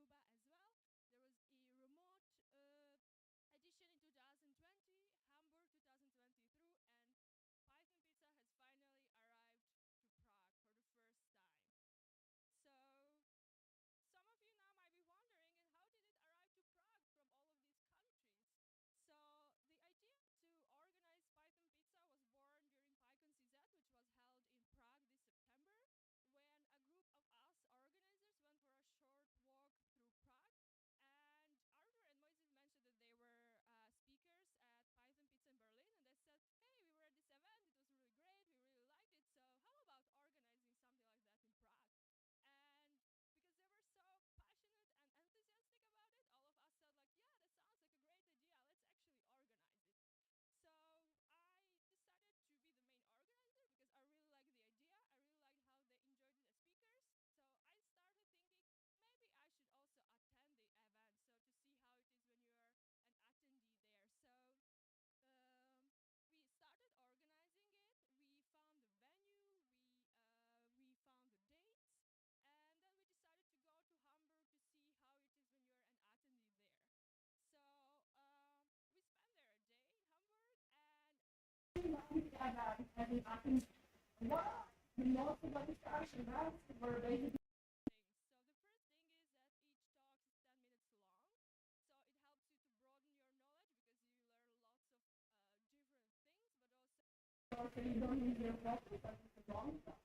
Cuba as well. There was a remote edition in 2020, Hamburg 2023, and Python Pizza has finally arrived to Prague for the first time. So some of you now might be wondering, and how did it arrive to Prague from all of these countries? So the idea to organize Python Pizza was born during PyCon CZ, which was held in Prague this September, when a group of us organizers went for a short walk through Prague. And Arthur and Moises mentioned that they were speakers at Python Pizza in Berlin, and they said, hey, we were at this event, it was really great, we really liked it, so how about organizing something like that in Prague? And because they were so passionate and enthusiastic about it, all of us said like, yeah, that sounds like a great idea, let's actually organize it. So I decided to be the main organizer because I really liked the idea. I really liked how they enjoyed it as speakers. So I started thinking maybe I should also attend the event, so to see how it is when you're an attendee there. So we started organizing it. We found the venue. We found the dates. And then we decided to go to Hamburg to see how it is when you're an attendee there. So we spent there a day in Hamburg, and things. So the first thing is that each talk is 10 minutes long. So it helps you to broaden your knowledge because you learn lots of different things, but also you don't use your focus, but it's a long talk.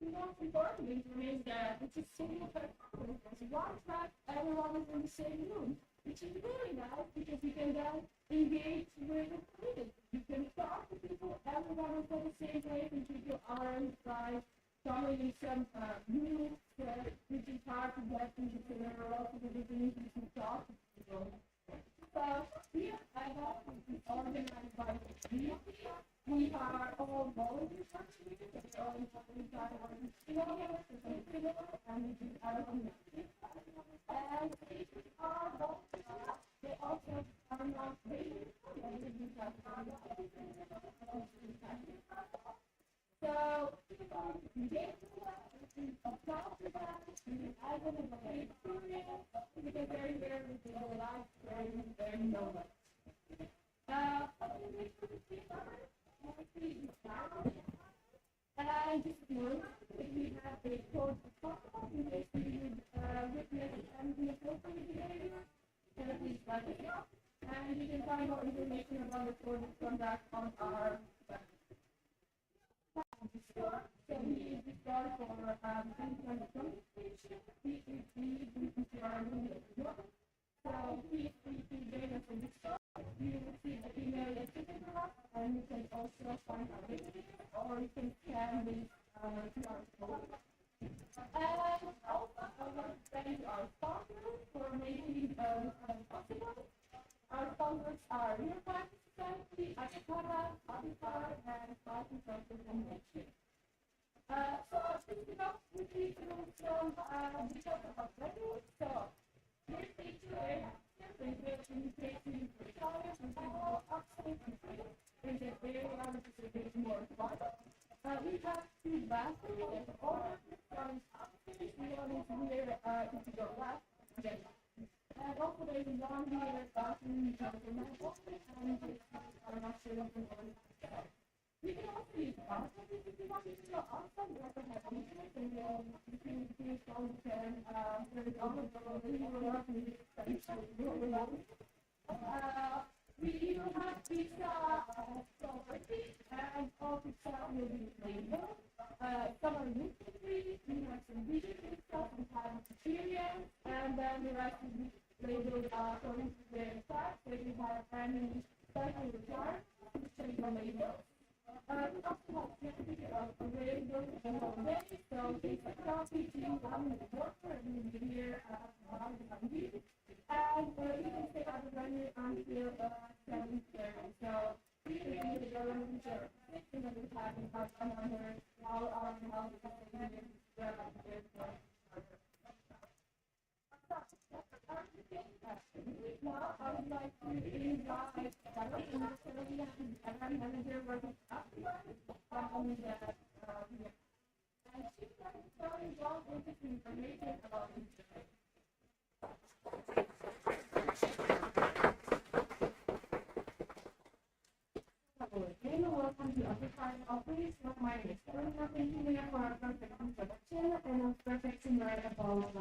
The most important thing is that it's a single platform. There's one track, everyone is in the same room, which is really nice because you can then engage with the community. You can talk to people, everyone is on the same page, and people aren't like following some rules, which is hard to get into the world of the different to talk to people. So here I have organized by the community. We are all volunteers actually, we all and we do our community. And they are volunteers. They also are not paid. So we get to that, we talk to that, I don't have a experience, because very rarely they go live, very knowledge. Just know that we have a code for in case you witness and inappropriate behavior, and please write it up. And you can find more information about the code from that on our website. So we use this code for any communication, so please join us in this code. You will receive the email yesterday from us, and you can also find our video, or you can scan this QR code. And also, I want to thank our sponsors for making this possible. Our sponsors are Real Society, Conda, Conda, and Python Foundation. So, speaking of which we can some details about revenue. So, here's page 2 area. There's indication for colors and all upstate and free. There's a very large distribution more fun. We have two bathrooms. There's all from upstairs. One is here if you go left. Again. And also there's one here bathroom which is the medical and I'm not sure what the one is. You can also use outside if you want to go outside. We also have internet and you can use phone and there's also we even have pizza property and all pizza will be labeled. Some are gluten-free, we have some vegan pizza, some have experience, and then the rest is labeled according to their size. So we have any special return, which is the label. We also have candy available in all day, so things like coffee, tea, lemon, and water, and you can hear around the country. And you can stay at the venue until 7:30. So we can be the government chair, and then we have another all our health and now I would like to invite manager working on that and she can tell you all this information about engineering. Hello, welcome to Occupy Office. My name is Elena. Thank you for a perfect introduction and a perfect summary about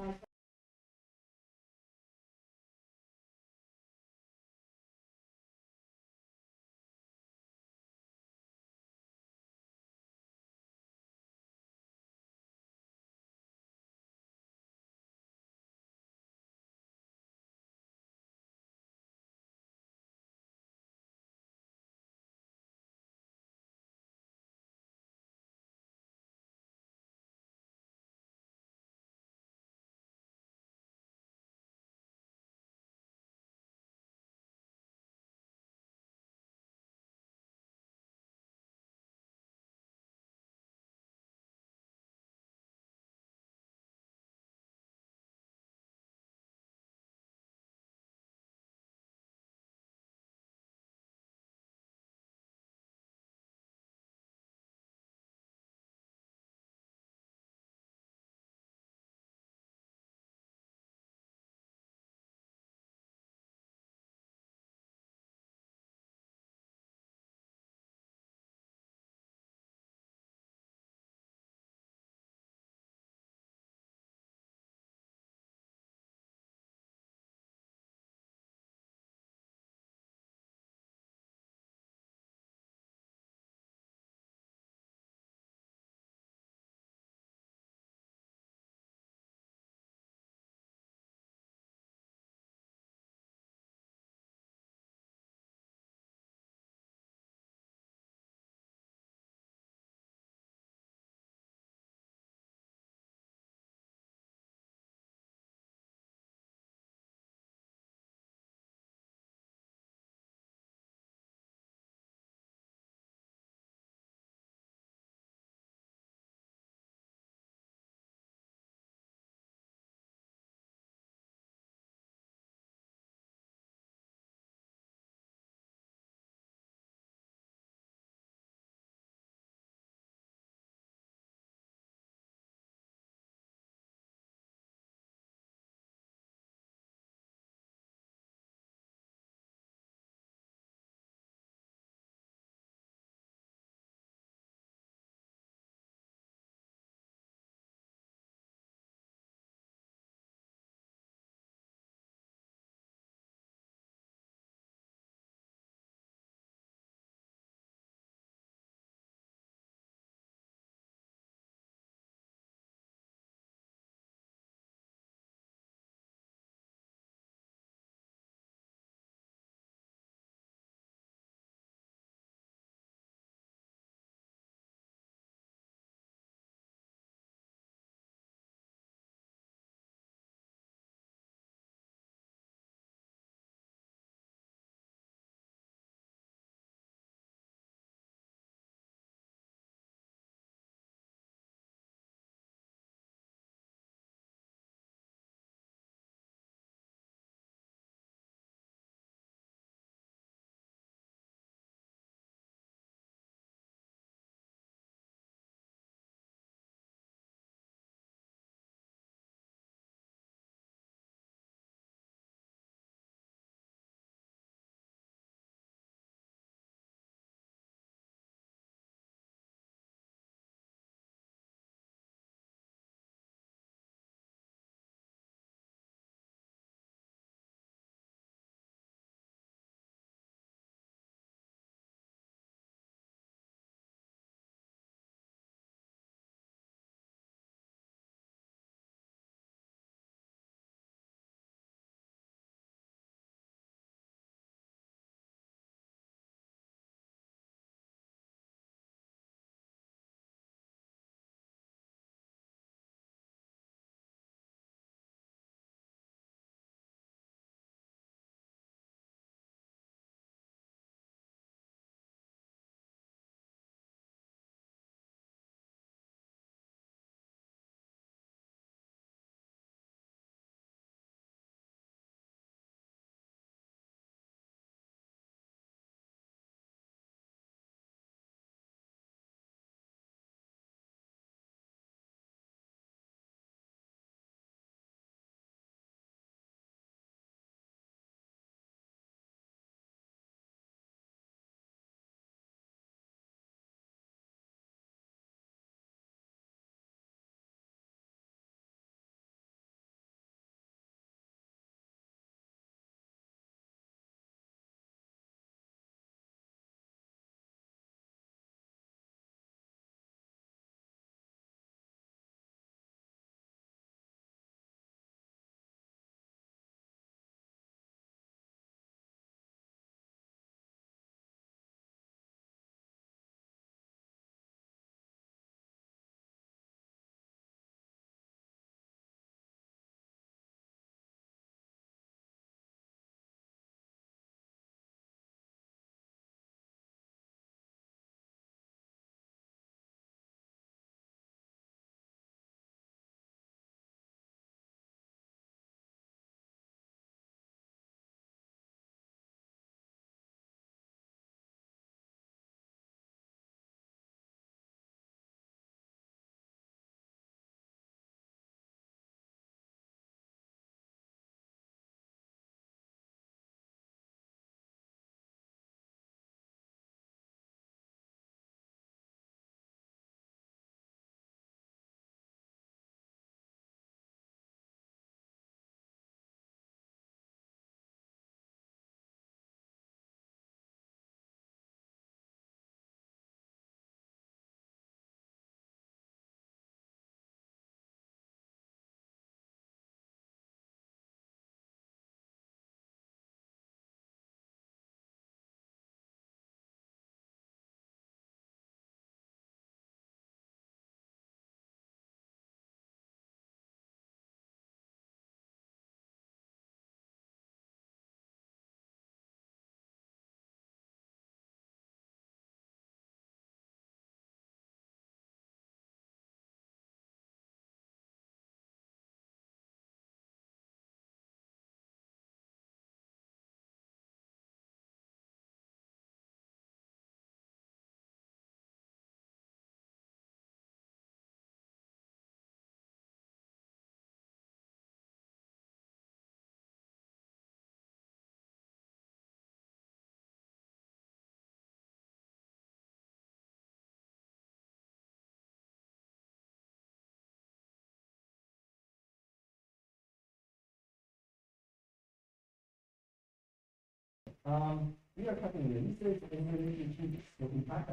We are cutting releases and really achieve this. So in fact,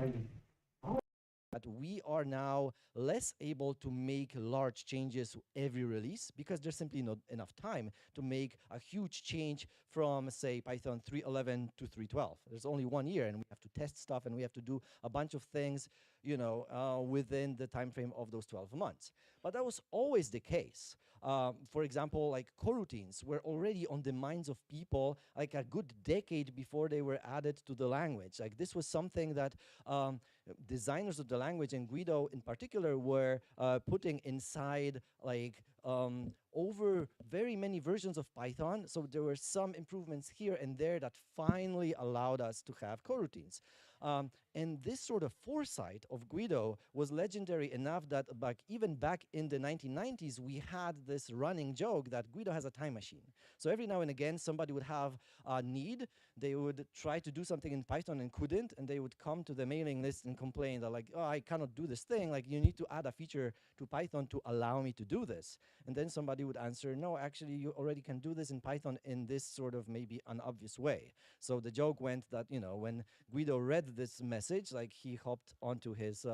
that we are now less able to make large changes every release because there's simply not enough time to make a huge change from, say, Python 3.11 to 3.12. There's only 1 year, and we have to test stuff, and we have to do a bunch of things, within the time frame of those 12 months. But that was always the case. For example, like coroutines were already on the minds of people like a good decade before they were added to the language. Like this was something that designers of the language, and Guido in particular, were putting inside like over very many versions of Python. So there were some improvements here and there that finally allowed us to have coroutines. And this sort of foresight of Guido was legendary enough that even back in the 1990s, we had this running joke that Guido has a time machine. So every now and again, somebody would have a need. They would try to do something in Python and couldn't, and they would come to the mailing list and complain that like, oh, I cannot do this thing. Like, you need to add a feature to Python to allow me to do this. And then somebody would answer, no, actually, you already can do this in Python in this sort of maybe unobvious way. So the joke went that, when Guido read this message, like he hopped onto his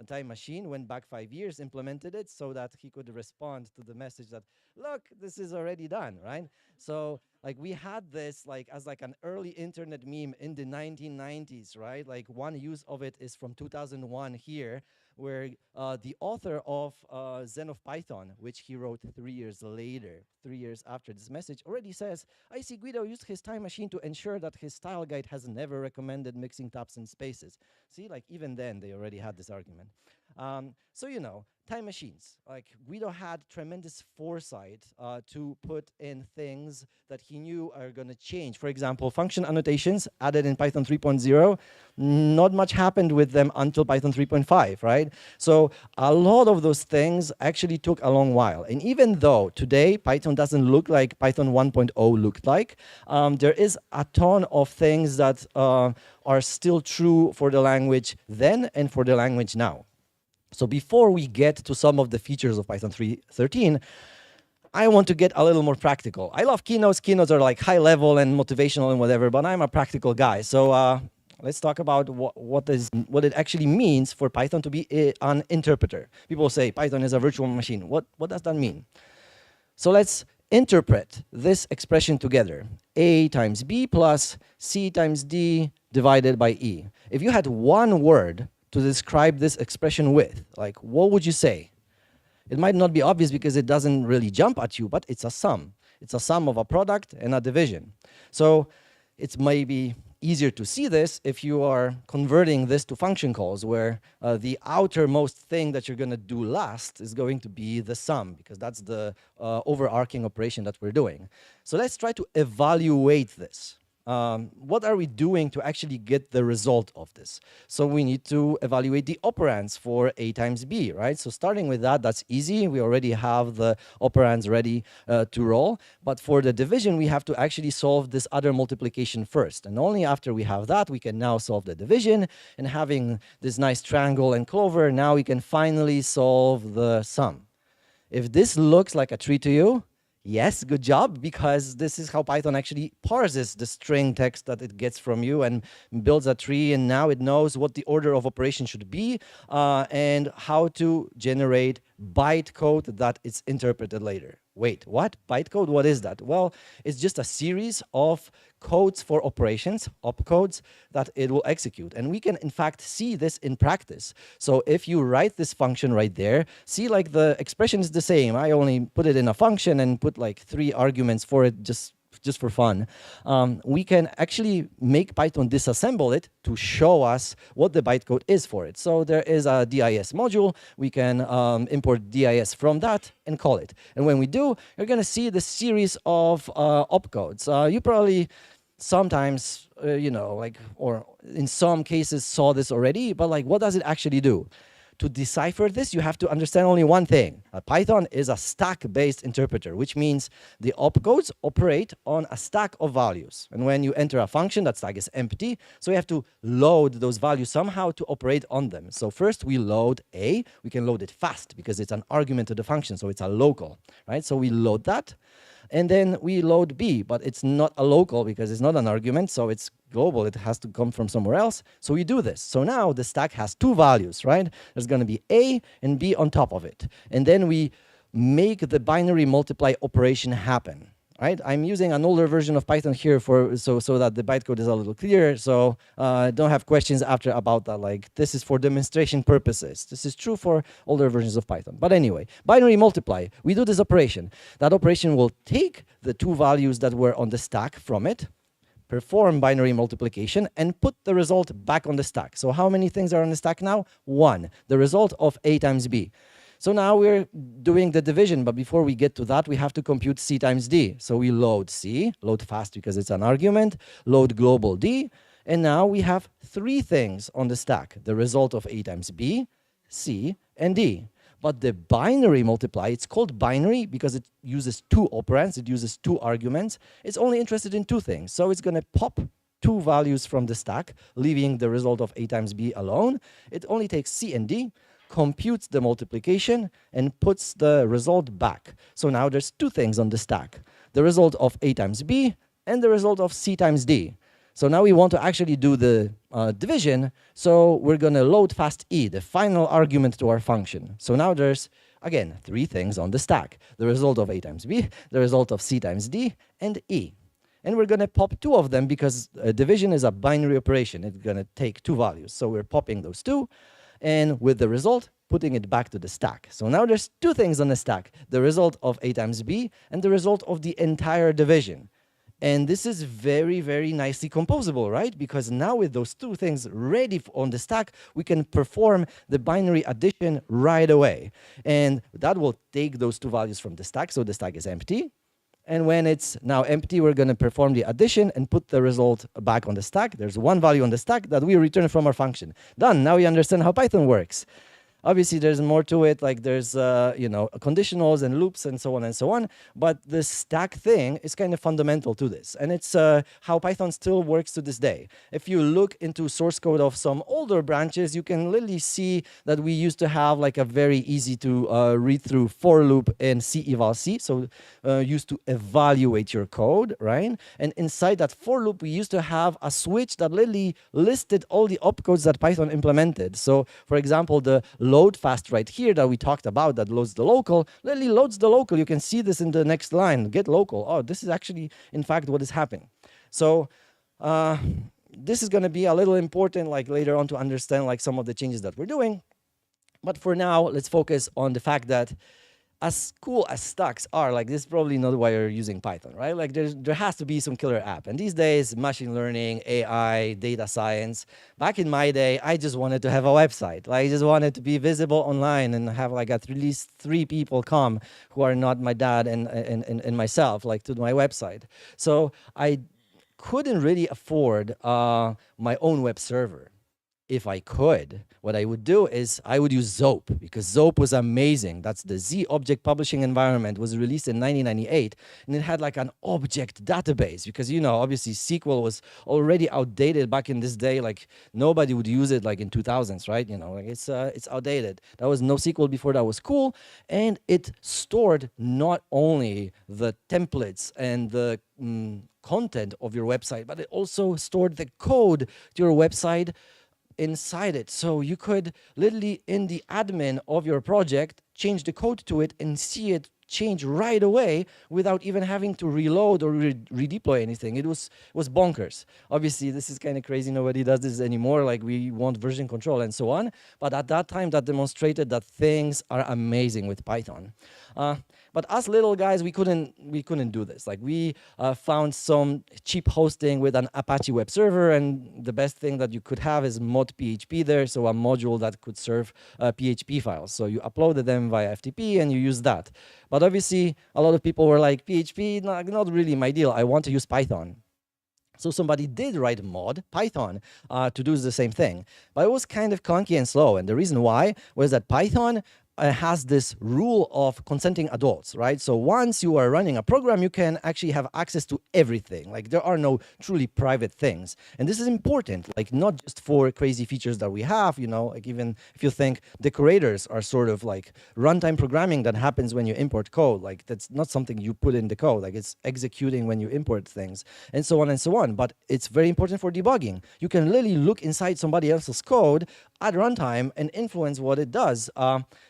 time machine, went back 5 years, implemented it so that he could respond to the message that, look, this is already done, right? So like we had this like as like an early internet meme in the 1990s, right? Like one use of it is from 2001 here, where the author of Zen of Python, which he wrote 3 years later, 3 years after this message, already says, I see Guido used his time machine to ensure that his style guide has never recommended mixing tabs and spaces. See, like even then they already had this argument. So, time machines. Like Guido had tremendous foresight to put in things that he knew are going to change. For example, function annotations added in Python 3.0, not much happened with them until Python 3.5, right? So a lot of those things actually took a long while. And even though today Python doesn't look like Python 1.0 looked like, there is a ton of things that are still true for the language then and for the language now. So before we get to some of the features of Python 3.13, I want to get a little more practical. I love keynotes. Keynotes are like high level and motivational and whatever, but I'm a practical guy. So let's talk about what it actually means for Python to be an interpreter. People say Python is a virtual machine. What does that mean? So let's interpret this expression together. A times B plus C times D divided by E. If you had one word to describe this expression with, like, what would you say? It might not be obvious because it doesn't really jump at you, but it's a sum. It's a sum of a product and a division. So it's maybe easier to see this if you are converting this to function calls, where the outermost thing that you're going to do last is going to be the sum, because that's the overarching operation that we're doing. So let's try to evaluate this. What are we doing to actually get the result of this? So we need to evaluate the operands for A times B, right? So starting with that, that's easy. We already have the operands ready to roll. But for the division, we have to actually solve this other multiplication first. And only after we have that, we can now solve the division. And having this nice triangle and clover, now we can finally solve the sum. If this looks like a tree to you, yes, good job, because this is how Python actually parses the string text that it gets from you and builds a tree, and now it knows what the order of operation should be and how to generate bytecode that is interpreted later. Wait, what? Bytecode? What is that? Well, it's just a series of codes for operations, opcodes, that it will execute. And we can, in fact, see this in practice. So if you write this function right there, see, like, the expression is the same. I only put it in a function and put like 3 arguments for it just for fun. We can actually make Python disassemble it to show us what the bytecode is for it. So there is a DIS module. We can import DIS from that and call it. And when we do, you're going to see the series of opcodes. You probably sometimes, or in some cases saw this already, but like, what does it actually do? To decipher this, you have to understand only one thing. Python is a stack-based interpreter, which means the opcodes operate on a stack of values. And when you enter a function, that stack is empty, so we have to load those values somehow to operate on them. So first we load A. We can load it fast because it's an argument to the function, so it's a local, right? So we load that. And then we load B, but it's not a local because it's not an argument, so it's global. It has to come from somewhere else. So we do this. So now the stack has two values, right? There's going to be A and B on top of it. And then we make the binary multiply operation happen. Right? I'm using an older version of Python here so that the bytecode is a little clearer. So don't have questions after about that. Like, this is for demonstration purposes. This is true for older versions of Python. But anyway, binary multiply. We do this operation. That operation will take the two values that were on the stack from it, perform binary multiplication, and put the result back on the stack. So how many things are on the stack now? 1. The result of A times B. So now we're doing the division, but before we get to that, we have to compute C times D. So we load C, load fast because it's an argument, load global D, and now we have 3 things on the stack, the result of A times B, C, and D. But the binary multiply, it's called binary because it uses 2 operands, it uses 2 arguments. It's only interested in 2 things. So it's going to pop 2 values from the stack, leaving the result of A times B alone. It only takes C and D, computes the multiplication, and puts the result back. So now there's 2 things on the stack, the result of A times B and the result of C times D. So now we want to actually do the division, so we're going to load fast E, the final argument to our function. So now there's, again, 3 things on the stack, the result of A times B, the result of C times D, and E. And we're going to pop 2 of them because division is a binary operation. It's going to take 2 values. So we're popping those 2. And with the result, putting it back to the stack. So now there's 2 things on the stack, the result of A times B and the result of the entire division. And this is very, very nicely composable, right? Because now with those 2 things ready on the stack, we can perform the binary addition right away. And that will take those 2 values from the stack, so the stack is empty. And when it's now empty, we're going to perform the addition and put the result back on the stack. There's 1 value on the stack that we return from our function. Done. Now we understand how Python works. Obviously, there's more to it, like there's conditionals and loops and so on, but the stack thing is kind of fundamental to this, and it's how Python still works to this day. If you look into source code of some older branches, you can literally see that we used to have like a very easy to read through for loop in ceval-c, so used to evaluate your code, right? And inside that for loop, we used to have a switch that literally listed all the opcodes that Python implemented. So, for example, the load fast right here that we talked about that loads the local, literally loads the local. You can see this in the next line, get local. Oh, this is actually, in fact, what is happening. So this is going to be a little important like later on to understand like some of the changes that we're doing. But for now, let's focus on the fact that as cool as stacks are, like this is probably not why you're using Python, right? Like there has to be some killer app. And these days, machine learning, AI, data science. Back in my day, I just wanted to have a website. Like I just wanted to be visible online and have like at least 3 people come who are not my dad and myself, like to my website. So I couldn't really afford my own web server. If I could, what I would do is I would use Zope because Zope was amazing. That's the Z object publishing environment, was released in 1998, and it had like an object database because, you know, obviously SQL was already outdated back in this day. Like nobody would use it like in 2000s, right? You know, like it's outdated. That was NoSQL before that was cool, and it stored not only the templates and the content of your website, but it also stored the code to your website inside it. So you could literally in the admin of your project change the code to it and see it change right away without even having to reload or redeploy anything. It was bonkers. Obviously, this is kind of crazy. Nobody does this anymore. Like we want version control and so on. But at that time, that demonstrated that things are amazing with Python. But us little guys, we couldn't do this. Like we found some cheap hosting with an Apache web server, and the best thing that you could have is mod.php there, so a module that could serve PHP files. So you uploaded them via FTP and you use that. But obviously, a lot of people were like, PHP, not really my deal. I want to use Python. So somebody did write mod Python to do the same thing. But it was kind of clunky and slow. And the reason why was that Python has this rule of consenting adults, right? So once you are running a program, you can actually have access to everything. Like there are no truly private things. And this is important, like not just for crazy features that we have, like even if you think decorators are sort of like runtime programming that happens when you import code, like that's not something you put in the code, like it's executing when you import things and so on and so on. But it's very important for debugging. You can literally look inside somebody else's code at runtime and influence what it does.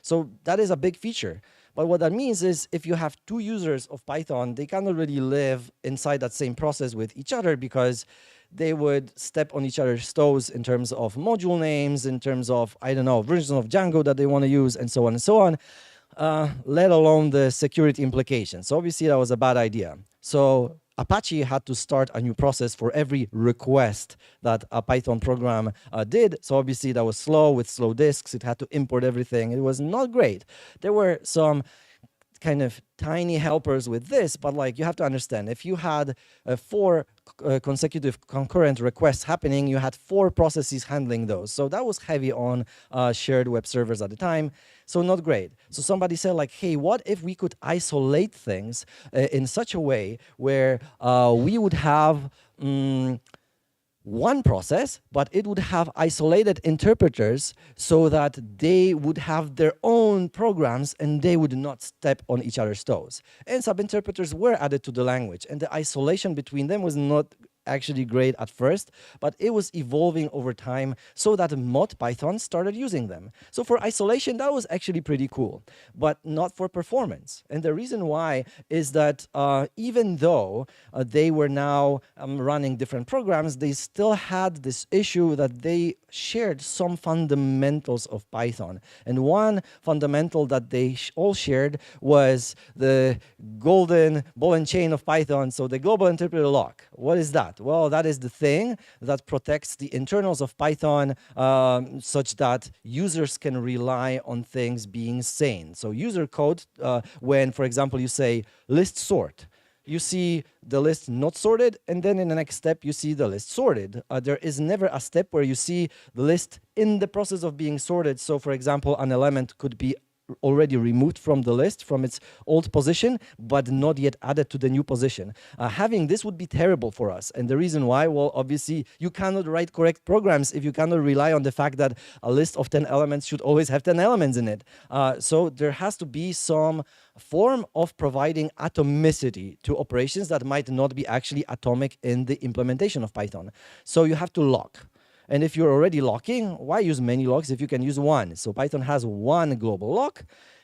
So that is a big feature. But what that means is if you have two users of Python, they cannot really live inside that same process with each other because they would step on each other's toes in terms of module names, in terms of, I don't know, versions of Django that they want to use, and so on and so on, let alone the security implications. So obviously that was a bad idea. So Apache had to start a new process for every request that a Python program did. So obviously that was slow with slow disks. It had to import everything. It was not great. There were some kind of tiny helpers with this, but like you have to understand, if you had 4 consecutive concurrent requests happening, you had 4 processes handling those. So that was heavy on shared web servers at the time. So not great. So somebody said like, hey, what if we could isolate things in such a way where we would have one process, but it would have isolated interpreters so that they would have their own programs and they would not step on each other's toes. And sub-interpreters were added to the language, and the isolation between them was not actually great at first, but it was evolving over time so that mod Python started using them. So for isolation, that was actually pretty cool, but not for performance. And the reason why is that even though they were now running different programs, they still had this issue that they shared some fundamentals of Python. And one fundamental that they all shared was the golden ball and chain of Python, so the global interpreter lock. What is that? Well, that is the thing that protects the internals of Python such that users can rely on things being sane. So user code, when, for example, you say list sort, you see the list not sorted, and then in the next step, you see the list sorted. There is never a step where you see the list in the process of being sorted. So, for example, an element could be already removed from the list from its old position, but not yet added to the new position. Having this would be terrible for us. And the reason why, well, obviously, you cannot write correct programs if you cannot rely on the fact that a list of 10 elements should always have 10 elements in it. So there has to be some form of providing atomicity to operations that might not be actually atomic in the implementation of Python. So you have to lock. And if you're already locking, why use many locks if you can use one? So Python has one global lock,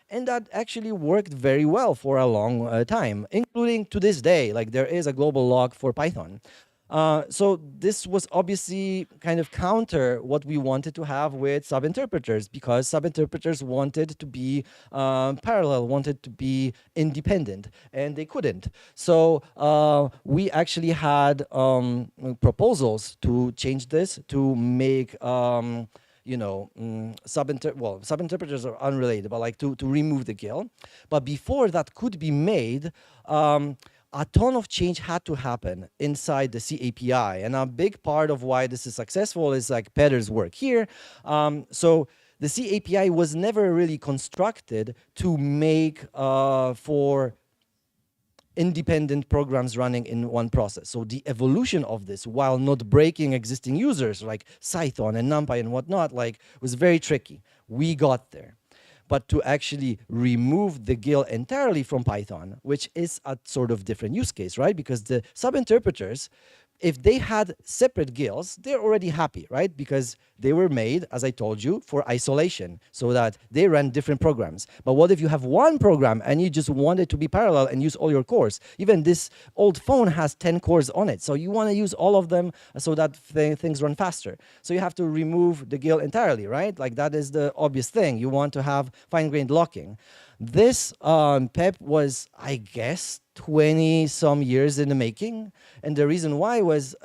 and that actually worked very well for a long time, including to this day. Like there is a global lock for Python. So this was obviously kind of counter what we wanted to have with sub-interpreters, because sub-interpreters wanted to be parallel, wanted to be independent, and they couldn't. So we actually had proposals to change this to make sub-interpreters are unrelated, but like to remove the GIL. But before that could be made, a ton of change had to happen inside the C API. And a big part of why this is successful is like Peter's work here. So the C API was never really constructed to make for independent programs running in one process. So the evolution of this, while not breaking existing users like Python and NumPy and whatnot, like was very tricky. We got there. But to actually remove the GIL entirely from Python, which is a sort of different use case, right? Because the sub-interpreters, if they had separate GILs, they're already happy, right? Because they were made, as I told you, for isolation, so that they ran different programs. But what if you have one program and you just want it to be parallel and use all your cores? Even this old phone has 10 cores on it, so you want to use all of them so that things run faster. So you have to remove the GIL entirely, right? Like that is the obvious thing. You want to have fine-grained locking. This PEP was, I guess, 20-some years in the making. And the reason why was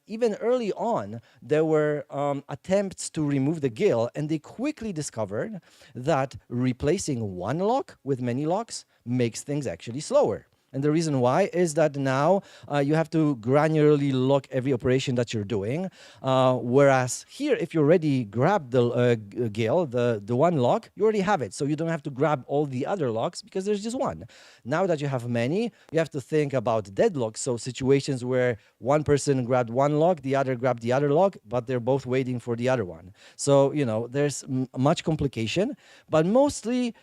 even early on, there were attempts to remove the GIL, and they quickly discovered that replacing one lock with many locks makes things actually slower. And the reason why is that now you have to granularly log every operation that you're doing. Whereas here, if you already grab the GIL, the one log, you already have it. So you don't have to grab all the other logs because there's just one. Now that you have many, you have to think about deadlocks. So situations where one person grabbed one log, the other grabbed the other log, but they're both waiting for the other one. So, you know, there's much complication, but mostly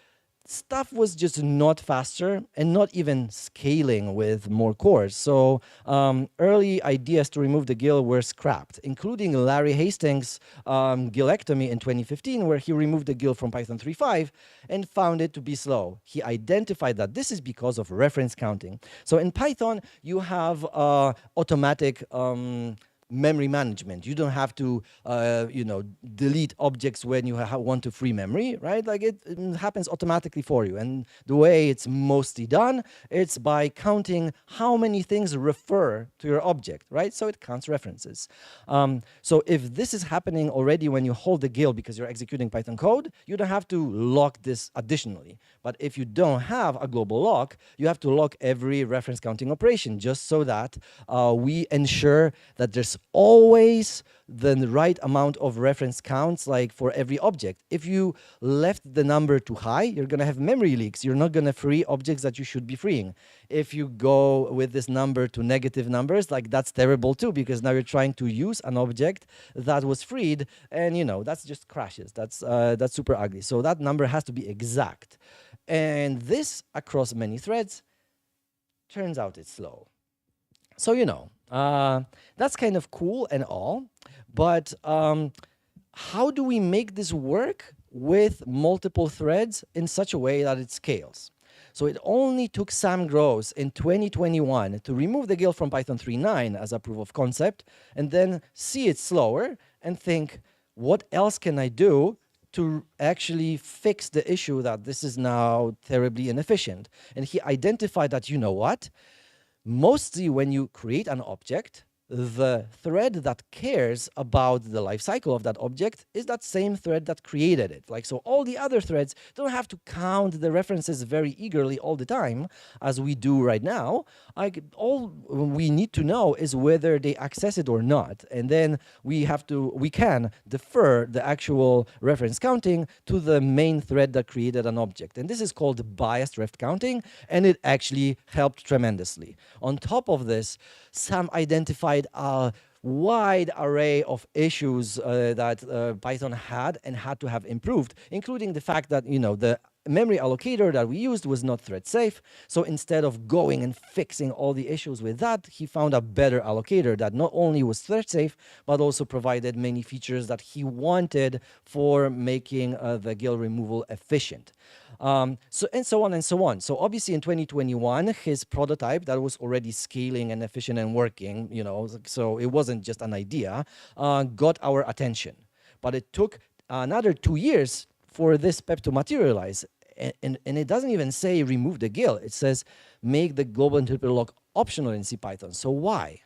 stuff was just not faster and not even scaling with more cores. So early ideas to remove the GIL were scrapped, including Larry Hastings' GILectomy in 2015, where he removed the GIL from Python 3.5 and found it to be slow. He identified that this is because of reference counting. So in Python, you have automatic memory management. You don't have to, you know, delete objects when you want to free memory, right? Like it happens automatically for you. And the way it's mostly done, it's by counting how many things refer to your object, right? So it counts references. So if this is happening already when you hold the GIL because you're executing Python code, you don't have to lock this additionally. But if you don't have a global lock, you have to lock every reference counting operation just so that we ensure that there's always the right amount of reference counts, like for every object. If you left the number too high, you're going to have memory leaks. You're not going to free objects that you should be freeing. If you go with this number to negative numbers, like that's terrible too, because now you're trying to use an object that was freed, and you know, that's just crashes. That's super ugly. So that number has to be exact. And this across many threads, turns out it's slow. So, you know, that's kind of cool and all, but how do we make this work with multiple threads in such a way that it scales? So it only took Sam Gross in 2021 to remove the GIL from Python 3.9 as a proof of concept, and then see it slower and think, what else can I do to actually fix the issue that this is now terribly inefficient? And he identified that, you know what? Mostly when you create an object, the thread that cares about the life cycle of that object is that same thread that created it. Like, so all the other threads don't have to count the references very eagerly all the time, as we do right now. All we need to know is whether they access it or not. And then we can defer the actual reference counting to the main thread that created an object. And this is called biased ref counting, and it actually helped tremendously. On top of this, Sam identified a wide array of issues that Python had and had to have improved, including the fact that, you know, the memory allocator that we used was not thread safe. So instead of going and fixing all the issues with that, he found a better allocator that not only was thread safe, but also provided many features that he wanted for making the GIL removal efficient. So on and so on. So obviously in 2021, his prototype that was already scaling and efficient and working, you know, so it wasn't just an idea, got our attention. But it took another 2 years for this PEP to materialize. And it doesn't even say remove the GIL. It says make the global interpreter lock optional in CPython. So why?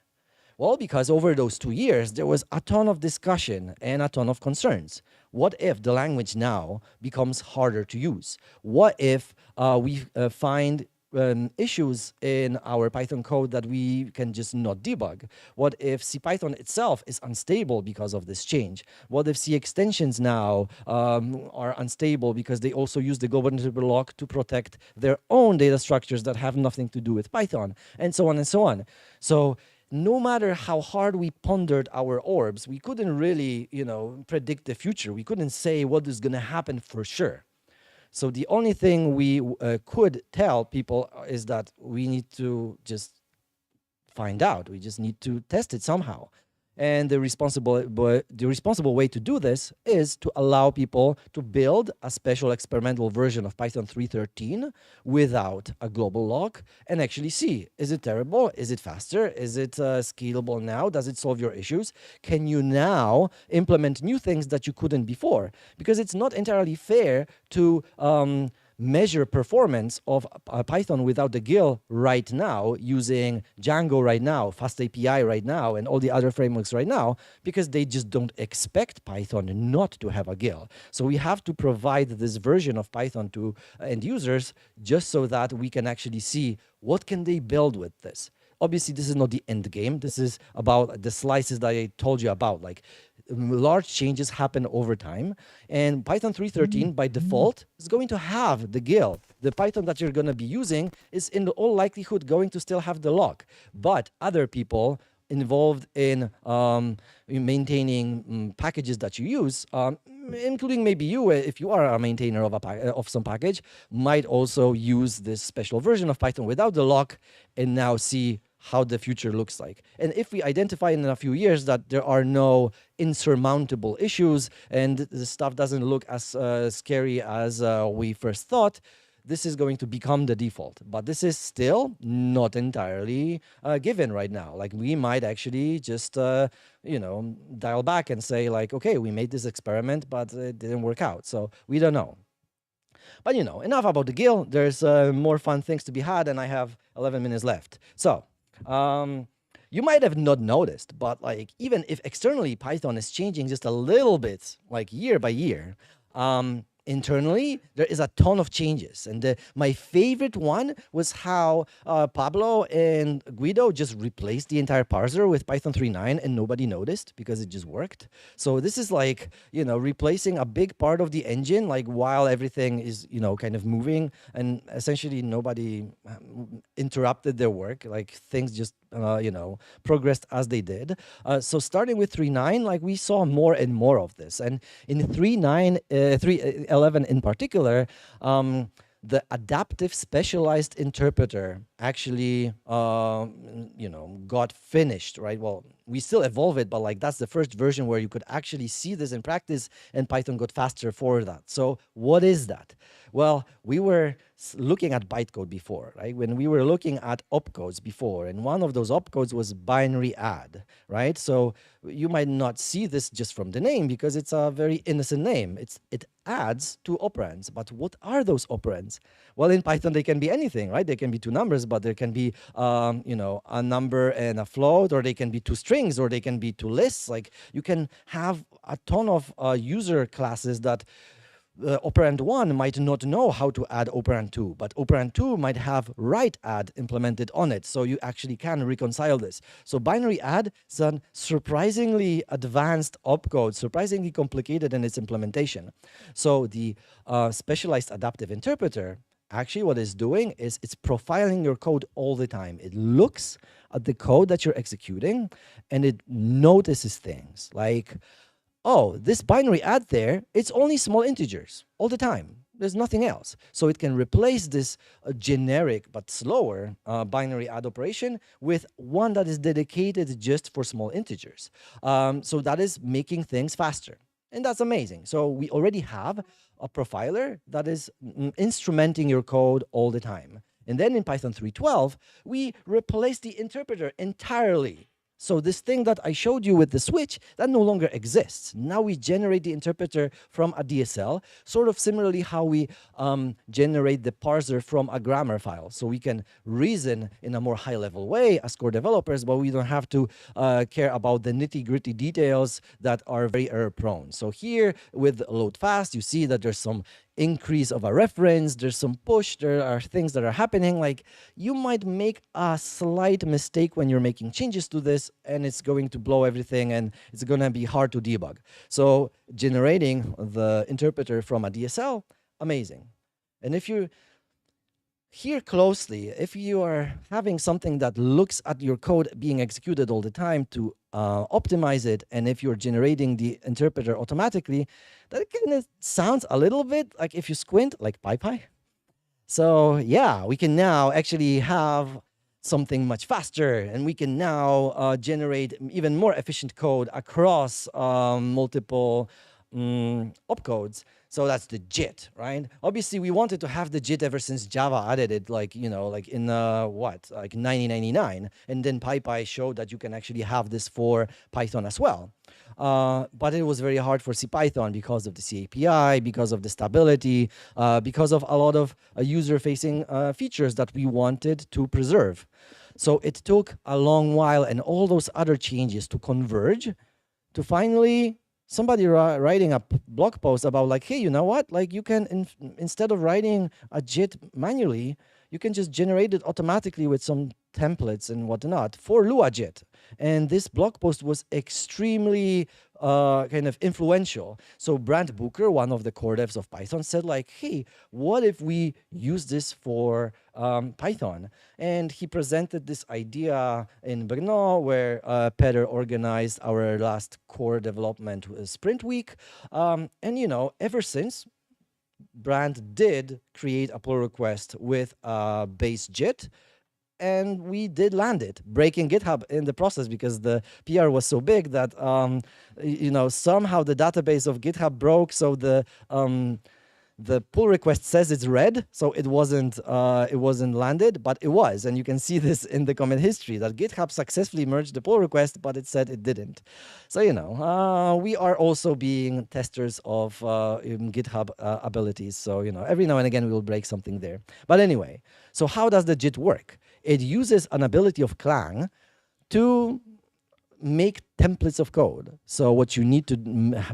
Well, because over those 2 years, there was a ton of discussion and a ton of concerns. What if the language now becomes harder to use? What if we find issues in our Python code that we can just not debug? What if CPython itself is unstable because of this change? What if C extensions now are unstable because they also use the global interpreter lock to protect their own data structures that have nothing to do with Python, and so on and so on. So no matter how hard we pondered our orbs, we couldn't really, you know, predict the future. We couldn't say what is going to happen for sure. So the only thing we could tell people is that we need to just find out. We just need to test it somehow. And the responsible way to do this is to allow people to build a special experimental version of Python 3.13 without a global lock and actually see, is it terrible? Is it faster? Is it scalable now? Does it solve your issues? Can you now implement new things that you couldn't before? Because it's not entirely fair to measure performance of Python without the GIL right now, using Django right now, Fast API right now, and all the other frameworks right now, because they just don't expect Python not to have a GIL. So we have to provide this version of Python to end users just so that we can actually see what can they build with this. Obviously, this is not the end game. This is about the slices that I told you about. Like, large changes happen over time, and Python 3.13 by default is going to have the GIL. The Python that you're going to be using is in all likelihood going to still have the lock, but other people involved in maintaining packages that you use, including maybe you, if you are a maintainer of some package, might also use this special version of Python without the lock and now see how the future looks like. And if we identify in a few years that there are no insurmountable issues and the stuff doesn't look as scary as we first thought, this is going to become the default. But this is still not entirely given right now. Like, we might actually just, dial back and say, like, okay, we made this experiment, but it didn't work out. So we don't know. But, enough about the GIL. There's more fun things to be had, and I have 11 minutes left. So, you might have not noticed, but like, even if externally Python is changing just a little bit, like year by year, internally there is a ton of changes. And my favorite one was how Pablo and Guido just replaced the entire parser with Python 3.9 and nobody noticed because it just worked. So this is like, replacing a big part of the engine, like while everything is, kind of moving, and essentially nobody interrupted their work. Like, things just progressed as they did. So starting with 3.9, like, we saw more and more of this. And in 3.11 in particular, the adaptive specialized interpreter actually, got finished, right? Well, we still evolve it, but like, that's the first version where you could actually see this in practice, and Python got faster for that. So what is that? Well, we were looking at bytecode before, right? When we were looking at opcodes before, and one of those opcodes was binary add, right? So you might not see this just from the name because it's a very innocent name. It adds two operands, but what are those operands? Well, in Python, they can be anything, right? They can be two numbers, but there can be, a number and a float, or they can be two strings, or they can be two lists. Like, you can have a ton of user classes that operand 1 might not know how to add operand 2, but operand 2 might have write add implemented on it, so you actually can reconcile this. So binary add is a surprisingly advanced opcode, surprisingly complicated in its implementation. So the specialized adaptive interpreter, actually what it's doing is it's profiling your code all the time. It looks at the code that you're executing, and it notices things like, oh, this binary add there, it's only small integers all the time. There's nothing else. So it can replace this generic but slower binary add operation with one that is dedicated just for small integers. So that is making things faster. And that's amazing. So we already have a profiler that is instrumenting your code all the time. And then in Python 3.12, we replace the interpreter entirely. So this thing that I showed you with the switch, that no longer exists. Now we generate the interpreter from a DSL, sort of similarly how we generate the parser from a grammar file. So we can reason in a more high-level way as core developers, but we don't have to care about the nitty-gritty details that are very error-prone. So here with load fast, you see that there's some increase of a reference, there's some push, there are things that are happening. Like, you might make a slight mistake when you're making changes to this, and it's going to blow everything, and it's going to be hard to debug. So generating the interpreter from a DSL, amazing. And if you hear closely, if you are having something that looks at your code being executed all the time to optimize it, and if you're generating the interpreter automatically, that kind of sounds a little bit like, if you squint, like PyPy. So yeah, we can now actually have something much faster, and we can now generate even more efficient code across multiple opcodes. So that's the JIT, right? Obviously, we wanted to have the JIT ever since Java added it, like, you know, like in what, like 1999. And then PyPy showed that you can actually have this for Python as well. But it was very hard for CPython because of the C API, because of the stability, because of a lot of user-facing features that we wanted to preserve. So it took a long while and all those other changes to converge to finally somebody writing a blog post about like, hey, you know what? Like you can, instead of writing a JIT manually, you can just generate it automatically with some templates and whatnot for Lua JIT. And this blog post was extremely kind of influential. So Brant Booker, one of the core devs of Python, said like, hey, what if we use this for Python? And he presented this idea in Brno, where Peter organized our last core development sprint week. And, you know, ever since, Brant did create a pull request with a base JIT, and we did land it, breaking GitHub in the process because the PR was so big that, you know, somehow the database of GitHub broke, so the pull request says it's read, so it wasn't landed, but it was. And you can see this in the comment history that GitHub successfully merged the pull request, but it said it didn't. So, you know, we are also being testers of GitHub abilities. So, you know, every now and again we will break something there. But anyway, so how does the JIT work? It uses an ability of Clang to make templates of code. So what you need to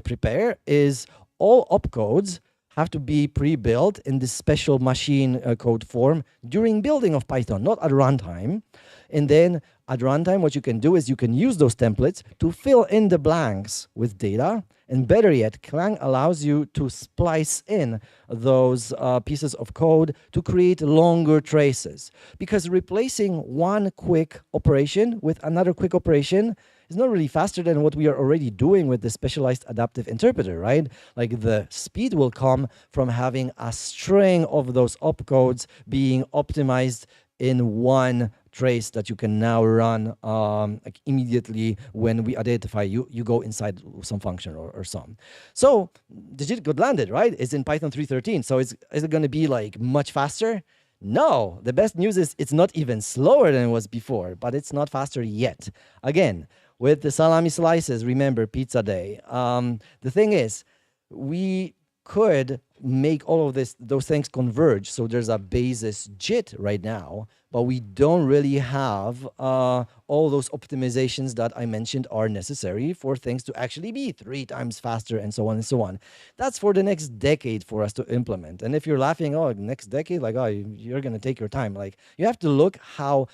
prepare is all opcodes have to be pre-built in this special machine code form during building of Python, not at runtime. And then at runtime, what you can do is you can use those templates to fill in the blanks with data. And better yet, Clang allows you to splice in those pieces of code to create longer traces. Because replacing one quick operation with another quick operation is not really faster than what we are already doing with the specialized adaptive interpreter, right? Like the speed will come from having a string of those opcodes being optimized in one trace that you can now run like immediately when we identify you go inside some function or some. So the JIT got landed, right? It's in Python 3.13. So is it going to be like much faster? No, the best news is it's not even slower than it was before, but it's not faster yet. Again, with the salami slices, remember pizza day. The thing is, we could make all of those things converge. So there's a basis JIT right now, but we don't really have all those optimizations that I mentioned are necessary for things to actually be 3 times faster and so on and so on. That's for the next decade for us to implement. And if you're laughing, oh, next decade, like, oh, you're going to take your time. Like, you have to look how,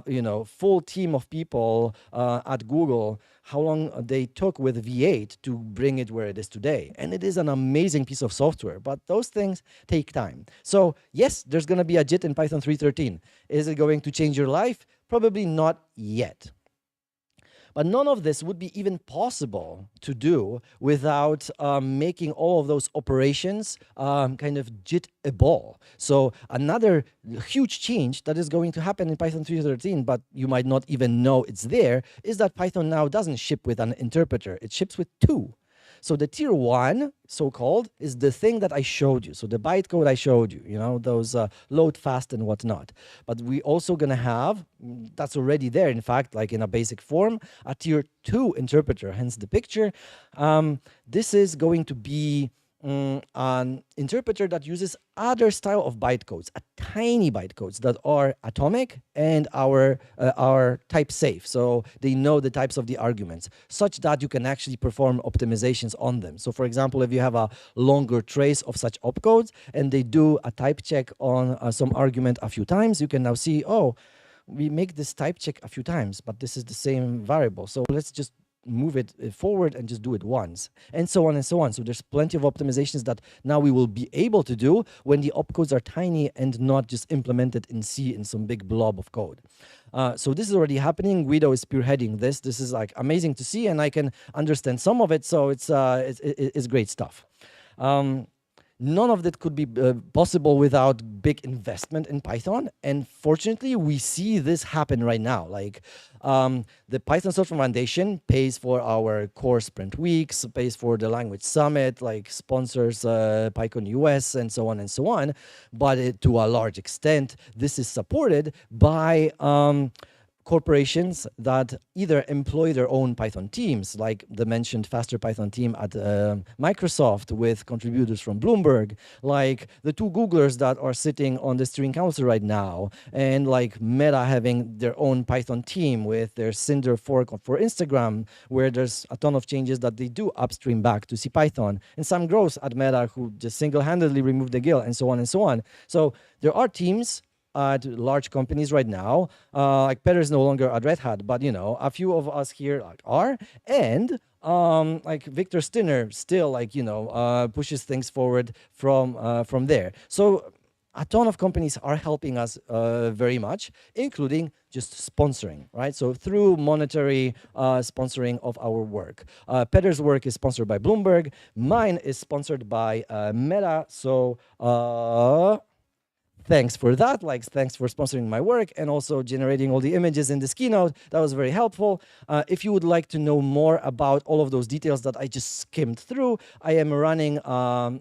you know, full team of people at Google, how long they took with V8 to bring it where it is today. And it is an amazing piece of software, but those things take time. So yes, there's going to be a JIT in Python 3.13. Is it going to change your life? Probably not yet. But none of this would be even possible to do without making all of those operations kind of JIT-able. So another huge change that is going to happen in Python 3.13, but you might not even know it's there, is that Python now doesn't ship with an interpreter. It ships with 2. So the tier 1, so-called, is the thing that I showed you. So the bytecode I showed you, you know, those load fast and whatnot. But we also going to have, that's already there, in fact, like in a basic form, a tier 2 interpreter, hence the picture. This is going to be an interpreter that uses other style of bytecodes, a tiny bytecodes that are atomic and are type safe. So they know the types of the arguments such that you can actually perform optimizations on them. So for example, if you have a longer trace of such opcodes and they do a type check on some argument a few times, you can now see, oh, we make this type check a few times, but this is the same variable. So let's just move it forward and just do it once, and so on and so on. So there's plenty of optimizations that now we will be able to do when the opcodes are tiny and not just implemented in C in some big blob of code. So this is already happening. Guido is spearheading this. This is like amazing to see, and I can understand some of it. So it's great stuff. none of that could be possible without big investment in Python. And fortunately, we see this happen right now. Like the Python Software Foundation pays for our core sprint weeks, pays for the language summit, like sponsors PyCon US and so on and so on. But to a large extent, this is supported by corporations that either employ their own Python teams, like the mentioned Faster Python team at Microsoft with contributors from Bloomberg, like the two Googlers that are sitting on the steering council right now, and like Meta having their own Python team with their Cinder fork for Instagram, where there's a ton of changes that they do upstream back to CPython, and Sam Gross at Meta who just single-handedly removed the GIL, and so on and so on. So there are teams at large companies right now. Like Peter is no longer at Red Hat, but a few of us here are, and like Victor Stinner still pushes things forward from there. So a ton of companies are helping us very much, including just sponsoring, right? So through monetary sponsoring of our work. Peter's work is sponsored by Bloomberg. Mine is sponsored by Meta. So thanks for that. Like, thanks for sponsoring my work and also generating all the images in this keynote. That was very helpful. If you would like to know more about all of those details that I just skimmed through, I am running a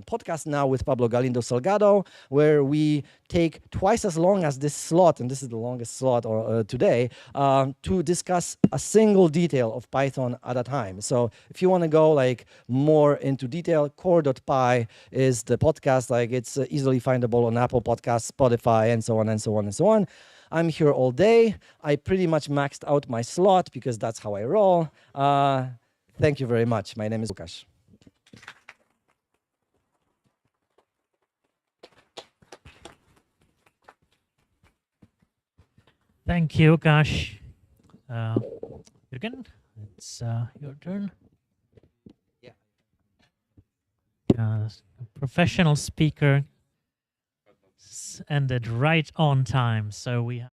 podcast now with Pablo Galindo Salgado, where we take twice as long as this slot, and this is the longest slot today, to discuss a single detail of Python at a time. So if you want to go like more into detail, core.py is the podcast. Like, it's easily findable on Apple Podcasts, Spotify, and so on and so on and so on. I'm here all day. I pretty much maxed out my slot because that's how I roll. Thank you very much. My name is Łukasz. Thank you, Łukasz. Jürgen, it's your turn. Yeah. Professional speaker ended right on time, so we have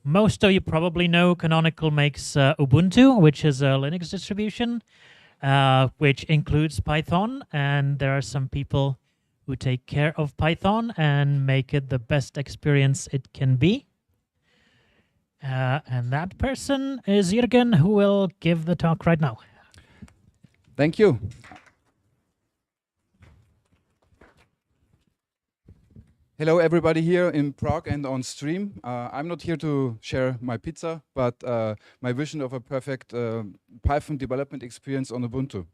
most of you probably know Canonical makes Ubuntu, which is a Linux distribution, which includes Python. And there are some people who take care of Python and make it the best experience it can be. And that person is Jürgen, who will give the talk right now. Thank you. Hello, everybody here in Prague and on stream. I'm not here to share my pizza, but my vision of a perfect Python development experience on Ubuntu.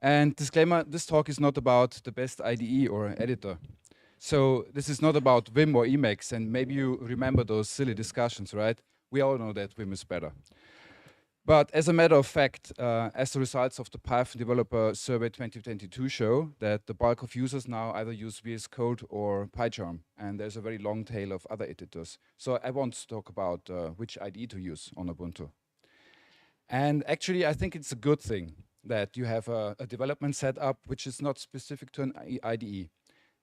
And disclaimer, this talk is not about the best IDE or editor. So this is not about Vim or Emacs, and maybe you remember those silly discussions, right? We all know that Vim is better. But as a matter of fact, as the results of the Python Developer Survey 2022 show, that the bulk of users now either use VS Code or PyCharm, and there's a very long tail of other editors. So I want to talk about which IDE to use on Ubuntu. And actually, I think it's a good thing that you have a development setup which is not specific to an IDE,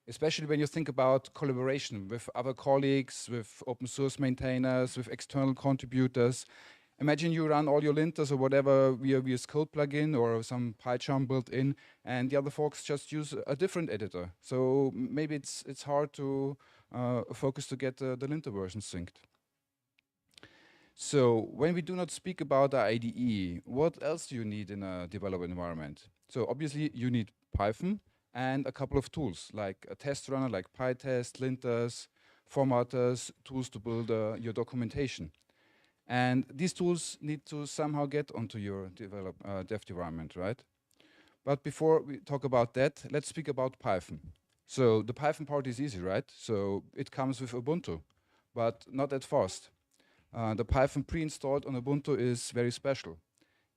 especially when you think about collaboration with other colleagues, with open source maintainers, with external contributors. Imagine you run all your linters or whatever via VS Code plugin or some PyCharm built in, and the other folks just use a different editor. So maybe it's hard to focus to get the linter version synced. So when we do not speak about the IDE, what else do you need in a development environment? So obviously you need Python, and a couple of tools, like a test runner, like PyTest, linters, formatters, tools to build your documentation. And these tools need to somehow get onto your dev environment, right? But before we talk about that, let's speak about Python. So the Python part is easy, right? So it comes with Ubuntu, but not that fast. The Python pre-installed on Ubuntu is very special.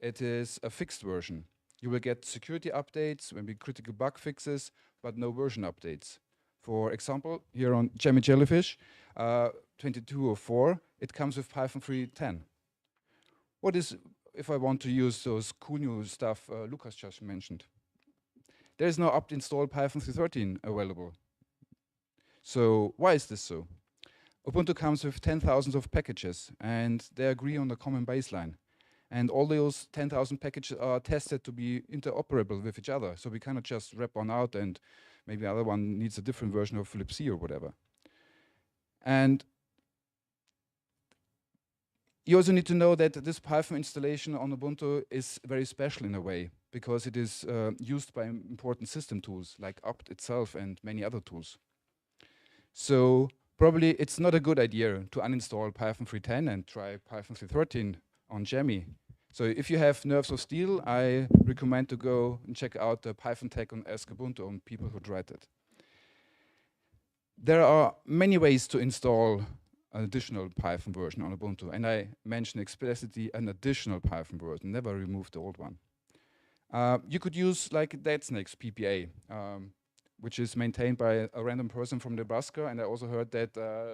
It is a fixed version. You will get security updates, maybe critical bug fixes, but no version updates. For example, here on Jammy Jellyfish, 2204, it comes with Python 3.10. What is, if I want to use those cool new stuff Lucas just mentioned? There is no up-install Python 3.13 available. So why is this so? Ubuntu comes with 10,000 of packages, and they agree on a common baseline. And all those 10,000 packages are tested to be interoperable with each other. So we cannot just rep one out and maybe the other one needs a different version of libc or whatever. And you also need to know that this Python installation on Ubuntu is very special in a way, because it is used by important system tools like opt itself and many other tools. So probably it's not a good idea to uninstall Python 3.10 and try Python 3.13 on Jammy. So if you have nerves of steel, I recommend to go and check out the Python tag on Ask Ubuntu on people who tried it. There are many ways to install an additional Python version on Ubuntu, and I mentioned explicitly an additional Python version, never remove the old one. You could use like DeadSnake's PPA, which is maintained by a random person from Nebraska, and I also heard that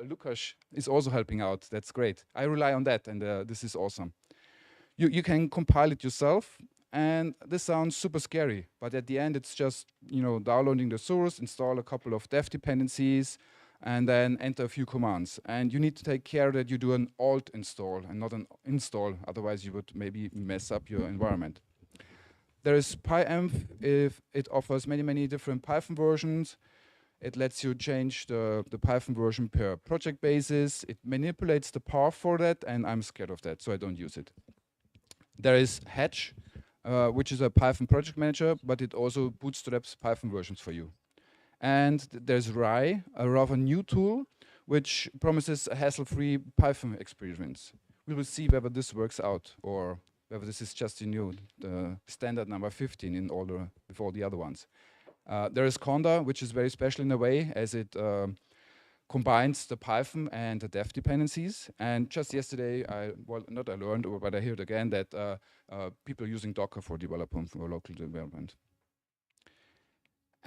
Lukasz is also helping out. That's great. I rely on that, and this is awesome. You can compile it yourself, and this sounds super scary, but at the end it's just downloading the source, install a couple of dev dependencies, and then enter a few commands. And you need to take care that you do an alt install and not an install, otherwise you would maybe mess up your environment. There is PyEnv. If it offers many different Python versions. It lets you change the Python version per project basis. It manipulates the path for that, and I'm scared of that, so I don't use it. There is Hatch, which is a Python project manager, but it also bootstraps Python versions for you. And there's Rye, a rather new tool, which promises a hassle-free Python experiments. We will see whether this works out, or whether this is just the standard number 15 in order with all the other ones. There is Conda, which is very special in a way, as it combines the Python and the dev dependencies. And just yesterday, I learned, but I heard again that people are using Docker for development, for local development.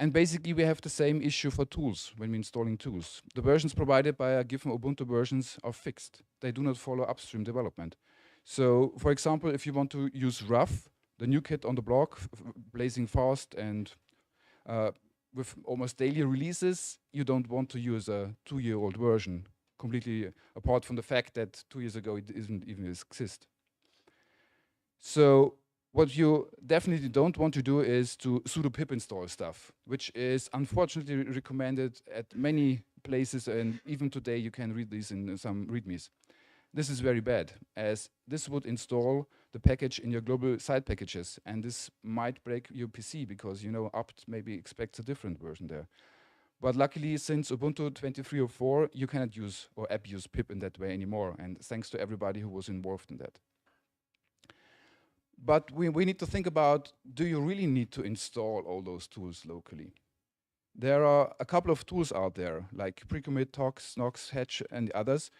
And basically, we have the same issue for tools when we're installing tools. The versions provided by a given Ubuntu versions are fixed. They do not follow upstream development. So, for example, if you want to use Rough, the new kit on the block, blazing fast and with almost daily releases, you don't want to use a 2-year-old version, completely apart from the fact that 2 years ago it didn't even exist. So what you definitely don't want to do is to sudo pip install stuff, which is unfortunately recommended at many places, and even today you can read these in some readmes. This is very bad, as this would install the package in your global side packages, and this might break your PC because opt maybe expects a different version there. But luckily, since Ubuntu 23.04, you cannot use or abuse pip in that way anymore, and thanks to everybody who was involved in that. But we need to think about, do you really need to install all those tools locally? There are a couple of tools out there, like Precommit, Tox, Nox, Hatch, and others,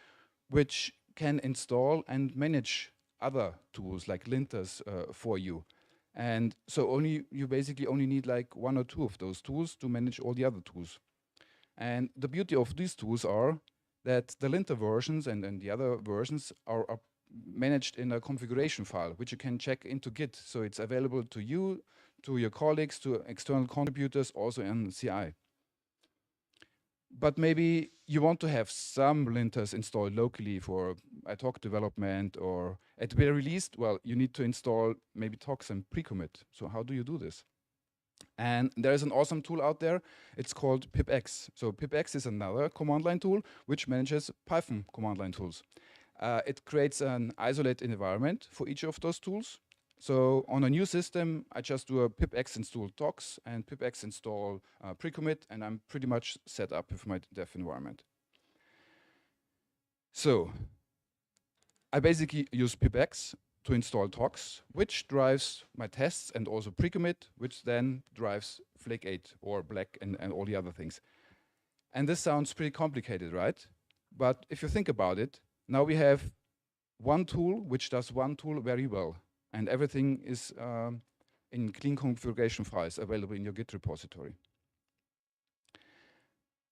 which can install and manage other tools like linters for you. And so you basically only need like 1 or 2 of those tools to manage all the other tools. And the beauty of these tools are that the linter versions and the other versions are managed in a configuration file, which you can check into Git. So it's available to you, to your colleagues, to external contributors, also in CI. But maybe you want to have some linters installed locally for ad hoc development, or at the very least, well, you need to install maybe Tox and Precommit. So how do you do this? And there is an awesome tool out there. It's called pipx. So pipx is another command line tool which manages Python command line tools. It creates an isolated environment for each of those tools. So on a new system, I just do a pipx install docs and pipx install pre-commit, and I'm pretty much set up with my dev environment. So I basically use pipx to install docs, which drives my tests and also pre-commit, which then drives Flake 8 or Black and all the other things. And this sounds pretty complicated, right? But if you think about it, now we have one tool which does one tool very well, and everything is in clean configuration files available in your Git repository.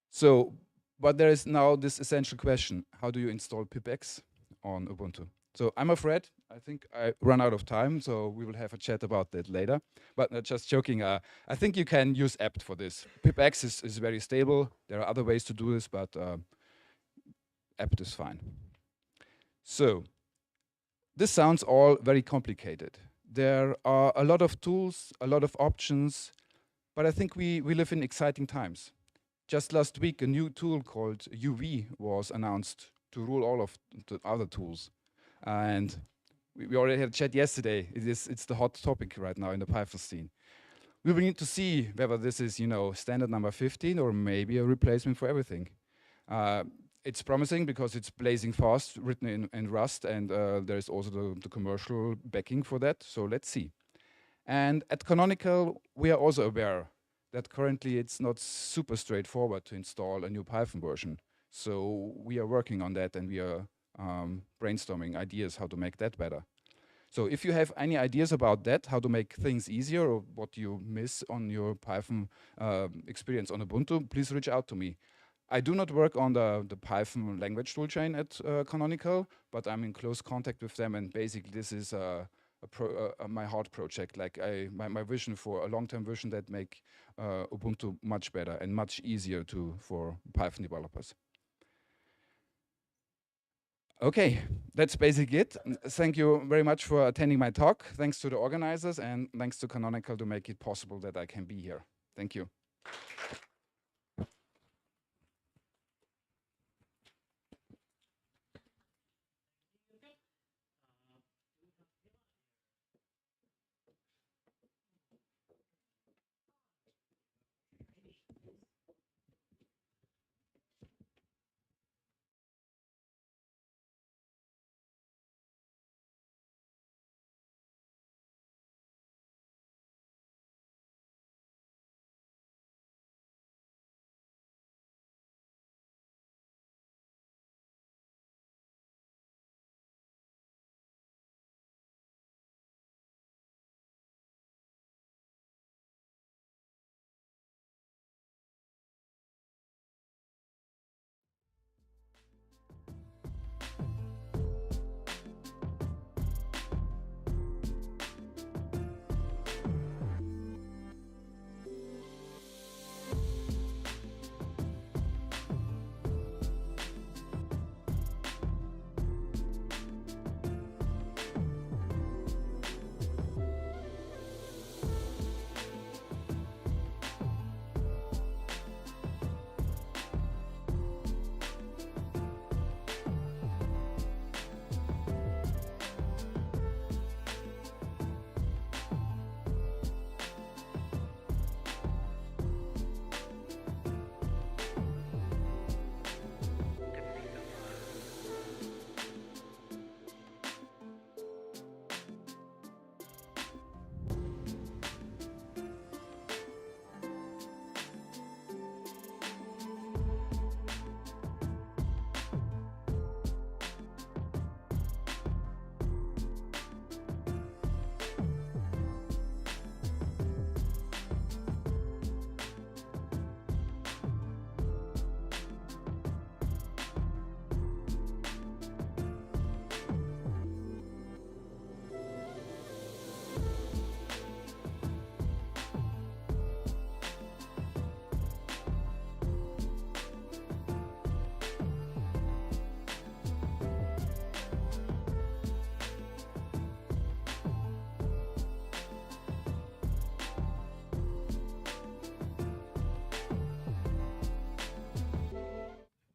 So, but there is now this essential question: how do you install pipx on Ubuntu? So I'm afraid, I think I run out of time, so we will have a chat about that later. But just joking, I think you can use apt for this. Pipx is very stable. There are other ways to do this, but apt is fine. So this sounds all very complicated. There are a lot of tools, a lot of options, but I think we live in exciting times. Just last week, a new tool called UV was announced to rule all of the other tools. And we already had a chat yesterday. It's the hot topic right now in the Python scene. We will need to see whether this is, standard number 15 or maybe a replacement for everything. It's promising because it's blazing fast, written in Rust, and there's also the commercial backing for that. So let's see. And at Canonical, we are also aware that currently it's not super straightforward to install a new Python version. So we are working on that, and we are brainstorming ideas how to make that better. So if you have any ideas about that, how to make things easier or what you miss on your Python experience on Ubuntu, please reach out to me. I do not work on the Python language toolchain at Canonical, but I'm in close contact with them, and basically this is my heart project, like my vision for a long-term vision that make Ubuntu much better and much easier for Python developers. Okay, that's basically it. Thank you very much for attending my talk. Thanks to the organizers, and thanks to Canonical to make it possible that I can be here. Thank you.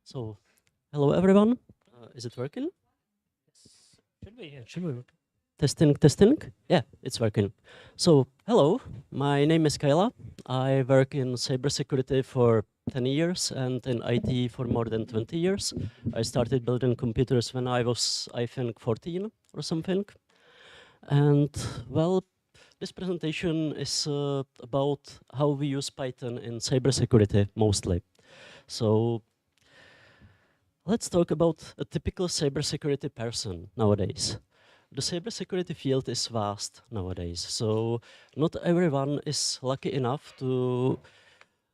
So, hello everyone. Is it working? Should be. Should we work? Testing, testing. Yeah, it's working. So, hello, my name is Kayla. I work in cybersecurity for 10 years and in IT for more than 20 years. I started building computers when I was, I think, 14 or something. And, well, this presentation is about how we use Python in cybersecurity mostly. So, let's talk about a typical cybersecurity person nowadays. The cybersecurity field is vast nowadays, so not everyone is lucky enough to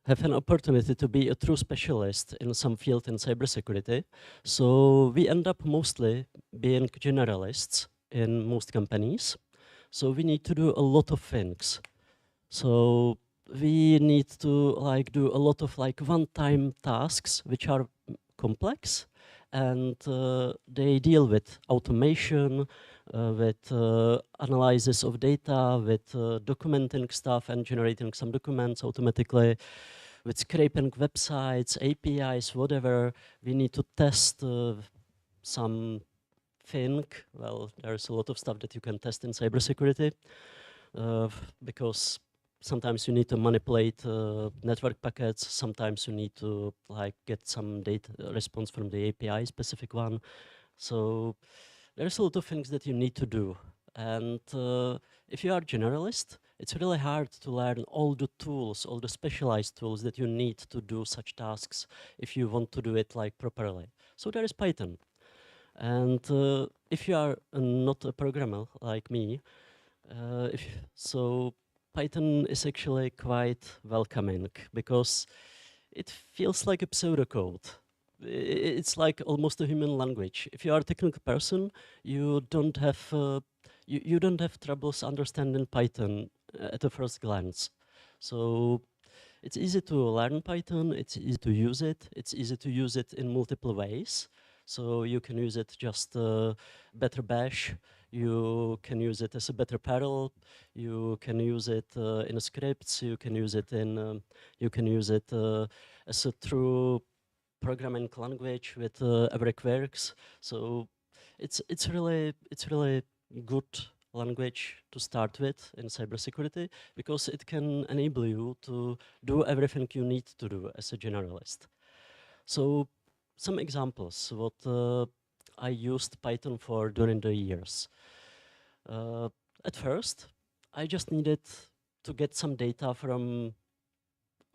have an opportunity to be a true specialist in some field in cybersecurity. So we end up mostly being generalists in most companies. So we need to do a lot of things. So we need to do a lot of one-time tasks which are complex, and they deal with automation, with analysis of data, with documenting stuff and generating some documents automatically, with scraping websites, APIs, whatever. We need to test some thing. Well, there's a lot of stuff that you can test in cybersecurity because sometimes you need to manipulate network packets. Sometimes you need to get some data response from the API specific one. So there's a lot of things that you need to do. And if you are generalist, it's really hard to learn all the tools, all the specialized tools that you need to do such tasks if you want to do it properly. So there is Python. And if you are not a programmer like me, so Python is actually quite welcoming because it feels like a pseudocode. It's like almost a human language. If you are a technical person, you don't have you don't have troubles understanding Python at the first glance. So it's easy to learn Python. It's easy to use it. It's easy to use it in multiple ways. So you can use it just better bash. You can use it as a better parallel. You can use it in a scripts. You can use it in as a true programming language with every quirks. So it's really good language to start with in cybersecurity because it can enable you to do everything you need to do as a generalist. So some examples what I used Python for during the years. At first, I just needed to get some data from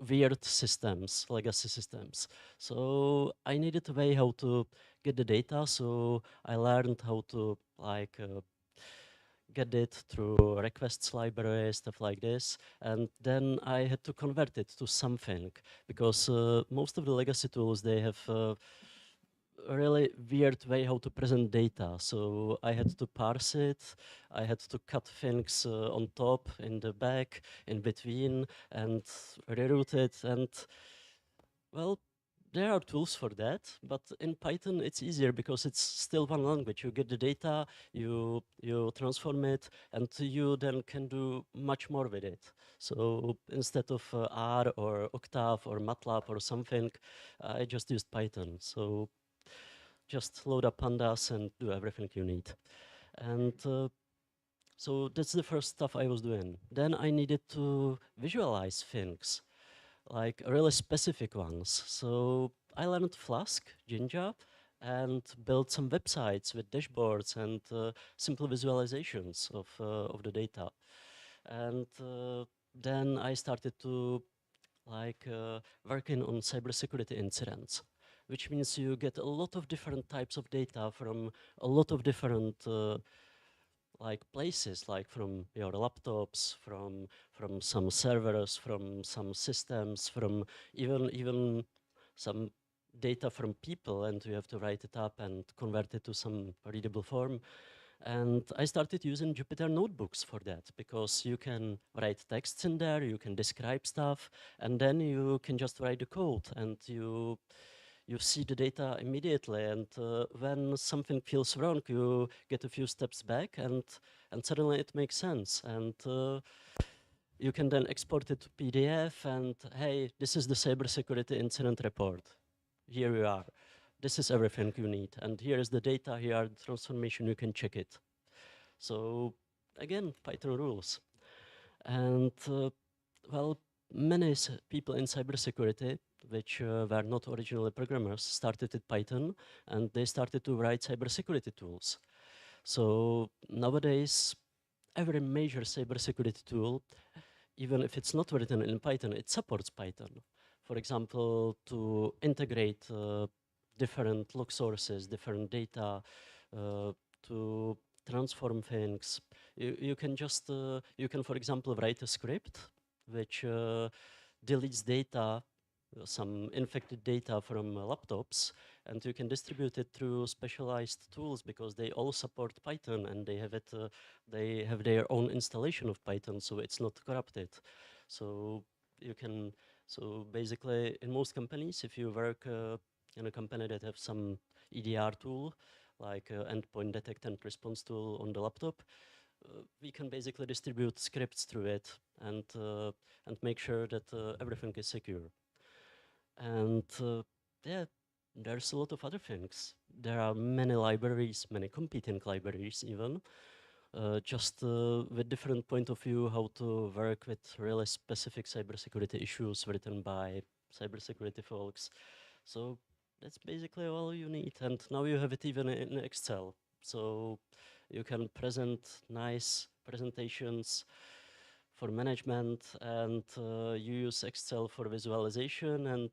weird systems, legacy systems. So I needed a way how to get the data. So I learned how to get it through requests library, stuff like this. And then I had to convert it to something because most of the legacy tools, they have a really weird way how to present data. So I had to parse it. I had to cut things on top, in the back, in between, and reroute it. And well, there are tools for that, but in Python it's easier because it's still one language. You get the data, you transform it, and you then can do much more with it. So instead of R or Octave or MATLAB or something, I just used Python. So just load up Pandas and do everything you need. And so that's the first stuff I was doing. Then I needed to visualize things, like really specific ones. So I learned Flask, Jinja, and built some websites with dashboards and simple visualizations of the data. And then I started to working on cybersecurity incidents, which means you get a lot of different types of data from a lot of different places, like from your laptops, from some servers, from some systems, from even some data from people, and you have to write it up and convert it to some readable form. And I started using Jupyter notebooks for that because you can write texts in there, you can describe stuff, and then you can just write the code and you see the data immediately. And when something feels wrong, you get a few steps back and suddenly it makes sense. And you can then export it to PDF and, hey, this is the cybersecurity incident report. Here you are. This is everything you need. And here is the data, here are the transformation, you can check it. So again, Python rules. And well, many people in cybersecurity, which were not originally programmers, started with Python, and they started to write cybersecurity tools. So nowadays, every major cybersecurity tool, even if it's not written in Python, it supports Python. For example, to integrate different log sources, different data, to transform things. You can just, you can, for example, write a script which deletes data, some infected data from laptops, and you can distribute it through specialized tools because they all support Python and they have it. They have their own installation of Python, so it's not corrupted. So you can. So basically, in most companies, if you work in a company that have some EDR tool, like endpoint detect and response tool on the laptop, we can basically distribute scripts through it and make sure that everything is secure. And yeah, there's a lot of other things. There are many libraries, many competing libraries even, just with different point of view how to work with really specific cybersecurity issues written by cybersecurity folks. So that's basically all you need. And now you have it even in Excel. So you can present nice presentations for management, and you use Excel for visualization, and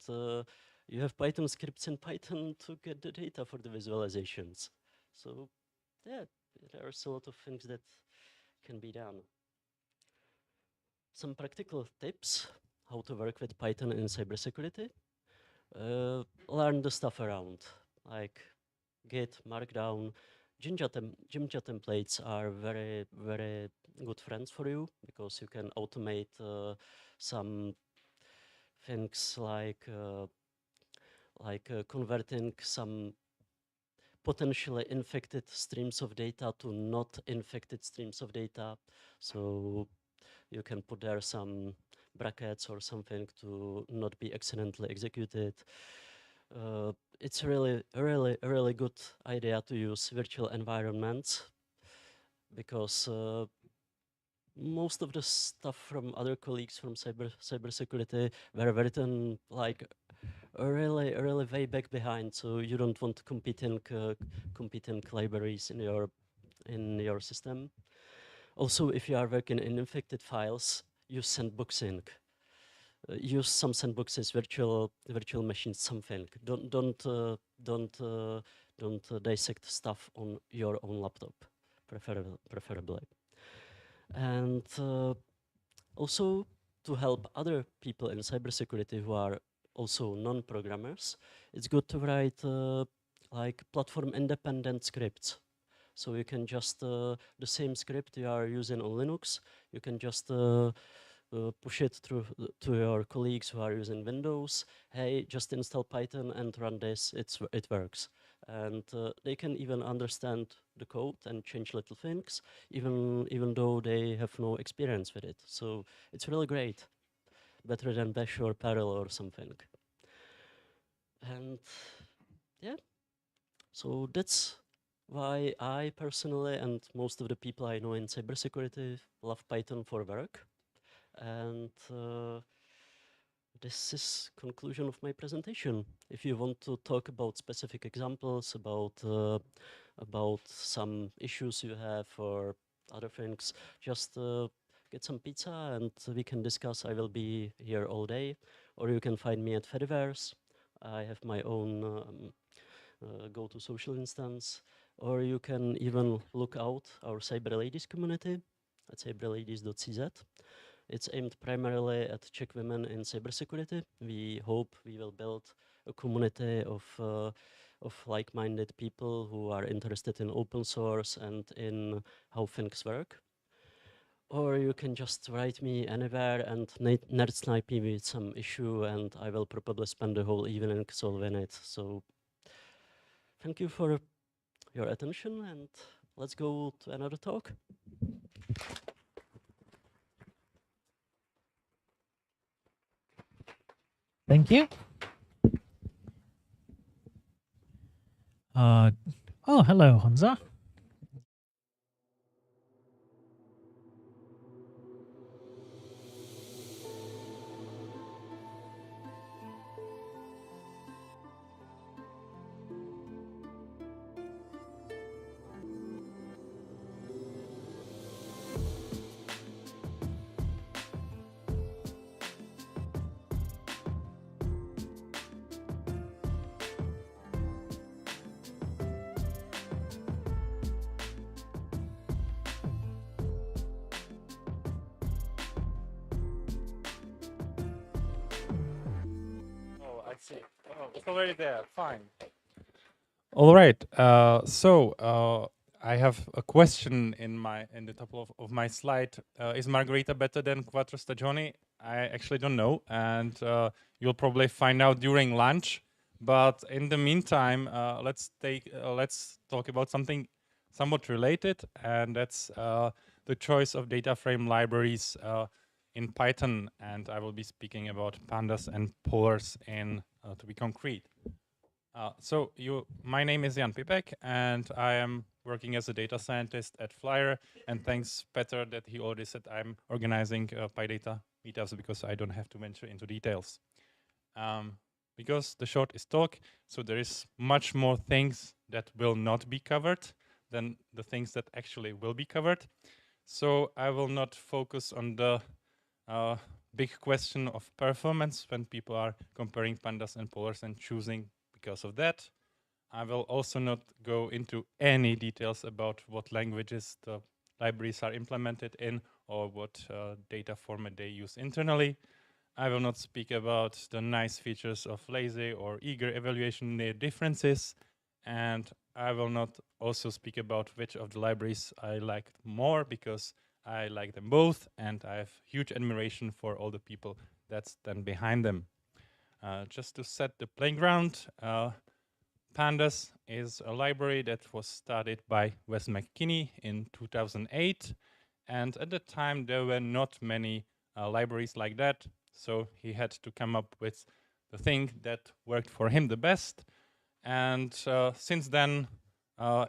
you have Python scripts in Python to get the data for the visualizations. So yeah, there's a lot of things that can be done. Some practical tips how to work with Python in cybersecurity. Learn the stuff around, like Git, Markdown. Jinja templates are very, very good friends for you because you can automate some things like converting some potentially infected streams of data to not infected streams of data. So you can put there some brackets or something to not be accidentally executed. It's really, really good idea to use virtual environments because most of the stuff from other colleagues from cybersecurity were written like really, really way back behind. So you don't want competing libraries in your system. Also, if you are working in infected files, use sandboxing. Use some sandboxes, virtual machines, something. Don't dissect stuff on your own laptop, preferably. And also to help other people in cybersecurity who are also non-programmers, it's good to write like platform-independent scripts. So you can just, the same script you are using on Linux, you can just push it through to your colleagues who are using Windows. Hey, just install Python and run this, it works. And they can even understand the code and change little things, even though they have no experience with it. So it's really great, better than Bash or Perl or something. And yeah, so that's why I personally and most of the people I know in cybersecurity love Python for work. And this is conclusion of my presentation. If you want to talk about specific examples, about some issues you have or other things, just get some pizza and we can discuss. I will be here all day. Or you can find me at Fediverse. I have my own go-to social instance. Or you can even look out our Cyber Ladies community at cyberladies.cz. It's aimed primarily at Czech women in cybersecurity. We hope we will build a community of like-minded people who are interested in open source and in how things work. Or you can just write me anywhere and nerd snipe me with some issue, and I will probably spend the whole evening solving it. So thank you for your attention, and let's go to another talk. Thank you. Oh, hello, Honza. Oh, it's already there. Fine. All right. I have a question in the top of my slide. Is Margarita better than Quattro Stagioni? I actually don't know, and you'll probably find out during lunch. But in the meantime, let's talk about something somewhat related, and that's the choice of data frame libraries in Python. And I will be speaking about pandas and polars in to be concrete. My name is Jan Pipek, and I am working as a data scientist at Flyer. And thanks, Peter, that he already said I'm organizing PyData meetups because I don't have to venture into details. Because the short is talk, so there is much more things that will not be covered than the things that actually will be covered. So I will not focus on the big question of performance when people are comparing pandas and polars and choosing because of that. I will also not go into any details about what languages the libraries are implemented in or what data format they use internally. I will not speak about the nice features of lazy or eager evaluation near differences. And I will not also speak about which of the libraries I like more because I like them both and I have huge admiration for all the people that stand behind them. Just to set the playground, Pandas is a library that was started by Wes McKinney in 2008. And at the time, there were not many libraries like that. So he had to come up with the thing that worked for him the best. And since then,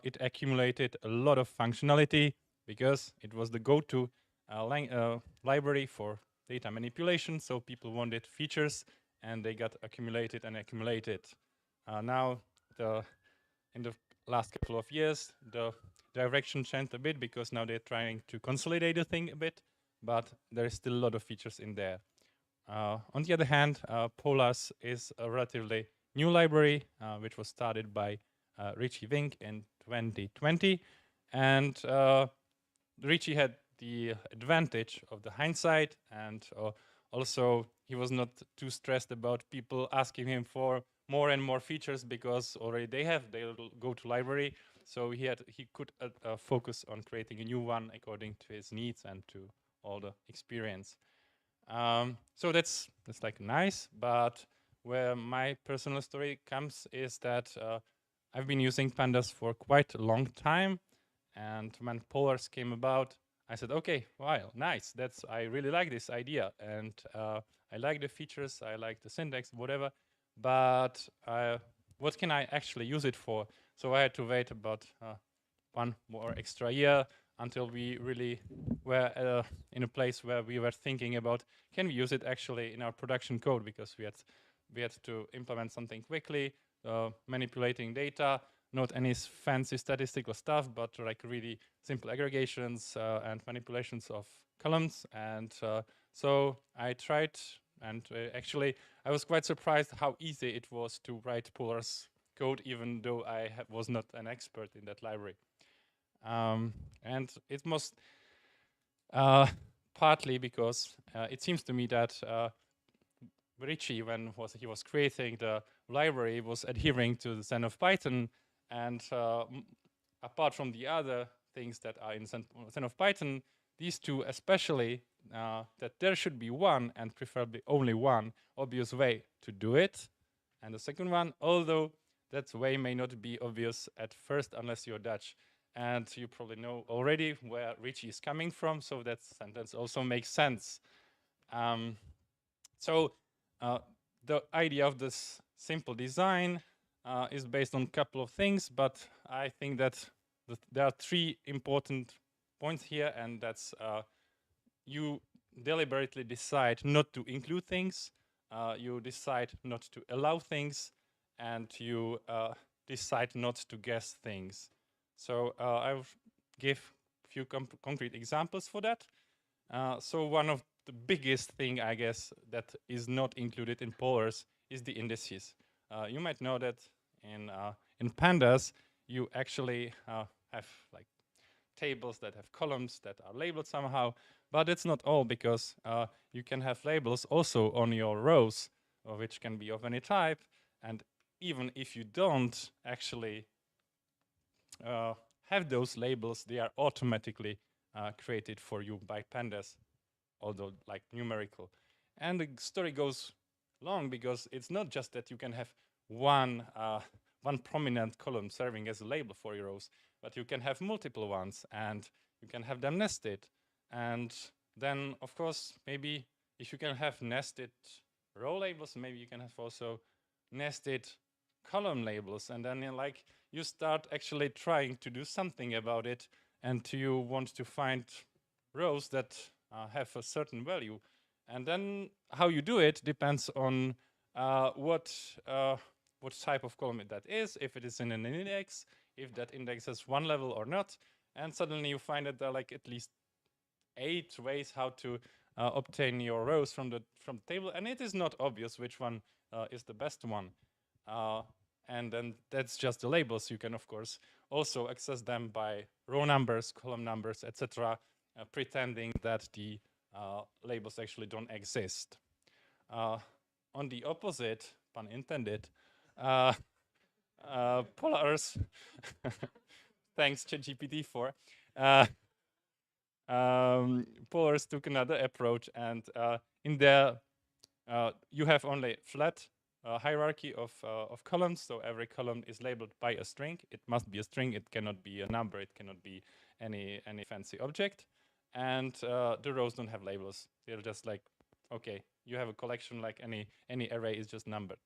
it accumulated a lot of functionality because it was the go-to library for data manipulation. So people wanted features and they got accumulated and accumulated. Now, in the last couple of years, the direction changed a bit because now they're trying to consolidate the thing a bit, but there is still a lot of features in there. On the other hand, Polars is a relatively new library, which was started by Richie Vink in 2020. And Richie had the advantage of the hindsight, and also he was not too stressed about people asking him for more and more features because already they'll go to library. So he could focus on creating a new one according to his needs and to all the experience. So that's like nice, but where my personal story comes is that I've been using pandas for quite a long time, and when polars came about, I said, okay, wow, nice. I really like this idea, and I like the features, I like the syntax, whatever. But what can I actually use it for? So I had to wait about one more extra year until we really were in a place where we were thinking about, can we use it actually in our production code? Because we had to implement something quickly, manipulating data, not any fancy statistical stuff, but like really simple aggregations and manipulations of columns. And so I tried, and actually I was quite surprised how easy it was to write polars code, even though I was not an expert in that library. And it was partly because it seems to me that Richie, when he was creating the library, was adhering to the Zen of Python, and apart from the other things that are in Zen of Python, these two especially, that there should be one, and preferably only one, obvious way to do it. And the second one, although that way may not be obvious at first unless you're Dutch. And you probably know already where Richie is coming from, so that sentence also makes sense. So the idea of this simple design is based on a couple of things, but I think that there are three important points here, and that's you deliberately decide not to include things, you decide not to allow things, and you decide not to guess things. So I'll give a few concrete examples for that. So one of the biggest thing, I guess, that is not included in polars is the indices. You might know that in pandas, you actually have like tables that have columns that are labeled somehow, but it's not all, because you can have labels also on your rows, which can be of any type, And even if you don't actually have those labels, they are automatically created for you by Pandas, although like numerical. And the story goes long because it's not just that you can have one prominent column serving as a label for your rows, but you can have multiple ones and you can have them nested. And then, of course, maybe if you can have nested row labels, maybe you can have also nested column labels. And then you start actually trying to do something about it, and you want to find rows that have a certain value. And then how you do it depends on what type of column that is, if it is in an index, if that index has one level or not. And suddenly you find that there are like at least 8 ways how to obtain your rows from the table, and it is not obvious which one is the best one. And then that's just the labels. You can, of course, also access them by row numbers, column numbers, etc., pretending that the labels actually don't exist. On the opposite, pun intended, Polars, thanks ChatGPT for, Polars took another approach, and in there you have only flat hierarchy of columns. So every column is labeled by a string. It must be a string. It cannot be a number. It cannot be any fancy object. And the rows don't have labels. They're just like, okay, you have a collection like any array is just numbered.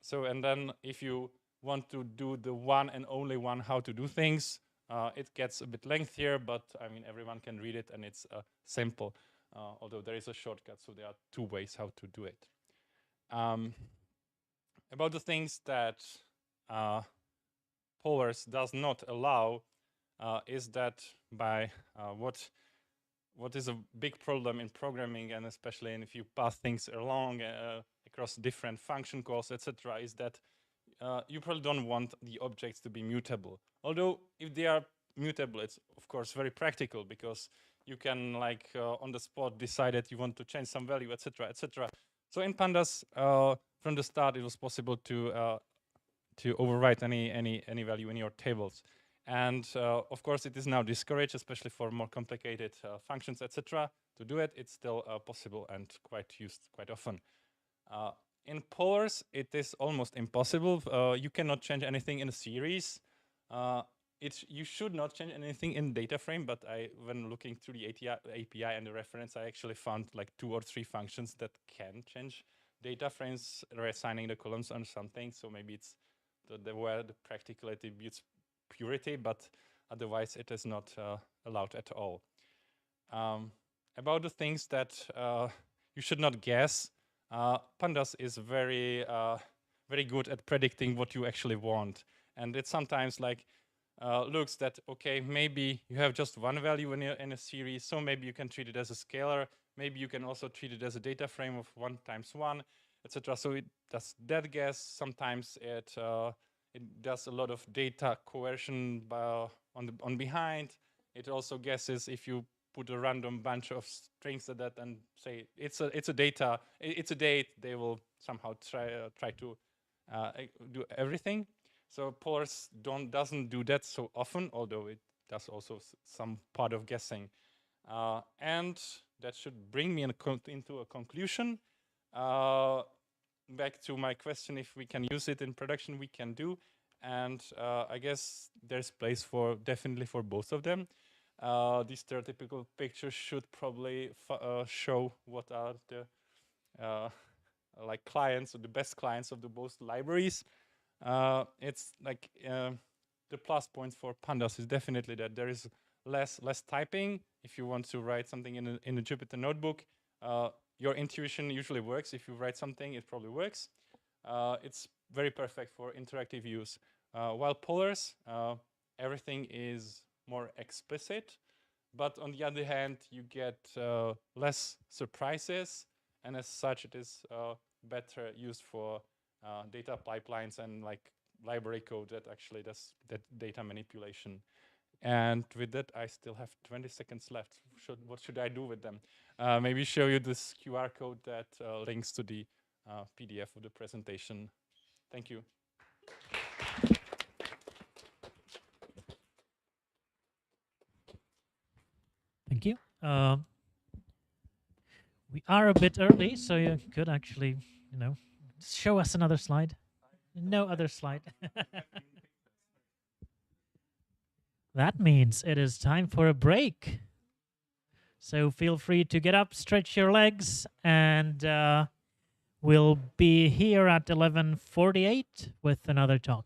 So and then if you want to do the one and only one how to do things, it gets a bit lengthier, but I mean everyone can read it and it's simple. Although there is a shortcut, so there are 2 ways how to do it. About the things that Polars does not allow is that by what is a big problem in programming, and especially if you pass things along across different function calls, etc., is that you probably don't want the objects to be mutable. Although if they are mutable, it's of course very practical because you can on the spot decide that you want to change some value, etc., etc. So in Pandas, from the start, it was possible to overwrite any value in your tables. And of course, it is now discouraged, especially for more complicated functions, etc. To do it, it's still possible and quite used quite often. In Polars, it is almost impossible. You cannot change anything in a series. You should not change anything in data frame, but when looking through the API and the reference, I actually found like 2 or 3 functions that can change data frames, reassigning the columns on something. So maybe it's where the practicality beats purity, but otherwise it is not allowed at all. About the things that you should not guess, Pandas is very good at predicting what you actually want, and it sometimes looks that okay, maybe you have just one value in a series, so maybe you can treat it as a scalar. Maybe you can also treat it as a data frame of 1 times 1, etc. So it does that guess. Sometimes it does a lot of data coercion on behind. It also guesses if you put a random bunch of strings at that and say it's a date, they will somehow try to do everything. So Polars doesn't do that so often, although it does also some part of guessing. And that should bring me into a conclusion. Back to my question, if we can use it in production, we can do. And I guess there's place definitely for both of them. This stereotypical picture should probably show what are the clients, or the best clients of the both libraries. It's like the plus points for Pandas is definitely that there is less typing. If you want to write something in a Jupyter notebook, your intuition usually works. If you write something, it probably works. It's very perfect for interactive use. While Polars, everything is more explicit, but on the other hand, you get less surprises, and as such, it is better used for data pipelines and library code that actually does that data manipulation. And with that, I still have 20 seconds left. What should I do with them? Maybe show you this QR code that links to the PDF of the presentation Thank you. Thank you. We are a bit early, so you could actually, show us another slide. No other slide. That means it is time for a break. So feel free to get up, stretch your legs, and we'll be here at 11:48 with another talk.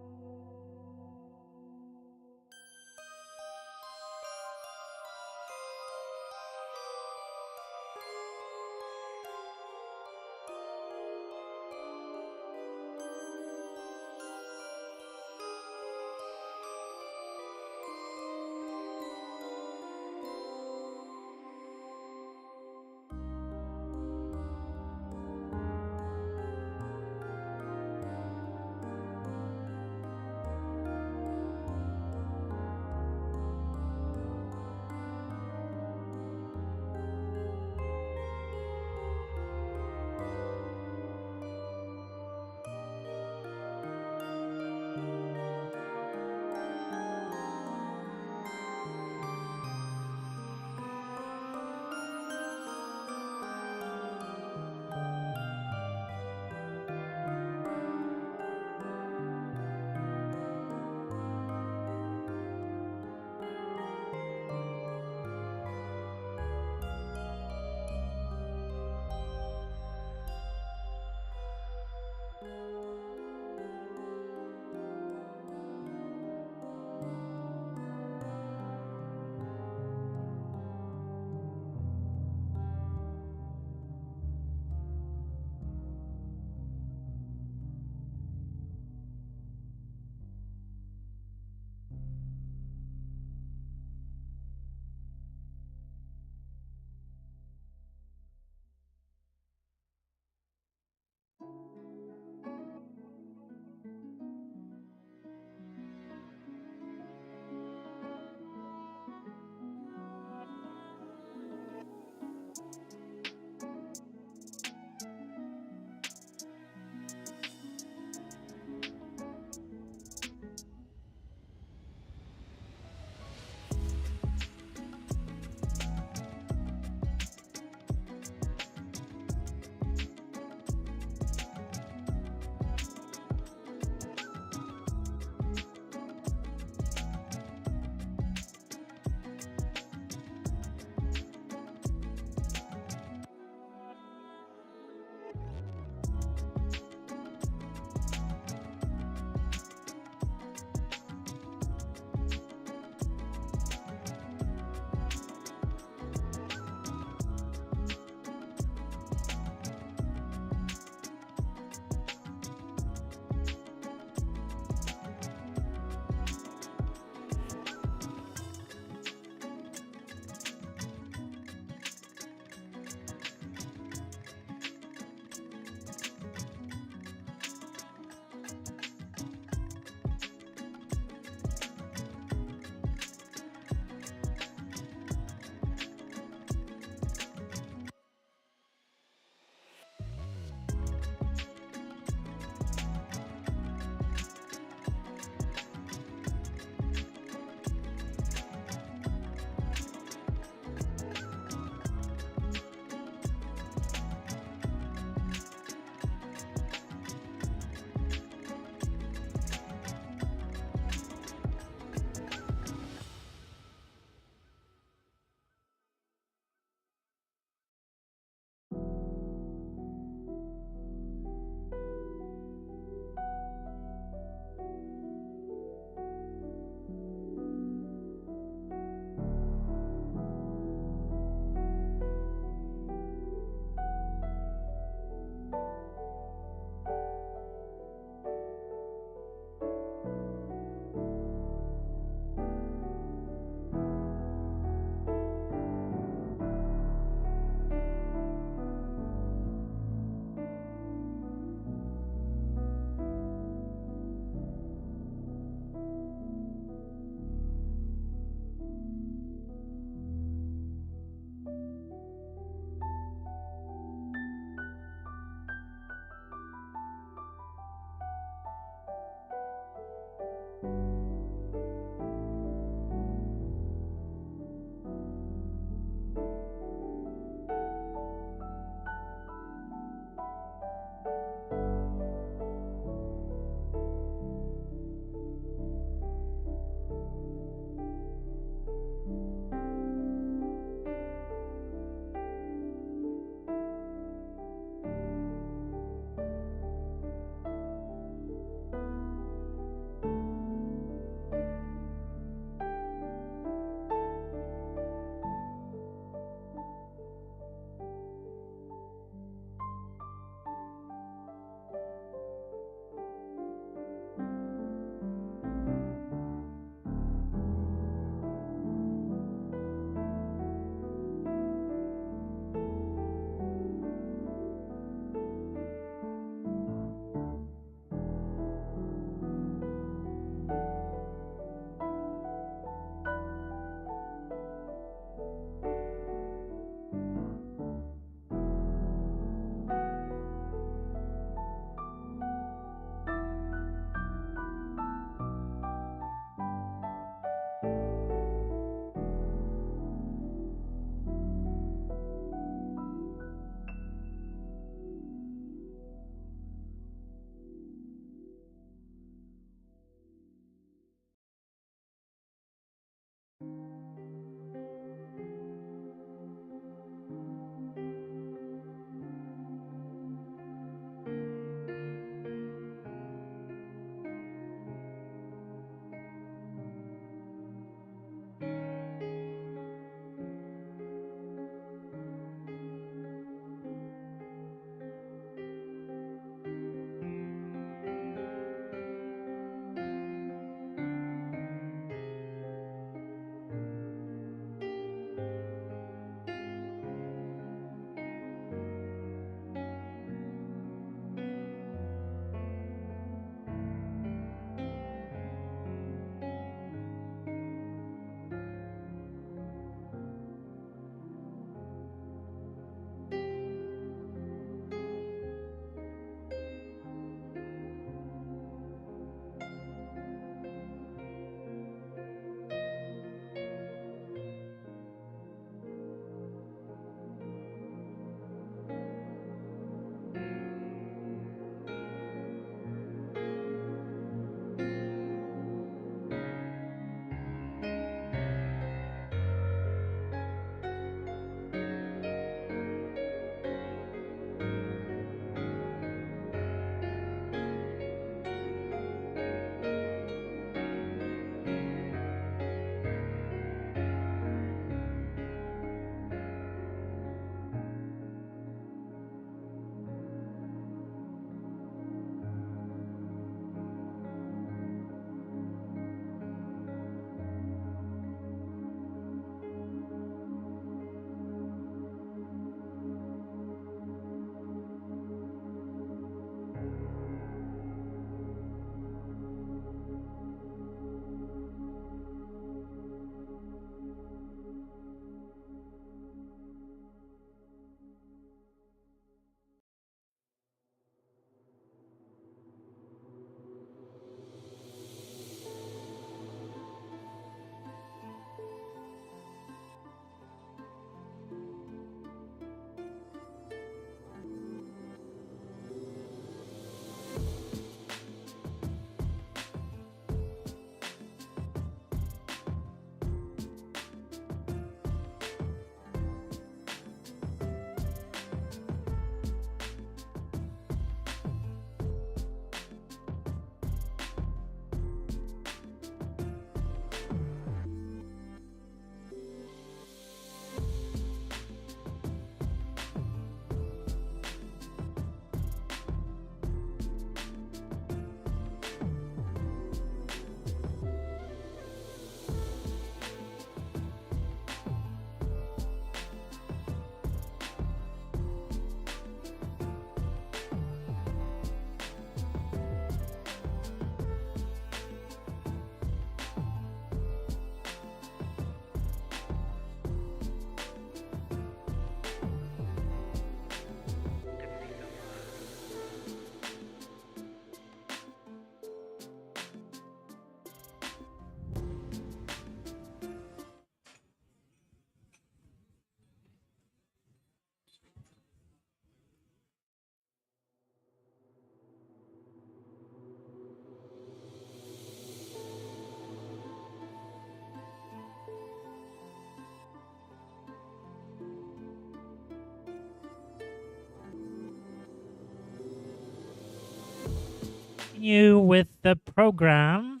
continue with the program,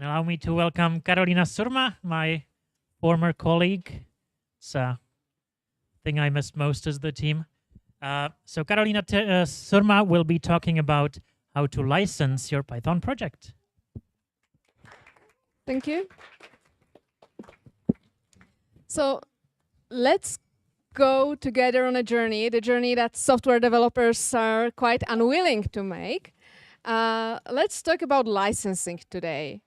allow me to welcome Karolina Surma, my former colleague. It's a thing I missed most as the team. So Karolina Surma will be talking about how to license your Python project. Thank you. So let's go together on a journey, the journey that software developers are quite unwilling to make. Let's talk about licensing today.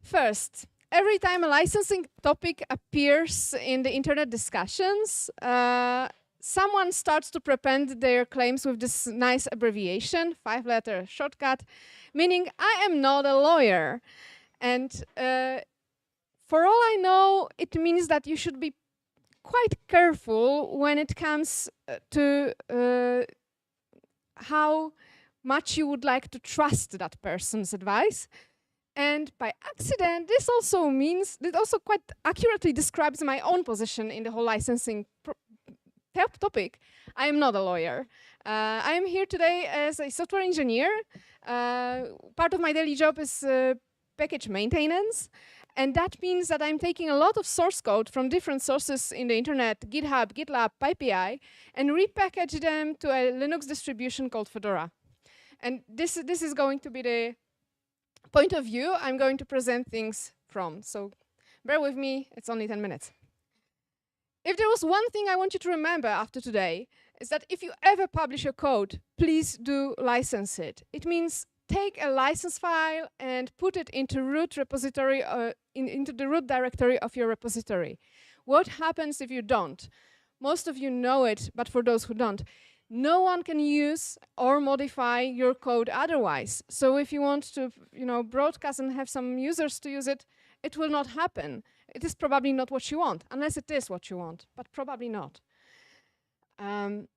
First, every time a licensing topic appears in the internet discussions, someone starts to prepend their claims with this nice abbreviation, 5-letter shortcut, meaning I am not a lawyer. And for all I know, it means that you should be quite careful when it comes to how much you would like to trust that person's advice. And by accident, this also means, it also quite accurately describes my own position in the whole licensing topic. I am not a lawyer. I am here today as a software engineer. Part of my daily job is package maintenance. And that means that I'm taking a lot of source code from different sources in the internet, GitHub, GitLab, PyPI, and repackage them to a Linux distribution called Fedora. And this is going to be the point of view I'm going to present things from. So bear with me, it's only 10 minutes. If there was one thing I want you to remember after today, is that if you ever publish a code, please do license it. It means take a license file and put it into root repository into the root directory of your repository. What happens if you don't? Most of you know it, but for those who don't, no one can use or modify your code otherwise. So if you want to, broadcast and have some users to use it, it will not happen. It is probably not what you want, unless it is what you want, but probably not. And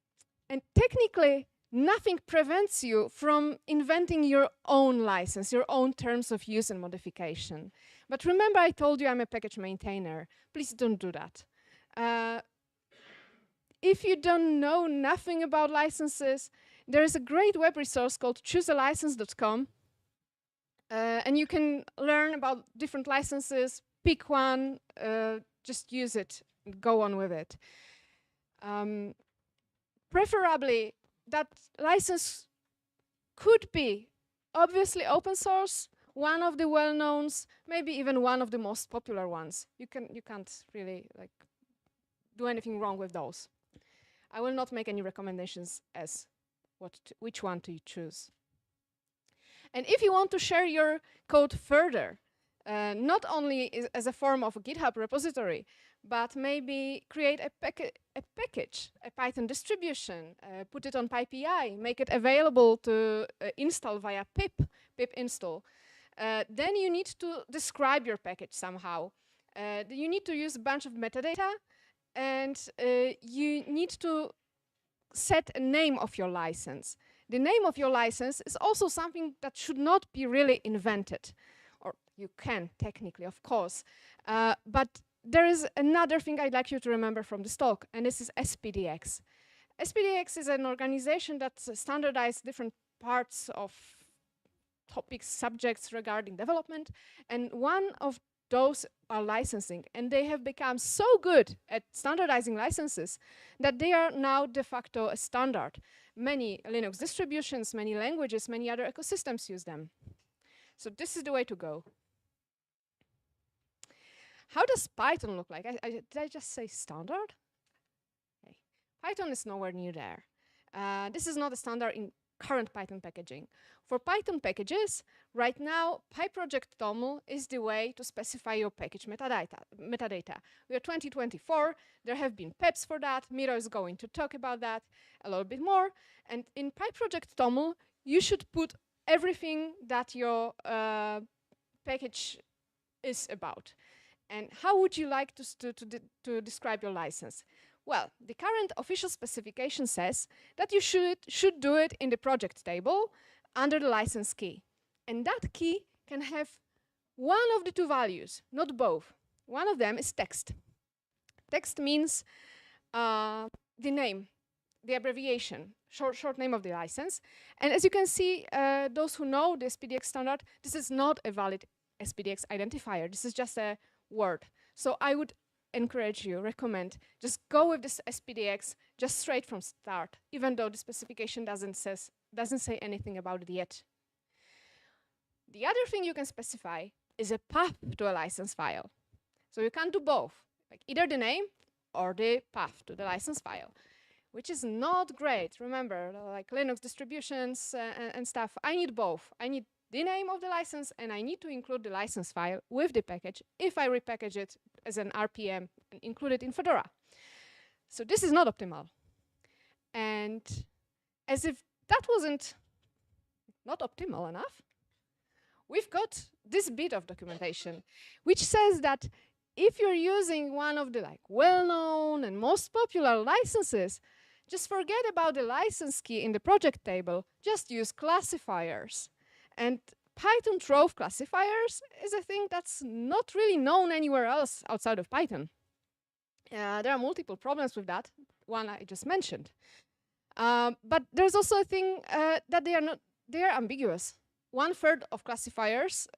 technically, nothing prevents you from inventing your own license, your own terms of use and modification. But remember, I told you I'm a package maintainer. Please don't do that. If you don't know nothing about licenses, there is a great web resource called choosealicense.com. And you can learn about different licenses, pick one, just use it, go on with it. Preferably, that license could be obviously open source, one of the well-knowns, maybe even one of the most popular ones. You can't really do anything wrong with those. I will not make any recommendations as which one to choose. And if you want to share your code further, not only as a form of a GitHub repository, but maybe create a package, a Python distribution, put it on PyPI, make it available to install via pip install, then you need to describe your package somehow. You need to use a bunch of metadata, and you need to set a name of your license. The name of your license is also something that should not be really invented. Or you can, technically, of course. But there is another thing I'd like you to remember from this talk, and this is SPDX. SPDX is an organization that standardizes different parts of topics, subjects regarding development, and one of those are licensing, and they have become so good at standardizing licenses that they are now de facto a standard. Many Linux distributions, many languages, many other ecosystems use them. So this is the way to go. How does Python look like? Did I just say standard? Okay. Python is nowhere near there. This is not a standard in current Python packaging. For Python packages, right now, pyproject.toml is the way to specify your package metadata. We are 2024. There have been PEPs for that. Miro is going to talk about that a little bit more. And in pyproject.toml, you should put everything that your package is about. And how would you like to describe your license? Well, the current official specification says that you should do it in the project table under the license key. And that key can have one of the two values, not both. One of them is text. Text means the name, the abbreviation, short name of the license. And as you can see, those who know the SPDX standard, this is not a valid SPDX identifier. This is just a word. So I would encourage you, recommend, just go with this SPDX just straight from start, even though the specification doesn't say anything about it yet. The other thing you can specify is a path to a license file. So you can do both, like either the name or the path to the license file, which is not great. Remember, like Linux distributions and stuff, I need both. I need the name of the license, and I need to include the license file with the package if I repackage it as an RPM and include it in Fedora. So this is not optimal. And as if that wasn't not optimal enough, we've got this bit of documentation, which says that if you're using one of the well-known and most popular licenses, just forget about the license key in the project table, just use classifiers. And Python Trove classifiers is a thing that's not really known anywhere else outside of Python. There are multiple problems with that, one I just mentioned. But there's also a thing that they are ambiguous. 1/3 of classifiers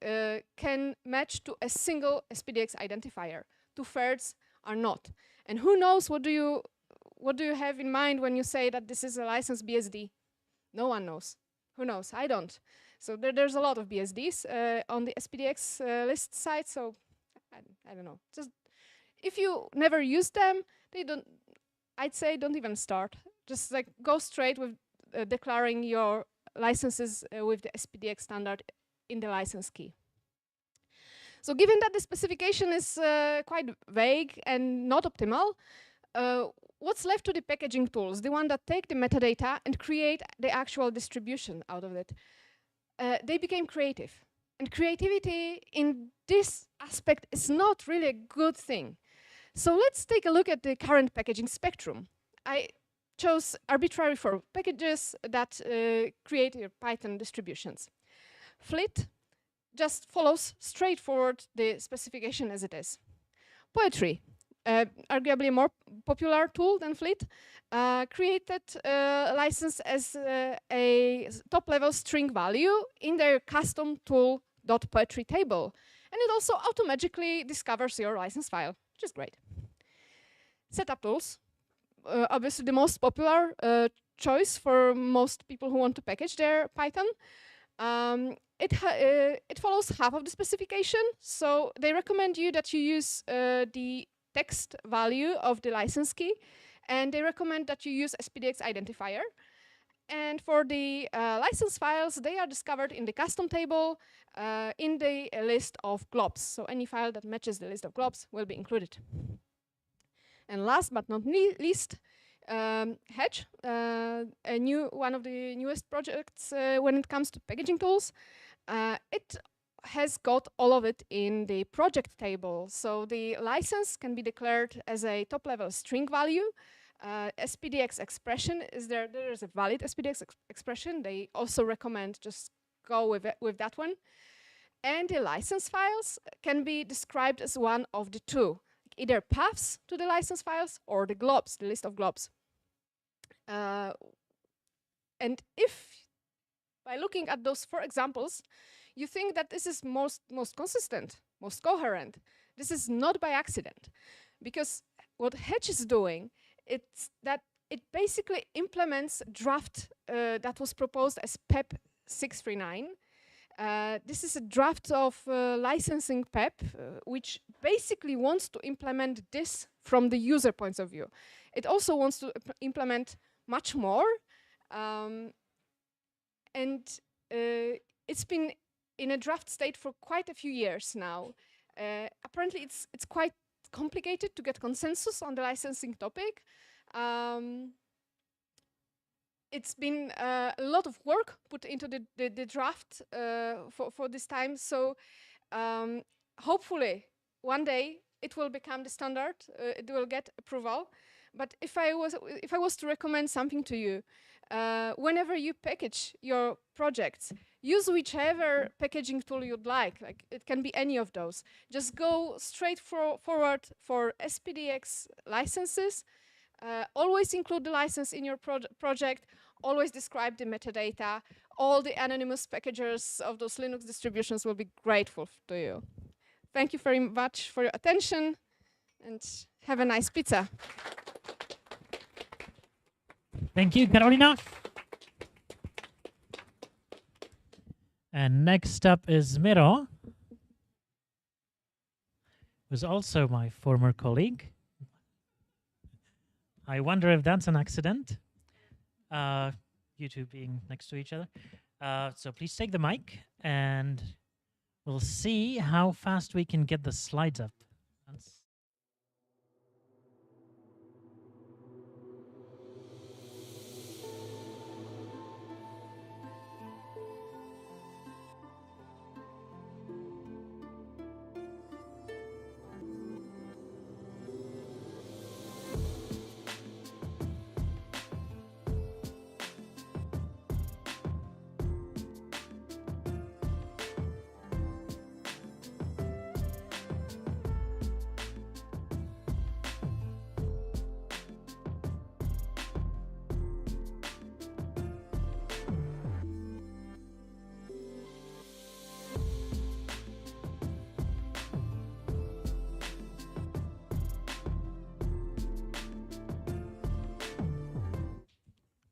can match to a single SPDX identifier. 2/3 are not. And who knows what do you have in mind when you say that this is a licensed BSD? No one knows. Who knows? I don't. So there's a lot of BSDs on the SPDX list site. So I don't know. Just if you never use them, I'd say don't even start. Just like go straight with declaring your licenses with the SPDX standard in the license key. So given that the specification is quite vague and not optimal, what's left to the packaging tools, the one that take the metadata and create the actual distribution out of it? They became creative. And creativity in this aspect is not really a good thing. So let's take a look at the current packaging spectrum. I chose arbitrary 4 packages that create your Python distributions. Flit just follows straightforward the specification as it is. Poetry, arguably a more popular tool than Flit, created a license as a top-level string value in their custom tool.poetry table. And it also automatically discovers your license file, which is great. Setup tools, obviously the most popular choice for most people who want to package their Python. It follows half of the specification, so they recommend you that you use the text value of the license key, and they recommend that you use SPDX identifier. And for the license files, they are discovered in the custom table in the list of globs. So any file that matches the list of globs will be included. And last but not least, Hedge, one of the newest projects when it comes to packaging tools. It has got all of it in the project table. So the license can be declared as a top-level string value. SPDX expression is there. There is a valid SPDX expression. They also recommend just go with that one. And the license files can be described as one of the two, either paths to the license files or the globs, the list of globs. And if, by looking at those 4 examples, you think that this is most consistent, most coherent, this is not by accident. Because what Hedge is doing, it's that it basically implements draft that was proposed as PEP 639. This is a draft of licensing PEP, which basically wants to implement this from the user point of view. It also wants to implement much more. And it's been in a draft state for quite a few years now. Apparently, it's quite complicated to get consensus on the licensing topic. It's been a lot of work put into the draft for this time. So hopefully, one day it will become the standard. It will get approval. But if I was to recommend something to you, whenever you package your projects, use whichever packaging tool you'd like. Like it can be any of those. Just go straight forward for SPDX licenses. Always include the license in your project. Always describe the metadata. All the anonymous packagers of those Linux distributions will be grateful to you. Thank you very much for your attention, and have a nice pizza. Thank you, Carolina. And next up is Miro, who's also my former colleague. I wonder if that's an accident, you two being next to each other. So please take the mic, and we'll see how fast we can get the slides up.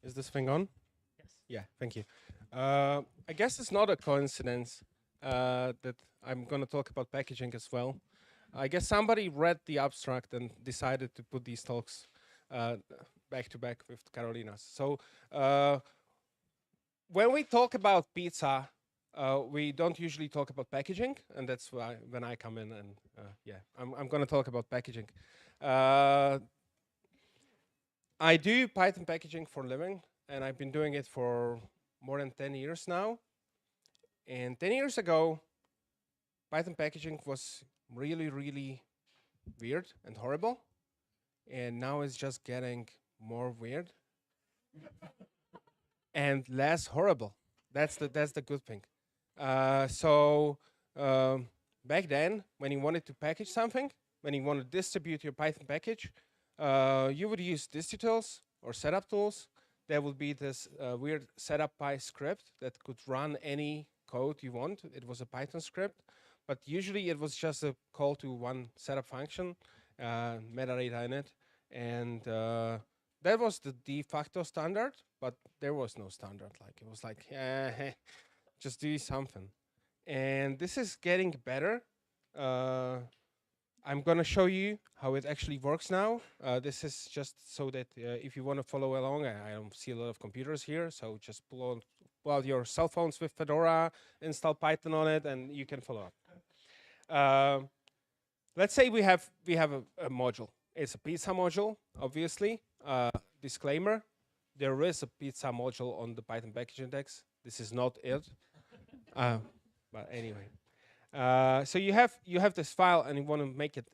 Is this thing on? Yes. Yeah, thank you. I guess it's not a coincidence that I'm going to talk about packaging as well. I guess somebody read the abstract and decided to put these talks back to back with Carolina's. So when we talk about pizza, we don't usually talk about packaging, and that's why when I come in and yeah, I'm going to talk about packaging. I do Python packaging for a living, and I've been doing it for more than 10 years now. And 10 years ago, Python packaging was really, really weird and horrible. And now it's just getting more weird and less horrible. That's the good thing. Back then, when you wanted to package something, when you want to distribute your Python package, you would use distutils or setup tools. There would be this weird setup py script that could run any code you want. It was a Python script, but usually it was just a call to one setup function, metadata in it, and that was the de facto standard. But there was no standard. Like it was like, just do something. And this is getting better. I'm going to show you how it actually works now. This is just so that if you want to follow along, I don't see a lot of computers here, so just pull out your cell phones with Fedora, install Python on it, and you can follow up. Let's say we have a module. It's a pizza module, obviously. Disclaimer, there is a pizza module on the Python package index. This is not it. But anyway. So you have this file and you want to make it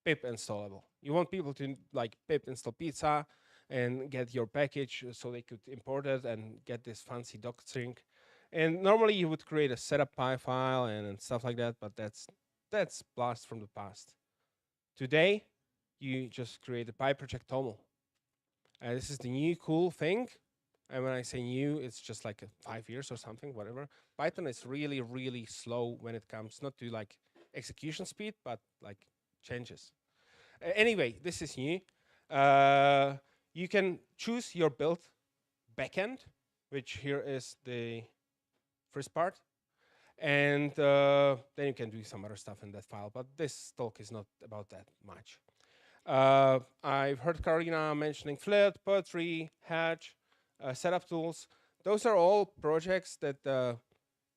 pip installable. You want people to like pip install pizza and get your package so they could import it and get this fancy doc string. And normally you would create a setup py file and stuff like that, but that's blast from the past. Today, you just create a pyproject.toml. This is the new cool thing. And when I say new, it's just like 5 years or something, whatever. Python is really, really slow when it comes not to like execution speed, but like changes. Anyway, this is new. You can choose your build backend, which here is the first part. And then you can do some other stuff in that file, but this talk is not about that much. I've heard Carolina mentioning Flit, Poetry, Hatch, setup tools. Those are all projects that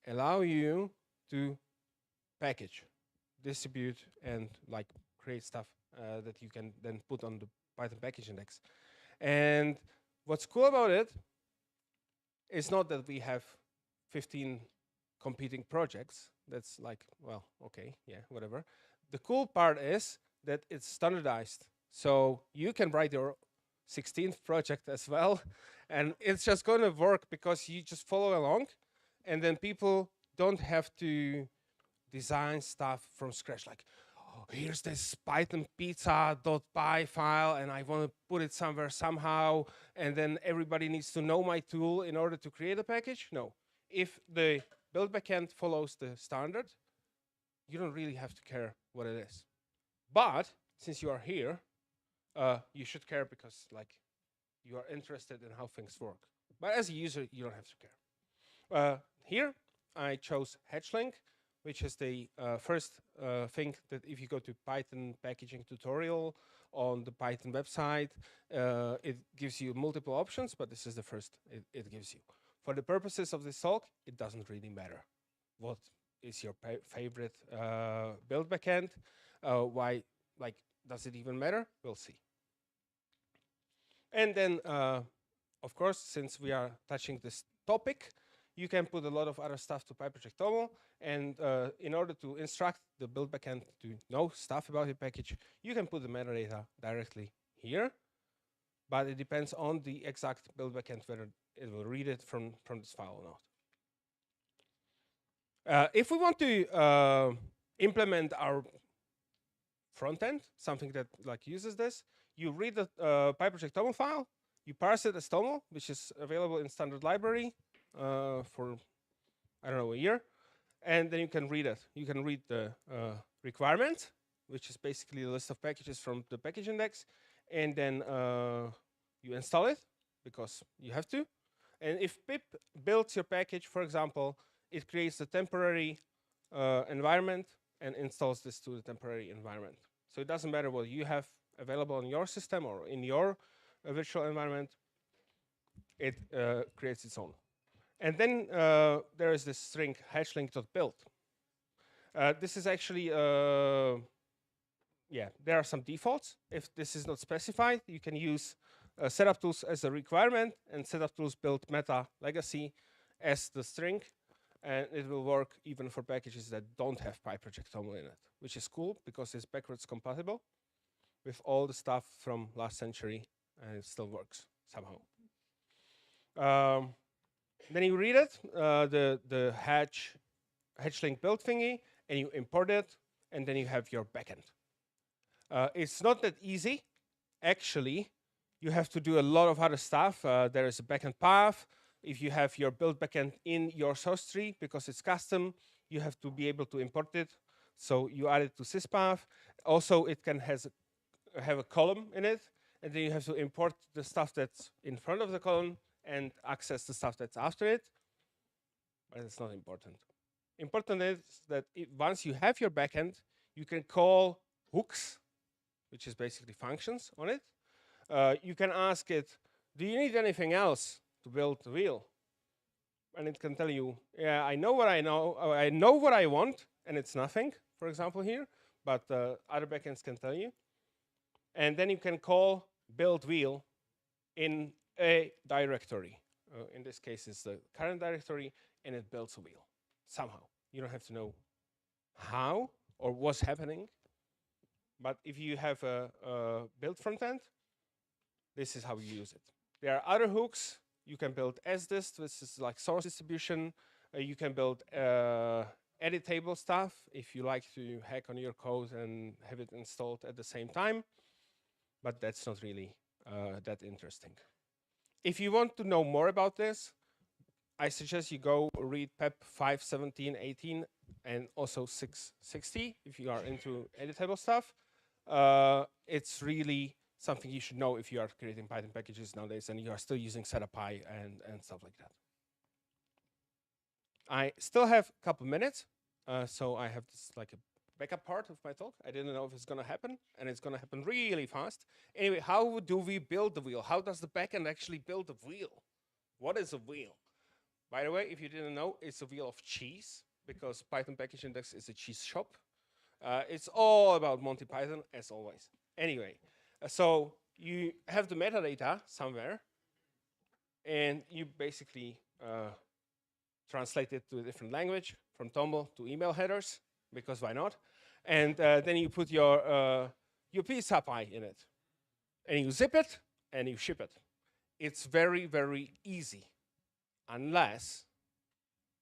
allow you to package, distribute, and like create stuff that you can then put on the Python package index. And what's cool about it is not that we have 15 competing projects. That's like, well, okay, yeah, whatever. The cool part is that it's standardized. So you can write your 16th project as well, and it's just going to work because you just follow along, and then people don't have to design stuff from scratch. Like, oh, here's this Python pizza.py file, and I want to put it somewhere somehow, and then everybody needs to know my tool in order to create a package. No. If the build backend follows the standard, you don't really have to care what it is. But since you are here, you should care because like you are interested in how things work. But as a user, you don't have to care. Here, I chose HedgeLink, which is the first thing that if you go to Python packaging tutorial on the Python website, it gives you multiple options, but this is the first it gives you. For the purposes of this talk, it doesn't really matter what is your favorite build backend. Why, like, does it even matter? We'll see. And then, of course, since we are touching this topic, you can put a lot of other stuff to pyproject.toml, and in order to instruct the build backend to know stuff about your package, you can put the metadata directly here, but it depends on the exact build backend whether it will read it from this file or not. If we want to implement our front end, something that like uses this, you read the pyproject.toml file, you parse it as toml, which is available in standard library for, I don't know, a year, and then you can read it. You can read the requirement, which is basically a list of packages from the package index, and then you install it because you have to. And if pip builds your package, for example, it creates a temporary environment and installs this to the temporary environment. So it doesn't matter what you have available in your system or in your virtual environment, it creates its own. And then there is this string HedgeLink.build. This is actually, yeah, there are some defaults. If this is not specified, you can use setup tools as a requirement, and setup tools build meta legacy as the string, and it will work even for packages that don't have pyproject.toml in it, which is cool because it's backwards compatible with all the stuff from last century, and it still works somehow. Then you read it, the HedgeLink build thingy, and you import it, and then you have your backend. It's not that easy. Actually, you have to do a lot of other stuff. There is a backend path. If you have your build backend in your source tree, because it's custom, you have to be able to import it. So you add it to syspath. Also, it can have a column in it, and then you have to import the stuff that's in front of the column and access the stuff that's after it. But it's not important. Important is that once you have your backend, you can call hooks, which is basically functions on it. You can ask it, do you need anything else to build the wheel? And it can tell you, yeah, I know what I know. I know what I want, and it's nothing, for example, here. But other backends can tell you. And then you can call build wheel in a directory. In this case, it's the current directory, and it builds a wheel somehow. You don't have to know how or what's happening. But if you have a build front end, this is how you use it. There are other hooks. You can build sdist, this is like source distribution. You can build editable stuff if you like to hack on your code and have it installed at the same time. But that's not really that interesting. If you want to know more about this, I suggest you go read PEP 5.17.18 and also 6.60 if you are into editable stuff. It's really something you should know if you are creating Python packages nowadays and you are still using setup.py and stuff like that. I still have a couple minutes, so I have this like a backup part of my talk. I didn't know if it's going to happen, and it's going to happen really fast. Anyway, how do we build the wheel? How does the backend actually build the wheel? What is a wheel? By the way, if you didn't know, it's a wheel of cheese, because Python Package Index is a cheese shop. It's all about Monty Python, as always. Anyway, so you have the metadata somewhere, and you basically translate it to a different language, from toml to email headers, because why not? And then you put your pizza pie in it, and you zip it, and you ship it. It's very, very easy, unless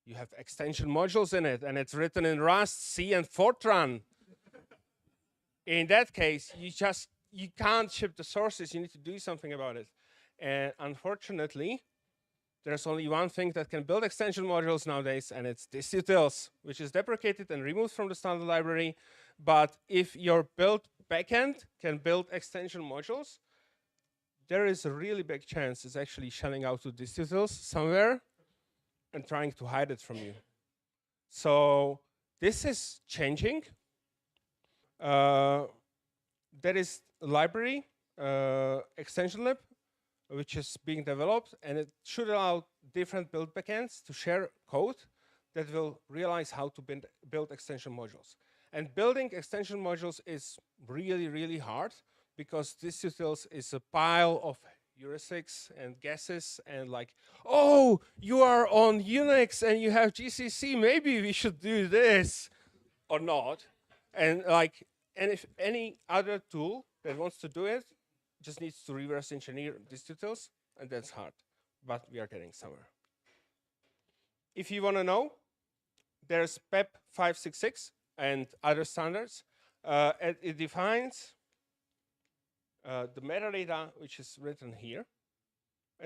you have extension modules in it, and it's written in Rust, C, and Fortran. In that case, you can't ship the sources. You need to do something about it. And unfortunately, there's only one thing that can build extension modules nowadays, and it's distutils, which is deprecated and removed from the standard library. But if your build backend can build extension modules, there is a really big chance it's actually shelling out to distutils somewhere and trying to hide it from you. So this is changing. There is a library, extension lib, which is being developed, and it should allow different build backends to share code that will realize how to build extension modules. And building extension modules is really, really hard, because distutils is a pile of heuristics and guesses and like, oh, you are on Unix and you have GCC, maybe we should do this or not. And like, and if any other tool that wants to do it just needs to reverse engineer distutils, and that's hard, but we are getting somewhere. If you want to know, there's PEP 566 and other standards. It defines the metadata, which is written here.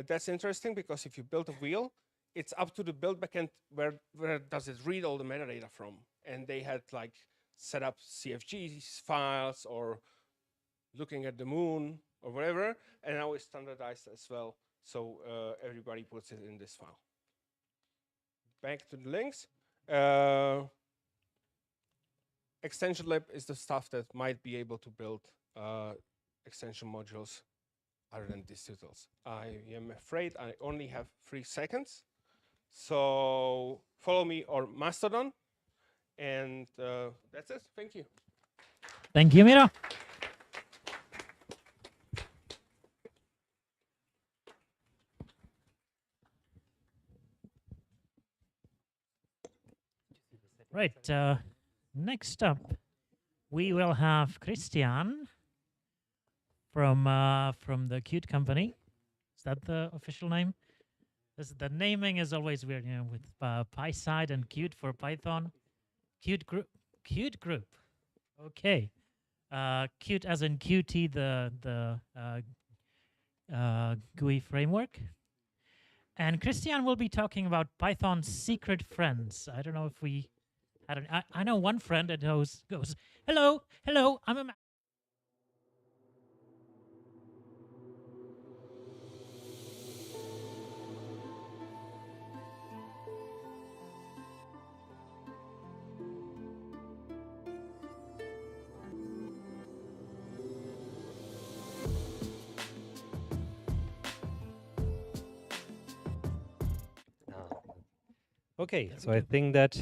That's interesting, because if you build a wheel, it's up to the build backend where does it read all the metadata from. And they had like set up CFG files or looking at the moon or whatever, and now it's standardized as well, so everybody puts it in this file. Back to the links. Extension lib is the stuff that might be able to build extension modules other than distutils. I am afraid I only have 3 seconds. So follow me on Mastodon. And that's it. Thank you. Thank you, Miro. Right. Next up, we will have Christian from the Qt company. Is that the official name? The naming is always weird, you know, with PySide and Qt for Python. Qt group. Qt group. Okay. Qt as in Qt, the GUI framework. And Christian will be talking about Python's secret friends. I don't know if we had I know one friend that goes, hello, I'm a Okay, so I think that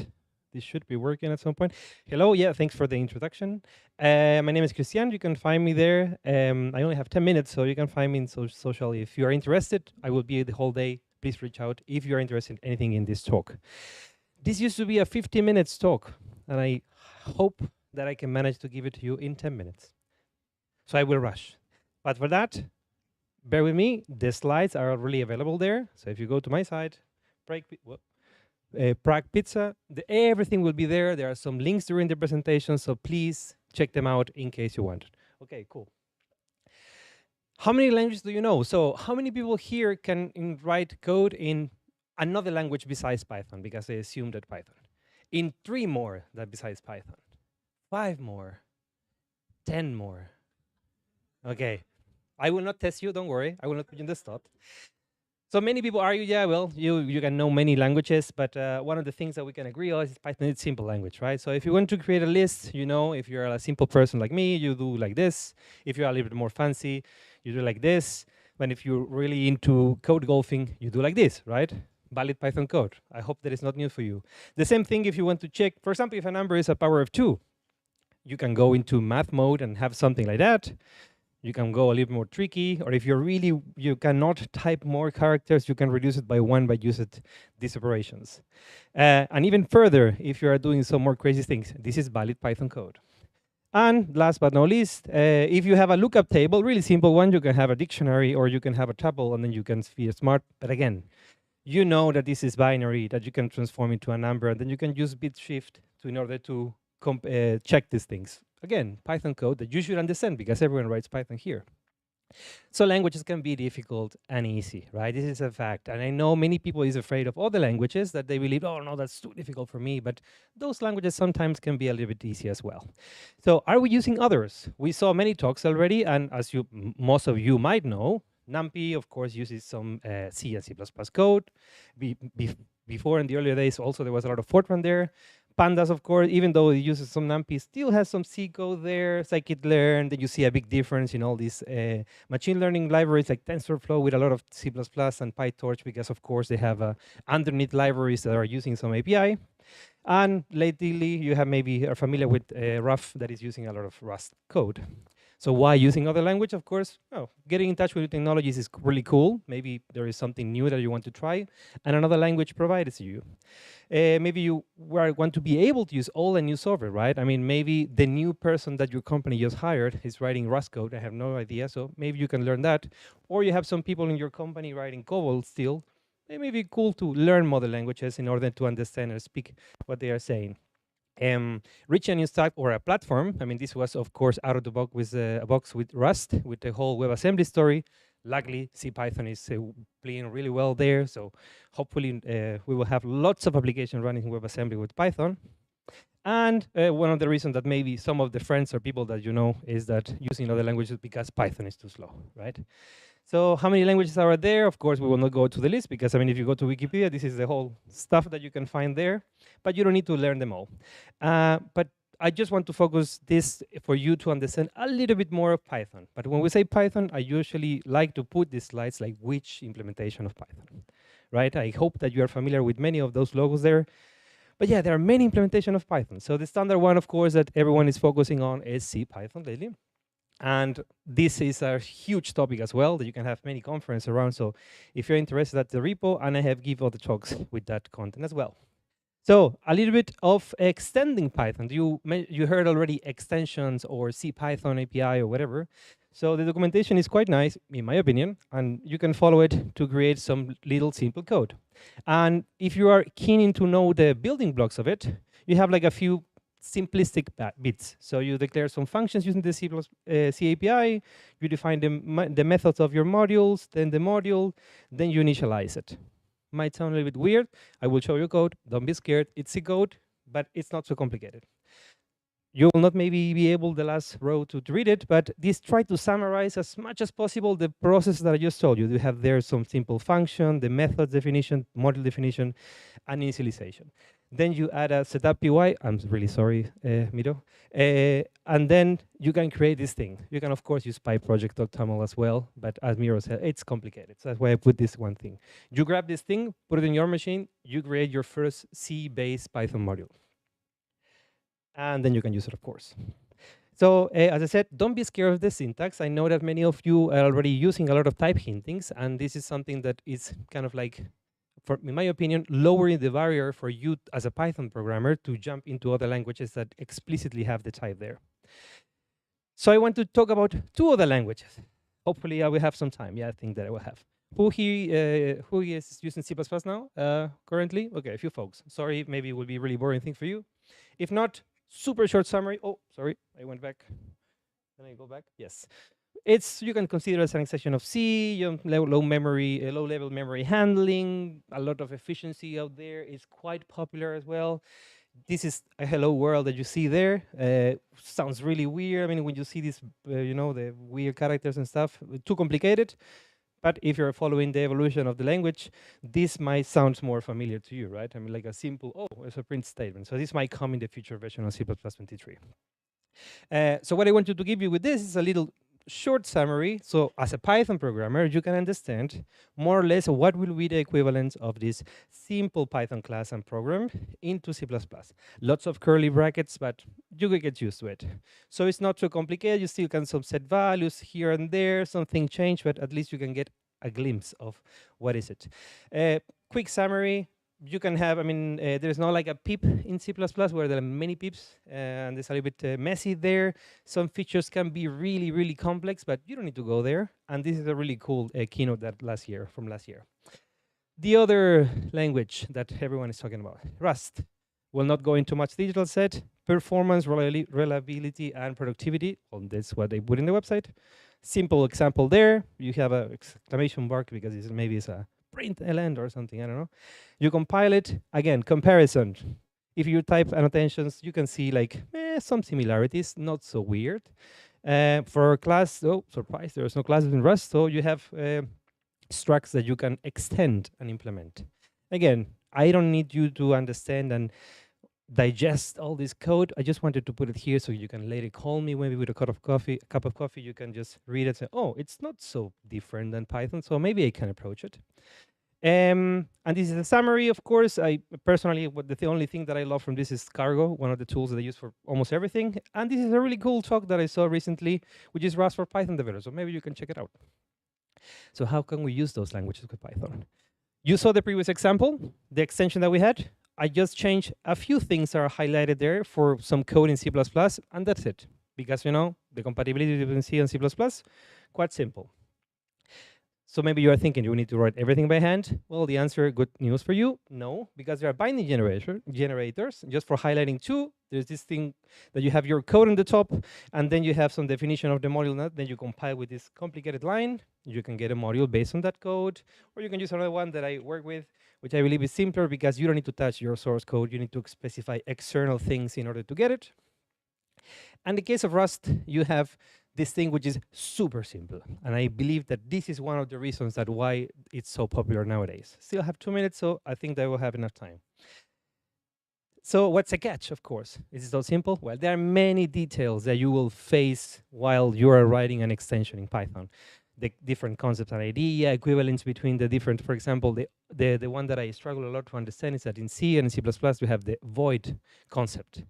this should be working at some point. Hello, yeah, thanks for the introduction. My name is Christian, you can find me there. I only have 10 minutes, so you can find me in social. If you are interested, I will be the whole day. Please reach out if you are interested in anything in this talk. This used to be a 50 minutes talk, and I hope that I can manage to give it to you in 10 minutes. So I will rush. But for that, bear with me, the slides are already available there. So if you go to my site, Prague Pizza, everything will be there. There are some links during the presentation, so please check them out in case you want. Okay, cool. How many languages do you know? So how many people here can write code in another language besides Python? Because I assume that Python. In 3 more that besides Python. 5 more. 10 more. Okay. I will not test you, don't worry. I will not put you in the spot. So many people argue, yeah, well, you can know many languages, but one of the things that we can agree on is Python is a simple language, right? So if you want to create a list, you know, if you're a simple person like me, you do like this. If you're a little bit more fancy, you do like this. But if you're really into code golfing, you do like this, right? Valid Python code. I hope that is not new for you. The same thing if you want to check, for example, if a number is a power of 2, you can go into math mode and have something like that. You can go a little more tricky, or if you cannot type more characters, you can reduce it by 1 by using these operations. And even further, if you are doing some more crazy things, this is valid Python code. And last but not least, if you have a lookup table, really simple one, you can have a dictionary or you can have a tuple, and then you can be smart. But again, you know that this is binary, that you can transform into a number, and then you can use bit shift in order to check these things. again, Python code that you should understand because everyone writes Python here. So languages can be difficult and easy, right? This is a fact. And I know many people is afraid of other languages that they believe, oh no, that's too difficult for me. But those languages sometimes can be a little bit easy as well. So are we using others? We saw many talks already. And as most of you might know, NumPy, of course, uses some C and C++ code. Before in the earlier days, also there was a lot of Fortran there. Pandas, of course, even though it uses some NumPy, still has some C code there, scikit-learn. Then you see a big difference in all these machine learning libraries like TensorFlow with a lot of C++ and PyTorch, because of course they have underneath libraries that are using some API. And lately, you have maybe are familiar with Rust that is using a lot of Rust code. So why using other language? Of course, getting in touch with new technologies is really cool. Maybe there is something new that you want to try, and another language provides you. Maybe you want to be able to use old and new software, right? I mean, maybe the new person that your company just hired is writing Rust code. I have no idea, so maybe you can learn that. Or you have some people in your company writing COBOL still. It may be cool to learn modern languages in order to understand and speak what they are saying. Reaching a new stack or a platform. I mean, this was, of course, out of the box with a box with Rust, with the whole WebAssembly story. Luckily, CPython is playing really well there. So hopefully, we will have lots of applications running in WebAssembly with Python. And one of the reasons that maybe some of the friends or people that you know is that using other languages because Python is too slow, right? So how many languages are there? Of course, we will not go to the list because, I mean, if you go to Wikipedia, this is the whole stuff that you can find there, but you don't need to learn them all. But I just want to focus this for you to understand a little bit more of Python. But when we say Python, I usually like to put these slides like which implementation of Python, right? I hope that you are familiar with many of those logos there. But yeah, there are many implementations of Python. So the standard one, of course, that everyone is focusing on is CPython lately. And this is a huge topic as well that you can have many conferences around. So if you're interested, that's the repo, and I have given all the talks with that content as well. So a little bit of extending Python. You heard already extensions or CPython API or whatever. So the documentation is quite nice, in my opinion, and you can follow it to create some little simple code. And if you are keen to know the building blocks of it, you have like a few simplistic bits. So you declare some functions using the C API, you define the methods of your modules, then the module, then you initialize it. Might sound a little bit weird. I will show you code. Don't be scared. It's C code, but it's not so complicated. You will not maybe be able, the last row, to read it, but this try to summarize as much as possible the process that I just told you. You have there some simple function, the method definition, module definition, and initialization. Then you add a setup PY. I'm really sorry, Miro. And then you can create this thing. You can, of course, use pyproject.toml as well, but as Miro said, it's complicated. So that's why I put this one thing. You grab this thing, put it in your machine, you create your first C-based Python module. And then you can use it, of course. So as I said, don't be scared of the syntax. I know that many of you are already using a lot of type hintings, and this is something that is kind of like, in my opinion, lowering the barrier for you as a Python programmer to jump into other languages that explicitly have the type there. So I want to talk about two other languages. Hopefully I will have some time. Yeah, I think that I will have. Who is using C++ now currently? Okay, a few folks. Sorry, maybe it will be a really boring thing for you. If not, super short summary. Oh, sorry, I went back. Can I go back? Yes. You can consider it as an extension of C, low level memory handling, a lot of efficiency out there. It's quite popular as well. This is a hello world that you see there. Sounds really weird. I mean, when you see this, the weird characters and stuff, too complicated. But if you're following the evolution of the language, this might sound more familiar to you, right? I mean, like a simple, it's a print statement. So this might come in the future version of C++23. So what I wanted to give you with this is a little short summary. So as a Python programmer, you can understand more or less what will be the equivalent of this simple Python class and program into C++. Lots of curly brackets, but you will get used to it. So it's not too complicated. You still can set values here and there, something change, but at least you can get a glimpse of what is it. Quick summary. You can have, there's not like a pip in C++ where there are many pips, and it's a little bit messy there. Some features can be really, really complex, but you don't need to go there. And this is a really cool keynote from last year. The other language that everyone is talking about, Rust. Will not go into much detail set. performance, reliability, and productivity. Well, that's what they put in the website. Simple example there. You have a exclamation mark because maybe it's a print ln or something, I don't know. You compile it. Again, comparison. If you type annotations, you can see like some similarities, not so weird. For a class, oh, surprise, there's no classes in Rust, so you have structs that you can extend and implement. Again, I don't need you to understand and digest all this code. I just wanted to put it here so you can later call me maybe with a cup of coffee. You can just read it and say, oh, it's not so different than Python, so maybe I can approach it. And this is a summary, of course. I personally, the only thing that I love from this is Cargo, one of the tools that I use for almost everything. And this is a really cool talk that I saw recently, which is Rust for Python developers. So maybe you can check it out. So how can we use those languages with Python? You saw the previous example, the extension that we had. I just changed a few things that are highlighted there for some code in C++, and that's it. Because, you know, the compatibility between C and C++, quite simple. So maybe you are thinking, do we need to write everything by hand? Well, the answer, good news for you, no, because there are binding generators. Just for highlighting two, there's this thing that you have your code on the top, and then you have some definition of the module, then you compile with this complicated line. You can get a module based on that code, or you can use another one that I work with, which I believe is simpler because you don't need to touch your source code. You need to specify external things in order to get it. And in the case of Rust, you have this thing which is super simple. And I believe that this is one of the reasons that why it's so popular nowadays. Still have 2 minutes, so I think that will have enough time. So what's the catch, of course? Is it so simple? Well, there are many details that you will face while you are writing an extension in Python. The different concepts and idea, equivalence between the different, for example, the one that I struggle a lot to understand is that in C and in C++ we have the void concept.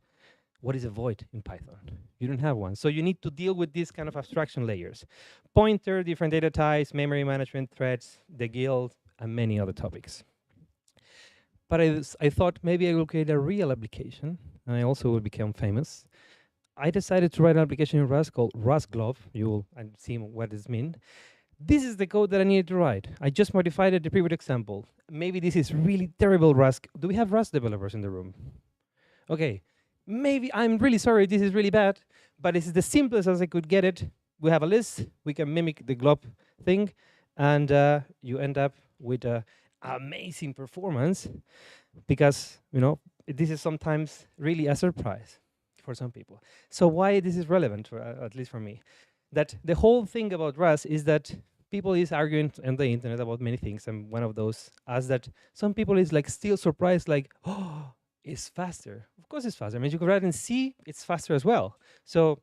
What is a void in Python? You don't have one. So you need to deal with these kind of abstraction layers. Pointer, different data types, memory management, threads, the guild, and many other topics. But I thought maybe I will create a real application, and I also will become famous. I decided to write an application in Rust called Rust Glove. You will see what this means. This is the code that I needed to write. I just modified it, the previous example. Maybe this is really terrible Rust. Do we have Rust developers in the room? Okay. Maybe, I'm really sorry, this is really bad, but this is the simplest as I could get it. We have a list, we can mimic the glob thing, and you end up with amazing performance because, you know, this is sometimes really a surprise for some people. So why this is relevant, at least for me? That the whole thing about Rust is that people is arguing on the internet about many things, and one of those as that some people is like still surprised, like, oh, it's faster. Of course it's faster. I mean, you can write in C, it's faster as well. So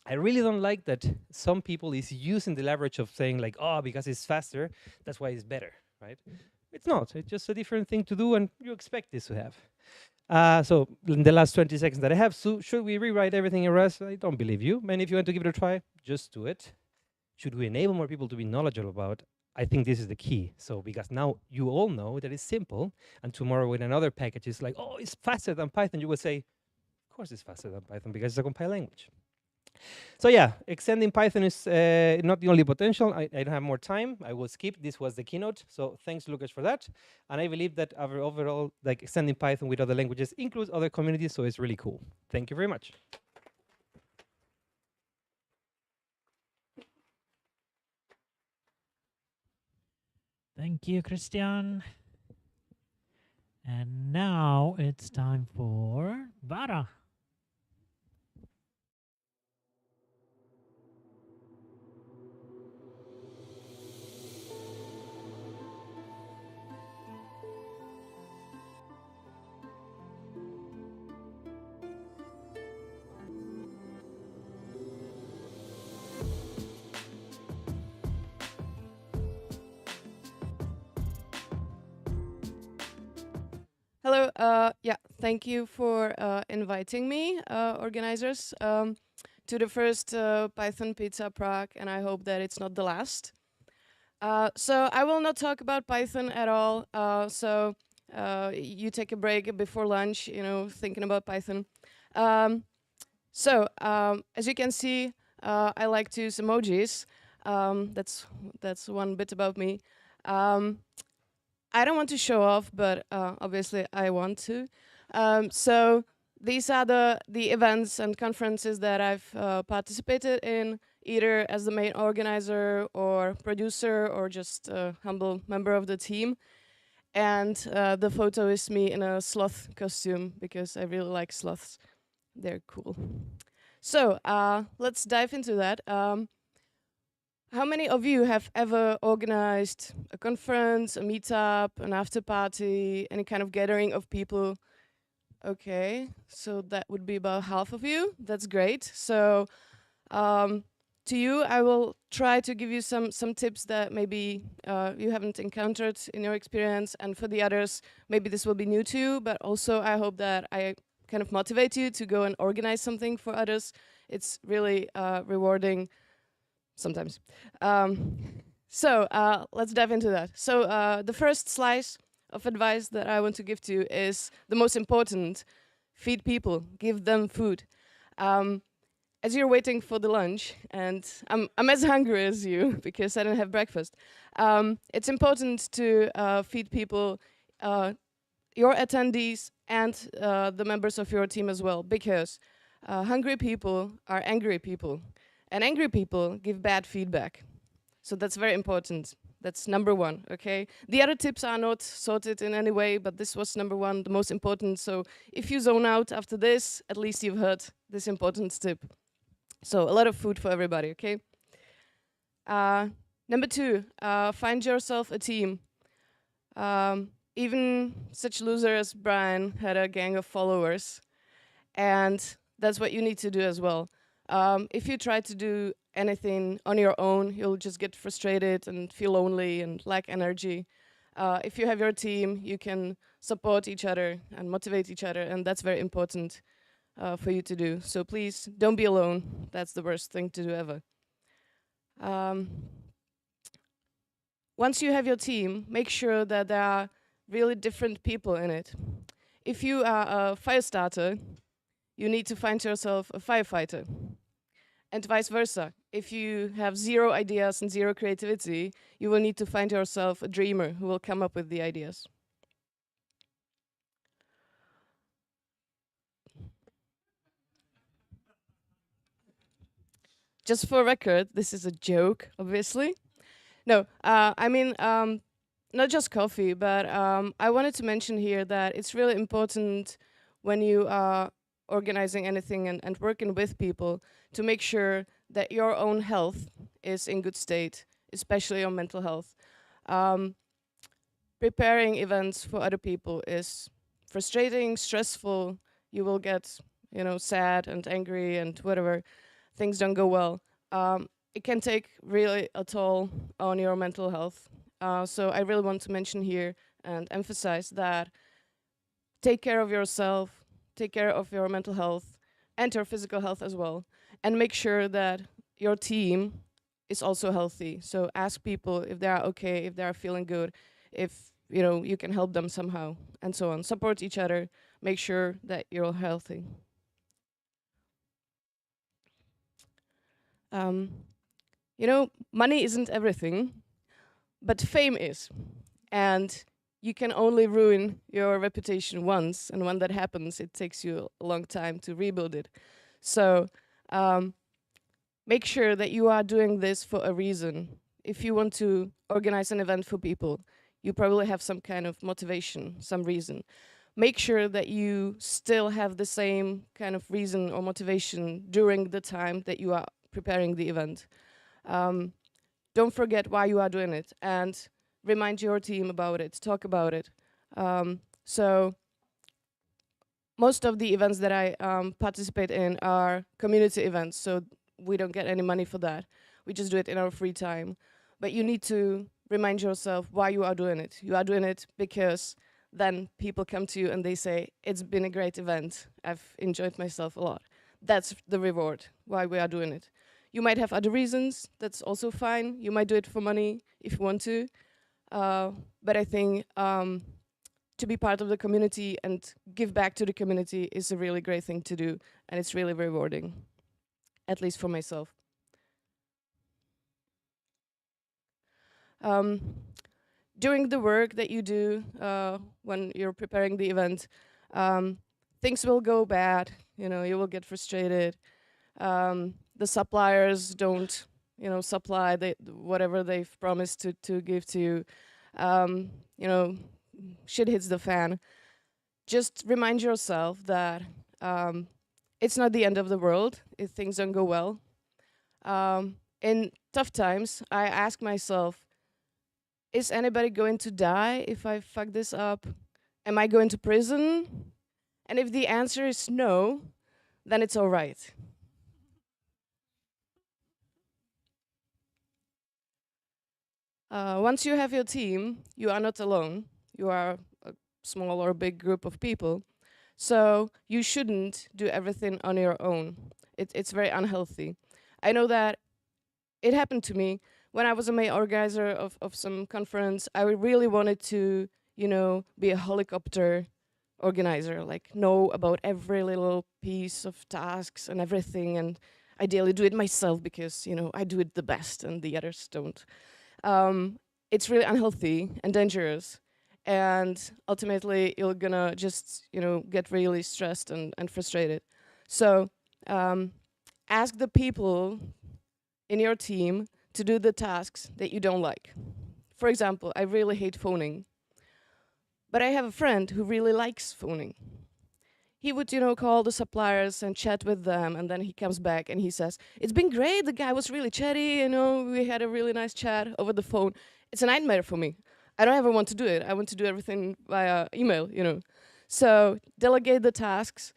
I really don't like that some people is using the leverage of saying like, oh, because it's faster, that's why it's better, right? It's not. It's just a different thing to do, and you expect this to have. So in the last 20 seconds that I have, so should we rewrite everything in Rust? I don't believe you. And if you want to give it a try, just do it. Should we enable more people to be knowledgeable about? I think this is the key. So because now you all know that it's simple, and tomorrow when another package is like, oh, it's faster than Python, you will say, of course it's faster than Python because it's a compiled language. So yeah, extending Python is not the only potential. I don't have more time. I will skip. This was the keynote. So thanks, Lucas, for that. And I believe that our overall, like extending Python with other languages includes other communities. So it's really cool. Thank you very much. Thank you, Christian. And now it's time for Vara. Hello. Yeah, thank you for inviting me, organizers, to the first Python Pizza Prague, and I hope that it's not the last. So I will not talk about Python at all. So you take a break before lunch, you know, thinking about Python. So as you can see, I like to use emojis. That's one bit about me. I don't want to show off, but obviously I want to. So these are the events and conferences that I've participated in, either as the main organizer or producer or just a humble member of the team. And the photo is me in a sloth costume because I really like sloths. They're cool. So let's dive into that. How many of you have ever organized a conference, a meetup, an after party, any kind of gathering of people? Okay, so that would be about half of you. That's great. So to you, I will try to give you some tips that maybe you haven't encountered in your experience, and for the others, maybe this will be new to you, but also I hope that I kind of motivate you to go and organize something for others. It's really rewarding sometimes. So let's dive into that. So the first slice of advice that I want to give to you is the most important. Feed people, give them food. As you're waiting for the lunch, and I'm as hungry as you because I don't have breakfast, it's important to feed people, your attendees and the members of your team as well, because hungry people are angry people. And angry people give bad feedback. So that's very important. That's number one, okay? The other tips are not sorted in any way, but this was number one, the most important. So if you zone out after this, at least you've heard this important tip. So a lot of food for everybody, okay? Number two, find yourself a team. Even such loser as Brian had a gang of followers. And that's what you need to do as well. If you try to do anything on your own, you'll just get frustrated and feel lonely and lack energy. If you have your team, you can support each other and motivate each other, and that's very important for you to do. So please, don't be alone. That's the worst thing to do ever. Once you have your team, make sure that there are really different people in it. If you are a fire starter, you need to find yourself a firefighter. And vice versa. If you have zero ideas and zero creativity, you will need to find yourself a dreamer who will come up with the ideas. Just for record, this is a joke, obviously. No, I mean, not just coffee, but I wanted to mention here that it's really important when you are organizing anything and working with people to make sure that your own health is in good state, especially your mental health. Preparing events for other people is frustrating, stressful. You will get, sad and angry and whatever. Things don't go well. It can take really a toll on your mental health. So I really want to mention here and emphasize that take care of yourself, take care of your mental health and your physical health as well, and make sure that your team is also healthy. So ask people if they are okay, if they are feeling good, if you can help them somehow, and so on. Support each other, make sure that you're all healthy. Money isn't everything, but fame is. And you can only ruin your reputation once, and when that happens, it takes you a long time to rebuild it. So make sure that you are doing this for a reason. If you want to organize an event for people, you probably have some kind of motivation, some reason. Make sure that you still have the same kind of reason or motivation during the time that you are preparing the event. Don't forget why you are doing it, and remind your team about it, talk about it. So most of the events that I participate in are community events, so we don't get any money for that. We just do it in our free time. But you need to remind yourself why you are doing it. You are doing it because then people come to you and they say, it's been a great event. I've enjoyed myself a lot. That's the reward, why we are doing it. You might have other reasons, that's also fine. You might do it for money if you want to. But I think to be part of the community and give back to the community is a really great thing to do, and it's really rewarding, at least for myself. During the work that you do when you're preparing the event, things will go bad. You know, you will get frustrated. The suppliers don't, you know, supply whatever they've promised to give to you. You know, shit hits the fan. Just remind yourself that it's not the end of the world if things don't go well. In tough times, I ask myself, is anybody going to die if I fuck this up? Am I going to prison? And if the answer is no, then it's all right. Once you have your team, you are not alone. You are a small or big group of people. So you shouldn't do everything on your own. It's very unhealthy. I know that it happened to me when I was a main organizer of some conference. I really wanted to, you know, be a helicopter organizer, like know about every little piece of tasks and everything, and ideally do it myself because, you know, I do it the best and the others don't. It's really unhealthy and dangerous, and ultimately you're gonna just, you know, get really stressed and frustrated. So ask the people in your team to do the tasks that you don't like. For example, I really hate phoning, but I have a friend who really likes phoning. He would, you know, call the suppliers and chat with them, and then he comes back and he says, "It's been great, the guy was really chatty, you know, we had a really nice chat over the phone." It's a nightmare for me. I don't ever want to do it. I want to do everything via email, you know. So delegate the tasks.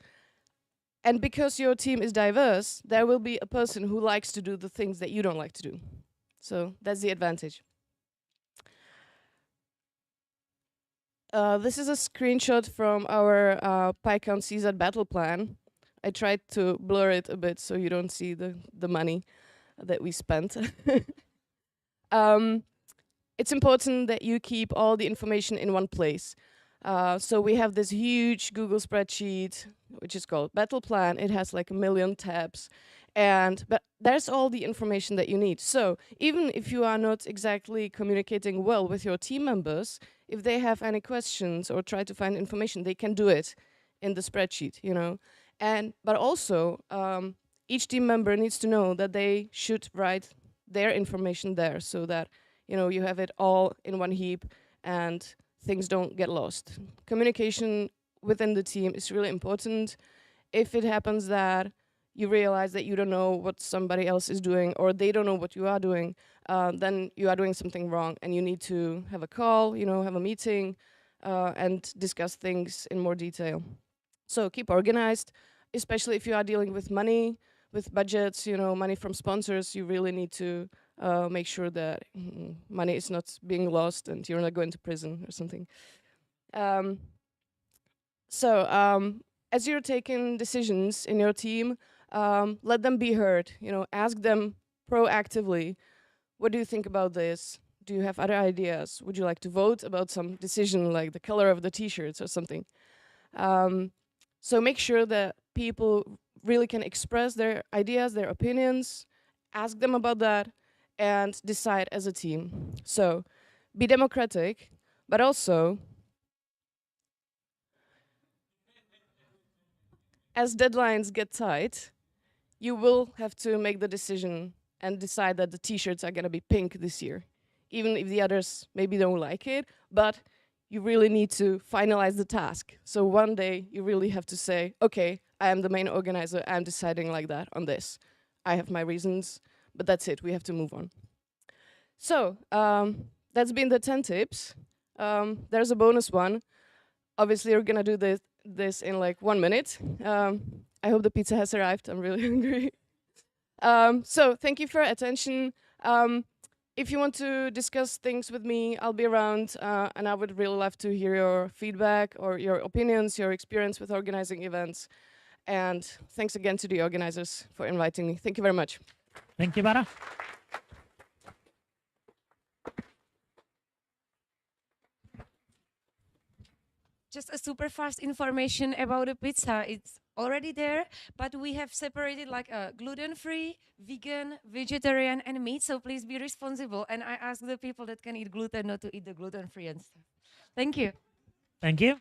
And because your team is diverse, there will be a person who likes to do the things that you don't like to do. So that's the advantage. This is a screenshot from our PyCon CZ battle plan. I tried to blur it a bit so you don't see the money that we spent. It's important that you keep all the information in one place. So we have this huge Google spreadsheet, which is called Battle Plan. It has like 1 million tabs, but there's all the information that you need. So even if you are not exactly communicating well with your team members, if they have any questions or try to find information, they can do it in the spreadsheet, you know. But also, each team member needs to know that they should write their information there so that, you know, you have it all in one heap and things don't get lost. Communication within the team is really important. If it happens that you realize that you don't know what somebody else is doing or they don't know what you are doing, then you are doing something wrong and you need to have a call, you know, have a meeting and discuss things in more detail. So keep organized, especially if you are dealing with money, with budgets, you know, money from sponsors. You really need to make sure that money is not being lost and you're not going to prison or something. As you're taking decisions in your team, let them be heard. You know, ask them proactively, what do you think about this? Do you have other ideas? Would you like to vote about some decision like the color of the t-shirts or something? So make sure that people really can express their ideas, their opinions, ask them about that, and decide as a team. So be democratic, but also, as deadlines get tight, you will have to make the decision and decide that the t-shirts are gonna be pink this year, even if the others maybe don't like it, but you really need to finalize the task. So one day you really have to say, okay, I am the main organizer, I'm deciding like that on this. I have my reasons, but that's it, we have to move on. So that's been the 10 tips. There's a bonus one. Obviously you're gonna do this in like 1 minute. I hope the pizza has arrived, I'm really hungry. So thank you for your attention. If you want to discuss things with me, I'll be around, and I would really love to hear your feedback or your opinions, your experience with organizing events. And thanks again to the organizers for inviting me. Thank you very much. Thank you, Bara. Just a super fast information about the pizza. It's already there, but we have separated like a gluten-free, vegan, vegetarian, and meat. So please be responsible. And I ask the people that can eat gluten not to eat the gluten-free and stuff. Thank you. Thank you.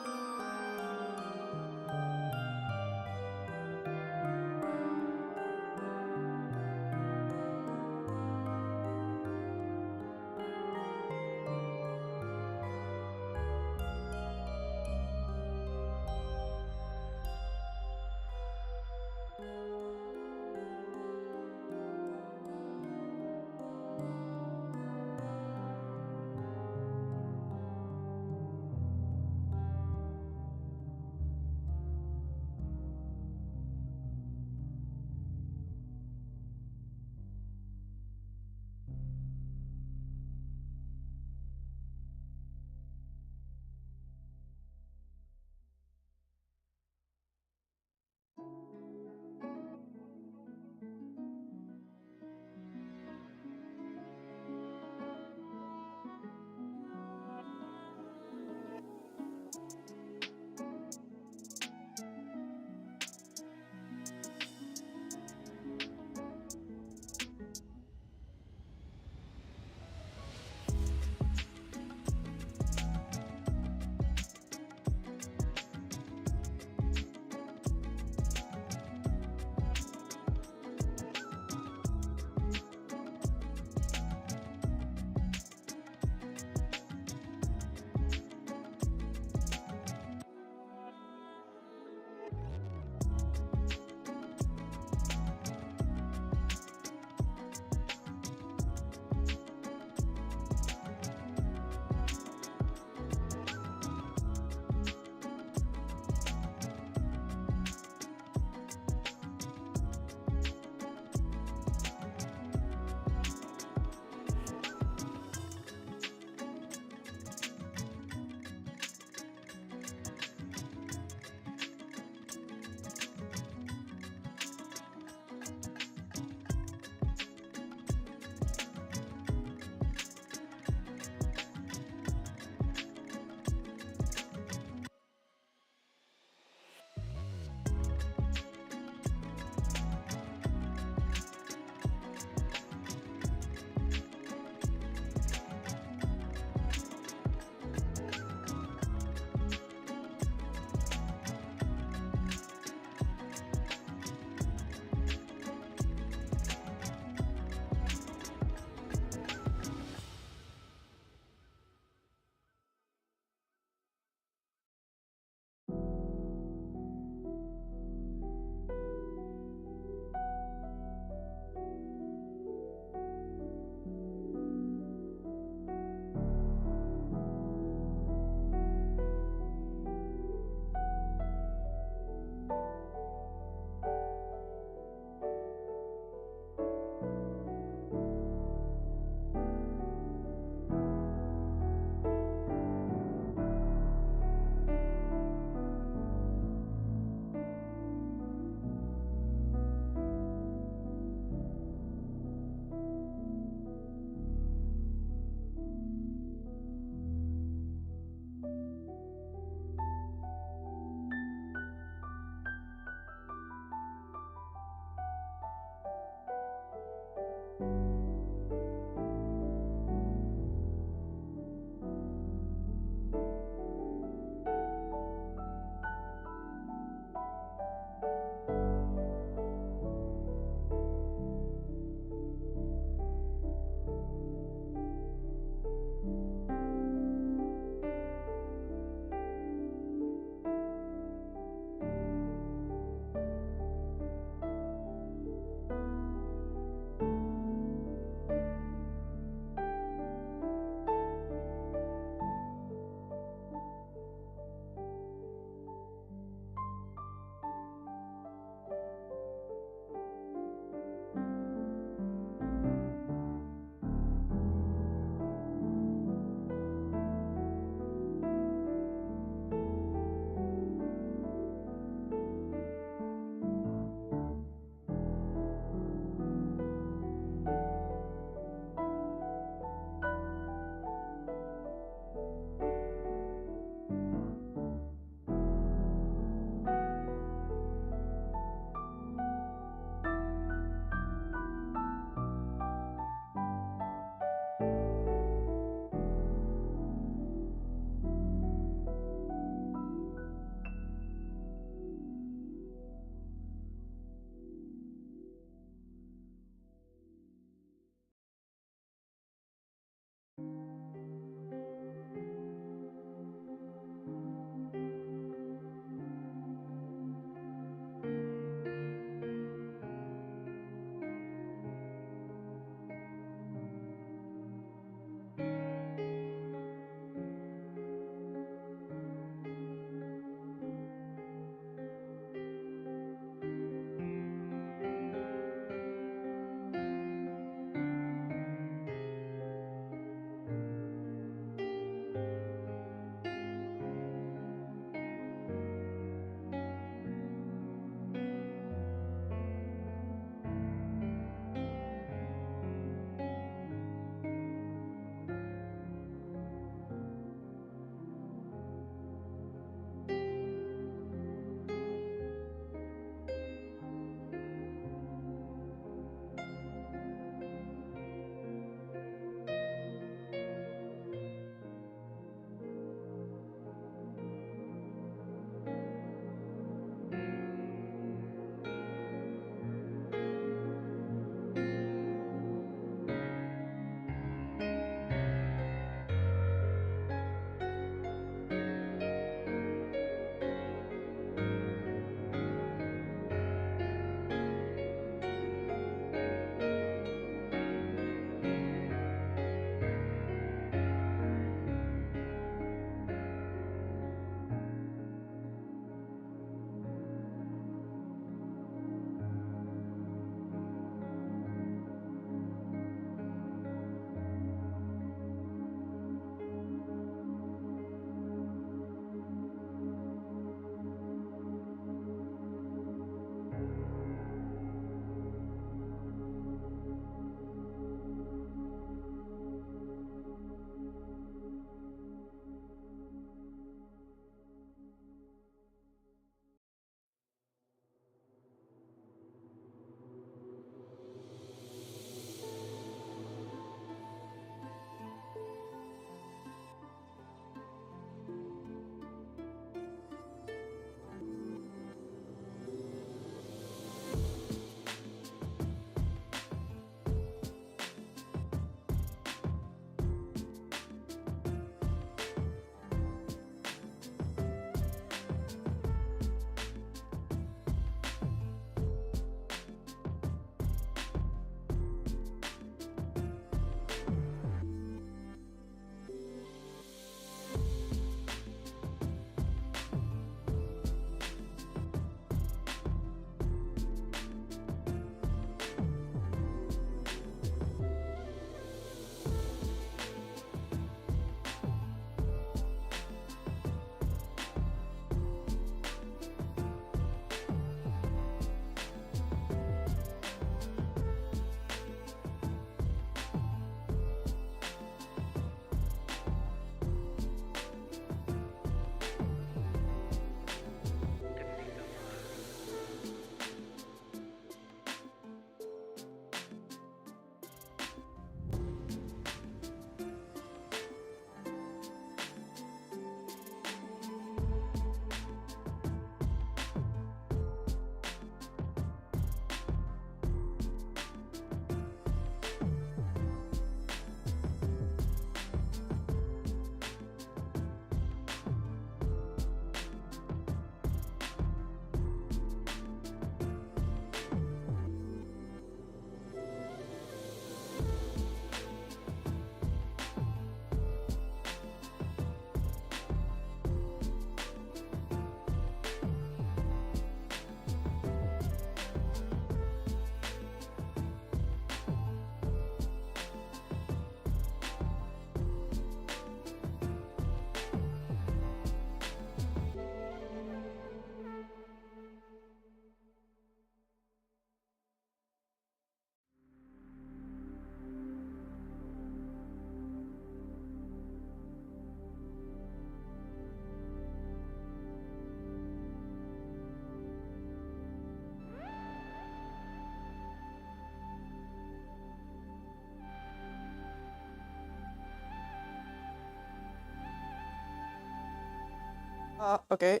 Okay,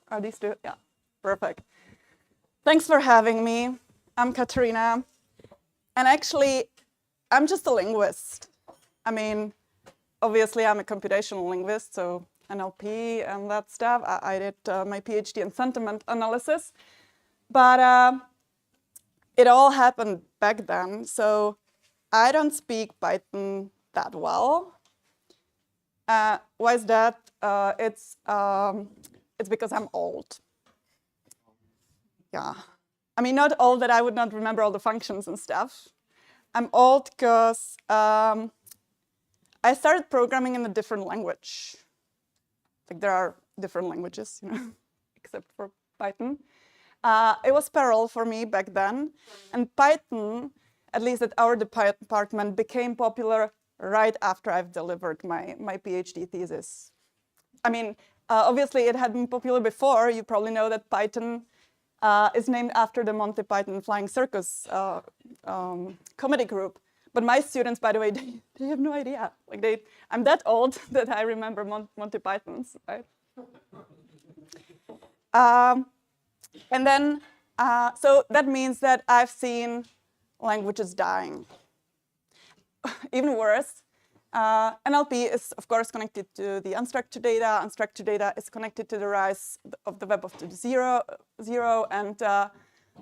are these two? Yeah, perfect. Thanks for having me. I'm Katerina, and actually, I'm just a linguist. I mean, obviously, I'm a computational linguist, so NLP and that stuff. I did my PhD in sentiment analysis, but it all happened back then, so I don't speak Python that well. Why is that? It's because I'm old. Yeah. I mean, not old that I would not remember all the functions and stuff. I'm old because I started programming in a different language. Like there are different languages, you know, except for Python. It was parallel for me back then. And Python, at least at our department, became popular right after I've delivered my PhD thesis. I mean, obviously it had been popular before. You probably know that Python is named after the Monty Python Flying Circus comedy group. But my students, by the way, they have no idea. Like I'm that old that I remember Monty Pythons, right? And then, so that means that I've seen languages dying. Even worse, NLP is, of course, connected to the unstructured data. Unstructured data is connected to the rise of the Web of 2.0, and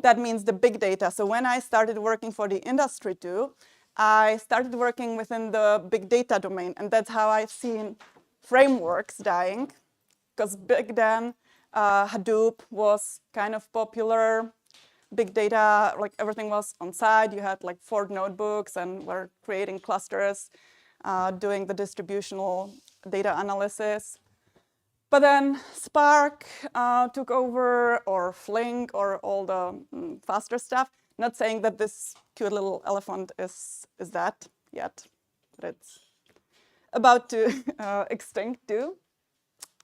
that means the big data. So when I started working for the industry too, I started working within the big data domain, and that's how I've seen frameworks dying, because back then, Hadoop was kind of popular. Big data, like everything was on site. You had like 4 notebooks and were creating clusters, doing the distributional data analysis. But then Spark took over, or Flink, or all the faster stuff. Not saying that this cute little elephant is that yet, but it's about to extinct too.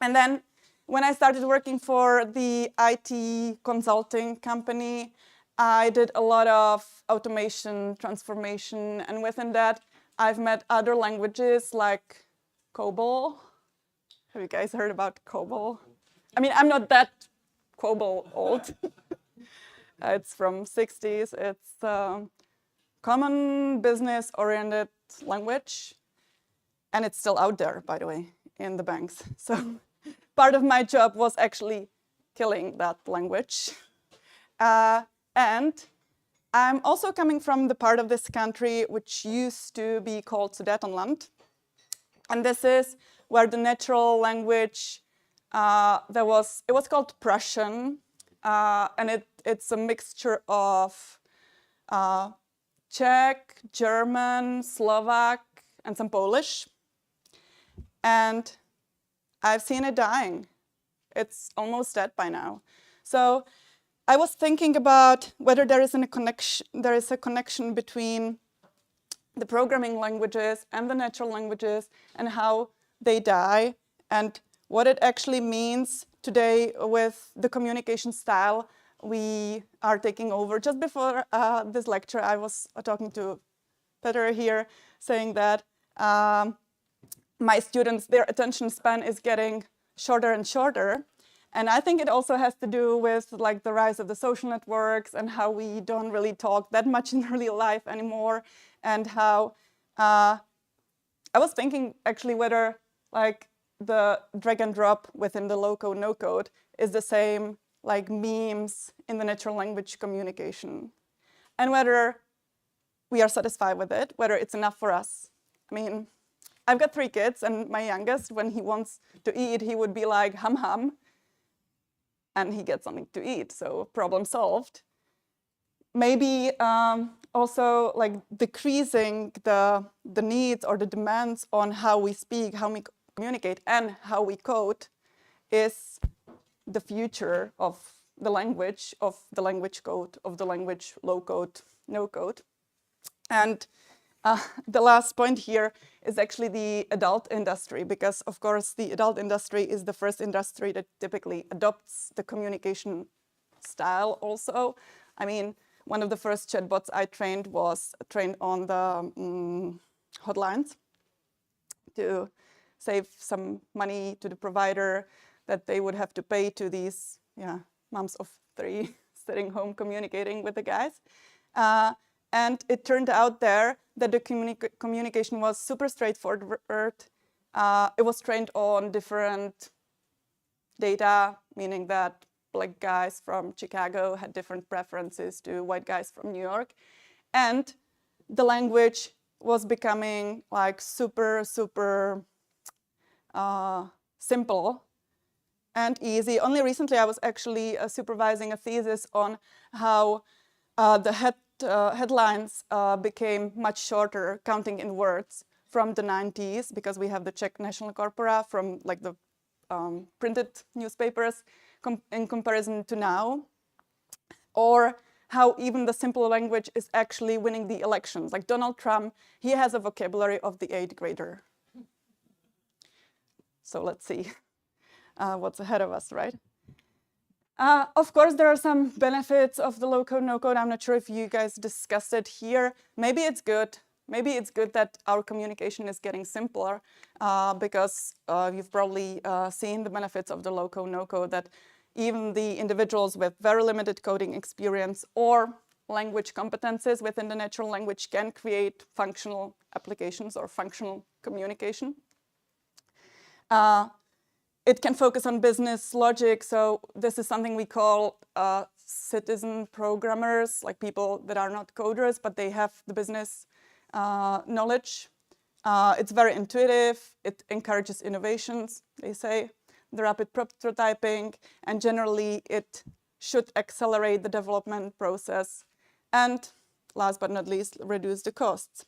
And then when I started working for the IT consulting company, I did a lot of automation, transformation, and within that, I've met other languages like COBOL. Have you guys heard about COBOL? I mean, I'm not that COBOL old. It's from 60s. It's a common business-oriented language, and it's still out there, by the way, in the banks. So part of my job was actually killing that language. And I'm also coming from the part of this country which used to be called Sudetenland. And this is where the natural language, it was called Prussian. And it's a mixture of Czech, German, Slovak, and some Polish. And I've seen it dying. It's almost dead by now. So I was thinking about whether there is a connection between the programming languages and the natural languages and how they die, and what it actually means today with the communication style we are taking over. Just before this lecture, I was talking to Peter here, saying that my students, their attention span is getting shorter and shorter. And I think it also has to do with like the rise of the social networks and how we don't really talk that much in real life anymore, and how I was thinking actually whether like the drag and drop within the low code, no code is the same like memes in the natural language communication, and whether we are satisfied with it, whether it's enough for us. I mean, I've got 3 kids, and my youngest, when he wants to eat, he would be like, hum hum, and he gets something to eat, so problem solved. Maybe also like decreasing the needs or the demands on how we speak, how we communicate, and how we code is the future of the language code, of the language low code, no code. And the last point here is actually the adult industry, because of course the adult industry is the first industry that typically adopts the communication style also. I mean, one of the first chatbots I trained was trained on the hotlines to save some money to the provider. that they would have to pay to these moms of 3 sitting home communicating with the guys. And it turned out there that the communication was super straightforward. It was trained on different data, meaning that black guys from Chicago had different preferences to white guys from New York. And the language was becoming like super simple and easy. Only recently I was actually supervising a thesis on how the headlines became much shorter, counting in words, from the 90s, because we have the Czech national corpora from like the printed newspapers in comparison to now. Or how even the simple language is actually winning the elections. Like Donald Trump, he has a vocabulary of the 8th grader. So let's see what's ahead of us, right? Of course, there are some benefits of the low-code, no-code. I'm not sure if you guys discussed it here. Maybe it's good. Maybe it's good that our communication is getting simpler because you've probably seen the benefits of the low-code, no-code, that even the individuals with very limited coding experience or language competences within the natural language can create functional applications or functional communication. It can focus on business logic. So this is something we call citizen programmers, like people that are not coders, but they have the business knowledge. It's very intuitive. It encourages innovations, they say, the rapid prototyping, and generally it should accelerate the development process and, last but not least, reduce the costs.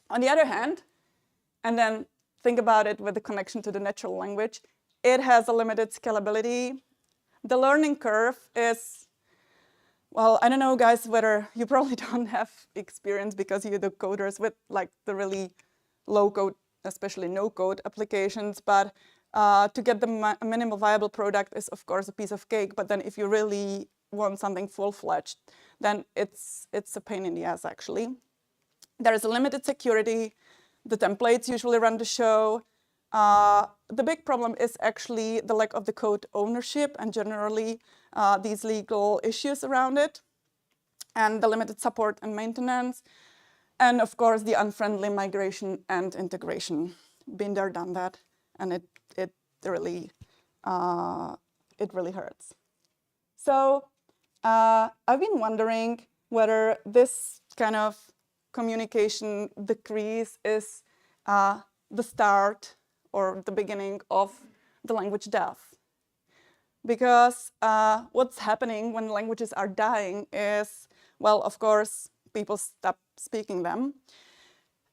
On the other hand, and then think about it with the connection to the natural language, it has a limited scalability. The learning curve is, well, I don't know, guys, whether you probably don't have experience because you're the coders with like the really low code, especially no code applications, but to get the minimal viable product is of course a piece of cake. But then if you really want something full-fledged, then it's a pain in the ass actually. There is a limited security. The templates usually run the show. The big problem is actually the lack of the code ownership and generally these legal issues around it, and the limited support and maintenance, and of course the unfriendly migration and integration. Been there, done that, and it really hurts. So I've been wondering whether this kind of communication decrease is the start or the beginning of the language death. Because what's happening when languages are dying is, well, of course, people stop speaking them.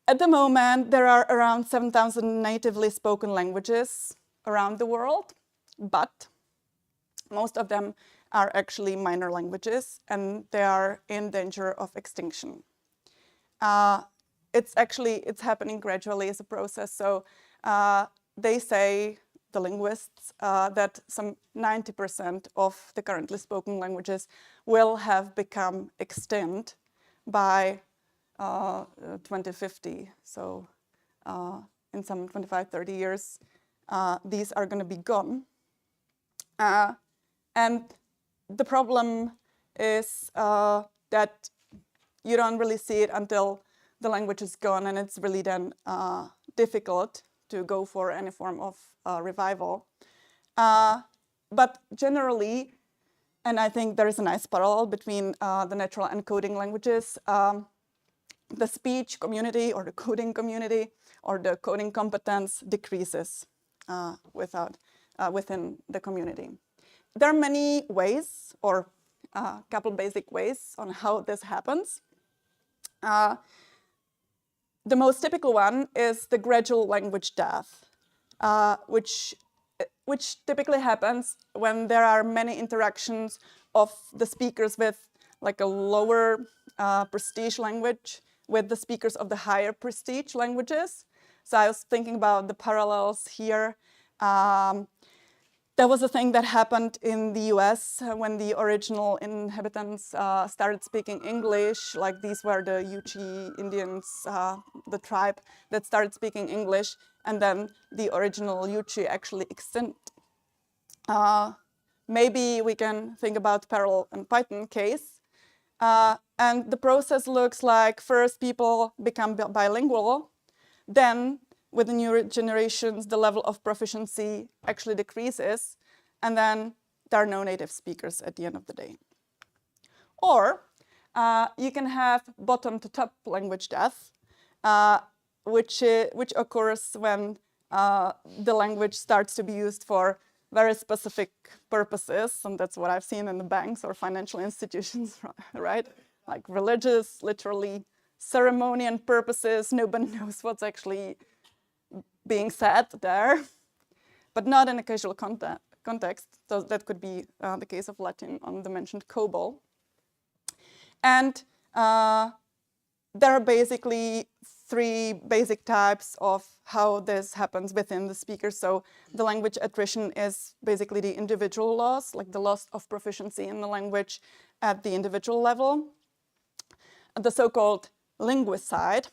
At the moment, there are around 7,000 natively spoken languages around the world, but most of them are actually minor languages and they are in danger of extinction. It's happening gradually as a process. So they say, the linguists, that some 90% of the currently spoken languages will have become extinct by 2050. So in some 25, 30 years, these are going to be gone. And the problem is that you don't really see it until the language is gone, and it's really then difficult to go for any form of revival. But generally, and I think there is a nice parallel between the natural and coding languages, the speech community or the coding community or the coding competence decreases within the community. There are many ways, or a couple basic ways on how this happens. The most typical one is the gradual language death, which typically happens when there are many interactions of the speakers with like a lower prestige language with the speakers of the higher prestige languages. So I was thinking about the parallels here. That was a thing that happened in the US when the original inhabitants started speaking English. Like these were the Yuchi Indians, the tribe that started speaking English, and then the original Yuchi actually Maybe we can think about parallel and Python case. And the process looks like first people become bilingual, then with the new generations, the level of proficiency actually decreases, and then there are no native speakers at the end of the day. Or you can have bottom-to-top language death, which occurs when the language starts to be used for very specific purposes, and that's what I've seen in the banks or financial institutions, right? Like religious, literally ceremony and purposes. Nobody knows what's actually being said there, but not in a casual context. So that could be the case of Latin on the mentioned COBOL. And there are basically three basic types of how this happens within the speaker. So the language attrition is basically the individual loss, like the loss of proficiency in the language at the individual level. The so-called linguicide,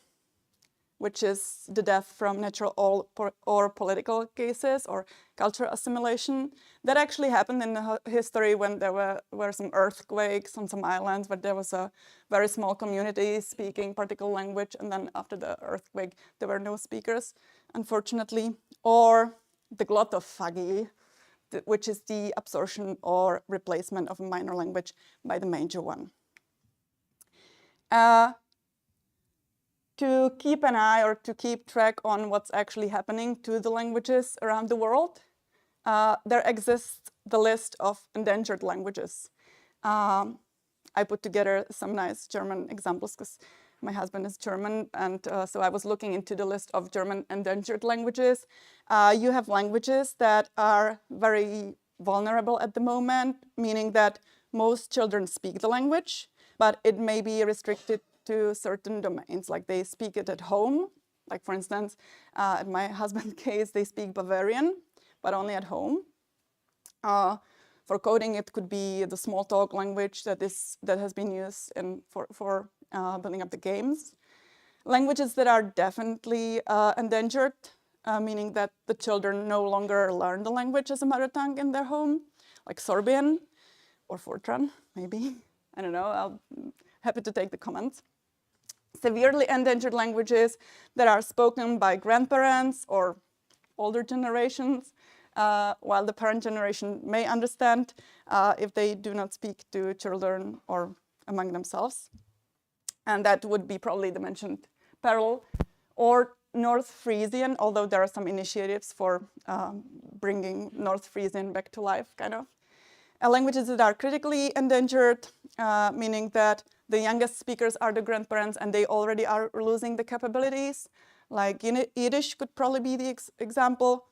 which is the death from natural or political cases or cultural assimilation. That actually happened in the history when there were some earthquakes on some islands where there was a very small community speaking particular language, and then after the earthquake there were no speakers, unfortunately. Or the glottophagy, which is the absorption or replacement of a minor language by the major one. To keep an eye or to keep track on what's actually happening to the languages around the world, there exists the list of endangered languages. I put together some nice German examples because my husband is German, and so I was looking into the list of German endangered languages. You have languages that are very vulnerable at the moment, meaning that most children speak the language, but it may be restricted to certain domains, like they speak it at home. Like for instance, in my husband's case, they speak Bavarian, but only at home. For coding, it could be the small talk language that has been used for building up the games. Languages that are definitely endangered, meaning that the children no longer learn the language as a mother tongue in their home, like Sorbian or Fortran, maybe. I don't know, I'll happy to take the comments. Severely endangered languages that are spoken by grandparents or older generations, while the parent generation may understand if they do not speak to children or among themselves. And that would be probably the mentioned parallel. Or North Frisian, although there are some initiatives for bringing North Frisian back to life, kind of. Languages that are critically endangered, meaning that the youngest speakers are the grandparents and they already are losing the capabilities. Like Yiddish could probably be the example,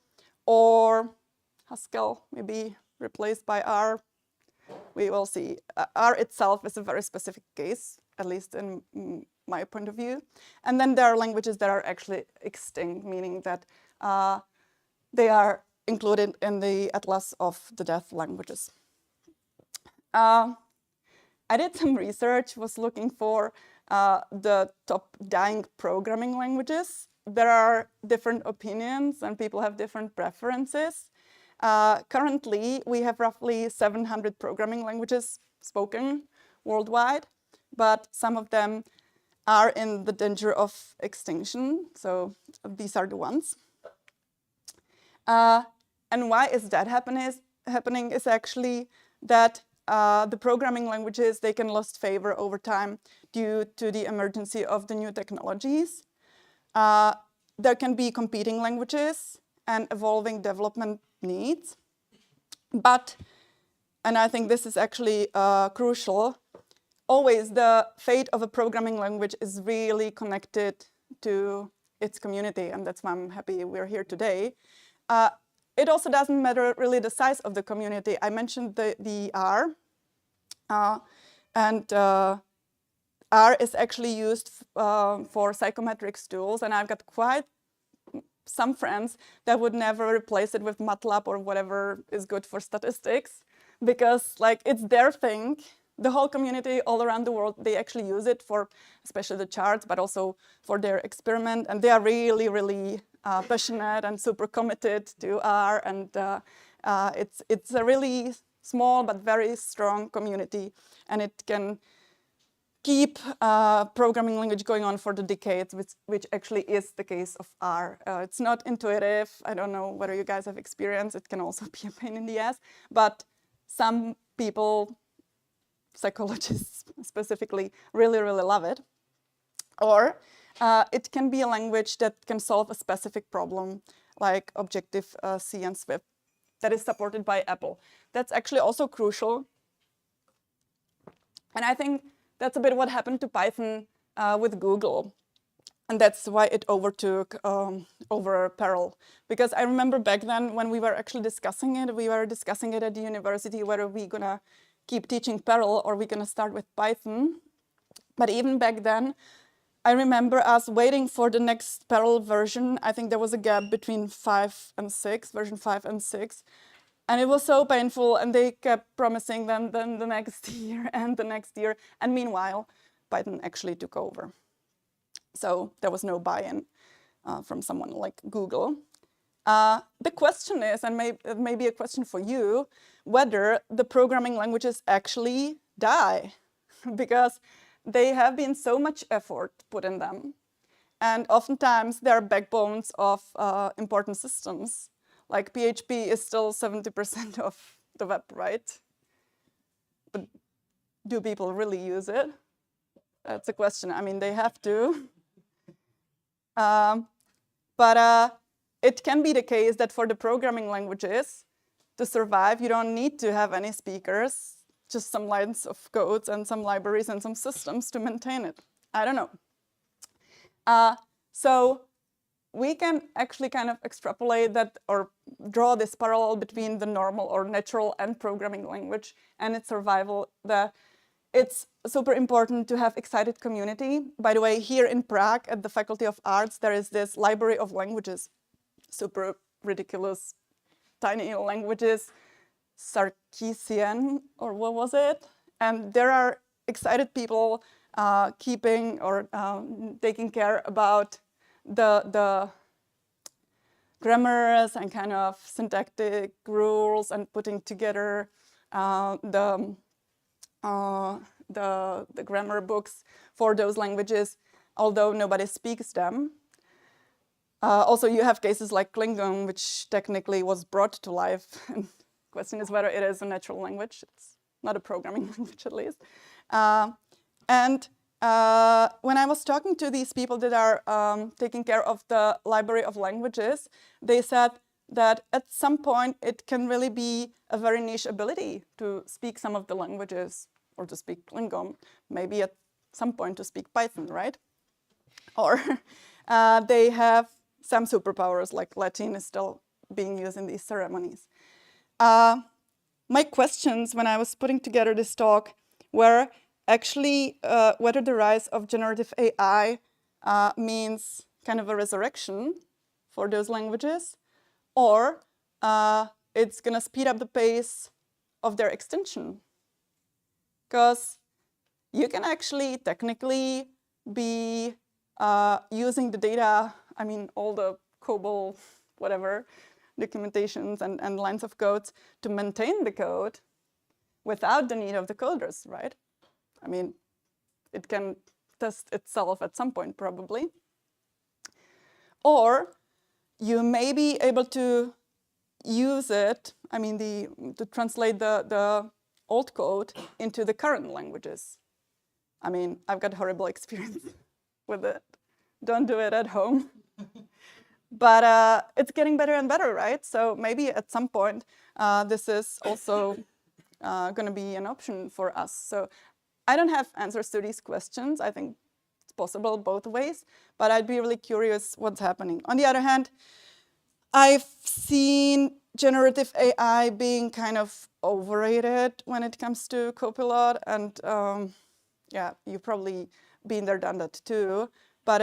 or Haskell maybe replaced by R. We will see. R itself is a very specific case, at least in my point of view. And then there are languages that are actually extinct, meaning that they are included in the Atlas of the Deaf Languages. I did some research, was looking for the top dying programming languages. There are different opinions and people have different preferences. Currently, we have roughly 700 programming languages spoken worldwide, but some of them are in the danger of extinction. So these are the ones. And why is that happening is actually that the programming languages, they can lose favor over time due to the emergence of the new technologies. There can be competing languages and evolving development needs. But, and I think this is actually crucial, always the fate of a programming language is really connected to its community, and that's why I'm happy we're here today. It also doesn't matter really the size of the community. I mentioned the R, and R is actually used for psychometrics tools, and I've got quite some friends that would never replace it with MATLAB or whatever is good for statistics, because like it's their thing. The whole community all around the world, they actually use it for especially the charts, but also for their experiment, and they are really, really passionate and super committed to R, and It's a really small but very strong community, and it can keep programming language going on for the decades, which actually is the case of R. It's not intuitive. I don't know whether you guys have experience. It can also be a pain in the ass, but some people, psychologists specifically, really, really love it. Or it can be a language that can solve a specific problem, like Objective-C and Swift, that is supported by Apple. That's actually also crucial. And I think that's a bit what happened to Python with Google. And that's why it overtook over Perl. Because I remember back then when we were actually discussing it, we were discussing it at the university, whether we're gonna keep teaching Perl or we're gonna start with Python. But even back then, I remember us waiting for the next Perl version. I think there was a gap between 5 and 6, version 5 and 6. And it was so painful, and they kept promising them then the next year and the next year. And meanwhile, Python actually took over. So there was no buy-in from someone like Google. The question is, and maybe a question for you, whether the programming languages actually die. Because they have been so much effort put in them. And oftentimes, they're backbones of important systems. Like PHP is still 70% of the web, right? But do people really use it? That's a question. I mean, they have to. But it can be the case that for the programming languages, to survive, you don't need to have any speakers, just some lines of code and some libraries and some systems to maintain it. I don't know. So we can actually kind of extrapolate that or draw this parallel between the normal or natural and programming language and its survival. It's super important to have excited community. By the way, here in Prague at the Faculty of Arts, there is this library of languages, super ridiculous, tiny languages, Sarkisian, or what was it? And there are excited people keeping or taking care about the grammars and kind of syntactic rules and putting together the grammar books for those languages, although nobody speaks them. Also, you have cases like Klingon, which technically was brought to life. And the question is whether it is a natural language. It's not a programming language, at least. When I was talking to these people that are taking care of the library of languages, they said that at some point it can really be a very niche ability to speak some of the languages or to speak Klingon, maybe at some point to speak Python, right? Or they have some superpowers, like Latin is still being used in these ceremonies. My questions when I was putting together this talk were actually whether the rise of generative AI means kind of a resurrection for those languages, or it's gonna speed up the pace of their extinction. Because you can actually technically be using the data, I mean, all the COBOL, whatever, documentations and lines of codes to maintain the code without the need of the coders, right? I mean, it can test itself at some point, probably. Or you may be able to use it, I mean, to translate the old code into the current languages. I mean, I've got horrible experience with it. Don't do it at home. But it's getting better and better, right? So maybe at some point, this is also going to be an option for us. So I don't have answers to these questions. I think it's possible both ways, but I'd be really curious what's happening. On the other hand, I've seen generative AI being kind of overrated when it comes to Copilot, and yeah, you've probably been there, done that too, but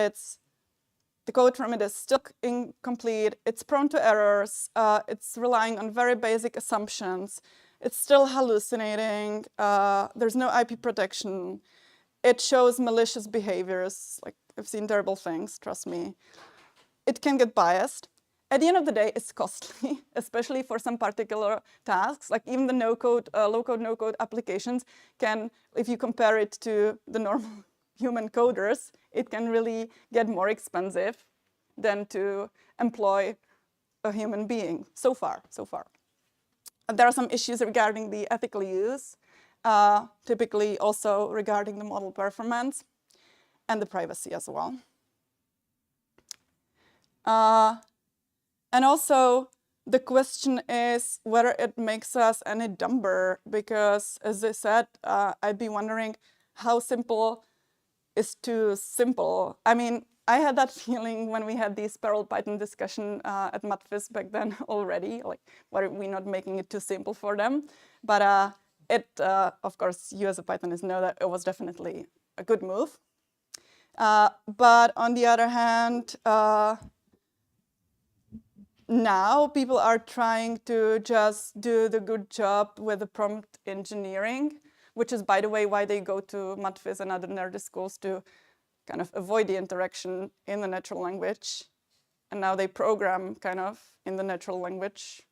the code from it is still incomplete, it's prone to errors, it's relying on very basic assumptions, it's still hallucinating, there's no IP protection, it shows malicious behaviors, like I've seen terrible things, trust me. It can get biased, at the end of the day, it's costly, especially for some particular tasks. Like even the no-code, low-code, no-code applications can, if you compare it to the normal human coders, it can really get more expensive than to employ a human being, so far. There are some issues regarding the ethical use, typically also regarding the model performance and the privacy as well. And also, the question is whether it makes us any dumber, because as I said, I'd be wondering how simple is too simple. I mean, I had that feeling when we had the Spiral Python discussion at Matfis back then already, like, why are we not making it too simple for them? But of course, you as a Pythonist know that it was definitely a good move. But on the other hand, now people are trying to just do the good job with the prompt engineering, which is, by the way, why they go to Matfis and other nerdy schools to kind of avoid the interaction in the natural language. And now they program kind of in the natural language,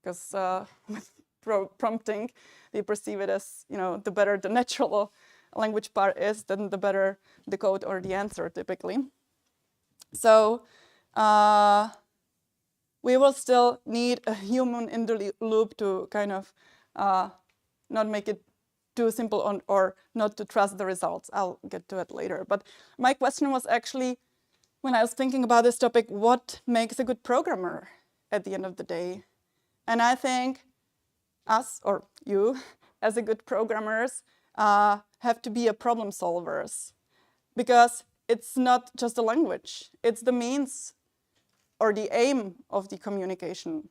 because with prompting, they perceive it as, you know, the better the natural language part is, then the better the code or the answer typically. So we will still need a human in the loop to kind of not make it too simple or not to trust the results. I'll get to it later. But my question was actually, when I was thinking about this topic, what makes a good programmer at the end of the day? And I think us, or you, as a good programmers, have to be a problem solvers, because it's not just a language, it's the means or the aim of the communication.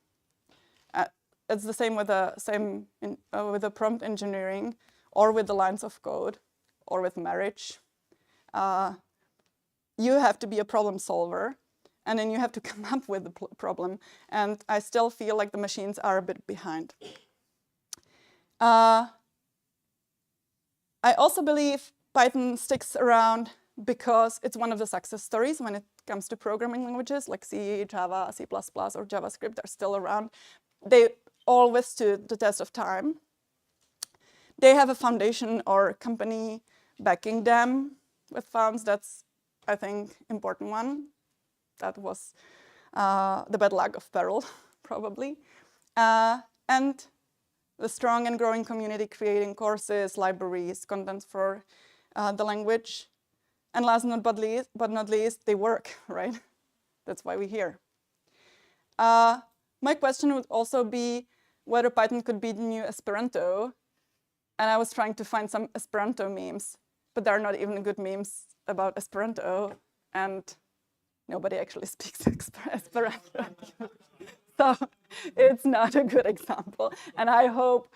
It's the same with the prompt engineering, or with the lines of code, or with marriage. You have to be a problem solver, and then you have to come up with the problem. And I still feel like the machines are a bit behind. I also believe Python sticks around because it's one of the success stories when it comes to programming languages like C, Java, C++, or JavaScript are still around. They all withstood the test of time. They have a foundation or company backing them with funds. That's, I think, important one. That was the bad luck of Peril, probably. And the strong and growing community creating courses, libraries, content for the language. And last but not least, they work, right? That's why we're here. My question would also be whether Python could be the new Esperanto. And I was trying to find some Esperanto memes, but there are not even good memes about Esperanto, and nobody actually speaks Esperanto. So it's not a good example. And I hope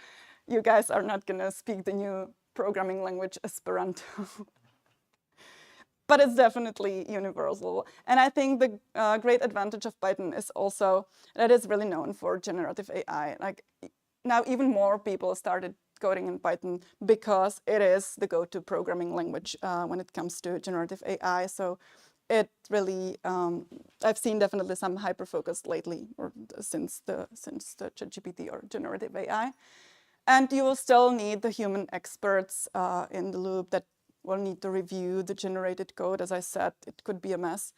you guys are not going to speak the new programming language Esperanto. But it's definitely universal. And I think the great advantage of Python is also that it's really known for generative AI. Like now even more people started coding in Python because it is the go-to programming language when it comes to generative AI. So it really, I've seen definitely some hyper-focus lately, or since the ChatGPT or generative AI. And you will still need the human experts in the loop that will need to review the generated code. As I said, it could be a mess,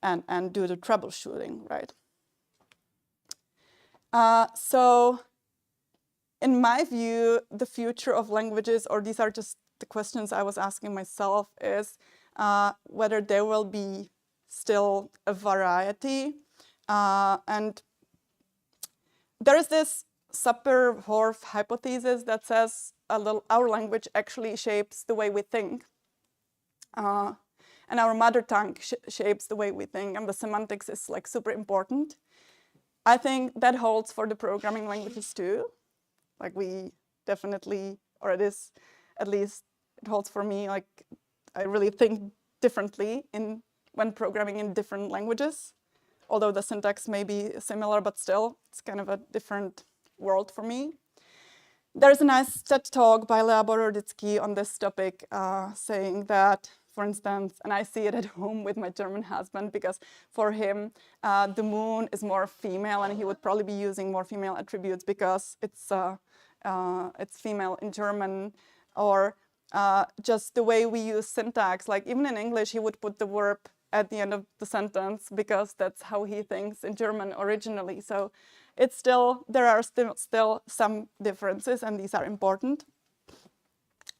and do the troubleshooting, right? So in my view, the future of languages, or these are just the questions I was asking myself, is whether there will be still a variety. And there is this Sapir-Whorf hypothesis that says our language actually shapes the way we think. And our mother tongue shapes the way we think, and the semantics is like super important. I think that holds for the programming languages too. Like we definitely, or it is, at least it holds for me, like I really think differently when programming in different languages. Although the syntax may be similar, but still, it's kind of a different world for me. There's a nice TED talk by Lea Boroditsky on this topic, saying that for instance, and I see it at home with my German husband, because for him, the moon is more female, and he would probably be using more female attributes because it's female in German, or just the way we use syntax. Like even in English, he would put the verb at the end of the sentence because that's how he thinks in German originally. So it's still, there are still some differences, and these are important.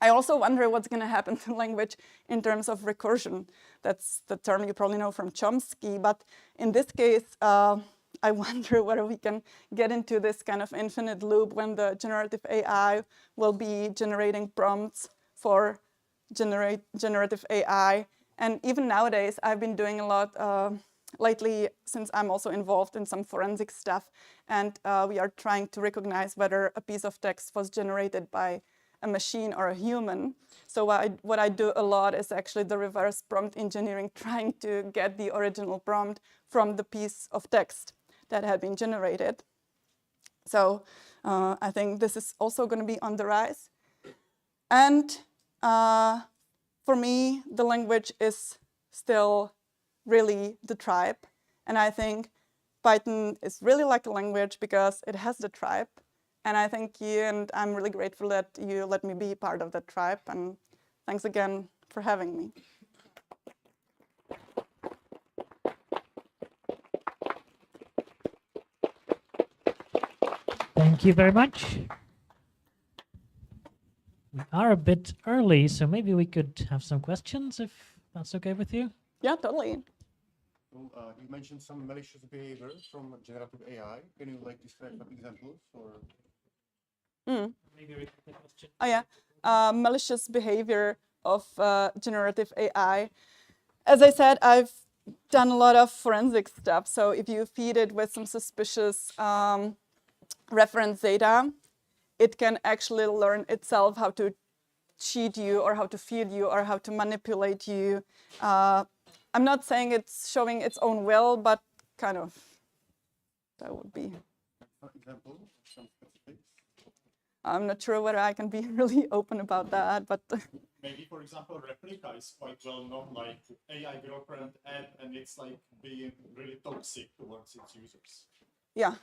I also wonder what's going to happen to language in terms of recursion. That's the term you probably know from Chomsky, but in this case, I wonder whether we can get into this kind of infinite loop when the generative AI will be generating prompts for generative AI. And even nowadays, I've been doing a lot lately, since I'm also involved in some forensic stuff, and we are trying to recognize whether a piece of text was generated by a machine or a human. So what I do a lot is actually the reverse prompt engineering, trying to get the original prompt from the piece of text that had been generated. So I think this is also going to be on the rise. And for me, the language is still really the tribe. And I think Python is really like a language because it has the tribe. And I thank you, and I'm really grateful that you let me be part of that tribe. And thanks again for having me. Thank you very much. We are a bit early, so maybe we could have some questions, if that's okay with you. Yeah, totally. So, you mentioned some malicious behavior from generative AI. Can you describe some examples or? Maybe repeat the question. Oh yeah, malicious behavior of generative AI. As I said, I've done a lot of forensic stuff. So if you feed it with some suspicious reference data, it can actually learn itself how to cheat you or how to feed you or how to manipulate you. I'm not saying it's showing its own will, but kind of, that would be. Example, some specifics. I'm not sure whether I can be really open about that, but. Maybe, for example, Replica is quite well known, like AI girlfriend app, and it's like being really toxic towards its users. Yeah.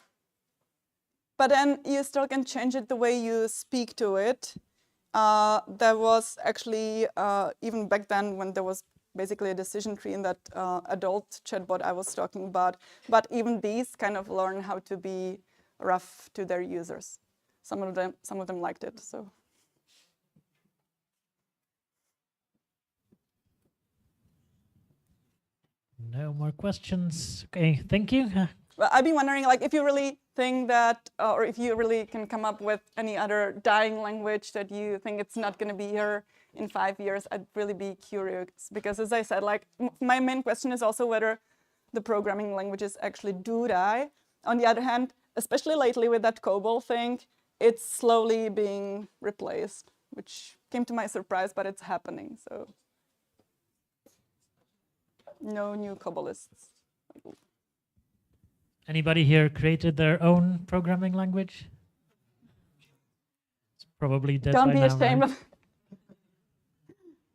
But then you still can change it the way you speak to it. There was actually, even back then when there was basically a decision tree in that adult chatbot I was talking about, but even these kind of learn how to be rough to their users. Some of them liked it, so. No more questions. Okay, thank you. Well, I've been wondering, if you really think that, or if you really can come up with any other dying language that you think it's not going to be here in 5 years, I'd really be curious. Because as I said, my main question is also whether the programming languages actually do die. On the other hand, especially lately with that COBOL thing, it's slowly being replaced, which came to my surprise, but it's happening. So no new COBOLists. Anybody here created their own programming language? It's probably dead Don't by be now, ashamed right? of.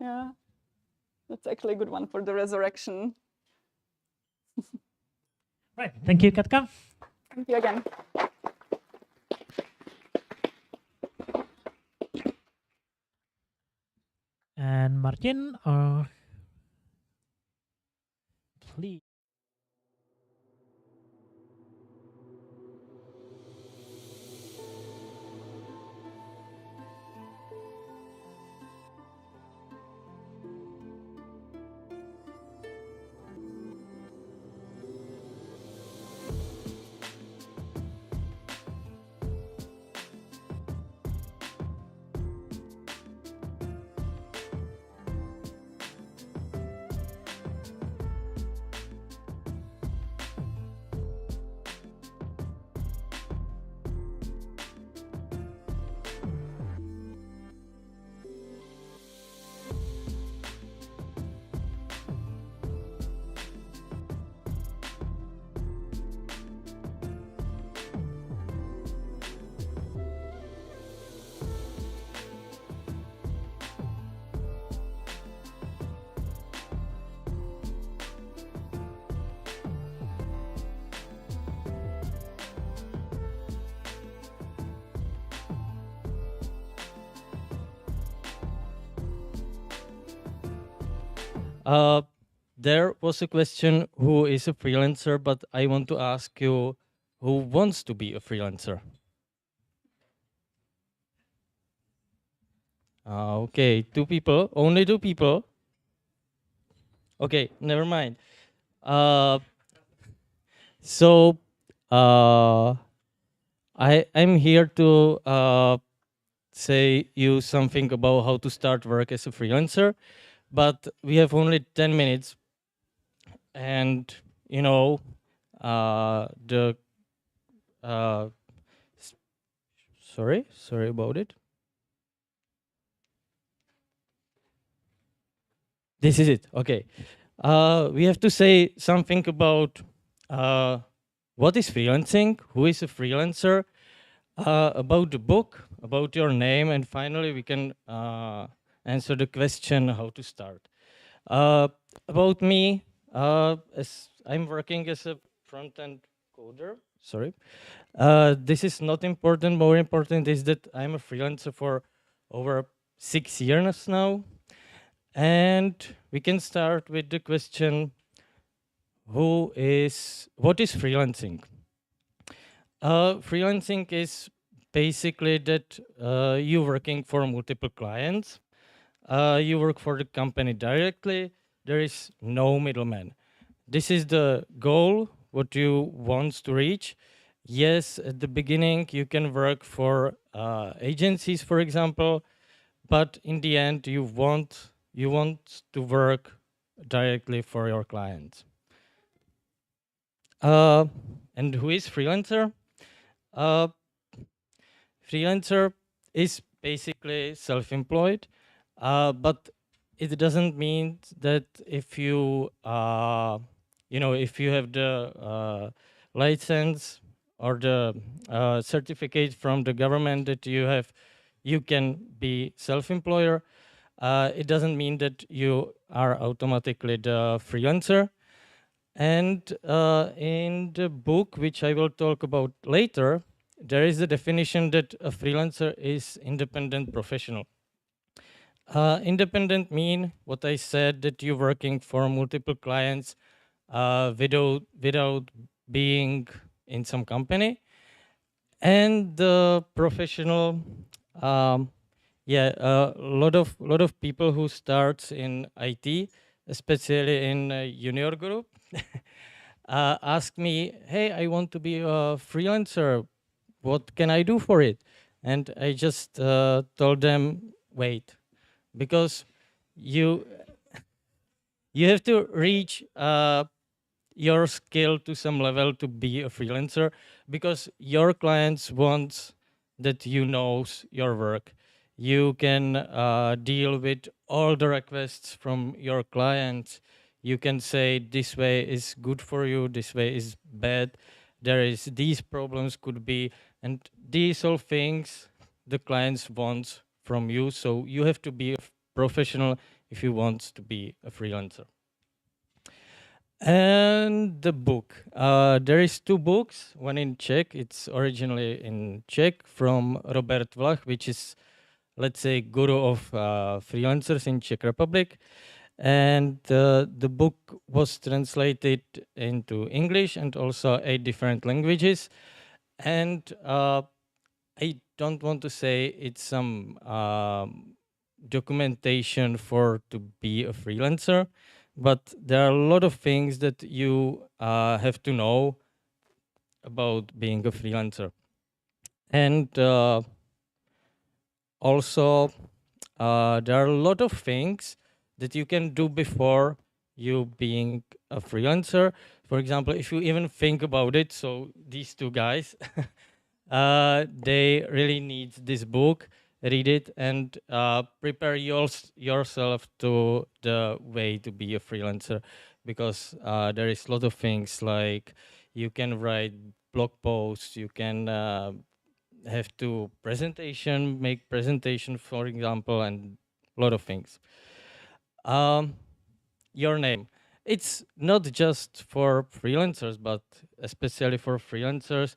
Yeah, that's actually a good one for the resurrection. Right, thank you, Katka. Thank you again. And Martin, please. There was a question, who is a freelancer, but I want to ask you, who wants to be a freelancer? Okay, 2 people, only 2 people. Okay, never mind. So I'm here to say you something about how to start work as a freelancer, but we have only 10 minutes, and you know the sorry about it. This is it. Okay. We have to say something about what is freelancing, who is a freelancer, about the book, about your name, and finally we can answer the question how to start. About me, as I'm working as a front-end coder. Sorry. This is not important. More important is that I'm a freelancer for over 6 years now. And we can start with the question, what is freelancing? Freelancing is basically that you're working for multiple clients. You work for the company directly. There is no middleman. This is the goal, what you want to reach. Yes, at the beginning, you can work for agencies, for example, but in the end, you want to work directly for your clients. And who is freelancer? Freelancer is basically self-employed, but it doesn't mean that if you if you have the license or the certificate from the government that you can be self-employer. It doesn't mean that you are automatically the freelancer. And in the book, which I will talk about later, there is a definition that a freelancer is independent professional. Independent mean what I said, that you're working for multiple clients without being in some company. And the professional, a lot of people who starts in IT, especially in a junior group, ask me, hey, I want to be a freelancer. What can I do for it? And I just told them, wait, because you have to reach your skill to some level to be a freelancer, because your clients want that you know your work. You can deal with all the requests from your clients. You can say this way is good for you, this way is bad. There is these problems could be, and these all things the clients want from you. So you have to be a professional if you want to be a freelancer. And the book. There is 2 books, one in Czech. It's originally in Czech from Robert Vlach, which is, let's say, guru of freelancers in Czech Republic. And the book was translated into English and also 8 different languages. And I don't want to say it's some documentation for to be a freelancer, but there are a lot of things that you have to know about being a freelancer. And also, there are a lot of things that you can do before you being a freelancer. For example, if you even think about it, so these 2 guys, they really need this book. Read it and prepare yourself to the way to be a freelancer, because there is a lot of things like you can write blog posts, you can have to make presentation, for example, and a lot of things. Your name. It's not just for freelancers, but especially for freelancers.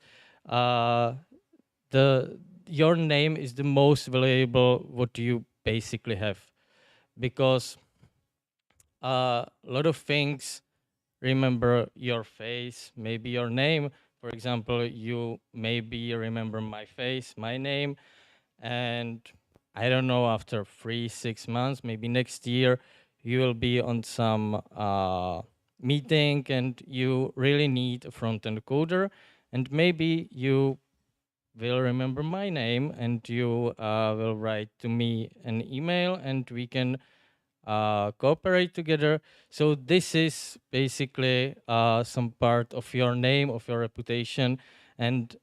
Your name is the most valuable what you basically have, because a lot of things remember your face, maybe your name. For example, you maybe remember my face, my name, and I don't know, after 3-6 months, maybe next year, you will be on some meeting and you really need a front-end coder, and maybe you will remember my name and you will write to me an email and we can cooperate together. So this is basically some part of your name, of your reputation, and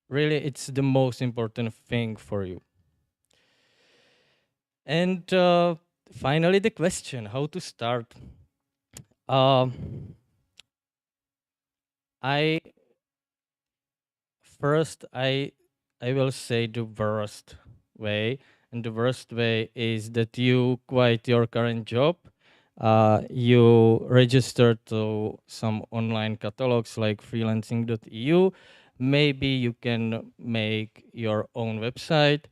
really it's the most important thing for you. And finally, the question, how to start. I will say the worst way, and the worst way is that you quit your current job, you register to some online catalogs like freelancing.eu, maybe you can make your own website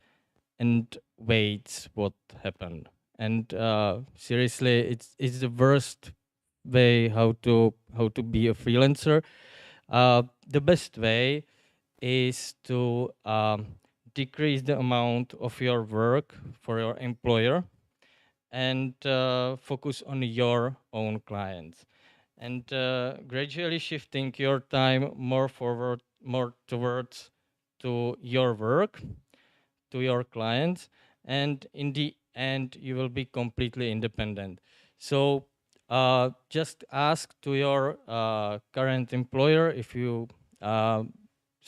and wait what happened. And seriously, it's the worst way how to be a freelancer. The best way is to decrease the amount of your work for your employer and focus on your own clients, and gradually shifting your time more towards to your work, to your clients, and in the end you will be completely independent. So just ask to your current employer if you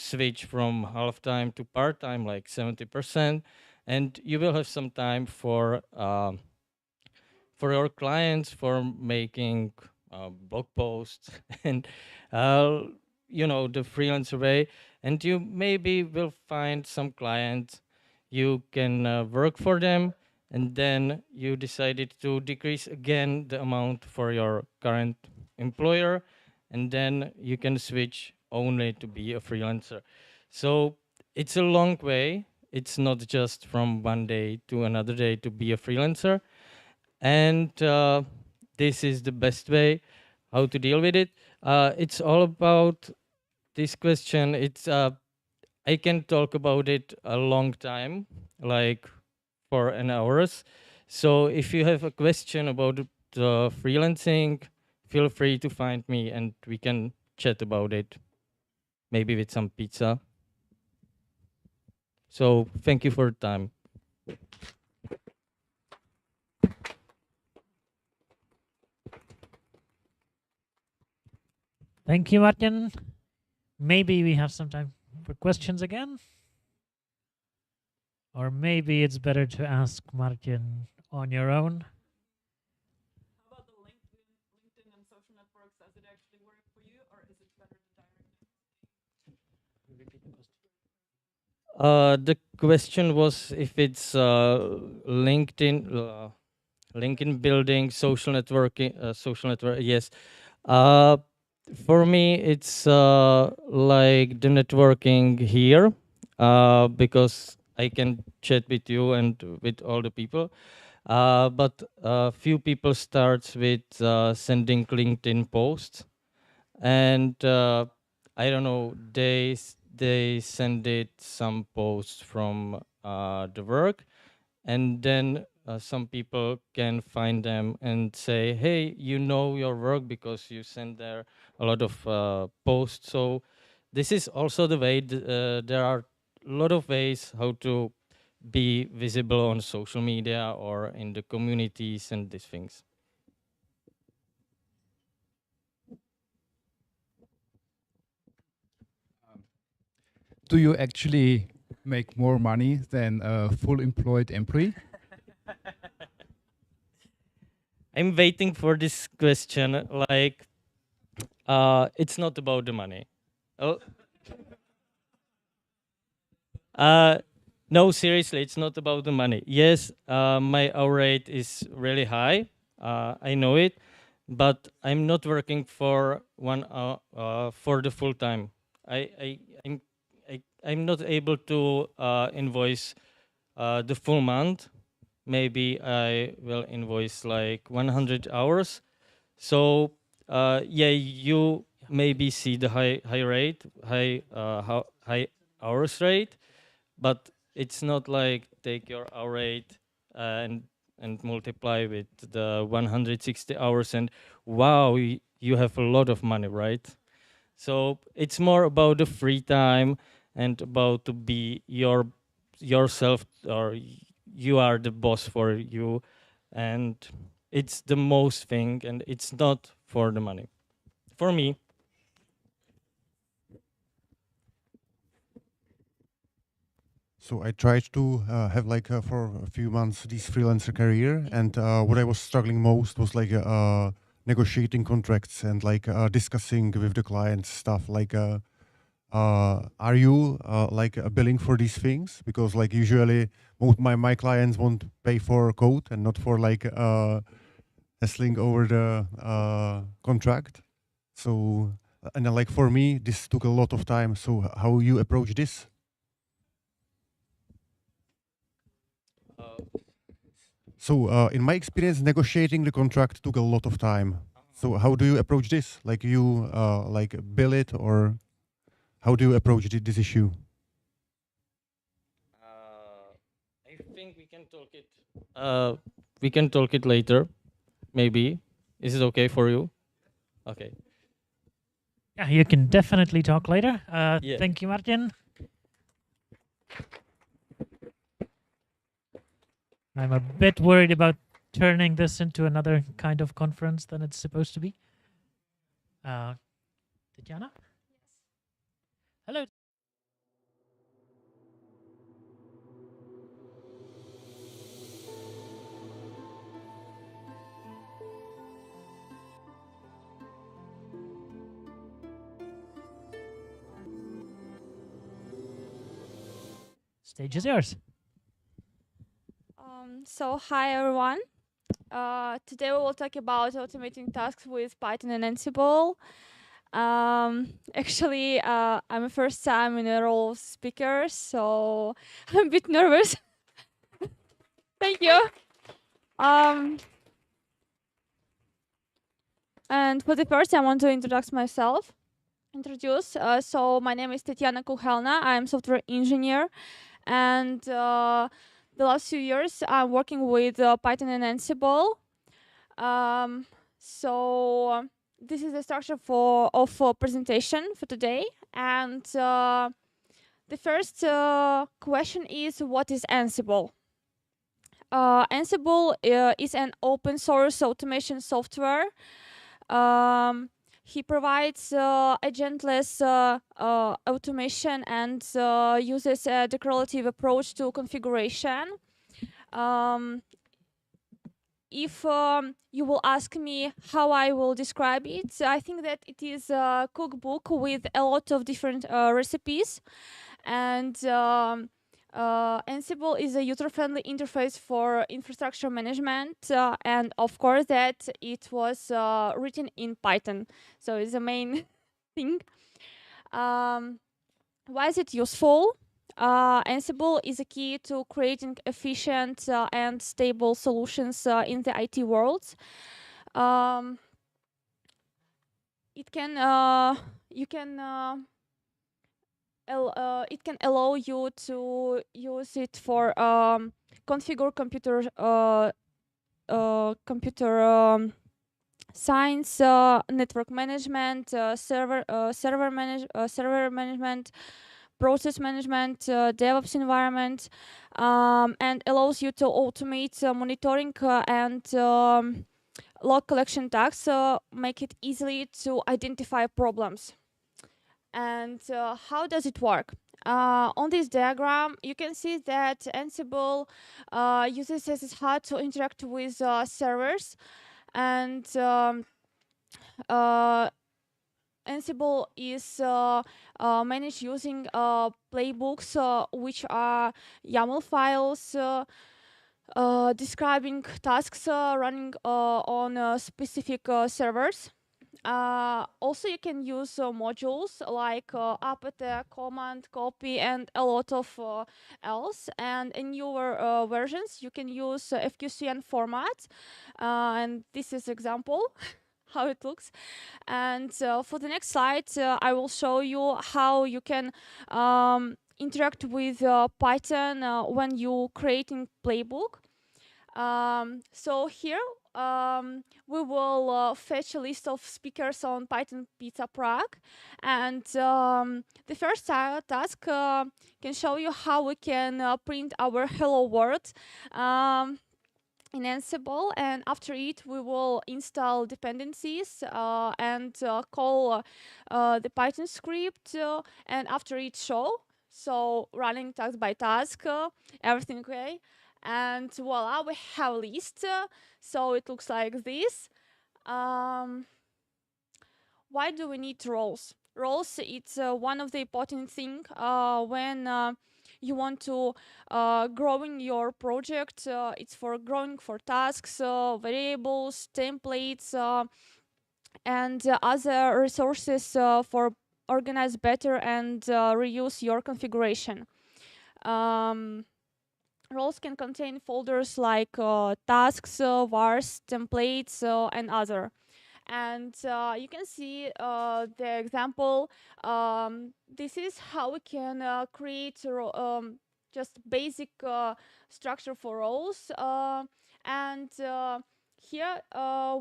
switch from half-time to part-time, like 70%, and you will have some time for your clients, for making blog posts and the freelancer way, and you maybe will find some clients you can work for them, and then you decided to decrease again the amount for your current employer, and then you can switch only to be a freelancer. So it's a long way. It's not just from one day to another day to be a freelancer. And this is the best way how to deal with it. It's all about this question. I can talk about it a long time, like for an hours. So if you have a question about the freelancing, feel free to find me and we can chat about it, maybe with some pizza. So thank you for your time. Thank you, Martin. Maybe we have some time for questions again. Or maybe it's better to ask Martin on your own. How about the LinkedIn and social networks? Does it actually work for you, or is it better to The question was if it's LinkedIn building, social networking, social network. Yes. For me, it's like the networking here, because I can chat with you and with all the people. But few people starts with sending LinkedIn posts, and I don't know, they send it some posts from the work, and then some people can find them and say, hey, you know your work because you send there a lot of posts. So this is also the way there are a lot of ways how to be visible on social media or in the communities and these things. Do you actually make more money than a full employed employee? I'm waiting for this question. Like, it's not about the money. Oh. No, seriously, it's not about the money. Yes, my hour rate is really high. I know it, but I'm not working for 1 hour for the full time. I'm not able to invoice the full month. Maybe I will invoice like 100 hours, So yeah, you maybe see the high hours rate, but it's not like take your hour rate and multiply with the 160 hours and wow, you have a lot of money, right? So it's more about the free time and about to be yourself, or you are the boss for you, and it's the most thing, and it's not for the money for me. So I tried to have like for a few months this freelancer career, and what I was struggling most was like negotiating contracts and like discussing with the clients stuff. Like, are you like billing for these things? Because like usually my clients won't pay for code and not for like hassling over the contract. So and then, like for me, this took a lot of time. So how you approach this? So in my experience, negotiating the contract took a lot of time. So how do you approach this? Like you like bill it, or how do you approach this issue? I think we can talk it. We can talk it later, maybe. Is it okay for you? Okay. Yeah, you can definitely talk later. Yeah. Thank you, Martin. I'm a bit worried about turning this into another kind of conference than it's supposed to be. Tatiana? Hello. Stage is yours. So hi everyone. Today we will talk about automating tasks with Python and Ansible. Actually, I'm a first time in a role of speaker, so I'm a bit nervous. Thank you. And for the first, I want to introduce myself. So my name is Tatiana Kuhelna. I'm software engineer, and the last few years I'm working with Python and Ansible. So this is the structure of presentation for today, and the first question is, what is Ansible? Ansible is an open source automation software. He provides agentless automation and uses a declarative approach to configuration. If you will ask me how I will describe it, I think that it is a cookbook with a lot of different recipes, and Ansible is a user-friendly interface for infrastructure management, and of course that it was written in Python, so it's the main thing. Why is it useful? Ansible is a key to creating efficient and stable solutions in the IT world. It can allow you to use it for configure computer science, network management, server management, process management, DevOps environment, and allows you to automate monitoring and log collection tasks, make it easily to identify problems. And how does it work? On this diagram, you can see that Ansible uses SSH to interact with servers, and Ansible is managed using playbooks, which are YAML files describing tasks running on specific servers. Also, you can use modules like apt, command, copy, and a lot of else. And in newer versions, you can use FQCN format. And this is example. how it looks. And for the next slide, I will show you how you can interact with Python when you creating playbook. So here we will fetch a list of speakers on Python Pizza Prague, and the first task can show you how we can print our hello world in Ansible, and after it we will install dependencies and call the Python script, and after it show, so running task by task, everything okay. And voila, we have a list. So it looks like this. Why do we need roles? Roles, it's one of the important thing when you want to growing your project. It's for growing for tasks, variables, templates, and other resources for organize better and reuse your configuration. Roles can contain folders like tasks, vars, templates, and other. And you can see the example. This is how we can create just basic structure for roles. And here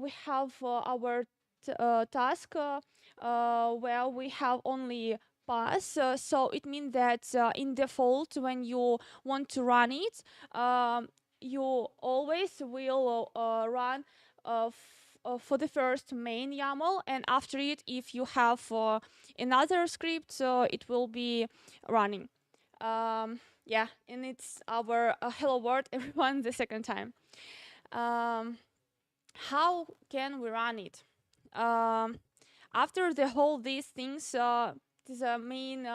we have our task where we have only pass, so it means that in default when you want to run it, you always will run for the first main YAML, and after it, if you have another script, it will be running. Yeah, and it's our hello world everyone the second time. How can we run it? After the whole these things, is a main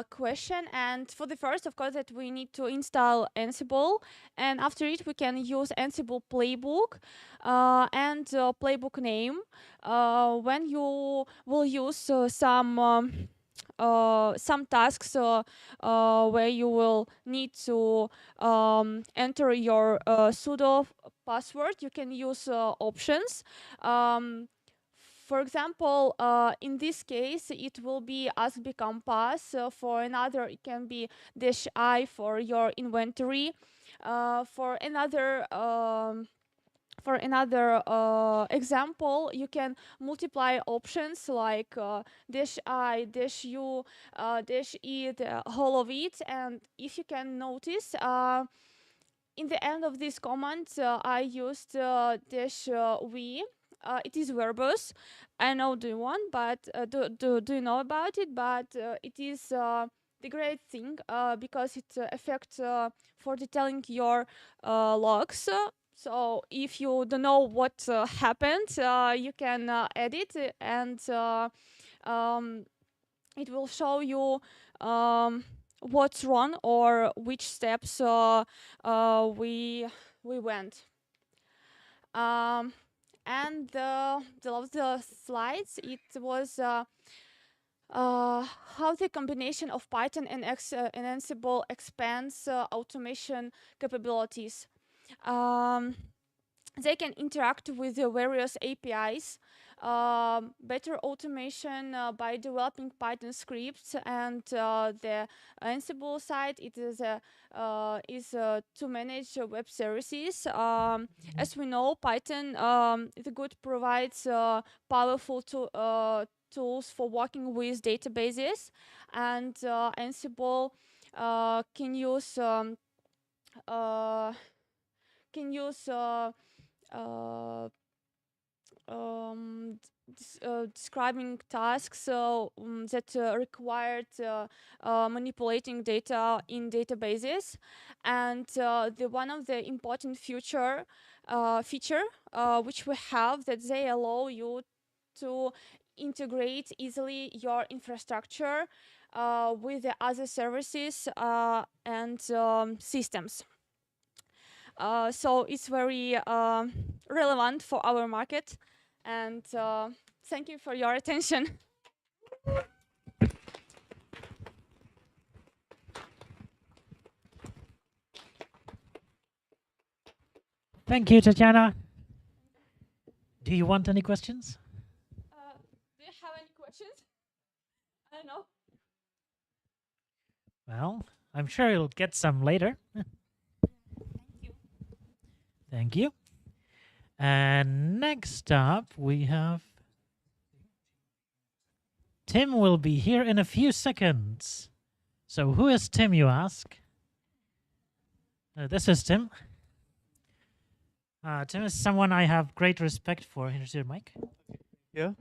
question, and for the first, of course, that we need to install Ansible, and after it we can use Ansible playbook and playbook name when you will use some tasks where you will need to enter your sudo password. You can use options. For example, in this case, it will be ask become pass. For another, it can be -i for your inventory. For another example, you can multiply options like -i, -u, -e, the whole of it. And if you can notice, in the end of this command, I used -v. It is verbose. I know the one, but do you know about it? But it is the great thing because it affects for detailing your logs. So if you don't know what happened, you can edit and it will show you what's wrong or which steps we went. And the slides, it was how the combination of Python and Ansible expands automation capabilities. They can interact with the various APIs, better automation by developing Python scripts, and the Ansible side, it is to manage web services. As we know, Python it good provides powerful tools for working with databases, and Ansible can use describing tasks that required manipulating data in databases, and the one of the important feature which we have, that they allow you to integrate easily your infrastructure with the other services and systems. So it's very relevant for our market, and thank you for your attention. Thank you, Tatiana. Do you want any questions? Do you have any questions? I don't know. Well, I'm sure you'll get some later. Thank you. And next up, we have Tim will be here in a few seconds. So who is Tim, you ask? This is Tim. Tim is someone I have great respect for. Here's your mic. Yeah.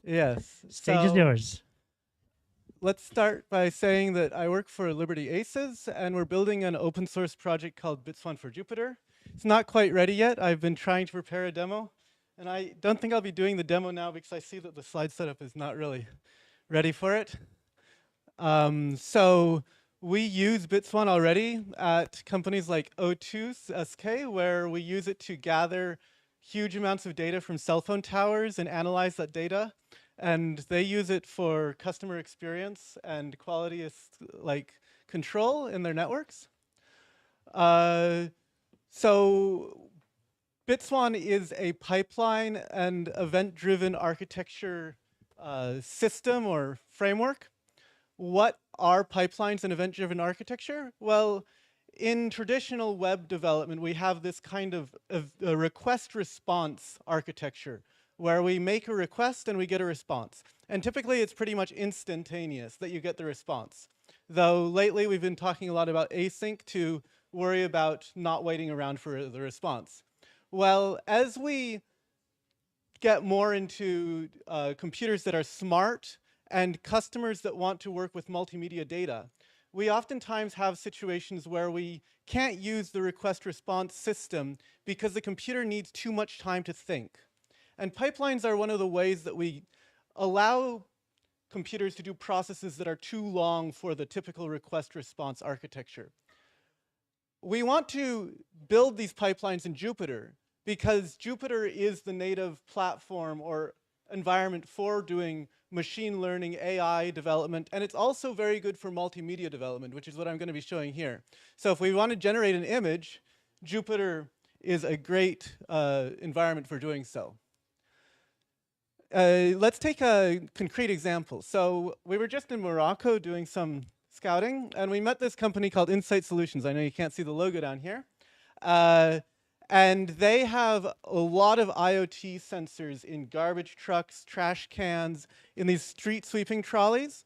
Yes. Stage is yours. Let's start by saying that I work for Liberty Aces, and we're building an open source project called Bitswan for Jupyter. It's not quite ready yet. I've been trying to prepare a demo, and I don't think I'll be doing the demo now because I see that the slide setup is not really ready for it. So we use Bitswan already at companies like O2 SK, where we use it to gather huge amounts of data from cell phone towers and analyze that data. And they use it for customer experience and quality like control in their networks. So Bitswan is a pipeline and event-driven architecture system or framework. What are pipelines and event-driven architecture? Well, in traditional web development, we have this kind of a request-response architecture where we make a request and we get a response. And typically, it's pretty much instantaneous that you get the response. Though lately, we've been talking a lot about async to worry about not waiting around for the response. Well, as we get more into computers that are smart and customers that want to work with multimedia data, we oftentimes have situations where we can't use the request response system because the computer needs too much time to think. And pipelines are one of the ways that we allow computers to do processes that are too long for the typical request response architecture. We want to build these pipelines in Jupyter because Jupyter is the native platform or environment for doing machine learning, AI development, and it's also very good for multimedia development, which is what I'm going to be showing here. So if we want to generate an image, Jupyter is a great environment for doing so. Let's take a concrete example. So we were just in Morocco doing some scouting, and we met this company called Insight Solutions. I know you can't see the logo down here. And they have a lot of IoT sensors in garbage trucks, trash cans, in these street sweeping trolleys.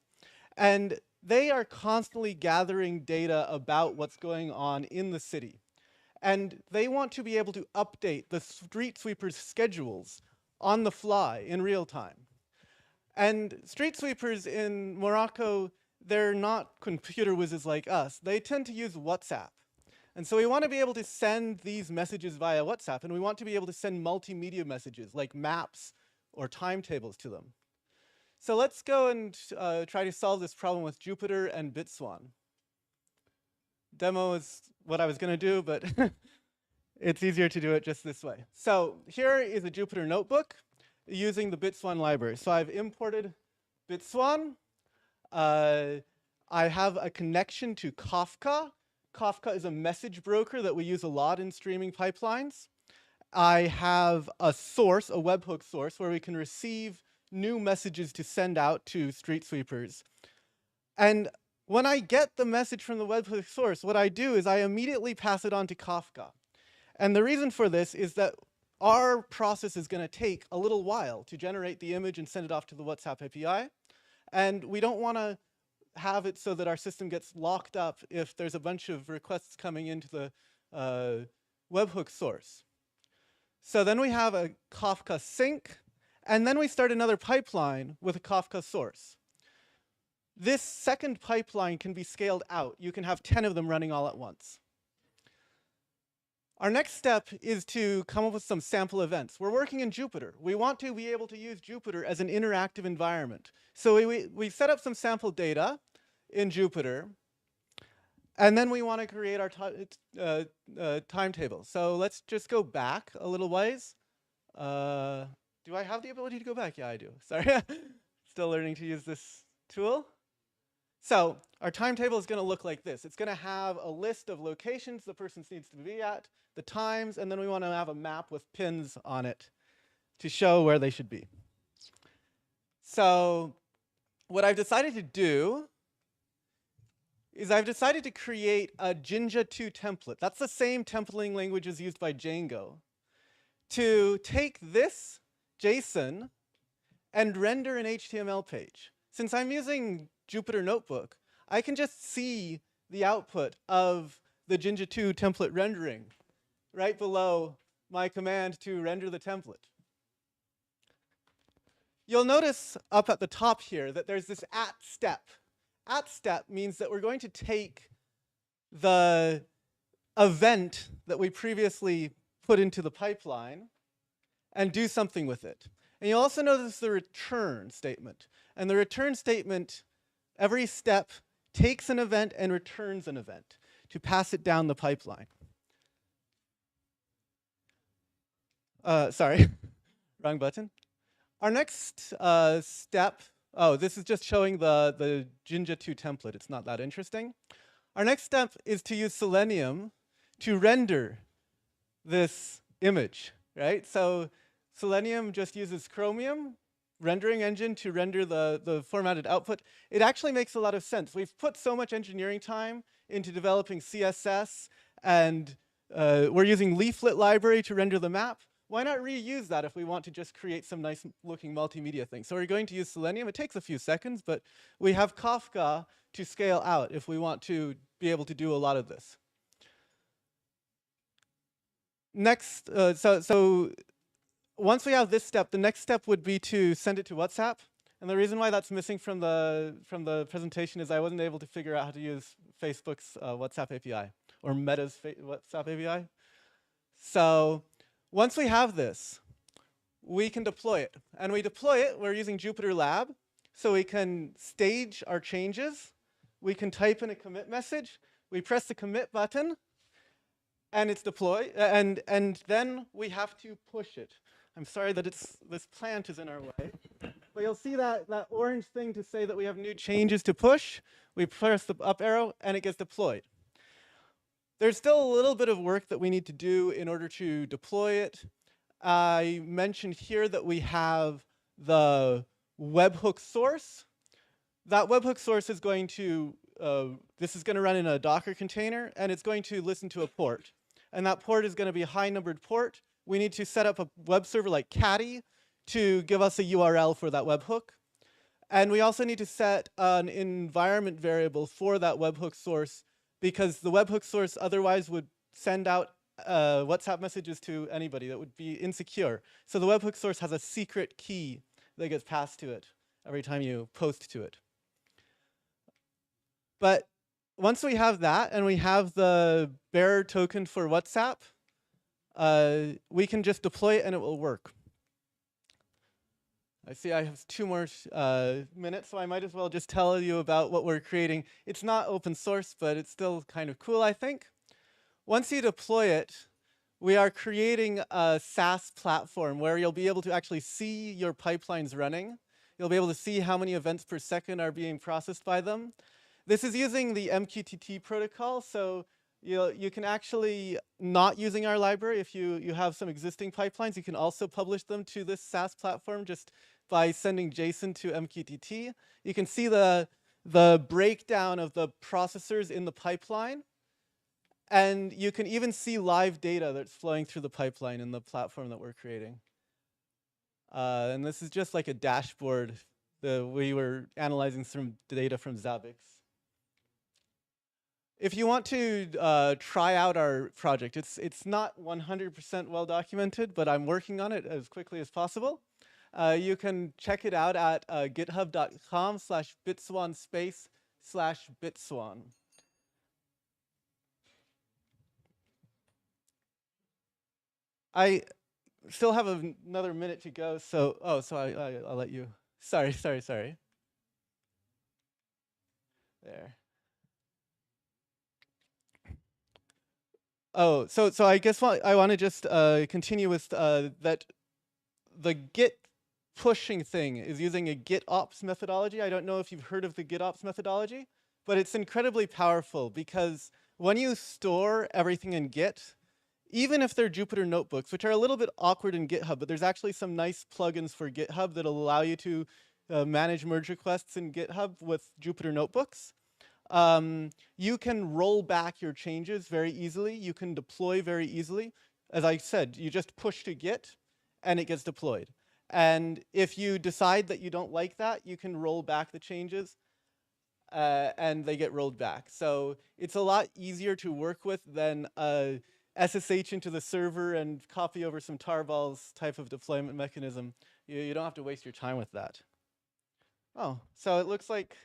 And they are constantly gathering data about what's going on in the city. And they want to be able to update the street sweepers' schedules on the fly in real time. And street sweepers in Morocco, they're not computer whizzes like us. They tend to use WhatsApp. And so we want to be able to send these messages via WhatsApp, and we want to be able to send multimedia messages like maps or timetables to them. So let's go and try to solve this problem with Jupyter and Bitswan. Demo is what I was going to do, but it's easier to do it just this way. So here is a Jupyter notebook using the Bitswan library. So I've imported Bitswan. I have a connection to Kafka. Kafka is a message broker that we use a lot in streaming pipelines. I have a source, a webhook source, where we can receive new messages to send out to street sweepers. And when I get the message from the webhook source, what I do is I immediately pass it on to Kafka. And the reason for this is that our process is going to take a little while to generate the image and send it off to the WhatsApp API. And we don't want to have it so that our system gets locked up if there's a bunch of requests coming into the webhook source. So then we have a Kafka sink, and then we start another pipeline with a Kafka source. This second pipeline can be scaled out. You can have 10 of them running all at once. Our next step is to come up with some sample events. We're working in Jupyter. We want to be able to use Jupyter as an interactive environment. So we set up some sample data in Jupyter, and then we want to create our timetable. So let's just go back a little ways. Do I have the ability to go back? Yeah, I do. Sorry. Still learning to use this tool. So our timetable is going to look like this. It's going to have a list of locations the person needs to be at, the times, and then we want to have a map with pins on it to show where they should be. So what I've decided to do is I've decided to create a Jinja 2 template. That's the same templating language as used by Django, to take this JSON and render an HTML page. Since I'm using Jupyter Notebook, I can just see the output of the Jinja 2 template rendering right below my command to render the template. You'll notice up at the top here that there's this at step. At step means that we're going to take the event that we previously put into the pipeline and do something with it. And you'll also notice the return statement. And the return statement, every step takes an event and returns an event to pass it down the pipeline. Sorry, wrong button. Our next step, oh, this is just showing the Jinja 2 template. It's not that interesting. Our next step is to use Selenium to render this image, right? So Selenium just uses Chromium rendering engine to render the formatted output. It actually makes a lot of sense. We've put so much engineering time into developing CSS, and we're using Leaflet library to render the map. Why not reuse that if we want to just create some nice looking multimedia thing? So we're going to use Selenium. It takes a few seconds, but we have Kafka to scale out if we want to be able to do a lot of this. Next, so once we have this step, the next step would be to send it to WhatsApp. And the reason why that's missing from the presentation is I wasn't able to figure out how to use Facebook's WhatsApp API or Meta's WhatsApp API. So once we have this, we can deploy it. And we deploy it, we're using Jupyter Lab, so we can stage our changes. We can type in a commit message. We press the commit button, and it's deployed. And then we have to push it. I'm sorry that this plant is in our way. But you'll see that orange thing to say that we have new changes to push. We press the up arrow, and it gets deployed. There's still a little bit of work that we need to do in order to deploy it. I mentioned here that we have the webhook source. That webhook source is going to, this is going to run in a Docker container, and it's going to listen to a port. And that port is going to be a high-numbered port. We need to set up a web server like Caddy to give us a URL for that webhook. And we also need to set an environment variable for that webhook source, because the webhook source otherwise would send out WhatsApp messages to anybody that would be insecure. So the webhook source has a secret key that gets passed to it every time you post to it. But once we have that and we have the bearer token for WhatsApp, we can just deploy it and it will work. I see I have 2 more minutes, so I might as well just tell you about what we're creating. It's not open source, but it's still kind of cool, I think. Once you deploy it, we are creating a SaaS platform where you'll be able to actually see your pipelines running. You'll be able to see how many events per second are being processed by them. This is using the MQTT protocol, so you can actually, not using our library, if you have some existing pipelines, you can also publish them to this SaaS platform just by sending JSON to MQTT. You can see the breakdown of the processors in the pipeline. And you can even see live data that's flowing through the pipeline in the platform that we're creating. And this is just like a dashboard that we were analyzing some data from Zabbix. if you want to try out our project, it's not 100% well documented, but I'm working on it as quickly as possible. You can check it out at github.com/bitswan /bitswan. I still have another minute to go, so I'll let you. Sorry. There. Oh, so I guess I want to just continue with that. The Git pushing thing is using a GitOps methodology. I don't know if you've heard of the GitOps methodology, but it's incredibly powerful because when you store everything in Git, even if they're Jupyter notebooks, which are a little bit awkward in GitHub, but there's actually some nice plugins for GitHub that'll allow you to manage merge requests in GitHub with Jupyter notebooks. You can roll back your changes very easily. You can deploy very easily. As I said, you just push to Git, and it gets deployed. And if you decide that you don't like that, you can roll back the changes, and they get rolled back. So it's a lot easier to work with than SSH into the server and copy over some tarballs type of deployment mechanism. You don't have to waste your time with that. Oh, so it looks like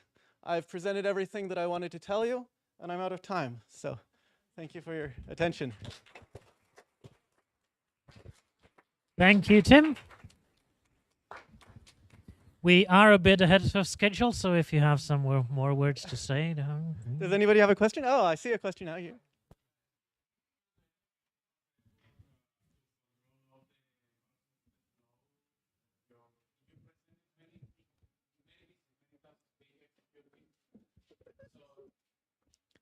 I've presented everything that I wanted to tell you, and I'm out of time. So thank you for your attention. Thank you, Tim. We are a bit ahead of schedule, so if you have some more words to say. Does anybody have a question? Oh, I see a question out here.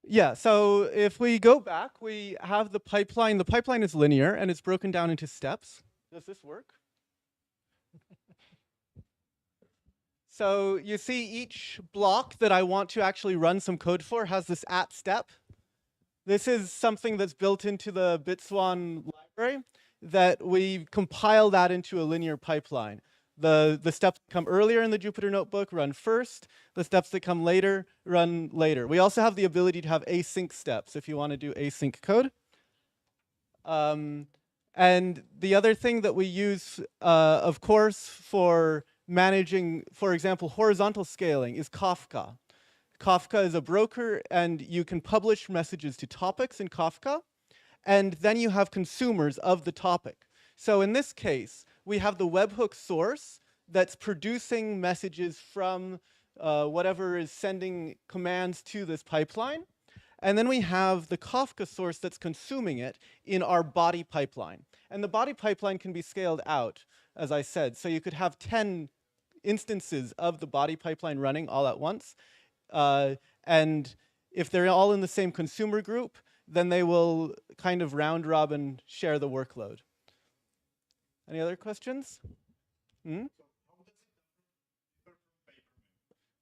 Yeah, so if we go back, we have the pipeline. The pipeline is linear, and it's broken down into steps. Does this work? So you see each block that I want to actually run some code for has this @ step. This is something that's built into the Bitswan library that we compile that into a linear pipeline. The steps that come earlier in the Jupyter Notebook run first. The steps that come later run later. We also have the ability to have async steps if you want to do async code. And the other thing that we use, of course, for managing, for example, horizontal scaling is Kafka. Kafka is a broker, and you can publish messages to topics in Kafka, and then you have consumers of the topic. So in this case, we have the webhook source that's producing messages from whatever is sending commands to this pipeline. And then we have the Kafka source that's consuming it in our body pipeline. And the body pipeline can be scaled out, as I said. So you could have 10 instances of the body pipeline running all at once. And if they're all in the same consumer group, then they will kind of round robin share the workload. Any other questions?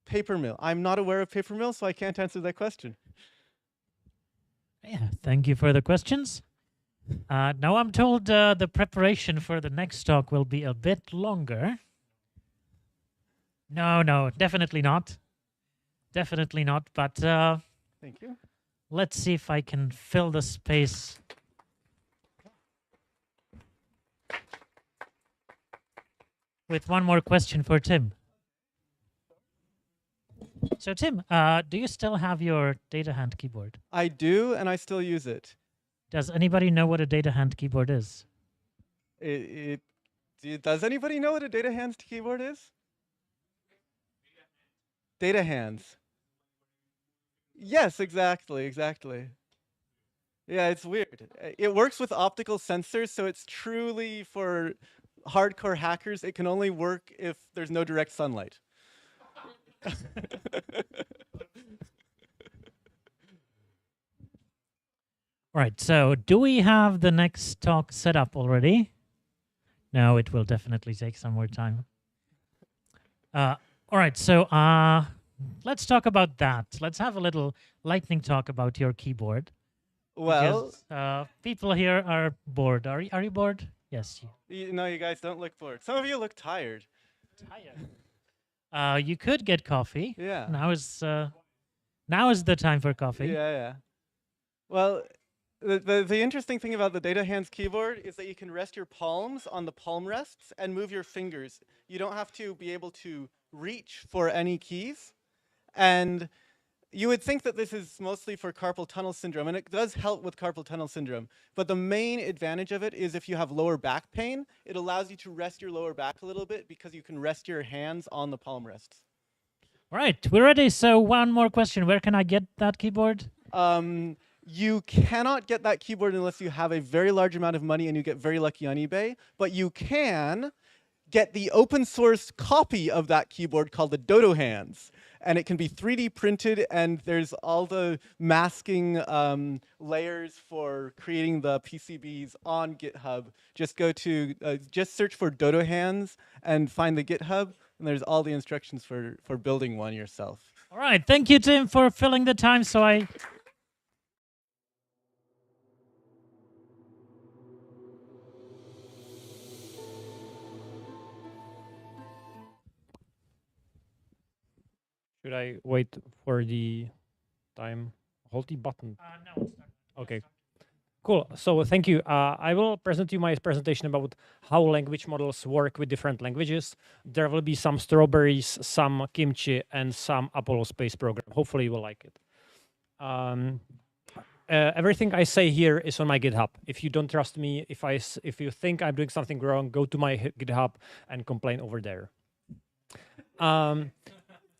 Papermill. I'm not aware of Papermill, so I can't answer that question. Yeah, thank you for the questions. Now I'm told the preparation for the next talk will be a bit longer. No, definitely not. Definitely not, but thank you. Let's see if I can fill the space. With one more question for Tim. So Tim, do you still have your data hand keyboard? I do, and I still use it. Does anybody know what a data hand keyboard is? Does anybody know what a data hands keyboard is? Data hands. Yes, exactly. Yeah, it's weird. It works with optical sensors, so it's truly for hardcore hackers. It can only work if there's no direct sunlight. All right, so do we have the next talk set up already? No, it will definitely take some more time. All right, so let's talk about that. Let's have a little lightning talk about your keyboard. Well, because, people here are bored. Are you bored? Yes. No, you guys don't look bored. Some of you look tired. You could get coffee. Yeah. Now is the time for coffee. Yeah. Well, the interesting thing about the data hands keyboard is that you can rest your palms on the palm rests and move your fingers. You don't have to be able to reach for any keys. And you would think that this is mostly for carpal tunnel syndrome, and it does help with carpal tunnel syndrome. But the main advantage of it is if you have lower back pain, it allows you to rest your lower back a little bit because you can rest your hands on the palm rests. All right, we're ready. So one more question. Where can I get that keyboard? You cannot get that keyboard unless you have a very large amount of money and you get very lucky on eBay, but you can get the open source copy of that keyboard called the Dodo Hands. And it can be 3D printed, and there's all the masking layers for creating the PCBs on GitHub. Just go to, just search for Dodo Hands and find the GitHub, and there's all the instructions for building one yourself. All right, thank you, Tim, for filling the time. So should I wait for the time? Hold the button. No. Okay. Cool. So thank you. I will present you my presentation about how language models work with different languages. There will be some strawberries, some kimchi, and some Apollo space program. Hopefully you will like it. Everything I say here is on my GitHub. If you don't trust me, if you think I'm doing something wrong, go to my GitHub and complain over there.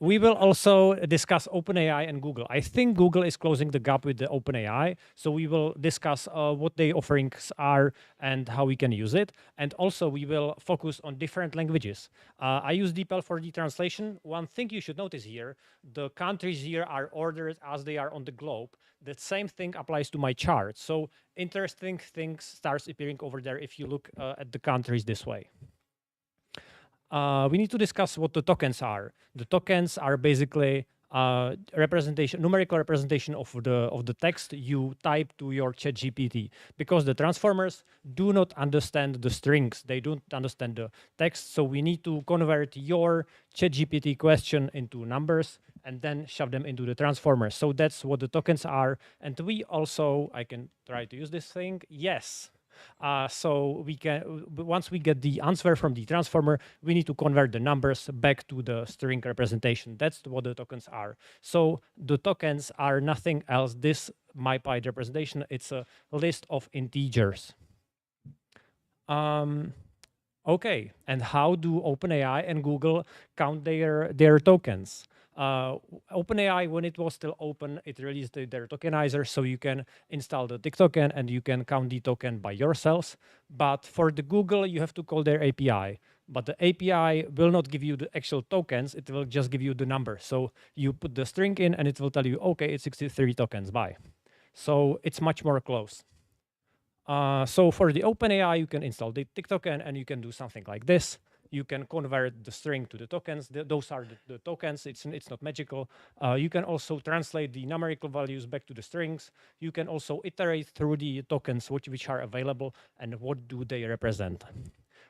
We will also discuss OpenAI and Google. I think Google is closing the gap with the OpenAI, so we will discuss what their offerings are and how we can use it. And also, we will focus on different languages. I use DeepL for the translation. One thing you should notice here, the countries here are ordered as they are on the globe. The same thing applies to my chart. So interesting things starts appearing over there if you look at the countries this way. We need to discuss what the tokens are. The tokens are basically numerical representation of the text you type to your ChatGPT, because the transformers do not understand the strings. They don't understand the text. So we need to convert your ChatGPT question into numbers and then shove them into the transformer. So that's what the tokens are. And we also, I can try to use this thing. Yes. So we can, once we get the answer from the transformer, we need to convert the numbers back to the string representation. That's what the tokens are. So the tokens are nothing else. This MyPy representation, it's a list of integers. Okay, and how do OpenAI and Google count their tokens? OpenAI, when it was still open, it released their tokenizer, so you can install the tick token and you can count the token by yourselves. But for the Google, you have to call their API. But the API will not give you the actual tokens, it will just give you the number. So you put the string in and it will tell you, okay, it's 63 tokens, bye. So it's much more close. So for the OpenAI, you can install the tick token and you can do something like this. You can convert the string to the tokens. Those are the tokens. It's not magical. You can also translate the numerical values back to the strings. You can also iterate through the tokens which are available and what do they represent.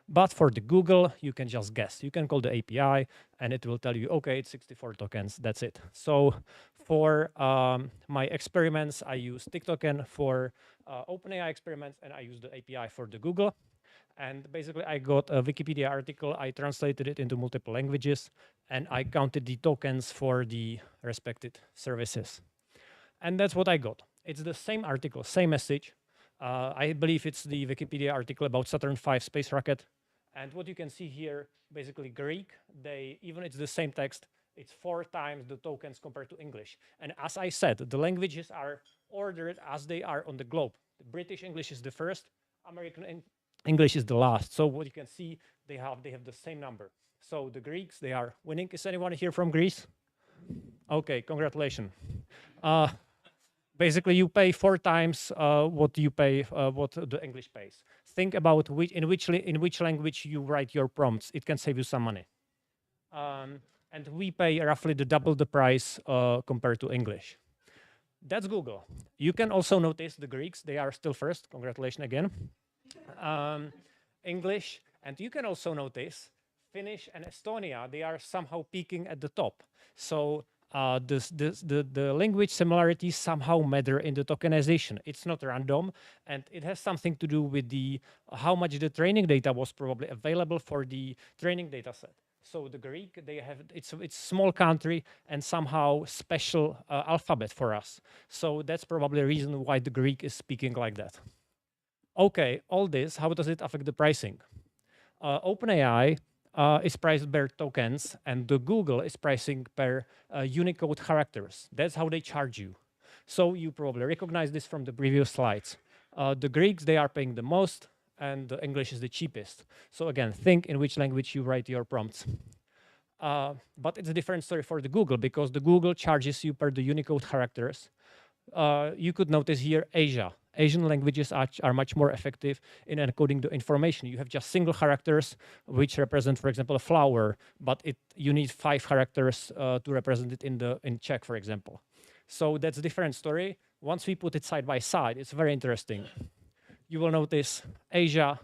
But for the Google, you can just guess. You can call the API and it will tell you, okay, it's 64 tokens. That's it. So for my experiments, I use tick token. For OpenAI experiments, and I use the API for the Google. And basically, I got a Wikipedia article. I translated it into multiple languages, and I counted the tokens for the respected services. And that's what I got. It's the same article, same message. I believe it's the Wikipedia article about Saturn V space rocket. And what you can see here, basically Greek, even it's the same text, it's 4 times the tokens compared to English. And as I said, the languages are ordered as they are on the globe. The British English is the first, American English is the last. So what you can see, they have the same number. So the Greeks, they are winning. Is anyone here from Greece? Okay, congratulations. Basically, you pay 4 times what you pay, what the English pays. Think about in which language you write your prompts. It can save you some money. And we pay roughly double the price compared to English. That's Google. You can also notice the Greeks, they are still first. Congratulations again. English, and you can also notice Finnish and Estonia, they are somehow peaking at the top. So the language similarities somehow matter in the tokenization. It's not random, and it has something to do with the how much the training data was probably available for the training data set. So the Greek, they have it's small country and somehow special alphabet for us. So that's probably a reason why the Greek is speaking like that. Okay, all this, how does it affect the pricing? OpenAI is priced per tokens, and the Google is pricing per Unicode characters. That's how they charge you. So you probably recognize this from the previous slides. The Greeks, they are paying the most, and the English is the cheapest. So again, think in which language you write your prompts. But it's a different story for the Google, because the Google charges you per the Unicode characters. You could notice here Asia. Asian languages are much more effective in encoding the information. You have just single characters which represent, for example, a flower, but you need 5 characters to represent it in Czech, for example. So that's a different story. Once we put it side by side, it's very interesting. You will notice Asia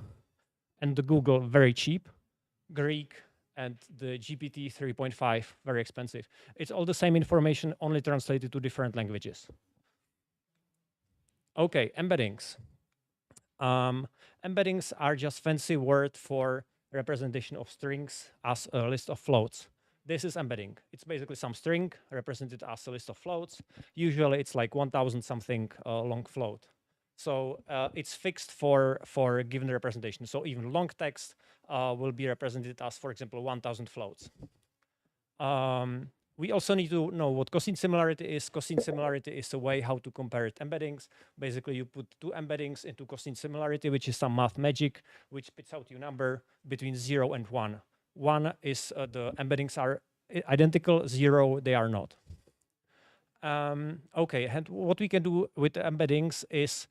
and the Google very cheap, Greek and the GPT 3.5 very expensive. It's all the same information, only translated to different languages. Okay, embeddings. Embeddings are just fancy word for representation of strings as a list of floats. This is embedding. It's basically some string represented as a list of floats. Usually it's like 1,000 something long float. So it's fixed for a given representation. So even long text will be represented as, for example, 1,000 floats. We also need to know what cosine similarity is. Cosine similarity is a way how to compare embeddings. Basically, you put 2 embeddings into cosine similarity, which is some math magic, which spits out your number between 0 and 1. 1 is the embeddings are identical, 0, they are not. Okay, and what we can do with the embeddings is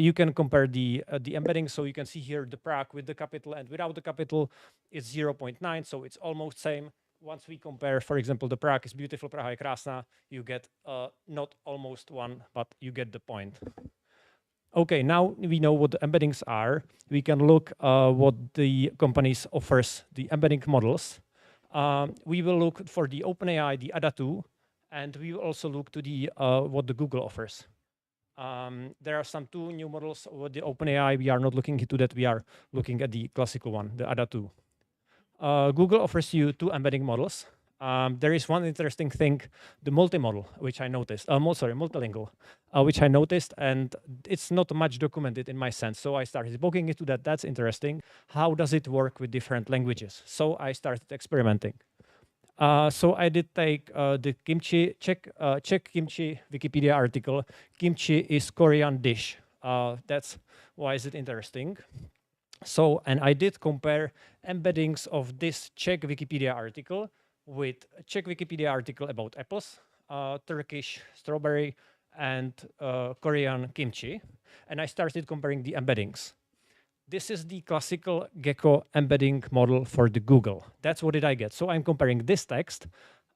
you can compare the embeddings. So you can see here the Prague with the capital and without the capital is 0.9, so it's almost same. Once we compare, for example, the Prague is beautiful, Praha je krásná, you get not almost 1, but you get the point. Okay, now we know what the embeddings are. We can look what the companies offers the embedding models. We will look for the OpenAI, the ADA2, and we will also look to the what the Google offers. There are some 2 new models with the OpenAI. We are not looking into that. We are looking at the classical one, the ADA2. Google offers you 2 embedding models. There is one interesting thing, the multimodal, which I noticed. Multilingual, which I noticed, and it's not much documented in my sense. So I started looking into that. That's interesting. How does it work with different languages? So I started experimenting. So I did take the kimchi, Czech kimchi Wikipedia article. Kimchi is Korean dish. That's why is it interesting. So, and I did compare embeddings of this Czech Wikipedia article with a Czech Wikipedia article about apples, Turkish strawberry, and Korean kimchi. And I started comparing the embeddings. This is the classical Gecko embedding model for the Google. That's what did I get. So I'm comparing this text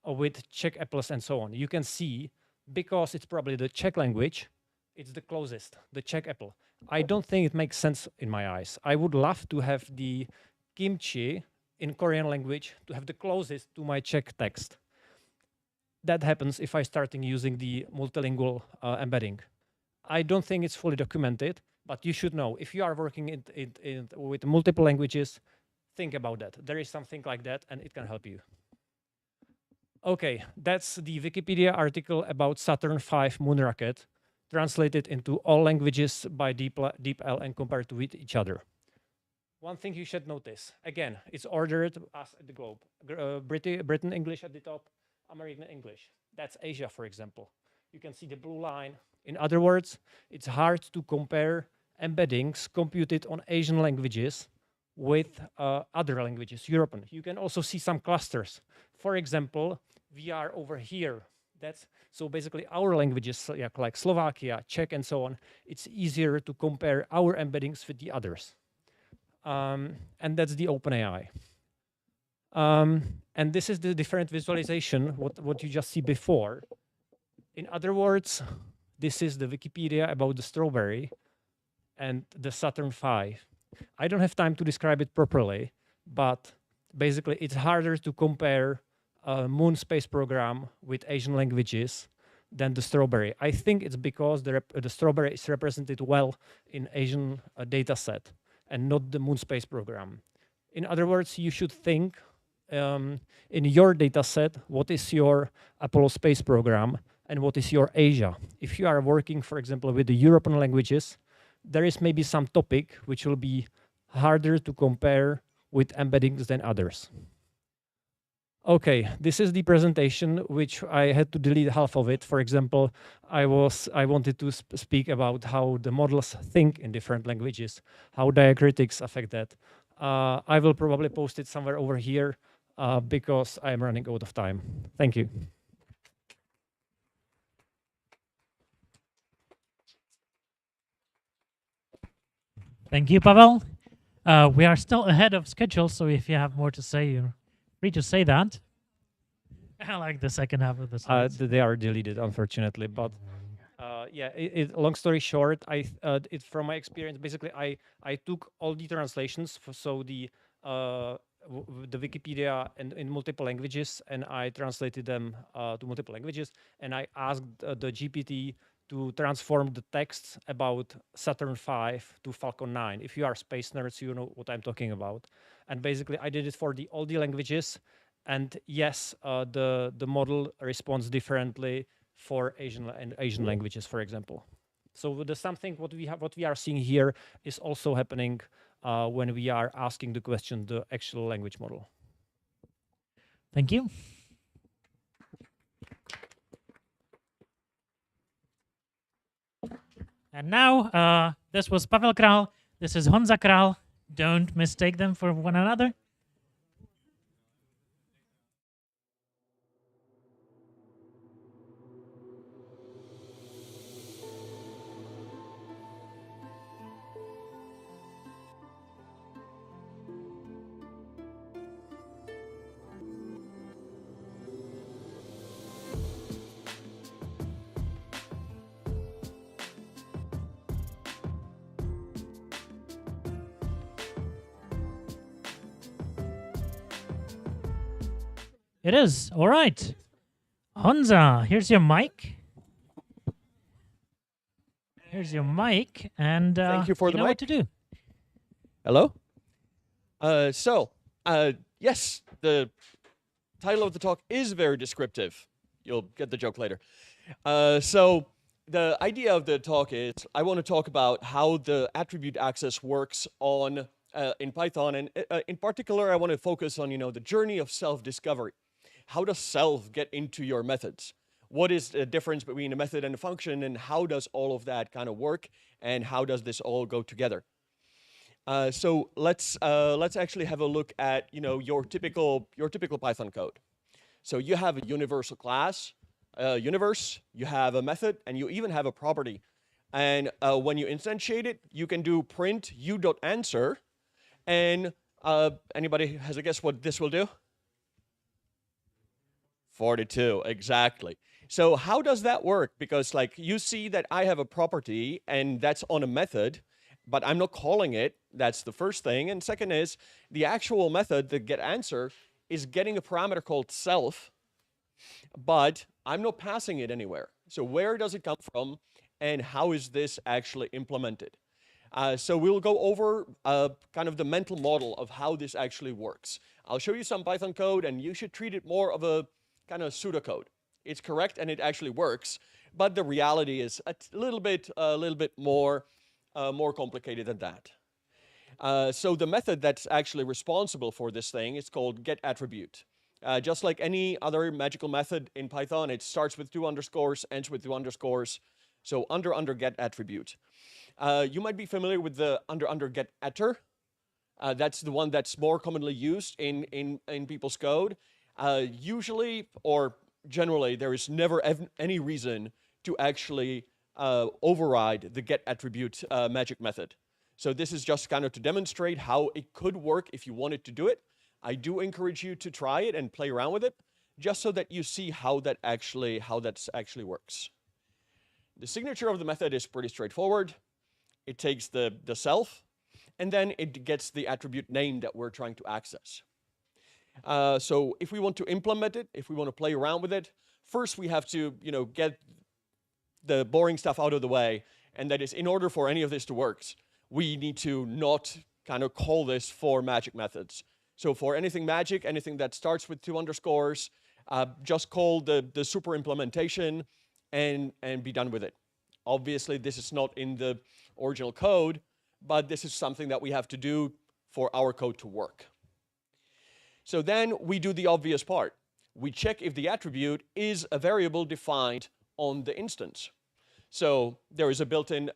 with Czech apples and so on. You can see, because it's probably the Czech language, it's the closest, the Czech apple. I don't think it makes sense in my eyes. I would love to have the kimchi in Korean language to have the closest to my Czech text. That happens if I start using the multilingual embedding. I don't think it's fully documented, but you should know. If you are working with multiple languages, think about that. There is something like that, and it can help you. Okay, that's the Wikipedia article about Saturn V moon rocket, translated into all languages by DeepL and compared to with each other. One thing you should notice, again, it's ordered as the globe. Britain English at the top, American English. That's Asia, for example. You can see the blue line. In other words, it's hard to compare embeddings computed on Asian languages with other languages, European. You can also see some clusters. For example, we are over here. So basically our languages, like Slovakia, Czech, and so on, it's easier to compare our embeddings with the others. And that's the OpenAI. And this is the different visualization, what you just see before. In other words, this is the Wikipedia about the strawberry and the Saturn V. I don't have time to describe it properly, but basically it's harder to compare moon space program with Asian languages than the strawberry. I think it's because the strawberry is represented well in Asian data set and not the moon space program. In other words, you should think in your data set, what is your Apollo space program and what is your Asia. If you are working, for example, with the European languages, there is maybe some topic which will be harder to compare with embeddings than others. Okay, this is the presentation, which I had to delete half of it. For example, I wanted to speak about how the models think in different languages, how diacritics affect that. I will probably post it somewhere over here because I'm running out of time. Thank you. Thank you, Pavel. We are still ahead of schedule, so if you have more to say, you're free to say that. I like the second half of the slides. They are deleted, unfortunately, but yeah. Long story short, from my experience, basically, I took all the translations, so the Wikipedia in multiple languages, and I translated them to multiple languages, and I asked the GPT to transform the text about Saturn V to Falcon 9. If you are space nerds, you know what I'm talking about. And basically, I did it for all the languages. And yes, the model responds differently for Asian languages, for example. So the something what we are seeing here is also happening when we are asking the question the actual language model. Thank you. And now, this was Pavel Král. This is Honza Král. Don't mistake them for one another. It is. All right. Honza, here's your mic. Here's your mic, and thank you for the know mic. What to do. Hello. Yes, the title of the talk is very descriptive. You'll get the joke later. So the idea of the talk is I want to talk about how the attribute access works on in Python, and in particular, I want to focus on the journey of self-discovery. How does self get into your methods? What is the difference between a method and a function, and how does all of that kind of work, and how does this all go together? So let's actually have a look at your typical Python code. So you have a universal class, universe, you have a method, and you even have a property. And when you instantiate it, you can do print u.answer, and anybody has a guess what this will do? 42, exactly. So how does that work? Because you see that I have a property and that's on a method, but I'm not calling it. That's the first thing. And second is the actual method, the getAnswer, is getting a parameter called self, but I'm not passing it anywhere. So where does it come from and how is this actually implemented? So we'll go over kind of the mental model of how this actually works. I'll show you some Python code, and you should treat it more of a kind of pseudocode. It's correct and it actually works, but the reality is a little bit more complicated than that. So the method that's actually responsible for this thing is called getAttribute. Just like any other magical method in Python, it starts with 2 underscores, ends with 2 underscores. So under getAttribute. You might be familiar with the under getAttr. That's the one that's more commonly used in people's code. Usually, or generally, there is never any reason to actually override the getAttribute magic method. So this is just kind of to demonstrate how it could work if you wanted to do it. I do encourage you to try it and play around with it, just so that you see how that actually works. The signature of the method is pretty straightforward. It takes the self, and then it gets the attribute name that we're trying to access. So if we want to implement it, if we want to play around with it, first we have to, get the boring stuff out of the way. And that is, in order for any of this to work, we need to not kind of call this for magic methods. So for anything magic, anything that starts with 2 underscores, just call the super implementation and be done with it. Obviously, this is not in the original code, but this is something that we have to do for our code to work. So then we do the obvious part. We check if the attribute is a variable defined on the instance. So there is a built-in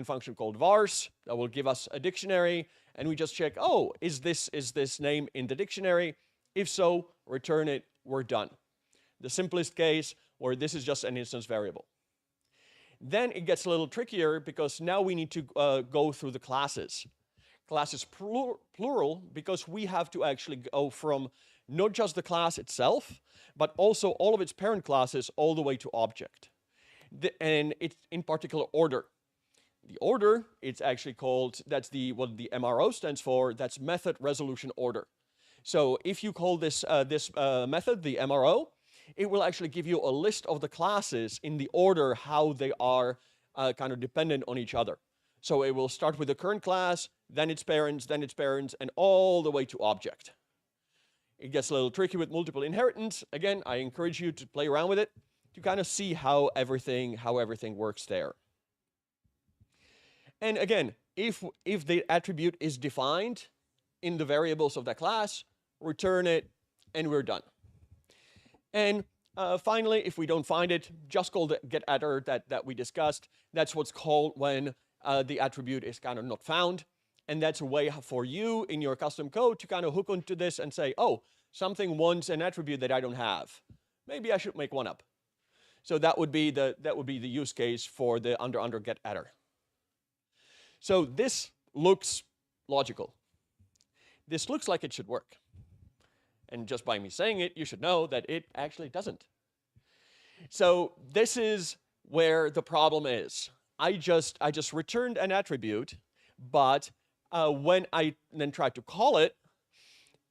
function called vars that will give us a dictionary, and we just check, oh, is this name in the dictionary? If so, return it, we're done. The simplest case where this is just an instance variable. Then it gets a little trickier because now we need to go through the classes. Classes plural because we have to actually go from not just the class itself, but also all of its parent classes all the way to object. And it's in particular order. The order, it's actually called, that's what the MRO stands for, that's method resolution order. So if you call this method the MRO, it will actually give you a list of the classes in the order how they are kind of dependent on each other. So it will start with the current class, then its parents, and all the way to object. It gets a little tricky with multiple inheritance. Again, I encourage you to play around with it to kind of see how everything works there. And again, if the attribute is defined in the variables of that class, return it, and we're done. And finally, if we don't find it, just call the getAttr that we discussed. That's what's called when the attribute is kind of not found. And that's a way for you in your custom code to kind of hook onto this and say, oh, something wants an attribute that I don't have. Maybe I should make one up. So that would be the use case for the under getAttr. So this looks logical. This looks like it should work. And just by me saying it, you should know that it actually doesn't. So this is where the problem is. I just returned an attribute, but when I then try to call it,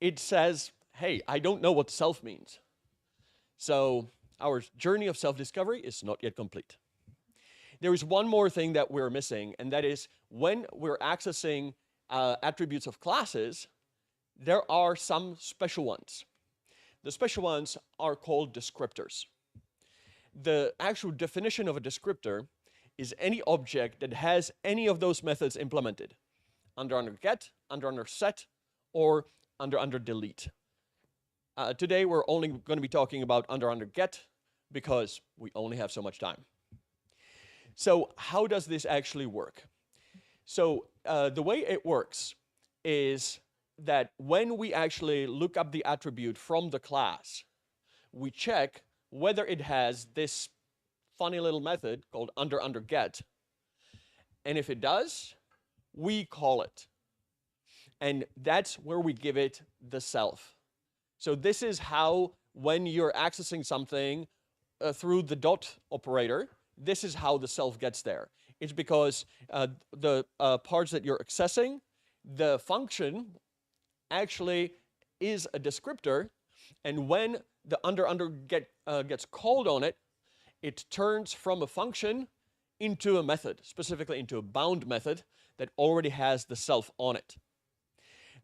it says, hey, I don't know what self means. So our journey of self-discovery is not yet complete. There is one more thing that we're missing, and that is when we're accessing attributes of classes, there are some special ones. The special ones are called descriptors. The actual definition of a descriptor is any object that has any of those methods implemented. Under get, under set, or under delete. Today we're only going to be talking about under get because we only have so much time. So how does this actually work? So the way it works is that when we actually look up the attribute from the class, we check whether it has this funny little method called under get. And if it does, we call it. And that's where we give it the self. So this is how, when you're accessing something through the dot operator, this is how the self gets there. It's because the parts that you're accessing, the function actually is a descriptor, and when the under get gets called on it, it turns from a function into a method, specifically into a bound method that already has the self on it.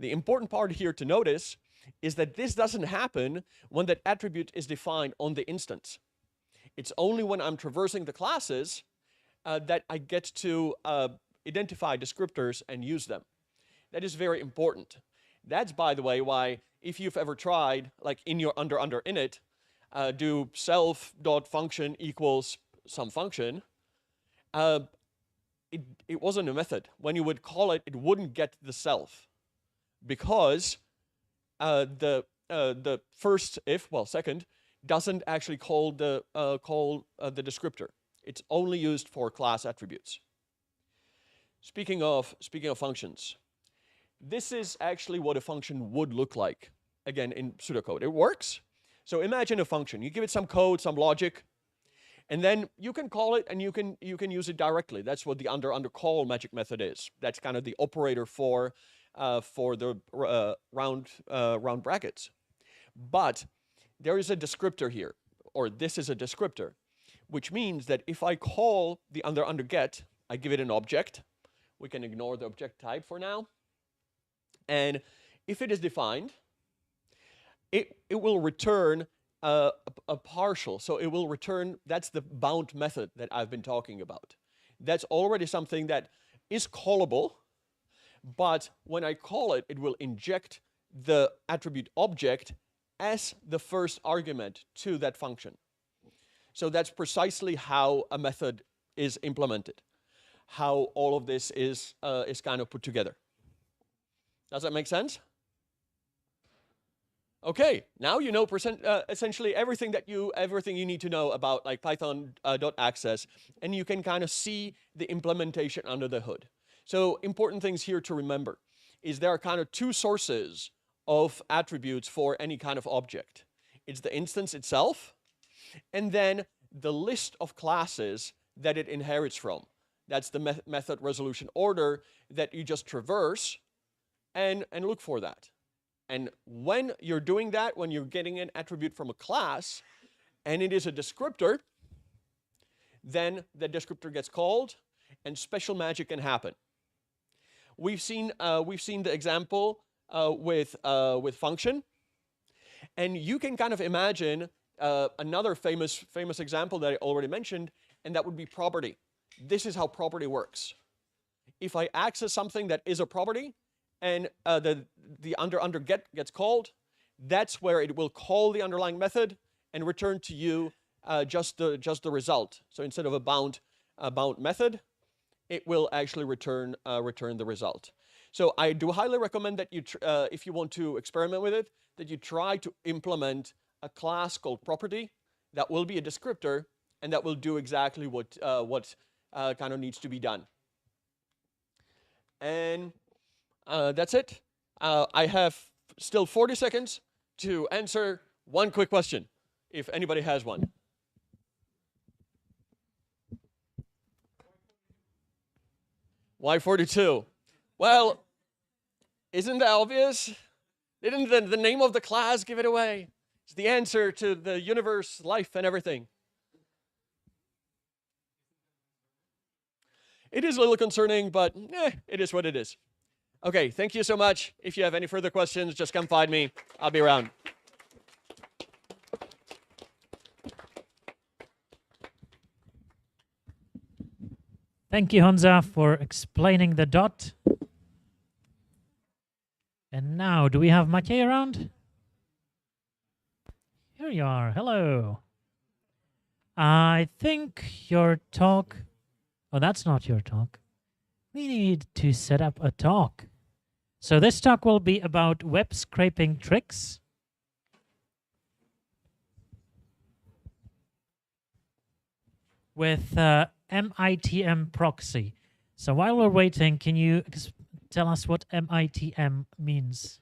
The important part here to notice is that this doesn't happen when that attribute is defined on the instance. It's only when I'm traversing the classes that I get to identify descriptors and use them. That is very important. That's, by the way, why if you've ever tried, like in your under init, do self.function equals some function, it wasn't a method. When you would call it, it wouldn't get the self because the first second doesn't actually call the descriptor. It's only used for class attributes. Speaking of functions, this is actually what a function would look like. Again, in pseudocode, it works. So imagine a function. You give it some code, some logic, and then you can call it and you can use it directly. That's what the under call magic method is. That's kind of the operator for the round brackets. But there is a descriptor here, or this is a descriptor, which means that if I call the under get, I give it an object. We can ignore the object type for now. And if it is defined, it will return a partial. So it will return, that's the bound method that I've been talking about. That's already something that is callable, but when I call it, it will inject the attribute object as the first argument to that function. So that's precisely how a method is implemented, how all of this is kind of put together. Does that make sense? Okay, now you know essentially everything you need to know about like Python.access, and you can kind of see the implementation under the hood. So important things here to remember is there are kind of two sources of attributes for any kind of object. It's the instance itself, and then the list of classes that it inherits from. That's the method resolution order that you just traverse and look for that. And when you're doing that, when you're getting an attribute from a class, and it is a descriptor, then the descriptor gets called, and special magic can happen. We've seen the example with function, and you can kind of imagine another famous example that I already mentioned, and that would be property. This is how property works. If I access something that is a property, and the under get gets called, that's where it will call the underlying method and return to you just the result. So instead of a bound method, it will actually return the result. So I do highly recommend that you, if you want to experiment with it, that you try to implement a class called property that will be a descriptor and that will do exactly what kind of needs to be done. And that's it. I have still 40 seconds to answer one quick question, if anybody has one. Why 42? Well, isn't that obvious? Didn't the name of the class give it away? It's the answer to the universe, life, and everything. It is a little concerning, but it is what it is. Okay, thank you so much. If you have any further questions, just come find me. I'll be around. Thank you, Honza, for explaining the dot. And now, do we have Maciej around? Here you are. Hello. I think your talk... Oh, that's not your talk. We need to set up a talk. So this talk will be about web scraping tricks. With mitmproxy. So while we're waiting, can you tell us what mitm means?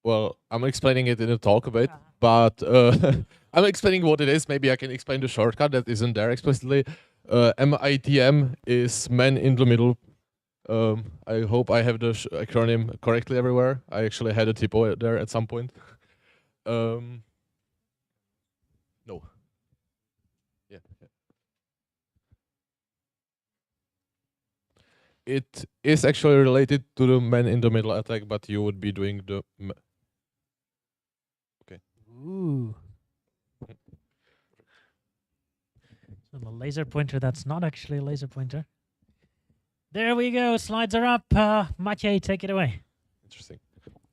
Well, I'm explaining it in a talk a bit, but I'm explaining what it is. Maybe I can explain the shortcut that isn't there explicitly. MITM is man in the middle. I hope I have the acronym correctly everywhere. I actually had a typo there at some point. No. Yeah. It is actually related to the man in the middle attack, but you would be doing the... Okay. Ooh. So the laser pointer, that's not actually a laser pointer. There we go, slides are up. Maciej, take it away. Interesting.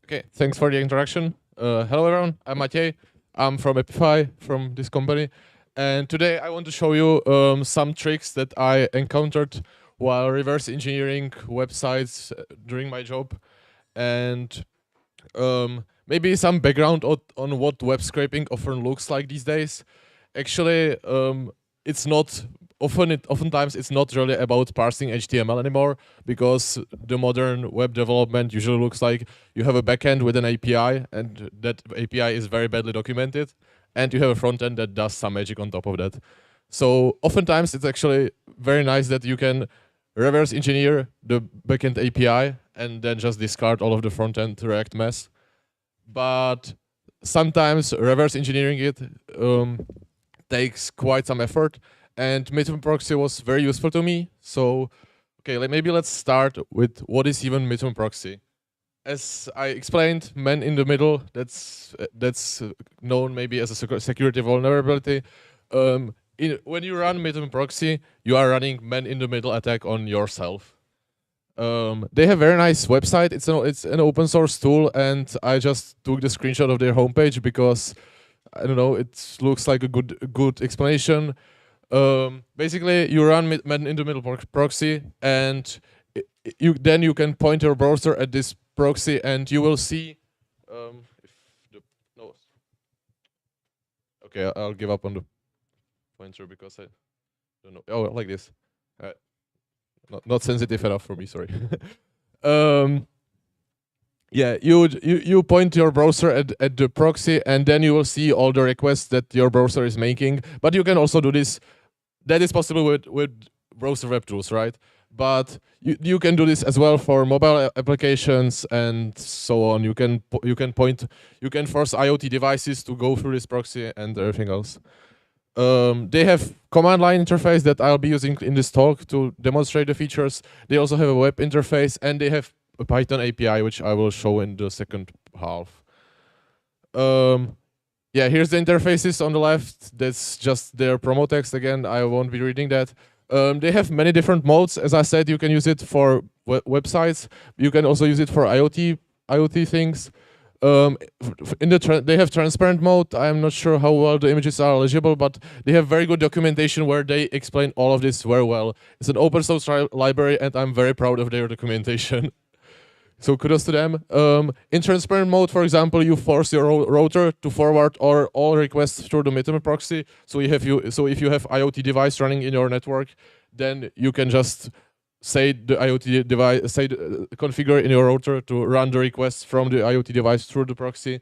Okay, thanks for the introduction. Hello everyone, I'm Maciej. I'm from Epify, from this company. And today I want to show you some tricks that I encountered while reverse engineering websites during my job. And maybe some background on what web scraping often looks like these days. Actually, it's not... Oftentimes, it's not really about parsing HTML anymore, because the modern web development usually looks like you have a backend with an API, and that API is very badly documented, and you have a front end that does some magic on top of that. So oftentimes, it's actually very nice that you can reverse engineer the backend API and then just discard all of the front end React mess. But sometimes reverse engineering it takes quite some effort, and mitmproxy was very useful to me. So, okay, maybe let's start with what is even mitmproxy. As I explained, man in the middle, that's known maybe as a security vulnerability. When you run mitmproxy, you are running man in the middle attack on yourself. They have a very nice website. It's an open source tool, and I just took the screenshot of their homepage because I don't know, it looks like a good explanation. Basically, you run man in the middle proxy, and then you can point your browser at this proxy, and you will see. Okay, I'll give up on the pointer because I don't know. Oh, like this. Not sensitive enough for me. Sorry. Yeah, you point your browser at the proxy, and then you will see all the requests that your browser is making. But you can also do this. That is possible with browser web tools, right? But you can do this as well for mobile applications and so on. You can force IoT devices to go through this proxy and everything else. They have command line interface that I'll be using in this talk to demonstrate the features. They also have a web interface, and they have a Python API, which I will show in the second half. Yeah, here's the interfaces on the left. That's just their promo text. Again, I won't be reading that. They have many different modes. As I said, you can use it for websites. You can also use it for IoT things. They have transparent mode. I'm not sure how well the images are legible, but they have very good documentation where they explain all of this very well. It's an open source library, and I'm very proud of their documentation. So kudos to them. In transparent mode, for example, you force your router to forward all requests through the mitmproxy. So if you have IoT device running in your network, then you can just say the IoT device, configure in your router to run the requests from the IoT device through the proxy,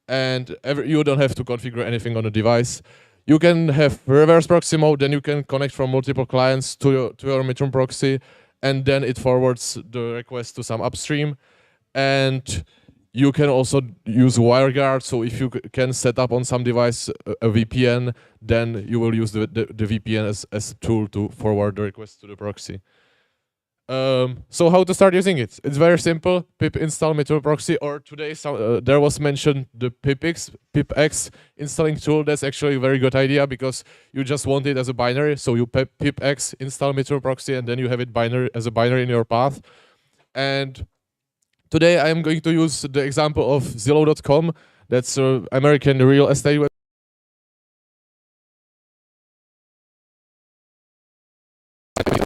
and you don't have to configure anything on the device. You can have reverse proxy mode, then you can connect from multiple clients to your mitmproxy, and then it forwards the request to some upstream. And you can also use WireGuard, so if you can set up on some device a VPN, then you will use the VPN as a tool to forward the request to the proxy. So how to start using it? It's very simple. Pip install mitmproxy, or today there was mentioned the pipx installing tool. That's actually a very good idea because you just want it as a binary. So you pipx install mitmproxy, and then you have it as a binary in your path. And today I am going to use the example of Zillow.com. That's an American real estate website.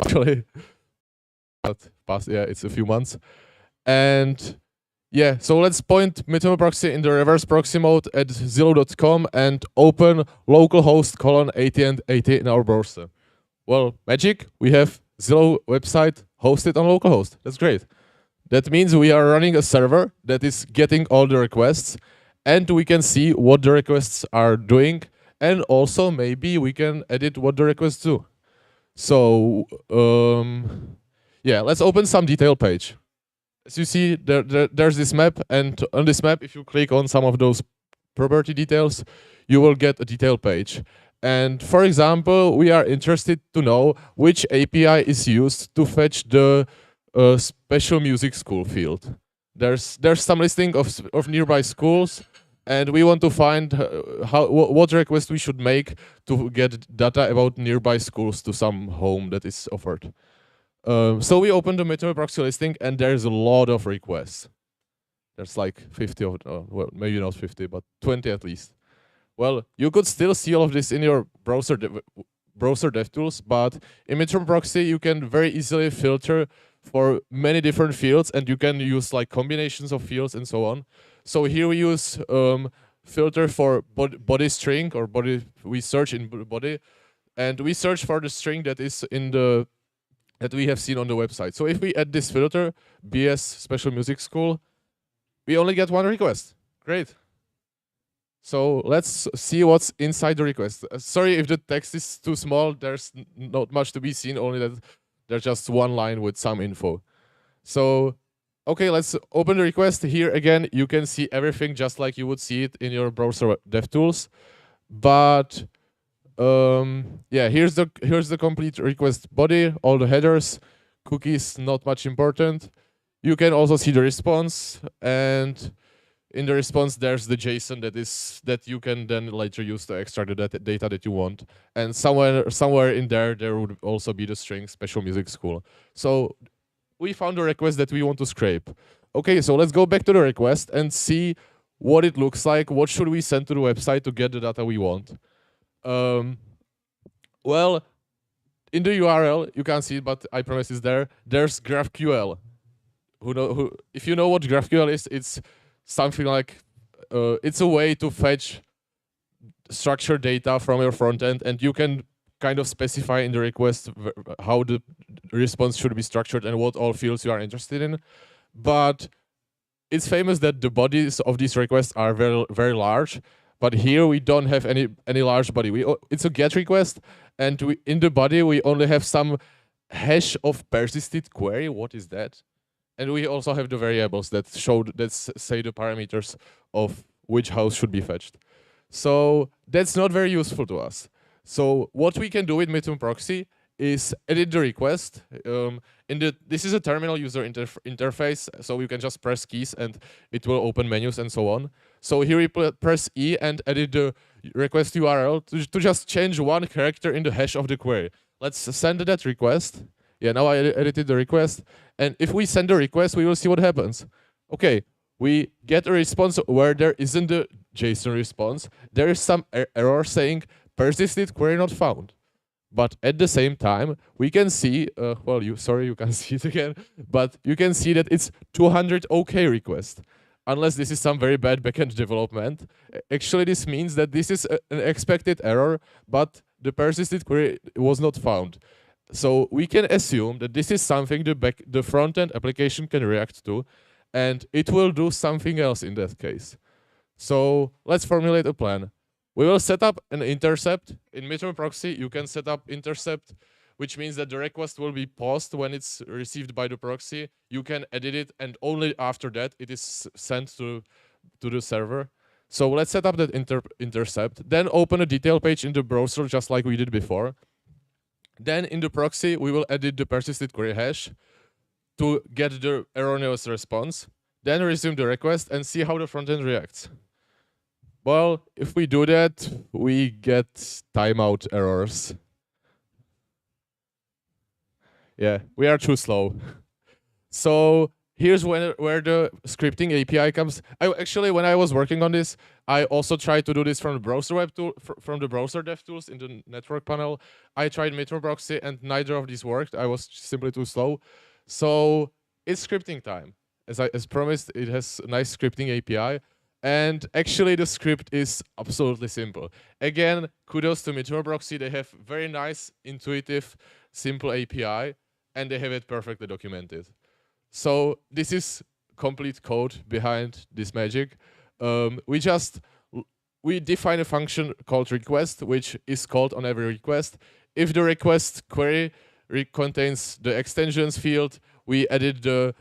Actually. Past, yeah, it's a few months. And yeah, so let's point mitmproxy in the reverse proxy mode at Zillow.com and open localhost :80 and 80 in our browser. Well, magic, we have Zillow website hosted on localhost. That's great. That means we are running a server that is getting all the requests, and we can see what the requests are doing, and also maybe we can edit what the requests do. So, yeah, let's open some detail page. As you see, there's this map, and on this map, if you click on some of those property details, you will get a detail page. And for example, we are interested to know which API is used to fetch the special music school field. There's some listing of nearby schools, and we want to find what request we should make to get data about nearby schools to some home that is offered. So we open the mitmproxy listing, and there's a lot of requests. There's like 50 of, well, maybe not 50, but 20 at least. Well, you could still see all of this in your browser DevTools, but in mitmproxy you can very easily filter for many different fields, and you can use like combinations of fields and so on. So here we use filter for body string, or body. We search in body, and we search for the string that is in the that we have seen on the website. So if we add this filter, BS Special Music School, we only get one request. Great. So let's see what's inside the request. Sorry if the text is too small. There's not much to be seen, only that there's just one line with some info. So, Okay, let's open the request. Here again, you can see everything just like you would see it in your browser DevTools. But yeah, here's the complete request body, all the headers, cookies, not much important. You can also see the response, and in the response there's the JSON that you can then later use to extract the data that you want. And somewhere in there would also be the string special music school. So we found a request that we want to scrape. Okay, so let's go back to the request and see what it looks like. What should we send to the website to get the data we want? Well, in the URL, you can't see it, but I promise it's there. There's GraphQL. If you know what GraphQL is, it's something like, it's a way to fetch structured data from your front end, and you can kind of specify in the request how the response should be structured and what all fields you are interested in. But it's famous that the bodies of these requests are very, very large. But here we don't have any large body. It's a GET request, and in the body we only have some hash of persisted query. What is that? And we also have the variables that say the parameters of which house should be fetched. So that's not very useful to us. So what we can do with mitmproxy is edit the request. This is a terminal user interface, so you can just press keys and it will open menus and so on. So here we press E and edit the request URL to just change one character in the hash of the query. Let's send that request. Yeah, now I edited the request. And if we send the request, we will see what happens. Okay, we get a response where there isn't a JSON response. There is some error saying persisted query not found. But at the same time, we can see, well, you can't see it again, but you can see that it's 200 OK request. Unless this is some very bad backend development. Actually, this means that this is an expected error, but the persisted query was not found. So we can assume that this is something the front-end application can react to, and it will do something else in that case. So let's formulate a plan. We will set up an intercept. In mitmproxy, you can set up intercept, which means that the request will be paused when it's received by the proxy. You can edit it, and only after that it is sent to the server. So let's set up that intercept. Then open a detail page in the browser, just like we did before. Then in the proxy, we will edit the persisted query hash to get the erroneous response. Then resume the request and see how the frontend reacts. Well, if we do that, we get timeout errors. Yeah, we are too slow. So here's where the scripting API comes. Actually, when I was working on this, I also tried to do this from the browser web tool, from the browser DevTools in the network panel. I tried mitmproxy, and neither of these worked. I was simply too slow. So it's scripting time. As promised, it has a nice scripting API. And actually, the script is absolutely simple. Again, kudos to mitmproxy. They have very nice, intuitive, simple API, and they have it perfectly documented. So this is complete code behind this magic. We define a function called request, which is called on every request. If the request query contains the extensions field, we edit the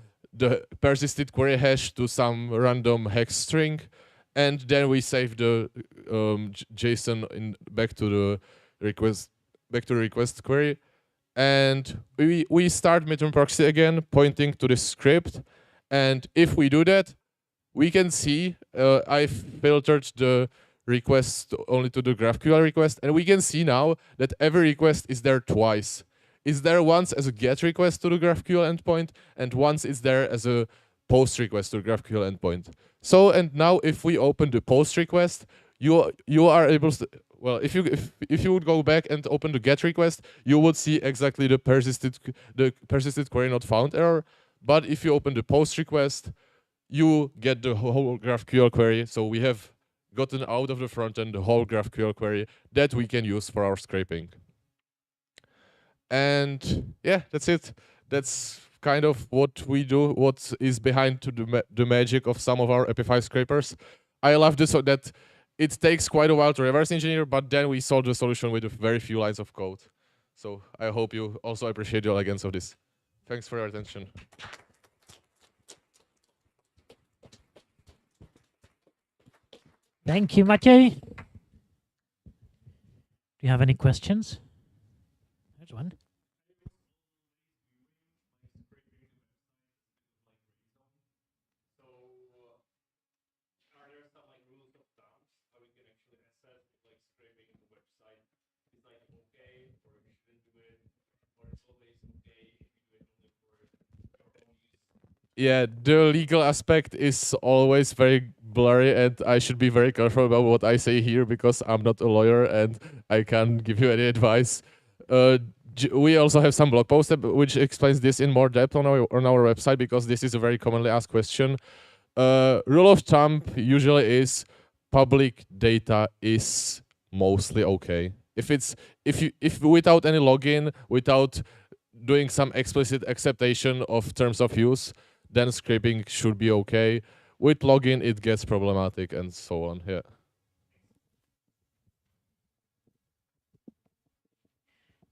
persisted query hash to some random hex string, and then we save the JSON back to the request query. And we start mitmproxy again, pointing to the script. And if we do that, we can see I've filtered the request only to the GraphQL request, and we can see now that every request is there twice. It's there once as a GET request to the GraphQL endpoint, and once it's there as a POST request to the GraphQL endpoint. So, and now if we open the POST request, you are able to, well, if you would go back and open the GET request, you would see exactly the persisted query not found error. But if you open the POST request, you get the whole GraphQL query. So we have gotten out of the front end the whole GraphQL query that we can use for our scraping. And yeah, that's it. That's kind of what we do, what is behind the magic of some of our Epify scrapers. I love this, so that it takes quite a while to reverse engineer, but then we solve the solution with very few lines of code. So I hope you also appreciate the elegance of this. Thanks for your attention. Thank you, Maciej. Do you have any questions? There's one. Yeah, the legal aspect is always very blurry, and I should be very careful about what I say here because I'm not a lawyer and I can't give you any advice. We also have some blog post which explains this in more depth on our website because this is a very commonly asked question. Rule of thumb usually is public data is mostly okay. If without any login, without doing some explicit acceptation of terms of use, then scraping should be okay. With login, it gets problematic and so on. Yeah.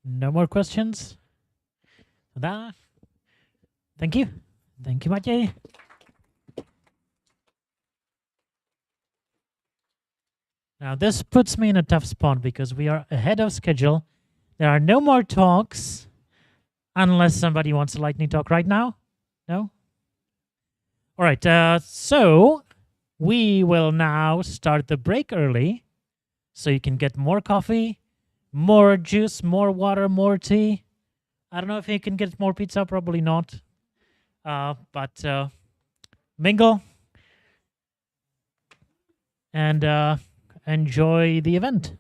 No more questions? Thank you. Thank you, Maciej. Now, this puts me in a tough spot because we are ahead of schedule. There are no more talks unless somebody wants a lightning talk right now. No? All right, so we will now start the break early so you can get more coffee, more juice, more water, more tea. I don't know if you can get more pizza, probably not. But mingle and enjoy the event.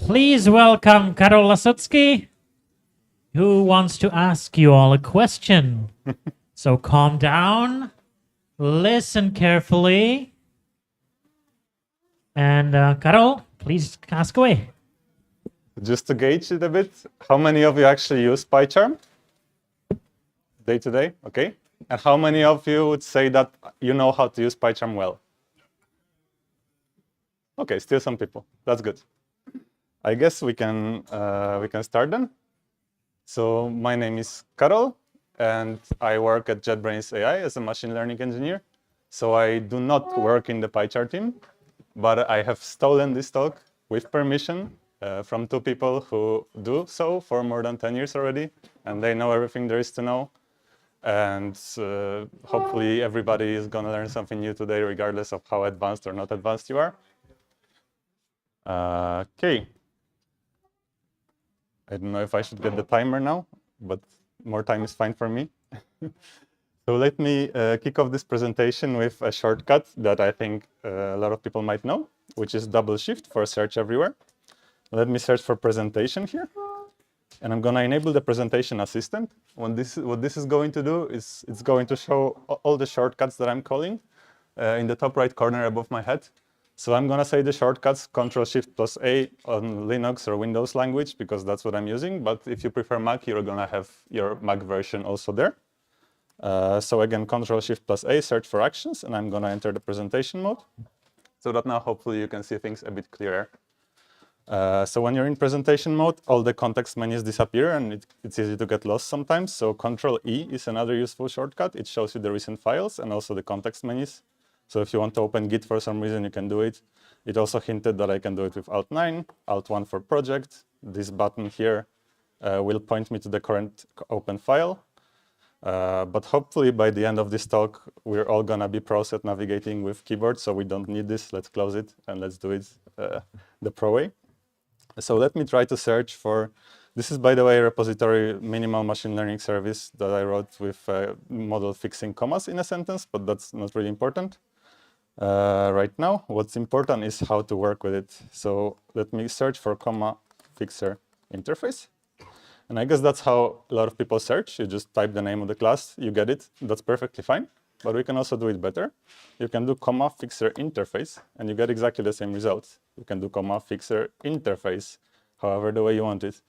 Please welcome Karol Lasocki, who wants to ask you all a question. So calm down, listen carefully, and Karol, please ask away. Just to gauge it a bit, how many of you actually use PyCharm day to day? Okay. And how many of you would say that you know how to use PyCharm well? Okay, still some people. That's good. I guess we can start then. So my name is Karol, and I work at JetBrains AI as a machine learning engineer. So I do not work in the PyCharm team, but I have stolen this talk with permission from two people who do so for more than 10 years already, and they know everything there is to know. And hopefully everybody is going to learn something new today, regardless of how advanced or not advanced you are. Okay. I don't know if I should get the timer now, but more time is fine for me. So let me kick off this presentation with a shortcut that I think a lot of people might know, which is double shift for search everywhere. Let me search for presentation here. And I'm going to enable the presentation assistant. What this is going to do is it's going to show all the shortcuts that I'm calling in the top right corner above my head. So I'm going to say the shortcuts Ctrl+Shift+A on Linux or Windows language, because that's what I'm using. But if you prefer Mac, you're going to have your Mac version also there. So again, Ctrl+Shift+A, search for actions, and I'm going to enter the presentation mode so that now hopefully you can see things a bit clearer. So when you're in presentation mode, all the context menus disappear, and it's easy to get lost sometimes. So Ctrl-E is another useful shortcut. It shows you the recent files and also the context menus. So if you want to open Git for some reason, you can do it. It also hinted that I can do it with Alt-9, Alt-1 for project. This button here will point me to the current open file. But hopefully by the end of this talk, we're all going to be pros at navigating with keyboard, so we don't need this. Let's close it and let's do it the pro way. So let me try to search for, this is by the way a repository minimal machine learning service that I wrote with model fixing commas in a sentence, but that's not really important right now. What's important is how to work with it. So let me search for comma fixer interface. And I guess that's how a lot of people search. You just type the name of the class, you get it. That's perfectly fine. But we can also do it better. You can do comma fixer interface, and you get exactly the same results. You can do comma fixer interface, however the way you want it.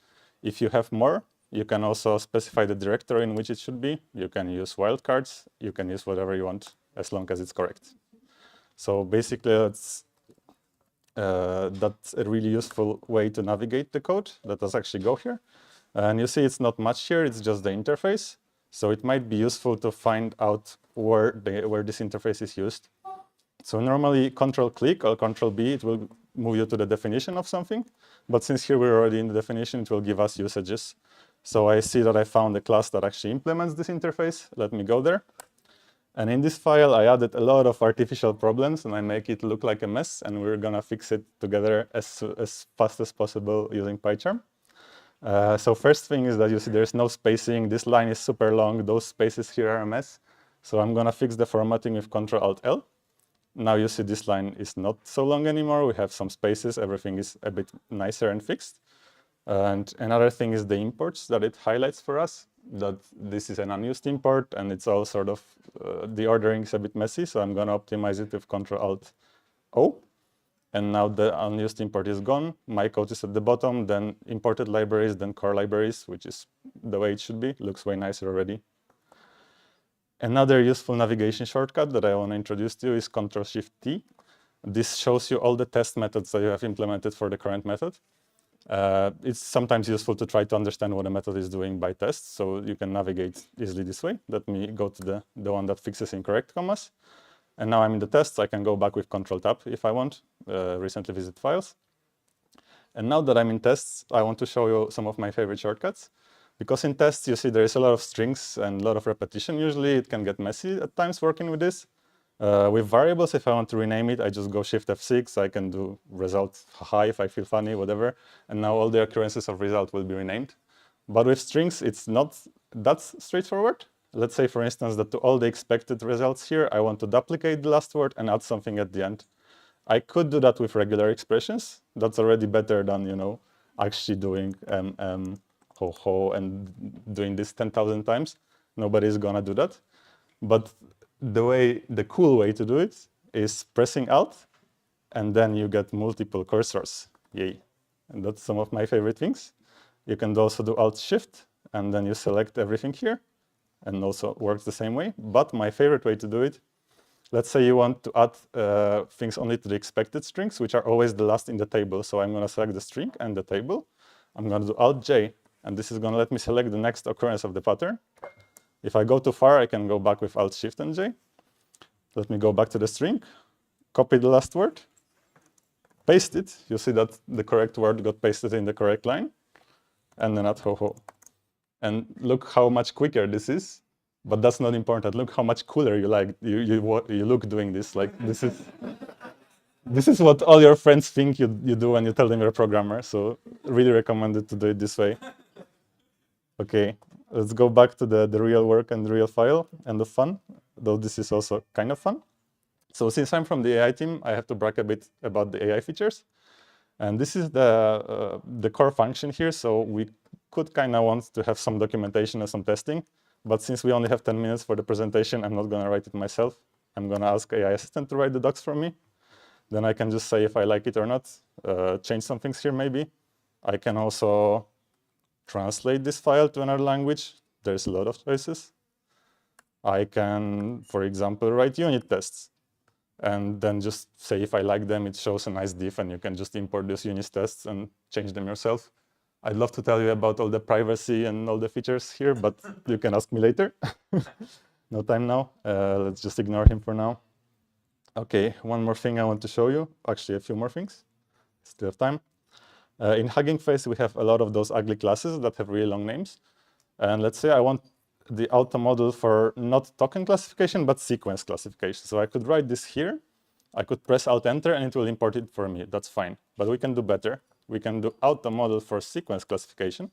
If you have more, you can also specify the directory in which it should be. You can use wildcards. You can use whatever you want, as long as it's correct. So basically, that's a really useful way to navigate the code. Let us actually go here. And you see it's not much here. It's just the interface. So it might be useful to find out where this interface is used. So normally Control-click or Control-B, it will move you to the definition of something. But since here we're already in the definition, it will give us usages. So I see that I found a class that actually implements this interface. Let me go there. And in this file, I added a lot of artificial problems, and I make it look like a mess. And we're going to fix it together as fast as possible using PyCharm. So first thing is that you see there's no spacing. This line is super long. Those spaces here are a mess. So I'm going to fix the formatting with Ctrl-Alt-L. Now you see this line is not so long anymore. We have some spaces. Everything is a bit nicer and fixed. And another thing is the imports that it highlights for us, that this is an unused import, and it's all sort of, the ordering is a bit messy. So I'm going to optimize it with Ctrl-Alt-O. And now the unused import is gone. My code is at the bottom, then imported libraries, then core libraries, which is the way it should be. Looks way nicer already. Another useful navigation shortcut that I want to introduce to you is Ctrl-Shift-T. This shows you all the test methods that you have implemented for the current method. It's sometimes useful to try to understand what a method is doing by tests, so you can navigate easily this way. Let me go to the one that fixes incorrect commas. And now I'm in the tests. I can go back with Ctrl-Tab if I want, recently visit files. And now that I'm in tests, I want to show you some of my favorite shortcuts. Because in tests, you see there is a lot of strings and a lot of repetition. Usually it can get messy at times working with this. With variables, if I want to rename it, I just go Shift F6. I can do result hi if I feel funny, whatever. And now all the occurrences of result will be renamed. But with strings, it's not that straightforward. Let's say, for instance, that to all the expected results here, I want to duplicate the last word and add something at the end. I could do that with regular expressions. That's already better than, actually doing ho ho and doing this 10,000 times. Nobody's gonna do that. But the cool way to do it is pressing Alt, and then you get multiple cursors. Yay. And that's some of my favorite things. You can also do Alt Shift, and then you select everything here, and also works the same way. But my favorite way to do it, let's say you want to add things only to the expected strings, which are always the last in the table. So I'm going to select the string and the table. I'm going to do Alt J, and this is going to let me select the next occurrence of the pattern. If I go too far, I can go back with Alt Shift and J. Let me go back to the string, copy the last word, paste it. You see that the correct word got pasted in the correct line, and then add ho ho. And look how much quicker this is. But that's not important. Look how much cooler you look doing this. Like this is what all your friends think you do when you tell them you're a programmer. So really recommended to do it this way. Okay, let's go back to the real work and the real file and the fun, though this is also kind of fun. So since I'm from the AI team, I have to brag a bit about the AI features. And this is the core function here. So we could kind of want to have some documentation and some testing. But since we only have 10 minutes for the presentation, I'm not going to write it myself. I'm going to ask AI Assistant to write the docs for me. Then I can just say if I like it or not, change some things here maybe. I can also translate this file to another language. There's a lot of choices. I can, for example, write unit tests. And then just say if I like them, it shows a nice diff, and you can just import those unit tests and change them yourself. I'd love to tell you about all the privacy and all the features here, but you can ask me later. No time now. Let's just ignore him for now. Okay, one more thing I want to show you. Actually, a few more things. Still have time. In Hugging Face, we have a lot of those ugly classes that have really long names. And let's say I want the auto model for not token classification, but sequence classification. So I could write this here. I could press Alt Enter, and it will import it for me. That's fine. But we can do better. We can do auto model for sequence classification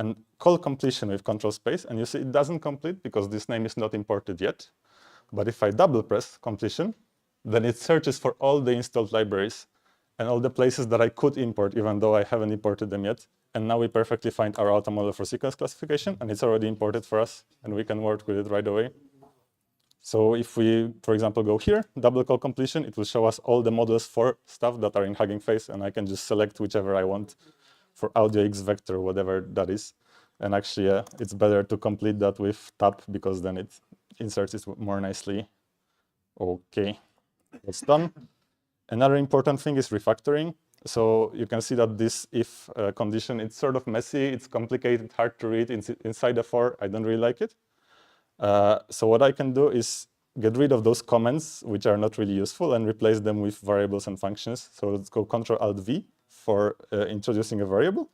and call completion with control space. And you see it doesn't complete because this name is not imported yet. But if I double press completion, then it searches for all the installed libraries and all the places that I could import, even though I haven't imported them yet. And now we perfectly find our auto model for sequence classification, and it's already imported for us, and we can work with it right away. So if we, for example, go here, double call completion, it will show us all the models for stuff that are in Hugging Face, and I can just select whichever I want for audio X vector, whatever that is. And actually, it's better to complete that with tab, because then it inserts it more nicely. Okay, that's done. Another important thing is refactoring. So you can see that this if condition, it's sort of messy, it's complicated, hard to read inside the for. I don't really like it. So what I can do is get rid of those comments, which are not really useful, and replace them with variables and functions. So let's go Control-Alt-V for introducing a variable.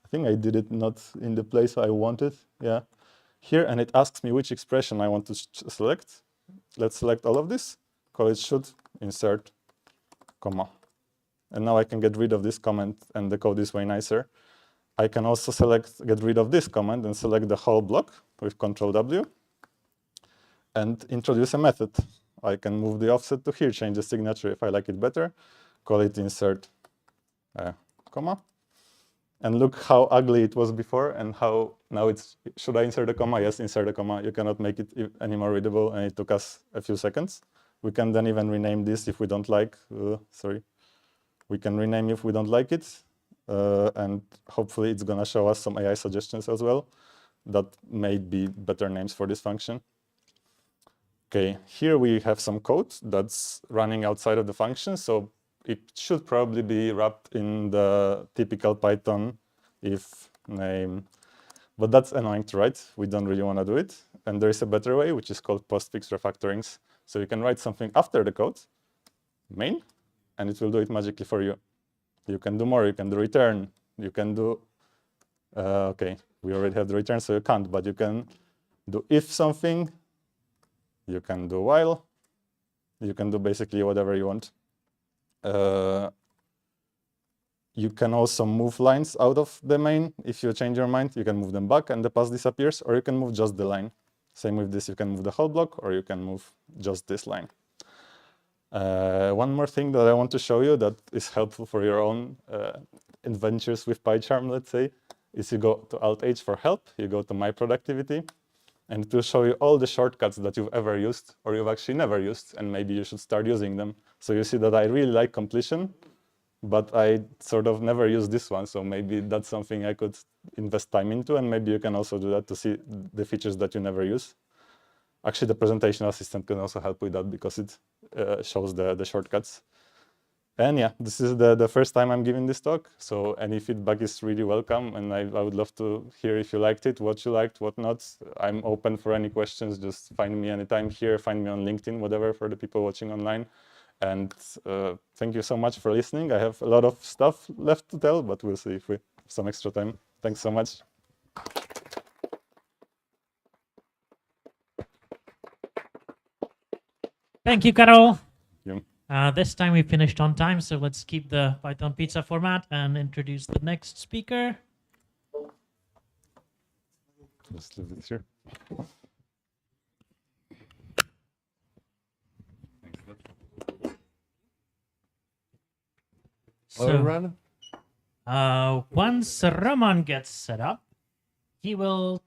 I think I did it not in the place I wanted. Yeah, here, and it asks me which expression I want to select. Let's select all of this, call it should, insert, comma. And now I can get rid of this comment, and the code is way nicer. I can also get rid of this comment and select the whole block with Control-W. And introduce a method. I can move the offset to here, change the signature if I like it better, call it insert, comma. And look how ugly it was before, and how now it's, should I insert a comma? Yes, insert a comma. You cannot make it any more readable, and it took us a few seconds. We can then even rename this if we don't like, we can rename if we don't like it, and hopefully it's gonna show us some AI suggestions as well that may be better names for this function. Okay, here we have some code that's running outside of the function, so it should probably be wrapped in the typical Python if name, but that's annoying to write. We don't really want to do it. And there is a better way, which is called postfix refactorings. So you can write something after the code, main, and it will do it magically for you. You can do more, you can do return, you can do, okay, we already have the return, so you can't, but you can do if something, you can do while, you can do basically whatever you want. You can also move lines out of the main. If you change your mind, you can move them back and the pass disappears, or you can move just the line. Same with this, you can move the whole block, or you can move just this line. One more thing that I want to show you that is helpful for your own adventures with PyCharm, let's say, is you go to Alt-H for help, you go to My Productivity, and it will show you all the shortcuts that you've ever used or you've actually never used, and maybe you should start using them. So you see that I really like completion, but I sort of never use this one, so maybe that's something I could invest time into, and maybe you can also do that to see the features that you never use. Actually, the presentation assistant can also help with that because it shows the shortcuts. And yeah, this is the first time I'm giving this talk, so any feedback is really welcome, and I would love to hear if you liked it, what you liked, what not. I'm open for any questions, just find me anytime here, find me on LinkedIn, whatever, for the people watching online. And thank you so much for listening. I have a lot of stuff left to tell, but we'll see if we have some extra time. Thanks so much. Thank you, Karol. Yeah. This time we finished on time, so let's keep the Python pizza format and introduce the next speaker. Just leave it here. So, once Roman gets set up, he will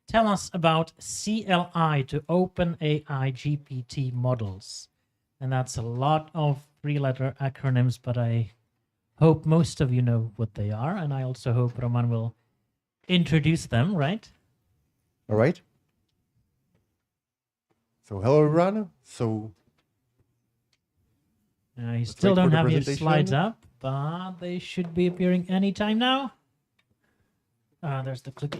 tell us about CLI to OpenAI GPT models. And that's a lot of three-letter acronyms, but I hope most of you know what they are. And I also hope Roman will introduce them, right? All right. So hello, everyone. So You still don't have your slides up, but they should be appearing anytime now. There's the click.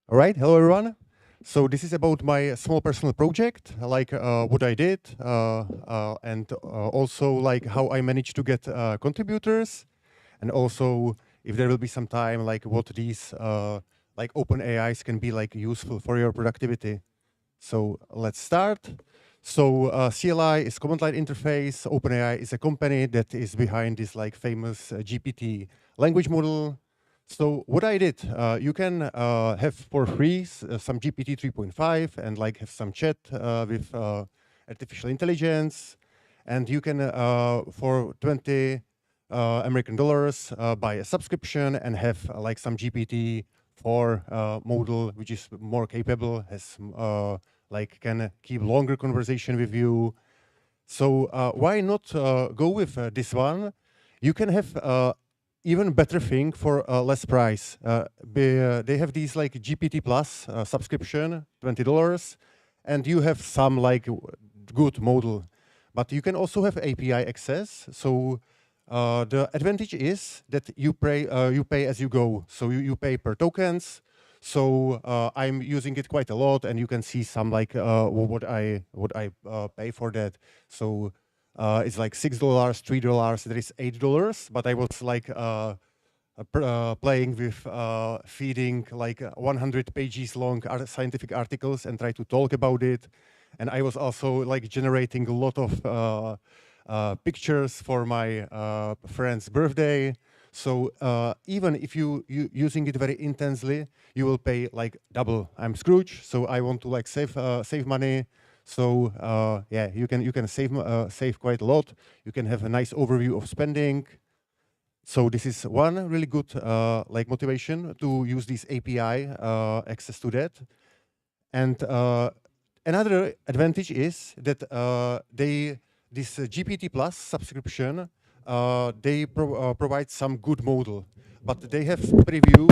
All right, hello everyone. So this is about my small personal project, like what I did, and also like how I managed to get contributors, and also if there will be some time, like what these like open AIs can be like useful for your productivity. So let's start. So CLI is command line interface. OpenAI is a company that is behind this like famous GPT language model. So what I did, you can have for free some GPT 3.5 and like have some chat with artificial intelligence, and you can for 20 American dollars buy a subscription and have like some GPT 4 model, which is more capable, has like can keep longer conversation with you. So why not go with this one? You can have even better thing for less price. They have these like GPT Plus subscription, $20, and you have some like good model. But you can also have API access. So the advantage is that you pay as you go. So you pay per tokens. So I'm using it quite a lot, and you can see some like what I pay for that. So it's like $6, $3. There is $8, but I was like playing with feeding like 100 pages long scientific articles and try to talk about it. And I was also like generating a lot of pictures for my friend's birthday. So even if you using it very intensely, you will pay like double. I'm Scrooge, so I want to like save money. So yeah, you can save quite a lot. You can have a nice overview of spending. So this is one really good like motivation to use this API access to that. And another advantage is that this GPT Plus subscription they provide some good model, but they have preview.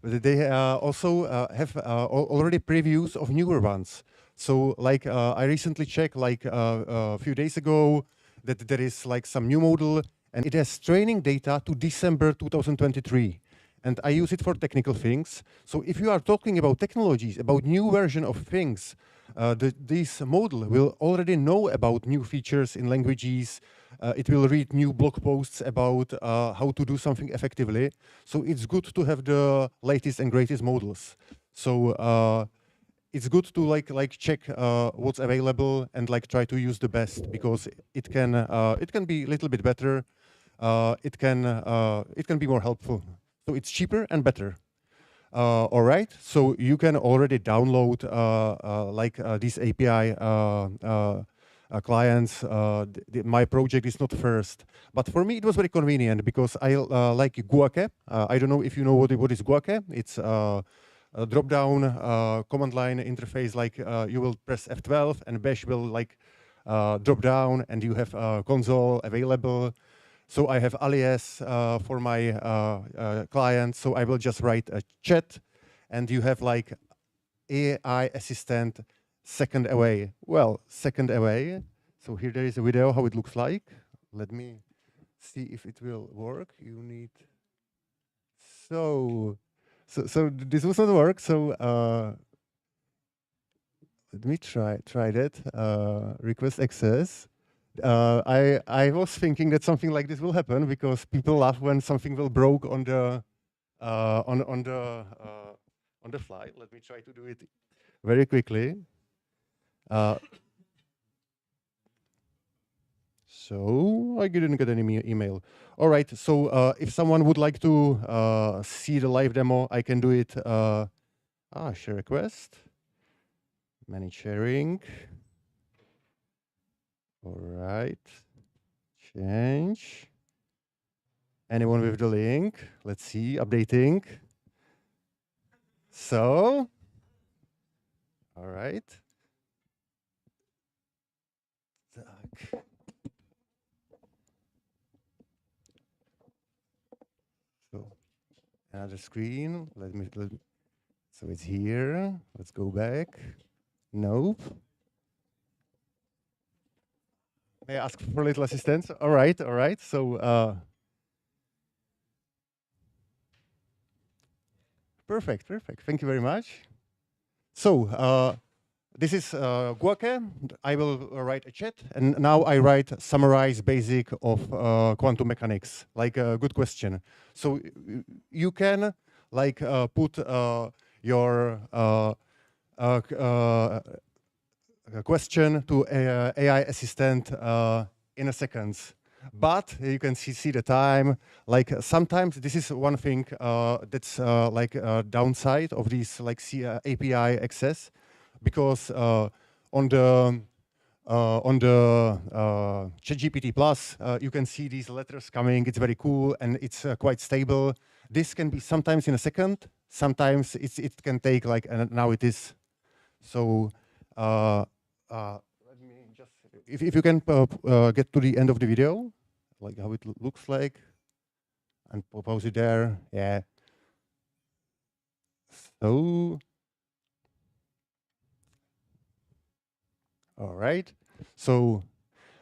They also have already previews of newer ones. So like I recently checked like a few days ago that there is like some new model, and it has training data to December 2023. And I use it for technical things. So if you are talking about technologies, about new version of things, this model will already know about new features in languages. It will read new blog posts about how to do something effectively. So it's good to have the latest and greatest models. So it's good to like check what's available and like try to use the best, because it can be a little bit better. It can be more helpful. So it's cheaper and better. All right, so you can already download these API clients. My project is not first, but for me it was very convenient because I like Guake. I don't know if you know what is Guake. It's a drop-down command line interface. Like you will press F12 and Bash will like drop down, and you have a console available. So I have alias for my client. So I will just write a chat, and you have like AI assistant second away. Well, second away. So here there is a video how it looks like. Let me see if it will work. You need. So this was not work. So let me try that. Request access. I was thinking that something like this will happen because people laugh when something will broke on the fly. Let me try to do it very quickly. So I didn't get any email. All right. So if someone would like to see the live demo, I can do it. Share request. Manage sharing. All right. Change. Anyone with the link? Let's see. Updating. So. All right. So another screen. So it's here. Let's go back. Nope. May I ask for a little assistance? All right, all right. So perfect. Thank you very much. So this is Guake. I will write a chat, and now I write summarize basic of quantum mechanics. Like a good question. So you can like put your question to AI assistant in a second. But you can see the time. Like sometimes this is one thing that's like a downside of these like API access, because on the ChatGPT Plus you can see these letters coming. It's very cool and it's quite stable. This can be sometimes in a second. Sometimes it can take like, and now it is. So let me just, if you can get to the end of the video, like how it looks like, and pause it there. Yeah. So, all right. So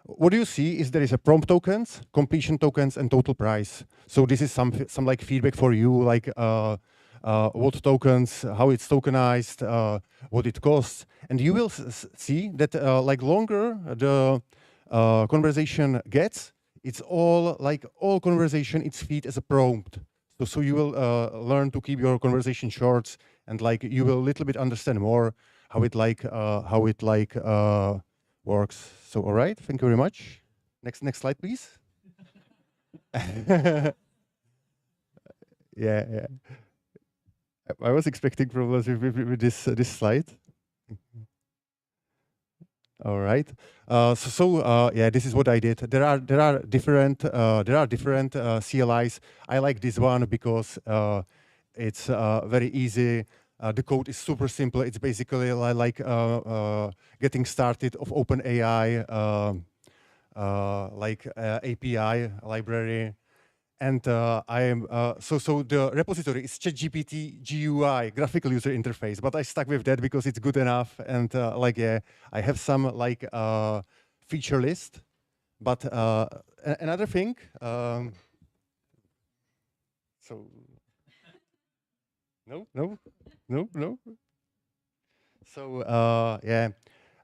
what you see is there is a prompt tokens, completion tokens, and total price. So this is some like feedback for you, like what tokens, how it's tokenized, what it costs, and you will see that like longer the conversation gets, it's all like all conversation it's feed as a prompt. So you will learn to keep your conversation short, and like you will a little bit understand more how it works. So all right, thank you very much. Next slide, please. Yeah. I was expecting problems with this slide. All right. Yeah, this is what I did. There are different CLIs. I like this one because it's very easy. The code is super simple. It's basically like getting started of OpenAI API library. And I am so the repository is ChatGPT GUI, graphical user interface, but I stuck with that because it's good enough. And like yeah, I have some like feature list. But another thing, so no. So yeah.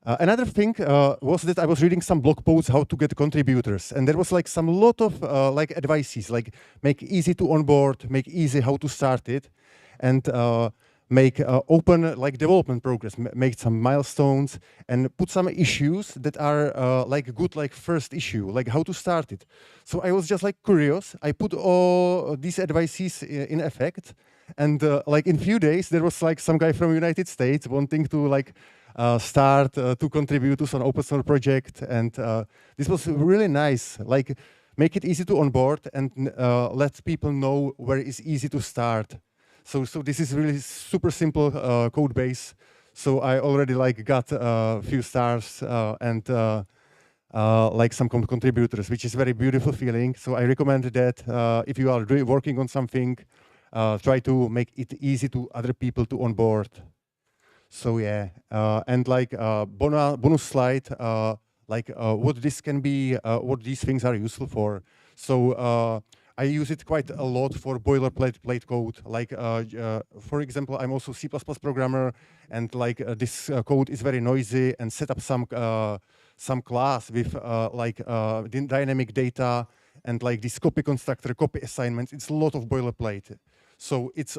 Another thing was that I was reading some blog posts how to get contributors, and there was like some lot of like advices, like make easy to onboard, make easy how to start it, and make open like development progress, make some milestones, and put some issues that are like good like first issue, like how to start it. So I was just like curious. I put all these advices in effect, And like in few days, there was like some guy from United States wanting to like start to contribute to some open source project. And this was really nice. Like make it easy to onboard and let people know where it's easy to start. So this is really super simple code base. So I already like got a few stars and like some contributors, which is very beautiful feeling. So I recommend that if you are working on something, try to make it easy to other people to onboard. So yeah, and like bonus slide, like what this can be, what these things are useful for. So I use it quite a lot for boilerplate code. Like for example, I'm also C++ programmer, and like this code is very noisy, and set up some class with like dynamic data and like this copy constructor, copy assignments. It's a lot of boilerplate. So it's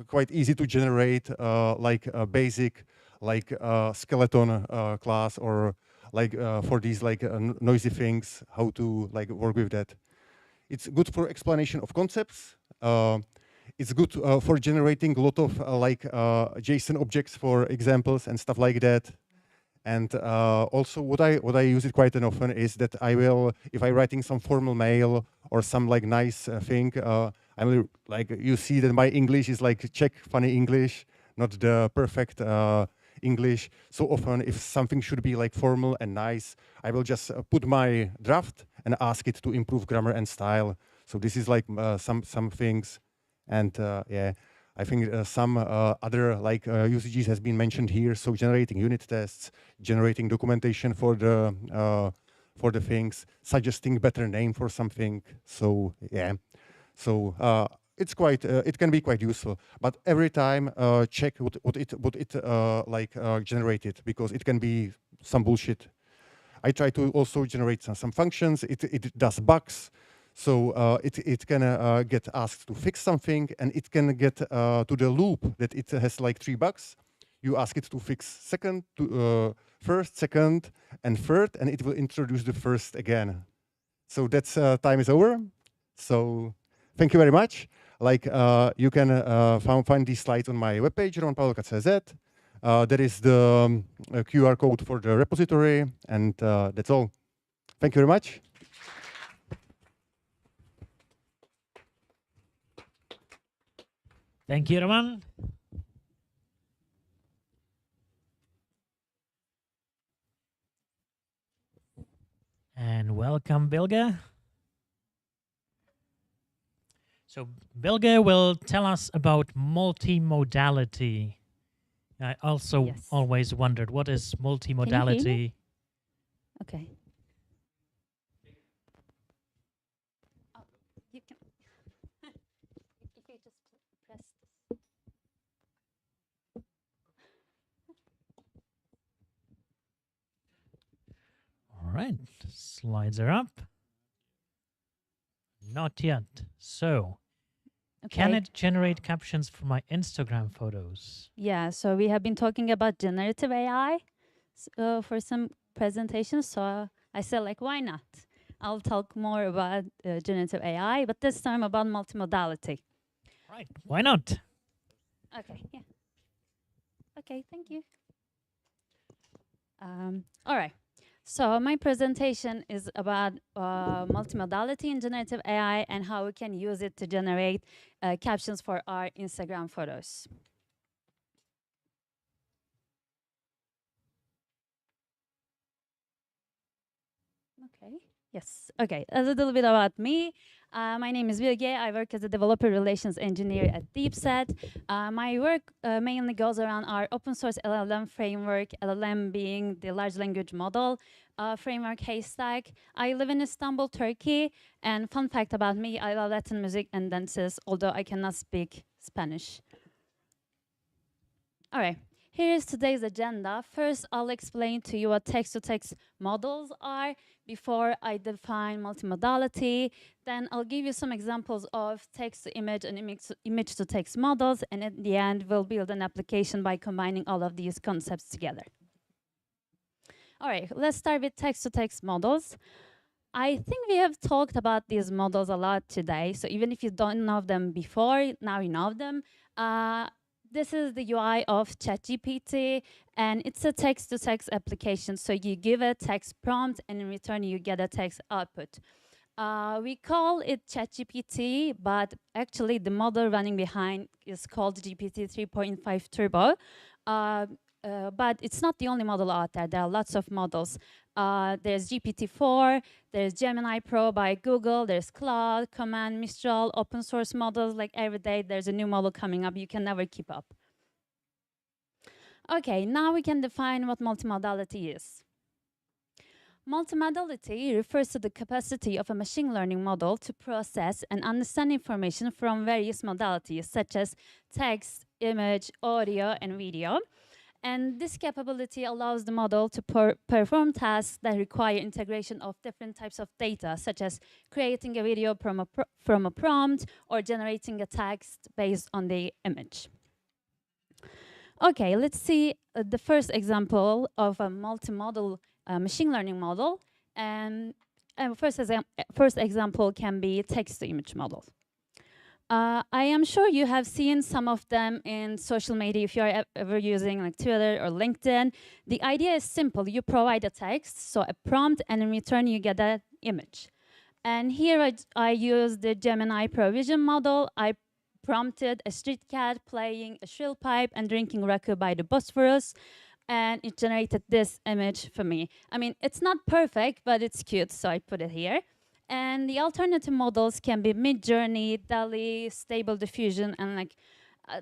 quite easy to generate like a basic like skeleton class, or like for these like noisy things, how to like work with that. It's good for explanation of concepts. It's good for generating a lot of like JSON objects for examples and stuff like that. And also what I use it quite often is that I will, if I'm writing some formal mail or some like nice thing, I will like, you see that my English is like Czech funny English, not the perfect English. So often if something should be like formal and nice, I will just put my draft and ask it to improve grammar and style. So this is like some things. And yeah, I think some other like usages has been mentioned here. So generating unit tests, generating documentation for the things, suggesting better name for something. So yeah, so it's quite it can be quite useful. But every time check what it like generated, because it can be some bullshit. I try to also generate some functions. It does bugs. So it can get asked to fix something, and it can get to the loop that it has like 3 bugs. You ask it to fix first, second, and third, and it will introduce the first again. So that's time is over. So thank you very much. Like you can find these slides on my webpage, ronpavelka.cz. There is the QR code for the repository, and that's all. Thank you very much. Thank you, Roman. And welcome, Bilge. So Bilge will tell us about multimodality. I also always wondered, what is multimodality? Okay. Oh, you can. If you just press this. All right, slides are up. Not yet. So, can it generate captions for my Instagram photos? Yeah, so we have been talking about generative AI for some presentations. So I said, like, why not? I'll talk more about generative AI, but this time about multimodality. Right, why not? Okay, yeah. Okay, thank you. All right. So my presentation is about multimodality in generative AI and how we can use it to generate captions for our Instagram photos. Okay. Yes. Okay. A little bit about me. My name is Bilge. I work as a developer relations engineer at DeepSet. My work mainly goes around our open source LLM framework, LLM being the large language model framework Haystack. I live in Istanbul, Turkey. And fun fact about me, I love Latin music and dances, although I cannot speak Spanish. All right. Here's today's agenda. First, I'll explain to you what text-to-text models are before I define multimodality. Then I'll give you some examples of text-to-image and image-to-text models. And at the end, we'll build an application by combining all of these concepts together. All right, let's start with text-to-text models. I think we have talked about these models a lot today. So even if you don't know them before, now you know them. This is the UI of ChatGPT, and it's a text-to-text application. So you give a text prompt, and in return, you get a text output. We call it ChatGPT, but actually the model running behind is called GPT 3.5 Turbo. But it's not the only model out there. There are lots of models. There's GPT-4, there's Gemini Pro by Google, there's Cloud, Command, Mistral, open source models. Like every day, there's a new model coming up. You can never keep up. Okay, now we can define what multimodality is. Multimodality refers to the capacity of a machine learning model to process and understand information from various modalities, such as text, image, audio, and video. And this capability allows the model to perform tasks that require integration of different types of data, such as creating a video from a prompt or generating a text based on the image. Okay, let's see the first example of a multimodal machine learning model. And first example can be text-to-image model. I am sure you have seen some of them in social media if you are ever using like Twitter or LinkedIn. The idea is simple. You provide a text, so a prompt, and in return you get an image. And here I use the Gemini Pro Vision model. I prompted a street cat playing a shrill pipe and drinking raku by the Bosphorus, and it generated this image for me. I mean, it's not perfect, but it's cute, so I put it here. And the alternative models can be Midjourney, DALL-E, Stable Diffusion, and like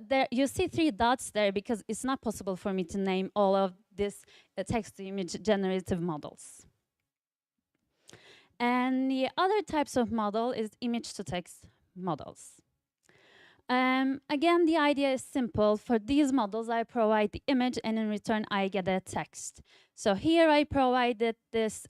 there you see 3 dots there because it's not possible for me to name all of these text-to-image generative models. And the other types of model is image-to-text models. Again, the idea is simple. For these models, I provide the image, and in return, I get a text. So here I provided this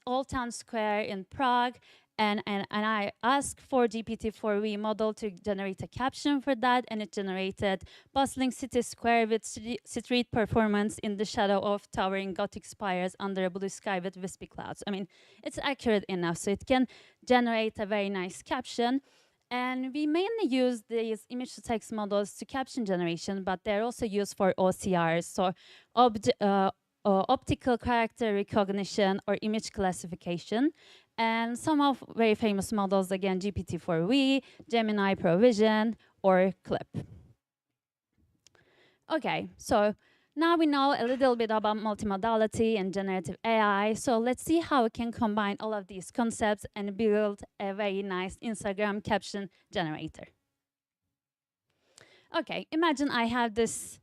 Old Town Square in Prague, and I asked for GPT-4V model to generate a caption for that, and it generated bustling city square with street performance in the shadow of towering Gothic spires under a blue sky with wispy clouds. I mean, it's accurate enough, so it can generate a very nice caption. And we mainly use these image-to-text models to caption generation, but they're also used for OCRs, so optical character recognition or image classification. And some of very famous models, again, GPT-4V, Gemini Pro Vision, or Clip. Okay, so now we know a little bit about multimodality and generative AI, so let's see how we can combine all of these concepts and build a very nice Instagram caption generator. Okay, imagine I have this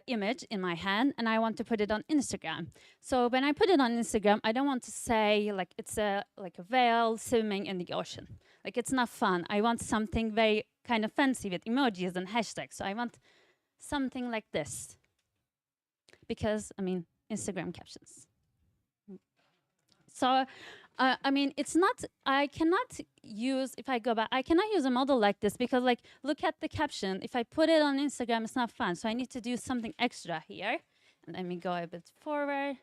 image in my hand and I want to put it on Instagram. So when I put it on Instagram, I don't want to say like it's like a whale swimming in the ocean. Like it's not fun. I want something very kind of fancy with emojis and hashtags. So I want something like this, because I mean Instagram captions. So I mean it's not, I cannot use, if I go back, I cannot use a model like this because like look at the caption. If I put it on Instagram, it's not fun. So I need to do something extra here. And let me go a bit forward.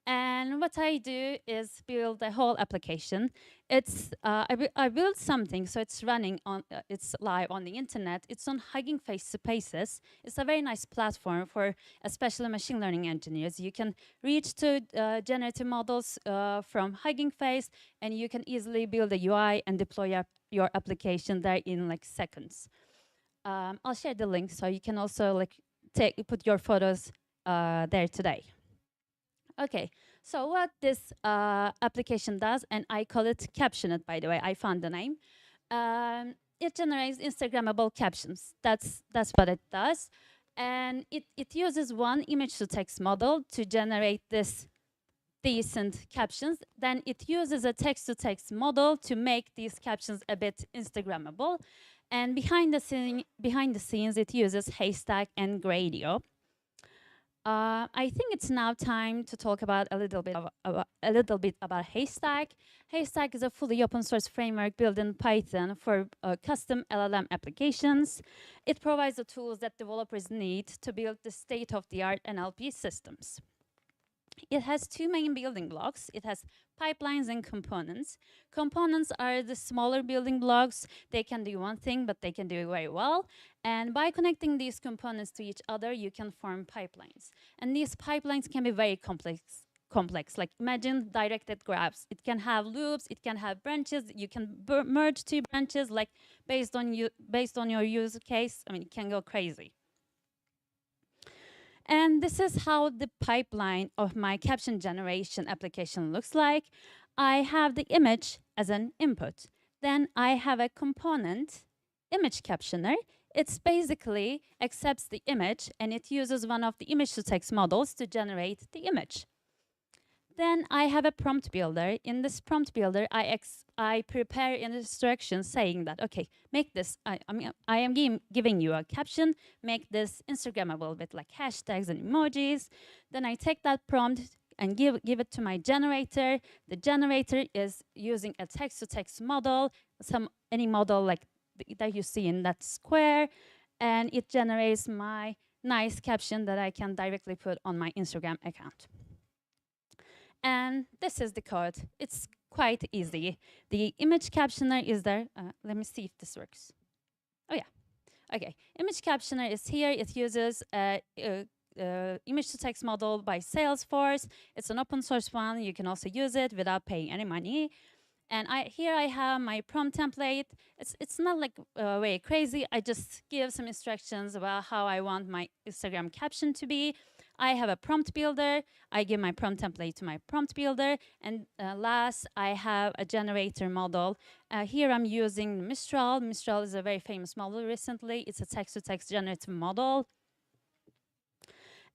And what I do is build a whole application. It's I built something, so it's running on, it's live on the internet. It's on Hugging Face Spaces. It's a very nice platform for especially machine learning engineers. You can reach to generative models from Hugging Face, and you can easily build a UI and deploy your application there in like seconds. I'll share the link so you can also like put your photos there today. Okay, so what this application does, and I call it Caption It, by the way, I found the name. It generates Instagrammable captions. That's what it does. And it uses one image-to-text model to generate this decent captions. Then it uses a text-to-text model to make these captions a bit Instagrammable. And behind the scenes, it uses Haystack and Gradio. I think it's now time to talk about a little bit about Haystack. Haystack is a fully open source framework built in Python for custom LLM applications. It provides the tools that developers need to build the state-of-the-art NLP systems. It has two main building blocks. It has pipelines and components. Components are the smaller building blocks. They can do one thing, but they can do it very well. And by connecting these components to each other, you can form pipelines. And these pipelines can be very complex. Like imagine directed graphs. It can have loops, it can have branches. You can merge two branches, like based on your use case. I mean, it can go crazy. And this is how the pipeline of my caption generation application looks like. I have the image as an input. Then I have a component, image captioner. It basically accepts the image and it uses one of the image to text models to generate the image. Then I have a prompt builder. In this prompt builder, I prepare an instruction saying that, okay, make this, I am giving you a caption, make this Instagrammable with like hashtags and emojis. Then I take that prompt and give it to my generator. The generator is using a text-to-text model, any model like that you see in that square, and it generates my nice caption that I can directly put on my Instagram account. And this is the code. It's quite easy. The image captioner is there. Let me see if this works. Oh yeah. Okay. Image captioner is here. It uses image-to-text model by Salesforce. It's an open source one. You can also use it without paying any money. And here I have my prompt template. It's not like very crazy. I just give some instructions about how I want my Instagram caption to be. I have a prompt builder. I give my prompt template to my prompt builder. And last, I have a generator model. Here I'm using Mistral. Mistral is a very famous model recently. It's a text-to-text generative model.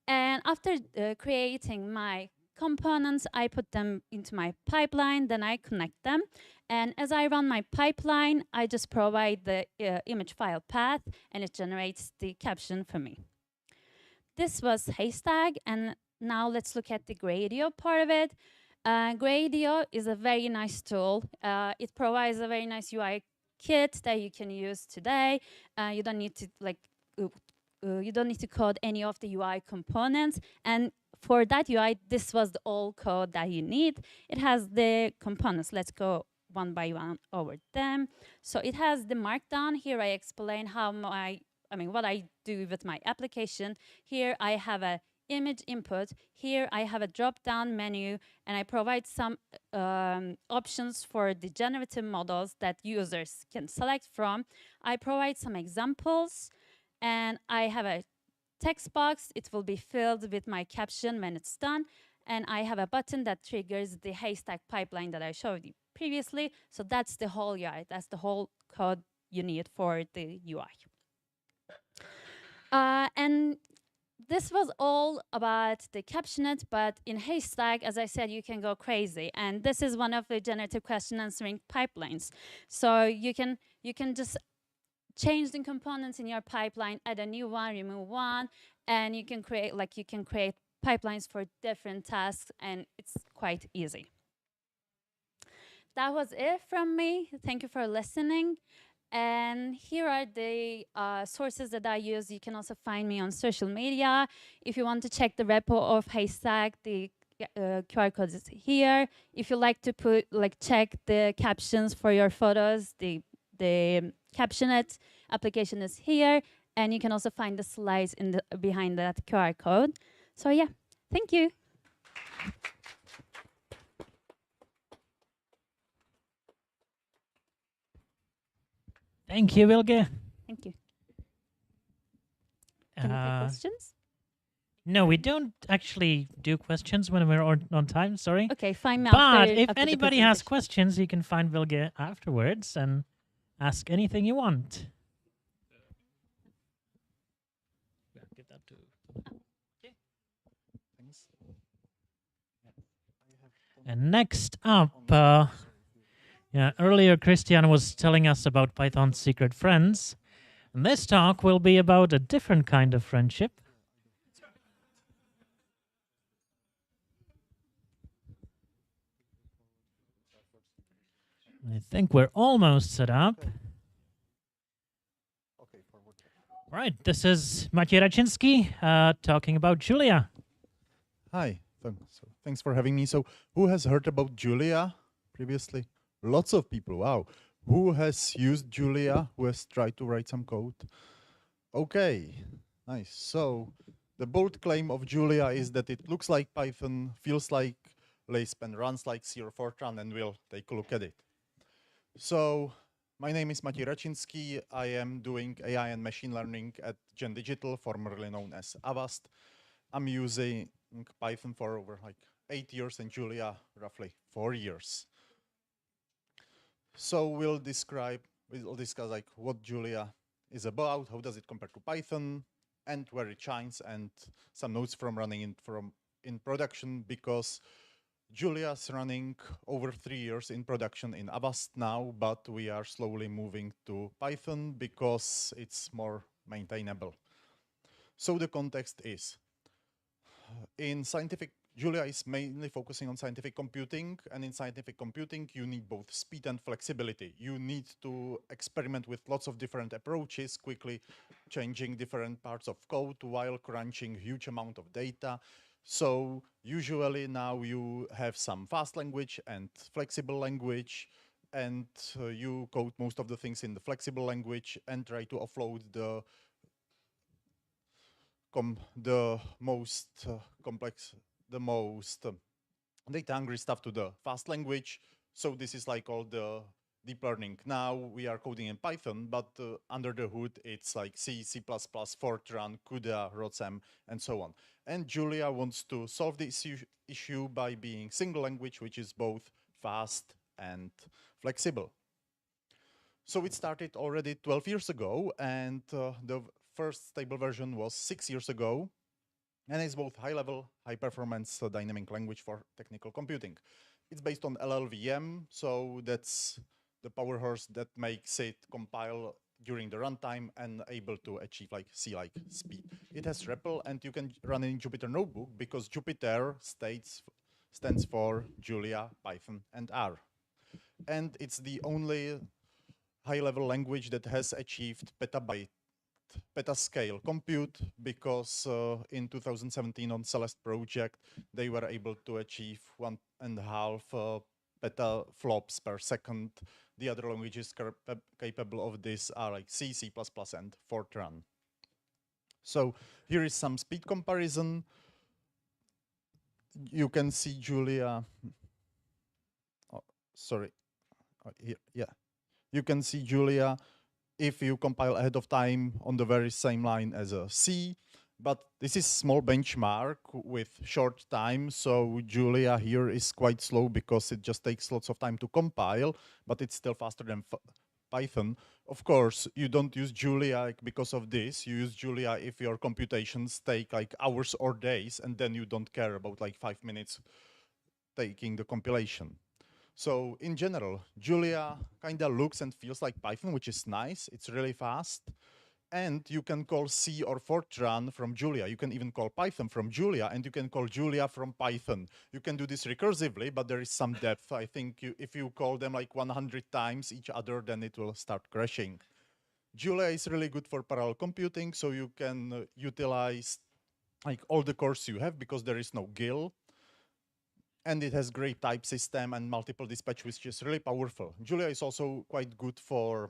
And after creating my components, I put them into my pipeline, then I connect them. And as I run my pipeline, I just provide the image file path, and it generates the caption for me. This was Haystack, and now let's look at the Gradio part of it. Gradio is a very nice tool. It provides a very nice UI kit that you can use today. You don't need to code any of the UI components, and for that UI, this was the all code that you need. It has the components. Let's go one by one over them. So it has the markdown. Here I explain how what I do with my application. Here I have a image input. Here I have a drop-down menu, and I provide some options for the generative models that users can select from. I provide some examples, and I have a text box. It will be filled with my caption when it's done. And I have a button that triggers the Haystack pipeline that I showed you previously. So that's the whole UI. That's the whole code you need for the UI. And this was all about the captionet, but in Haystack, as I said, you can go crazy. And this is one of the generative question answering pipelines. So you can just change the components in your pipeline, add a new one, remove one, and you can create pipelines for different tasks, and it's quite easy. That was it from me. Thank you for listening. And here are the sources that I use. You can also find me on social media. If you want to check the repo of Haystack, the QR code is here. If you like to check the captions for your photos, the Captionet application is here, and you can also find the slides behind that QR code. So yeah, thank you. Thank you, Vilge. Thank you. Can we take questions? No, we don't actually do questions when we're on time, sorry. Okay, find me But after, if after anybody has questions, you can find Vilge afterwards and ask anything you want. Give that to. Okay. Thanks. And next up, earlier Christian was telling us about Python's secret friends. And this talk will be about a different kind of friendship. I think we're almost set up. Right, this is Maciej Raczynski talking about Julia. Hi. thanks for having me. So who has heard about Julia previously? Lots of people, wow. Who has used Julia? Who has tried to write some code? Okay, nice. So the bold claim of Julia is that it looks like Python, feels like Lisp, and runs like C or Fortran, and we'll take a look at it. So my name is Maciej Raczynski. I am doing AI and machine learning at Gen Digital, formerly known as Avast. I'm using Python for over like 8 years and Julia roughly 4 years. So we'll discuss like what Julia is about, how does it compare to Python, and where it shines, and some notes from running in production, because Julia's running over 3 years in production in Avast now, but we are slowly moving to Python because it's more maintainable. So the context is, in scientific, Julia is mainly focusing on scientific computing, and in scientific computing, you need both speed and flexibility. You need to experiment with lots of different approaches, quickly changing different parts of code while crunching huge amount of data. So usually now you have some fast language and flexible language, and you code most of the things in the flexible language and try to offload the most complex, the most data-hungry stuff to the fast language. So this is like all the deep learning. Now we are coding in Python, but under the hood, it's like C, C++, Fortran, CUDA, ROSM, and so on. And Julia wants to solve this issue by being single language, which is both fast and flexible. So it started already 12 years ago, and the first stable version was 6 years ago. And it's both high-level, high-performance dynamic language for technical computing. It's based on LLVM, so that's the power horse that makes it compile during the runtime and able to achieve like C-like speed. It has REPL, and you can run it in Jupyter Notebook because Jupyter stands for Julia, Python, and R. And it's the only high-level language that has achieved petascale compute, because in 2017 on Celeste project, they were able to achieve 1.5 petaflops per second. The other languages capable of this are like C, C++, and Fortran. So here is some speed comparison. You can see Julia. Oh, sorry. Here, yeah. You can see Julia if you compile ahead of time on the very same line as a C, but this is small benchmark with short time, so Julia here is quite slow because it just takes lots of time to compile, but it's still faster than Python. Of course, you don't use Julia because of this. You use Julia if your computations take like hours or days, and then you don't care about like 5 minutes taking the compilation. So in general, Julia kind of looks and feels like Python, which is nice. It's really fast. And you can call C or Fortran from Julia. You can even call Python from Julia, and you can call Julia from Python. You can do this recursively, but there is some depth. I think if you call them like 100 times each other, then it will start crashing. Julia is really good for parallel computing, so you can utilize like all the cores you have because there is no GIL. And it has great type system and multiple dispatch, which is really powerful. Julia is also quite good for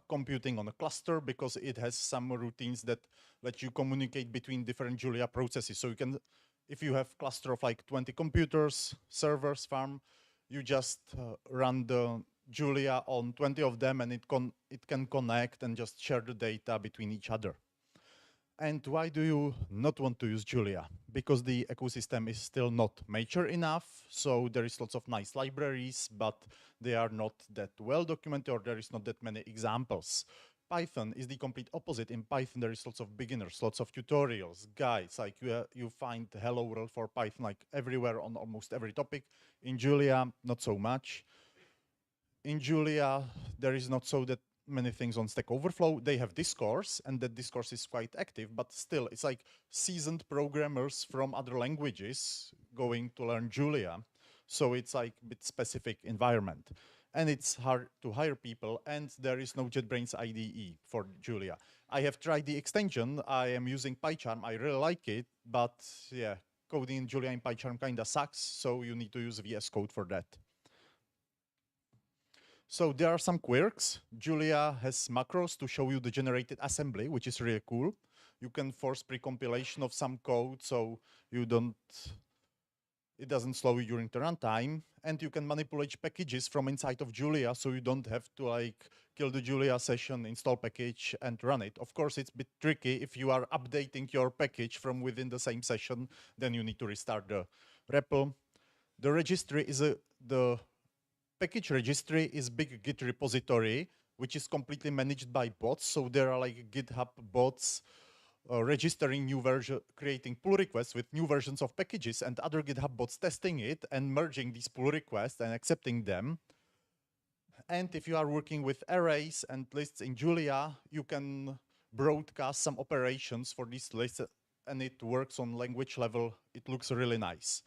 computing on a cluster because it has some routines that let you communicate between different Julia processes. So you can, if you have cluster of like 20 computers, servers, farm, you just run the Julia on 20 of them, and it can connect and just share the data between each other. And why do you not want to use Julia? Because the ecosystem is still not mature enough, so there is lots of nice libraries, but they are not that well documented, or there is not that many examples. Python is the complete opposite. In Python, there is lots of beginners, lots of tutorials, guides, like you find Hello World for Python like everywhere on almost every topic. In Julia, not so much. In Julia, there is not so that many things on Stack Overflow. They have discourse, and that discourse is quite active, but still, it's like seasoned programmers from other languages going to learn Julia. So it's like a bit specific environment. And it's hard to hire people, and there is no JetBrains IDE for Julia. I have tried the extension. I am using PyCharm. I really like it, but yeah, coding in Julia in PyCharm kind of sucks, so you need to use VS Code for that. So there are some quirks. Julia has macros to show you the generated assembly, which is really cool. You can force pre-compilation of some code, so it doesn't slow you during the runtime. And you can manipulate packages from inside of Julia, so you don't have to like kill the Julia session, install package, and run it. Of course, it's a bit tricky if you are updating your package from within the same session, then you need to restart the repo. The registry is the package registry is big Git repository, which is completely managed by bots. So there are like GitHub bots registering new version, creating pull requests with new versions of packages, and other GitHub bots testing it and merging these pull requests and accepting them. And if you are working with arrays and lists in Julia, you can broadcast some operations for these lists, and it works on language level. It looks really nice.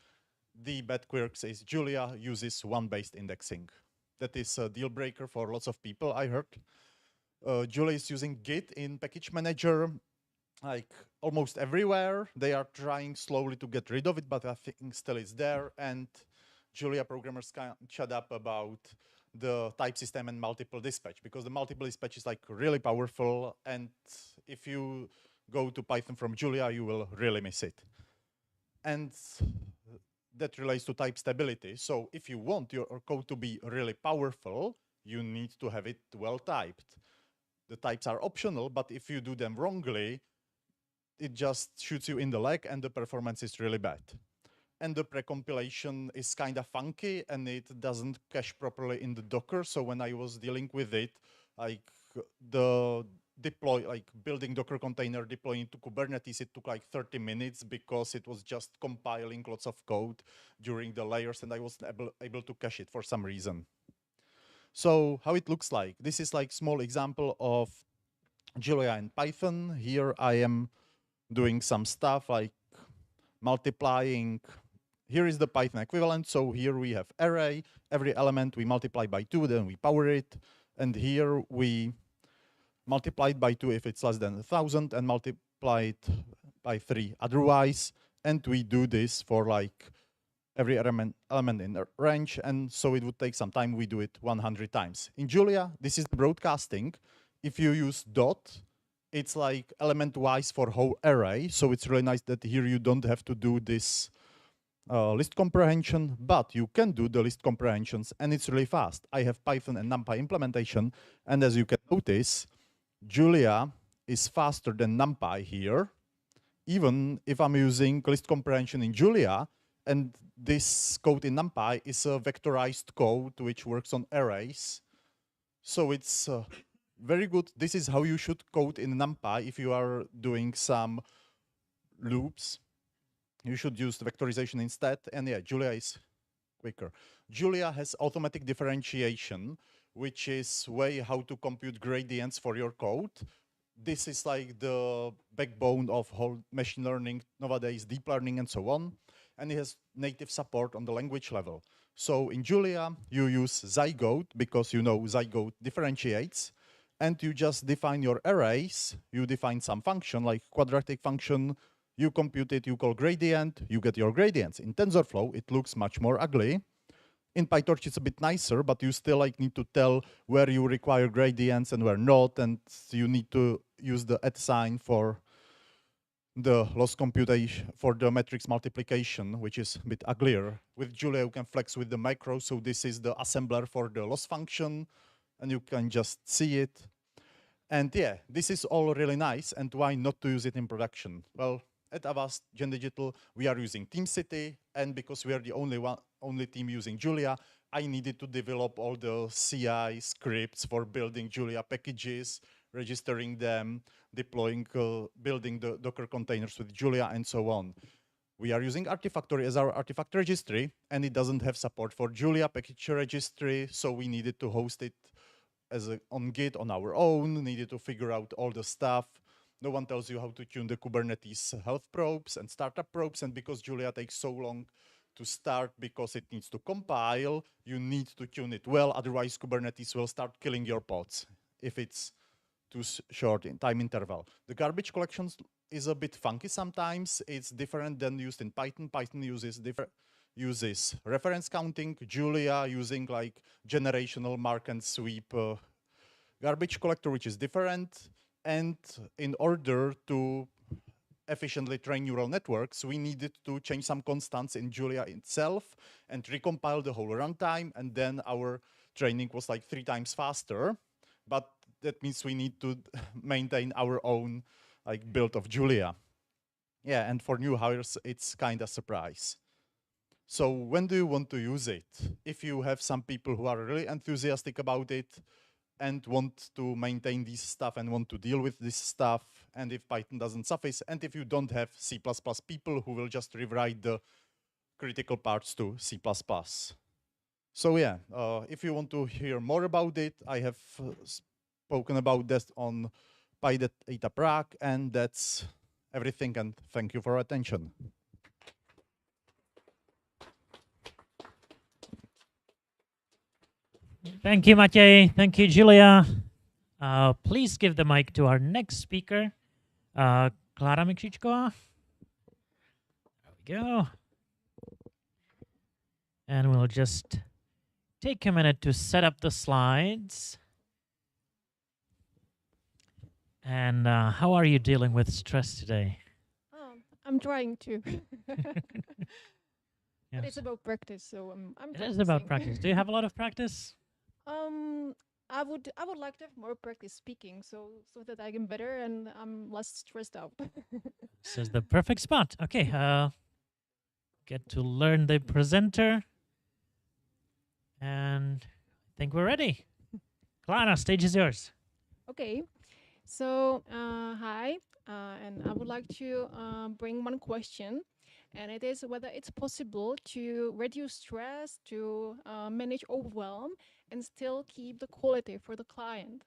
The bad quirk is Julia uses one-based indexing. That is a deal breaker for lots of people, I heard. Julia is using Git in package manager, like almost everywhere. They are trying slowly to get rid of it, but I think still it's there. And Julia programmers can't shut up about the type system and multiple dispatch, because the multiple dispatch is like really powerful. And if you go to Python from Julia, you will really miss it. And that relates to type stability. So if you want your code to be really powerful, you need to have it well typed. The types are optional, but if you do them wrongly, it just shoots you in the leg and the performance is really bad. And the precompilation is kind of funky and it doesn't cache properly in the Docker. So when I was dealing with it, like the deploy, like building Docker container, deploying it to Kubernetes, it took like 30 minutes because it was just compiling lots of code during the layers and I wasn't able to cache it for some reason. So how it looks like, this is like small example of Julia and Python. Here I am doing some stuff like multiplying. Here is the Python equivalent. So here we have array, every element we multiply by 2, then we power it. And here we multiply it by 2 if it's less than 1,000 and multiply it by 3 otherwise. And we do this for like every element in the range. And so it would take some time. We do it 100 times. In Julia, this is the broadcasting. If you use dot, it's like element-wise for whole array. So it's really nice that here you don't have to do this list comprehension, but you can do the list comprehensions and it's really fast. I have Python and NumPy implementation. And as you can notice, Julia is faster than NumPy here, even if I'm using list comprehension in Julia, and this code in NumPy is a vectorized code which works on arrays. So it's very good. This is how you should code in NumPy if you are doing some loops. You should use the vectorization instead, and yeah, Julia is quicker. Julia has automatic differentiation, which is way how to compute gradients for your code. This is like the backbone of whole machine learning nowadays, deep learning and so on. And it has native support on the language level. So in Julia, you use zygote because you know zygote differentiates. And you just define your arrays. You define some function like quadratic function. You compute it, you call gradient, you get your gradients. In TensorFlow, it looks much more ugly. In PyTorch, it's a bit nicer, but you still like need to tell where you require gradients and where not, and you need to use the @ sign for the loss computation, for the matrix multiplication, which is a bit uglier. With Julia, you can flex with the macro, so this is the assembler for the loss function, and you can just see it. And yeah, this is all really nice, and why not to use it in production? Well, at Avast Gen Digital, we are using TeamCity, and because we are the only team using Julia, I needed to develop all the CI scripts for building Julia packages, registering them, deploying, building the Docker containers with Julia, and so on. We are using Artifactory as our artifact registry, and it doesn't have support for Julia package registry, so we needed to host it as on Git on our own, needed to figure out all the stuff. No one tells you how to tune the Kubernetes health probes and startup probes, and because Julia takes so long to start because it needs to compile, you need to tune it well, otherwise Kubernetes will start killing your pods if it's too short in time interval. The garbage collections is a bit funky sometimes. It's different than used in Python. Python uses reference counting, Julia using like generational mark and sweep garbage collector, which is different. And in order to efficiently train neural networks, we needed to change some constants in Julia itself and recompile the whole runtime, and then our training was like 3 times faster. But that means we need to maintain our own like build of Julia. Yeah, and for new hires, it's kind of surprise. So when do you want to use it? If you have some people who are really enthusiastic about it and want to maintain this stuff and want to deal with this stuff, and if Python doesn't suffice, and if you don't have C++ people who will just rewrite the critical parts to C++. So yeah, if you want to hear more about it, I have spoken about that on PyData Prague, and that's everything, and thank you for attention. Thank you, Matěj. Thank you, Julia. Please give the mic to our next speaker, Klára Mikšičková. There we go. And we'll just take a minute to set up the slides. And how are you dealing with stress today? I'm trying to. Yes. But it's about practice, so I'm It is about practice. Do you have a lot of practice? I would like to have more practice speaking, so that I can better and I'm less stressed out. This is the perfect spot. Okay, get to learn the presenter, and I think we're ready. Klára, stage is yours. Okay, so hi, and I would like to bring one question, and it is whether it's possible to reduce stress, to manage overwhelm, and still keep the quality for the client.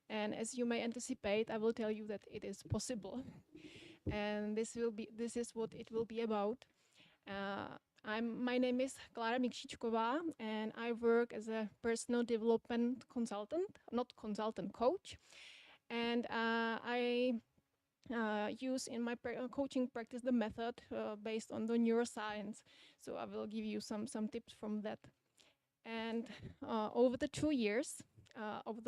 And as you may anticipate, I will tell you that it is possible. And this is what it will be about. My name is Klára Mikšičková, and I work as a personal development consultant, not consultant, coach. And I use in my coaching practice the method based on the neuroscience. So I will give you some tips from that. And over the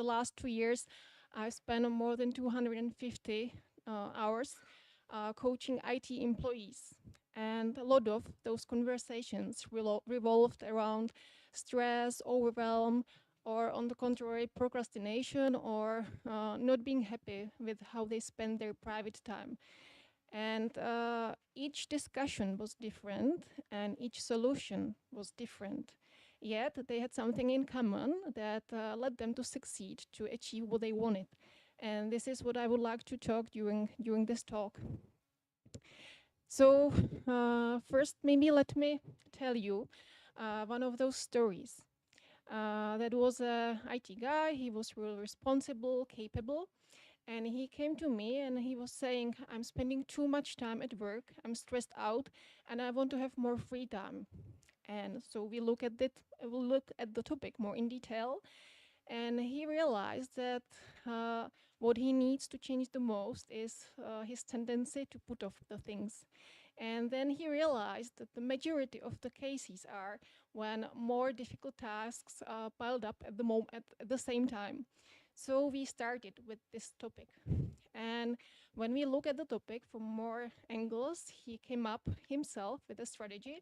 last 2 years, I've spent more than 250 hours coaching IT employees. And a lot of those conversations revolved around stress, overwhelm, or on the contrary, procrastination, or not being happy with how they spend their private time. And each discussion was different, and each solution was different. Yet they had something in common that led them to succeed, to achieve what they wanted. And this is what I would like to talk during this talk. So first, maybe let me tell you one of those stories. That was an IT guy. He was really responsible, capable. And he came to me and he was saying, I'm spending too much time at work, I'm stressed out, and I want to have more free time. And so we look at the topic more in detail, and he realized that what he needs to change the most is his tendency to put off the things. And then he realized that the majority of the cases are when more difficult tasks piled up at the same time. So we started with this topic. And when we look at the topic from more angles, he came up himself with a strategy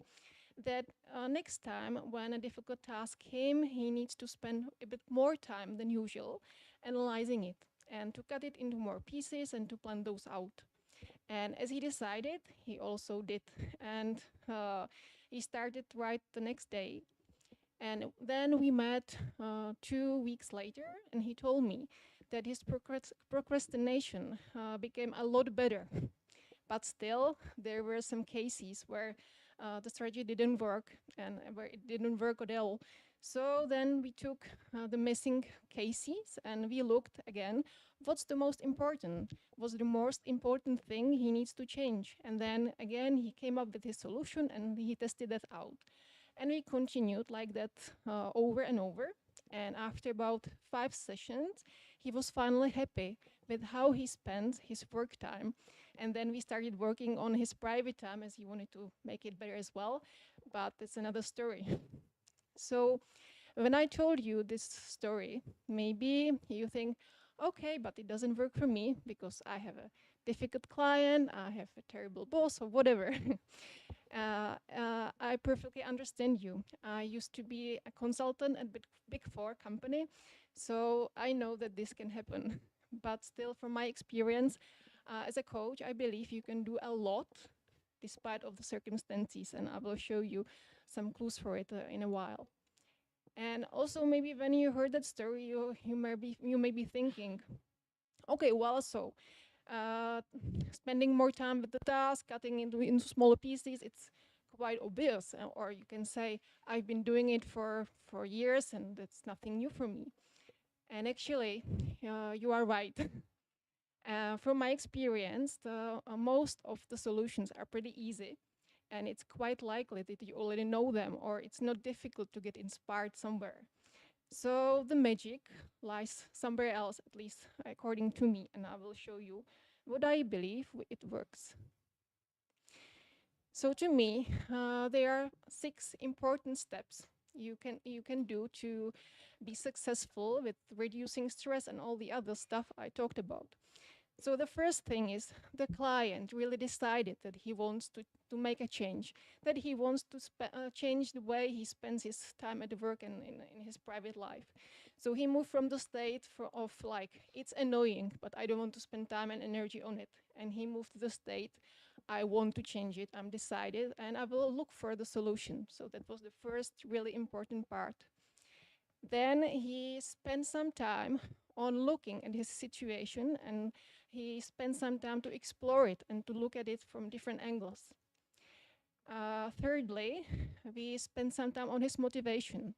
that next time when a difficult task came, he needs to spend a bit more time than usual analyzing it and to cut it into more pieces and to plan those out. And as he decided, he also did. And he started right the next day. And then we met 2 weeks later, and he told me that his procrastination became a lot better. But still, there were some cases where the strategy didn't work and where it didn't work at all. So then we took the missing cases and we looked again, what's the most important? What's the most important thing he needs to change? And then again, he came up with his solution and he tested that out. And we continued like that over and over. And after about 5 sessions, he was finally happy with how he spends his work time. And then we started working on his private time as he wanted to make it better as well. But that's another story. So when I told you this story, maybe you think, okay, but it doesn't work for me because I have a difficult client, I have a terrible boss, or whatever. I perfectly understand you. I used to be a consultant at Big Four company, so I know that this can happen. But still, from my experience as a coach, I believe you can do a lot despite of the circumstances, and I will show you some clues for it in a while. And also, maybe when you heard that story, you may be thinking, okay, well, so spending more time with the task, cutting into smaller pieces, it's quite obvious. Or you can say, I've been doing it for years and it's nothing new for me. And actually, you are right. From my experience, most of the solutions are pretty easy. And it's quite likely that you already know them, or it's not difficult to get inspired somewhere. So the magic lies somewhere else, at least according to me, and I will show you what I believe it works. So to me, there are 6 important steps you can do to be successful with reducing stress and all the other stuff I talked about. So the first thing is the client really decided that he wants to make a change, that he wants to change the way he spends his time at work and in his private life. So he moved from the state of like, it's annoying, but I don't want to spend time and energy on it. And he moved to the state, I want to change it, I'm decided, and I will look for the solution. So that was the first really important part. Then he spent some time on looking at his situation, and he spent some time to explore it and to look at it from different angles. Thirdly, we spent some time on his motivation,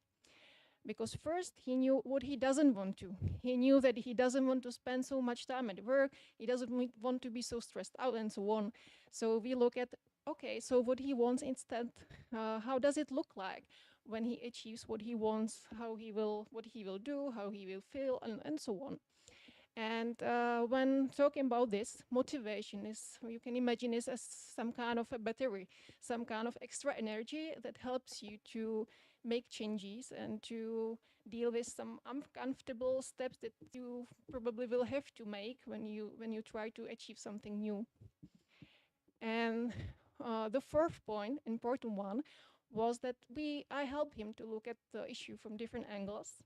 because first he knew what he doesn't want to. He knew that he doesn't want to spend so much time at work, he doesn't want to be so stressed out and so on. So we look at, okay, so what he wants instead, how does it look like when he achieves what he wants, what he will do, how he will feel, and so on. And when talking about this, motivation is, you can imagine it as some kind of a battery, some kind of extra energy that helps you to make changes and to deal with some uncomfortable steps that you probably will have to make when you try to achieve something new. And the fourth point, important one, was that I helped him to look at the issue from different angles,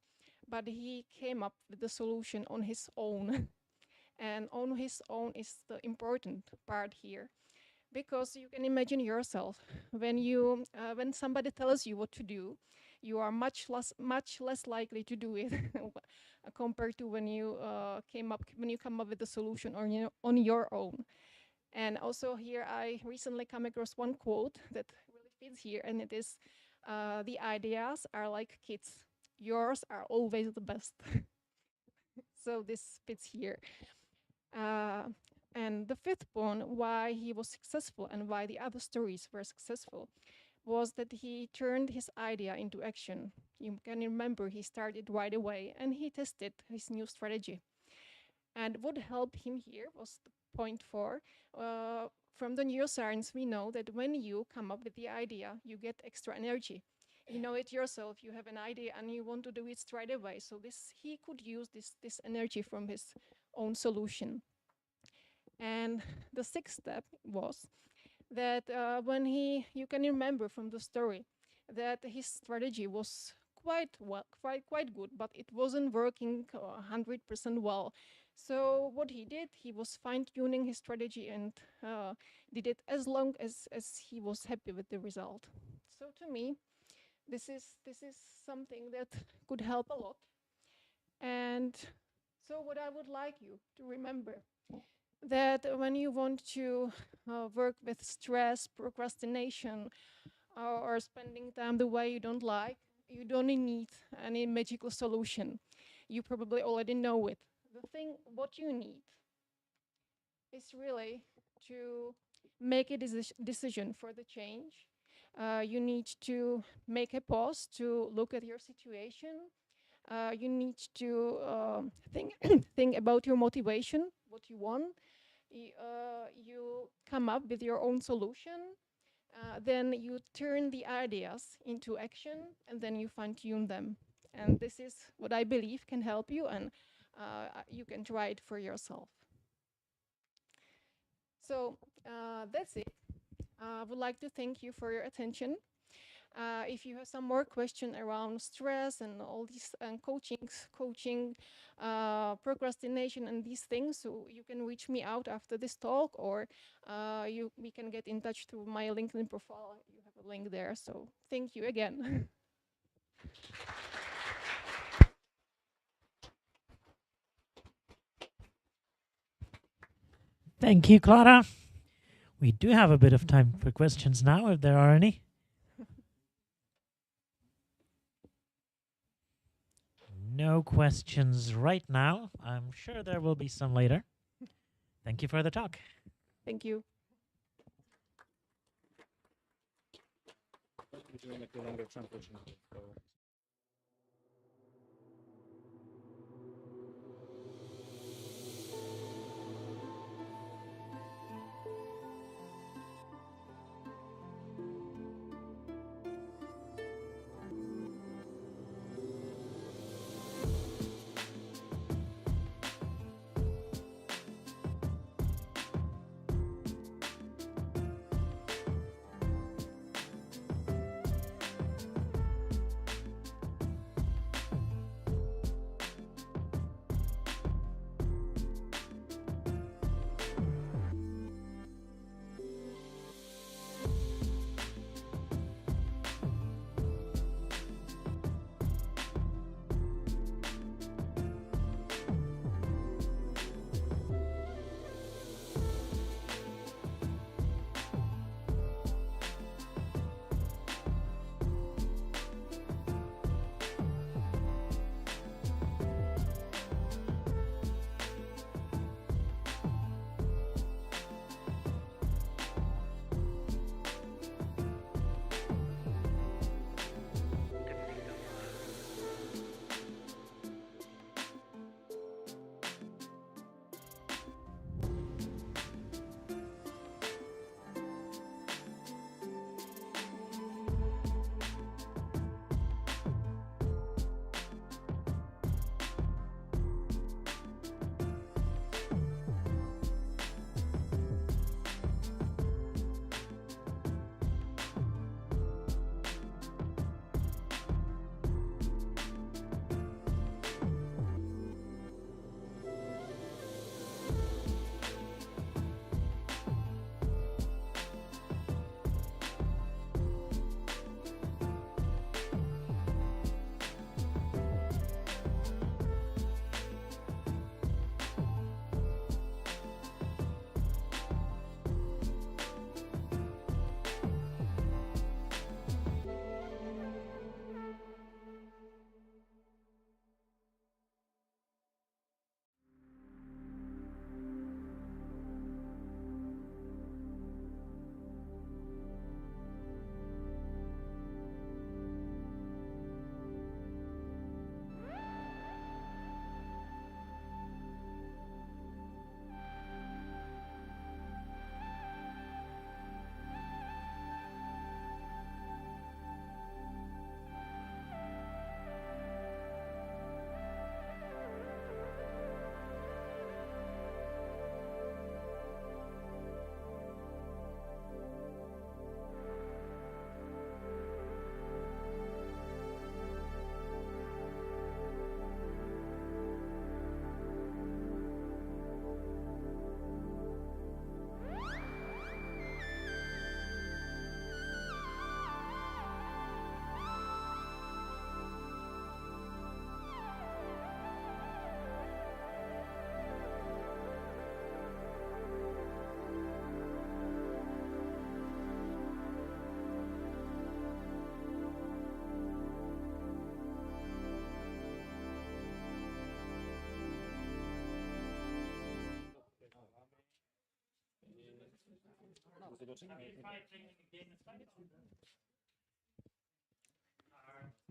but he came up with the solution on his own. And on his own is the important part here, because you can imagine yourself when somebody tells you what to do, you are much less likely to do it compared to when you come up with a solution on your own. And also here I recently come across one quote that really fits here, and it is, the ideas are like kids. Yours are always the best. So this fits here. And the fifth point, why he was successful and why the other stories were successful, was that he turned his idea into action. You can remember he started right away and he tested his new strategy. And what helped him here was point 4. From the neuroscience, we know that when you come up with the idea, you get extra energy. You know it yourself, you have an idea and you want to do it straight away. So he could use this energy from his own solution. And the 6th step was that you can remember from the story that his strategy was quite good, but it wasn't working 100% well. So what he did, he was fine-tuning his strategy and did it as long as he was happy with the result. So to me, this is something that could help a lot. And so what I would like you to remember, that when you want to work with stress, procrastination, or spending time the way you don't like, you don't need any magical solution. You probably already know it. What you need is really to make a decision for the change. You need to make a pause to look at your situation. you need to think think about your motivation, what you want. You come up with your own solution. Then you turn the ideas into action, and then you fine-tune them. And this is what I believe can help you, and you can try it for yourself. So that's it. I would like to thank you for your attention. If you have some more questions around stress and all these coaching, procrastination and these things, so you can reach me out after this talk, or we can get in touch through my LinkedIn profile. You have a link there. So thank you again. Thank you, Clara. We do have a bit of time for questions now, if there are any. No questions right now. I'm sure there will be some later. Thank you for the talk. Thank you.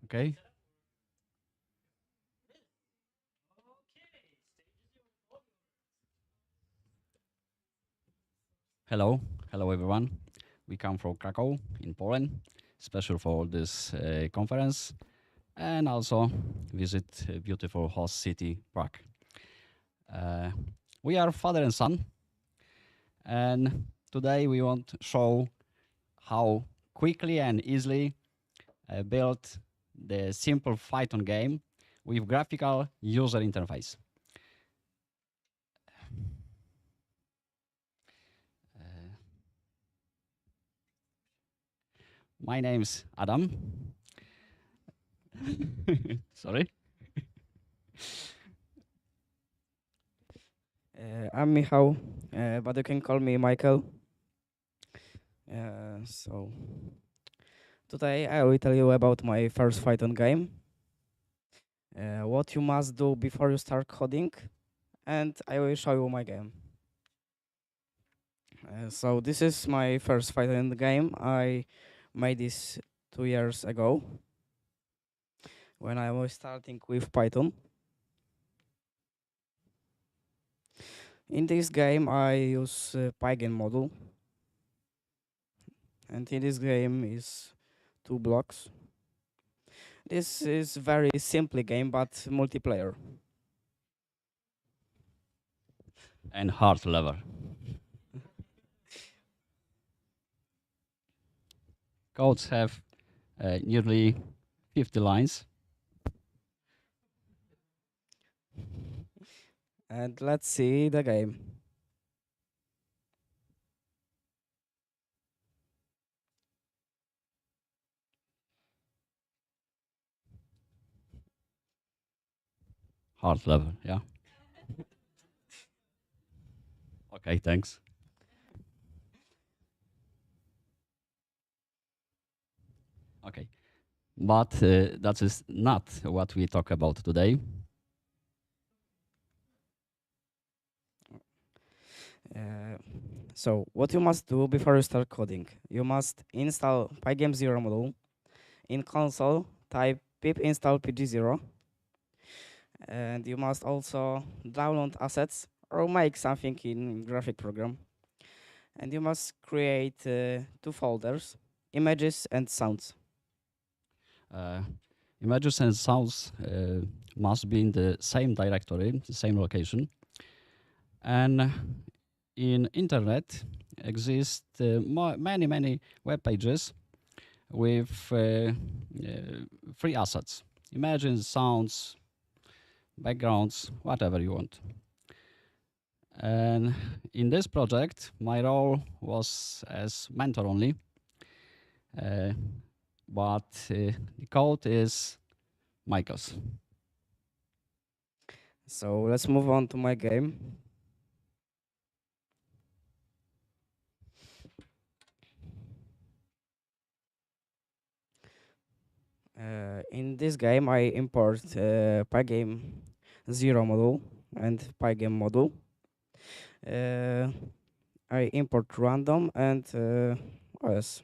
Okay. Hello, hello everyone. We come from Krakow in Poland, special for this conference, and also visit a beautiful host city, Prague. We are father and son, and today we want to show how quickly and easily build the simple Python game with graphical user interface. My name's Adam. Sorry. I'm Michał, but you can call me Michael. So today I will tell you about my first Python game, what you must do before you start coding, and I will show you my game. So this is my first Python game. I made this 2 years ago when I was starting with Python. In this game I use Python model, and in this game is 2 blocks. This is very simple game, but multiplayer. And hard level. Codes have nearly 50 lines. And let's see the game. Hard level, yeah. Okay, thanks. Okay, but that is not what we talk about today. So what you must do before you start coding, you must install Pygame 0 module. In console, type pip install pg0, and you must also download assets or make something in graphic program. And you must create 2 folders, images and sounds. Images and sounds must be in the same directory, the same location. And in internet exist many web pages with free assets, images, sounds, backgrounds, whatever you want. And in this project, my role was as mentor only, but the code is Michael's. So let's move on to my game. In this game, I import Pygame 0 module and Pygame module. I import random and OS.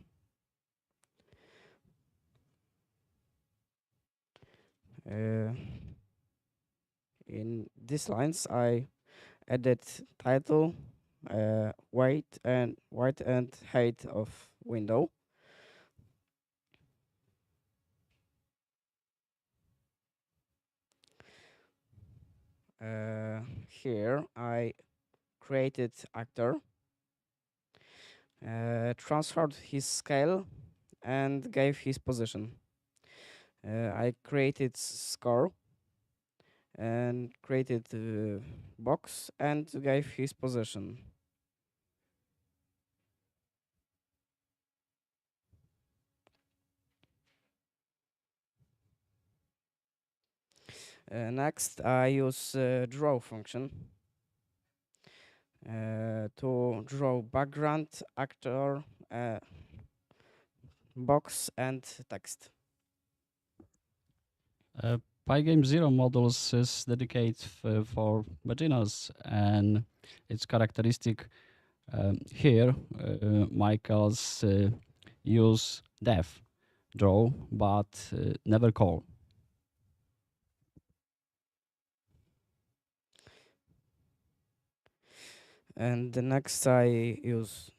In these lines, I added title, weight and height of window. Here I created actor, transferred his scale, and gave his position. I created score and created box and gave his position. Next, I use draw function to draw background, actor, box, and text. Pygame 0 models is dedicated for beginners, and its characteristic here, Michael's use def, draw, but never call. And the next I use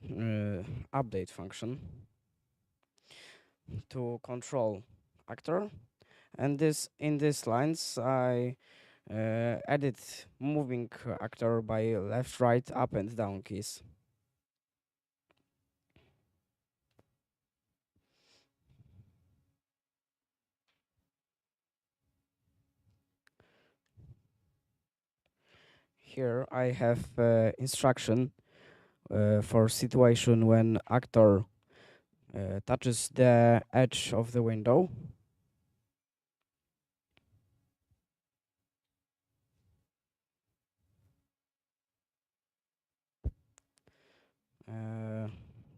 update function to control actor. And in these lines I edit moving actor by left, right, up and down keys. Here I have instruction for situation when actor touches the edge of the window.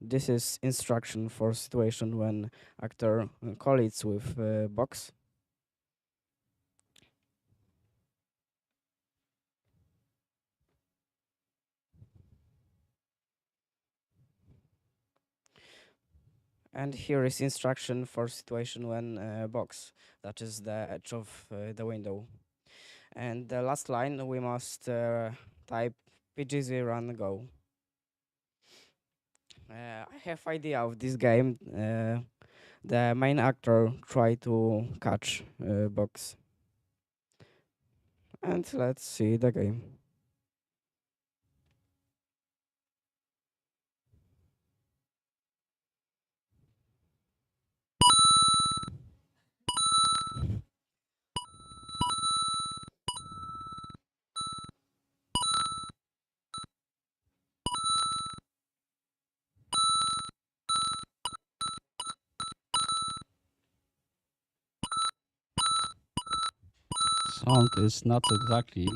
This is instruction for situation when actor collides with box. And here is instruction for situation when box touches the edge of the window. And the last line we must type pgz run go. I have idea of this game. The main actor try to catch box. And let's see the game. Sound is not exactly.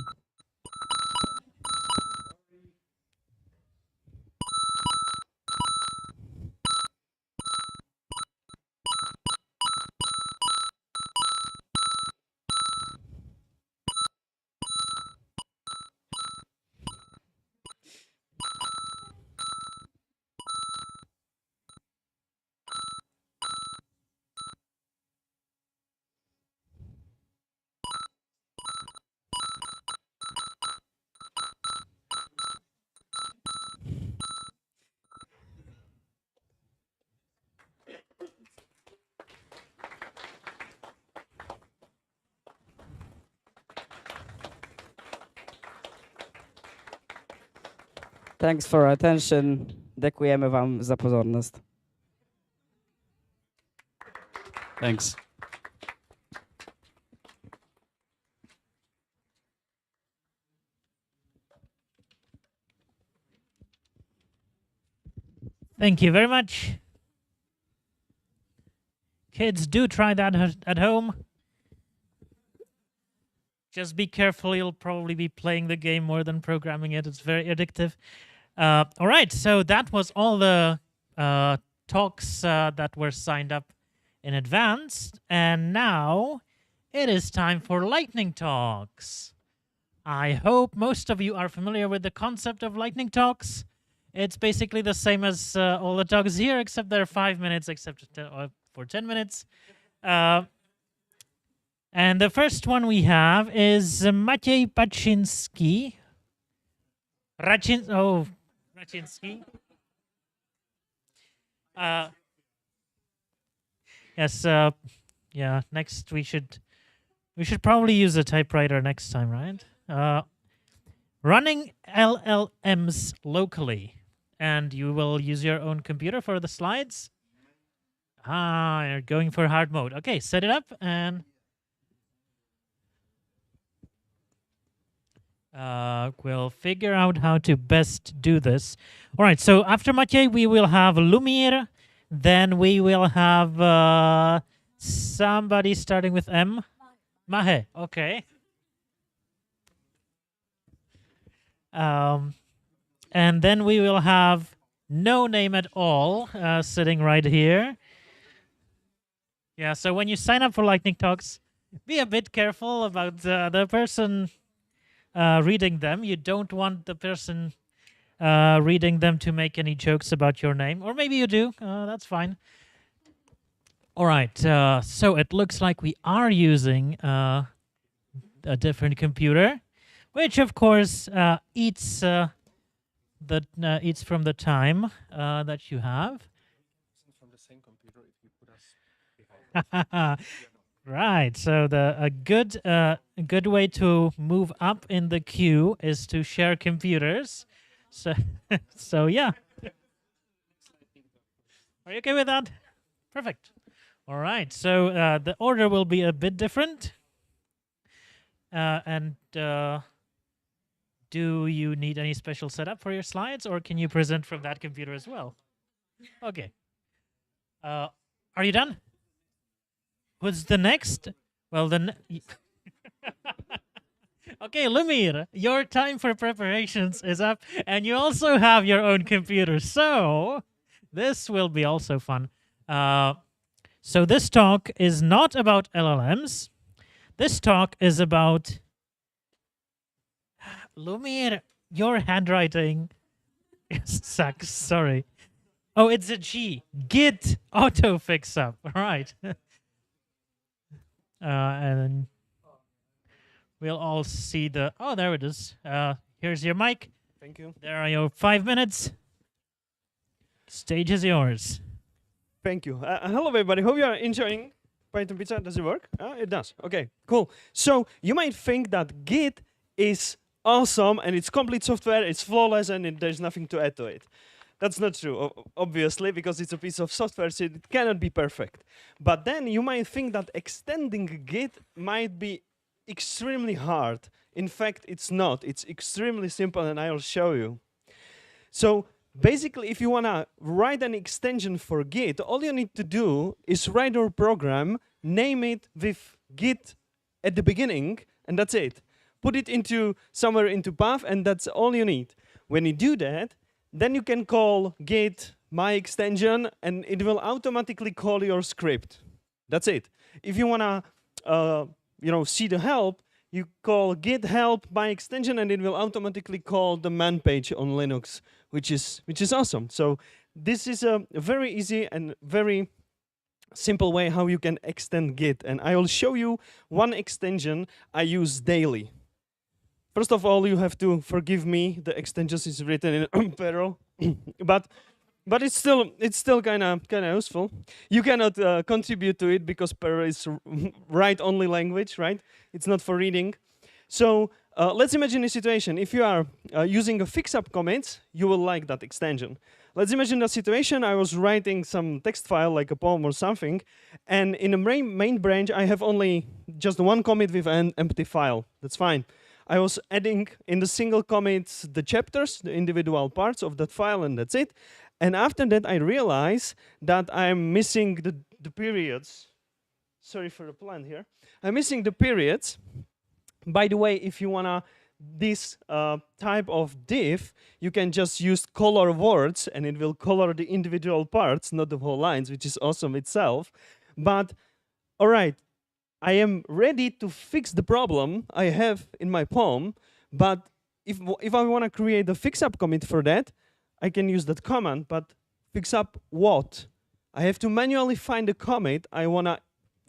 Thanks for attention. Děkujeme vám za pozornost. Thanks. Thank you very much. Kids, do try that at home. Just be careful, you'll probably be playing the game more than programming it. It's very addictive. All right, so that was all the talks that were signed up in advance. And now it is time for lightning talks. I hope most of you are familiar with the concept of lightning talks. It's basically the same as all the talks here, except they're 5 minutes, except for 10 minutes. And the first one we have is Maciej Paczynski. Raczynski. Yes, yeah, next we should probably use a typewriter next time, right? Running LLMs locally. And you will use your own computer for the slides? You're going for hard mode. Okay, set it up and we'll figure out how to best do this. All right, so after Maciej, we will have Lumir. Then we will have somebody starting with M. Mahe, okay. And then we will have no name at all sitting right here. Yeah, so when you sign up for Lightning Talks, be a bit careful about the person reading them. You don't want the person reading them to make any jokes about your name. Or maybe you do. That's fine. All right, so it looks like we are using a different computer, which of course eats eats from the time that you have. From the same computer, if you put us behind. Right. So a good way to move up in the queue is to share computers. So so yeah. Are you okay with that? Perfect. All right. So the order will be a bit different. And do you need any special setup for your slides, or can you present from that computer as well? Okay. Are you done? Who's the next? Well, then. Okay, Lumir, your time for preparations is up, and you also have your own computer, so this will be also fun. So this talk is not about LLMs. This talk is about Lumir. Your handwriting sucks. Sorry. Oh, it's a G. Git auto fix up. All right. And we'll all see the. Oh, there it is. Here's your mic. Thank you. There are your 5 minutes. Stage is yours. Thank you. Hello, everybody. Hope you are enjoying Python Pizza. Does it work? It does. Okay, cool. So you might think that Git is awesome and it's complete software, it's flawless, and there's nothing to add to it. That's not true, obviously, because it's a piece of software, so it cannot be perfect. But then you might think that extending Git might be extremely hard. In fact, it's not. It's extremely simple, and I'll show you. So basically, if you want to write an extension for Git, all you need to do is write your program, name it with Git at the beginning, and that's it. Put it into somewhere into path, and that's all you need. When you do that, then you can call Git my extension, and it will automatically call your script. That's it. If you wanna, see the help, you call Git help my extension, and it will automatically call the man page on Linux, which is awesome. So this is a very easy and very simple way how you can extend Git, and I will show you one extension I use daily. First of all, you have to forgive me. The extensions is written in Perl, but it's still kind of useful. You cannot contribute to it because Perl is write-only language, right? It's not for reading. So let's imagine a situation. If you are using a fix-up comments, you will like that extension. Let's imagine a situation. I was writing some text file, like a poem or something, and in the main branch, I have only just one commit with an empty file. That's fine. I was adding in the single commits the chapters, the individual parts of that file, and that's it. And after that, I realize that I'm missing the periods. Sorry for the plant here. I'm missing the periods. By the way, if you wanna this type of div, you can just use color words, and it will color the individual parts, not the whole lines, which is awesome itself. But all right. I am ready to fix the problem I have in my poem, but if I want to create a fix-up commit for that, I can use that command, but fix up what? I have to manually find the commit I want to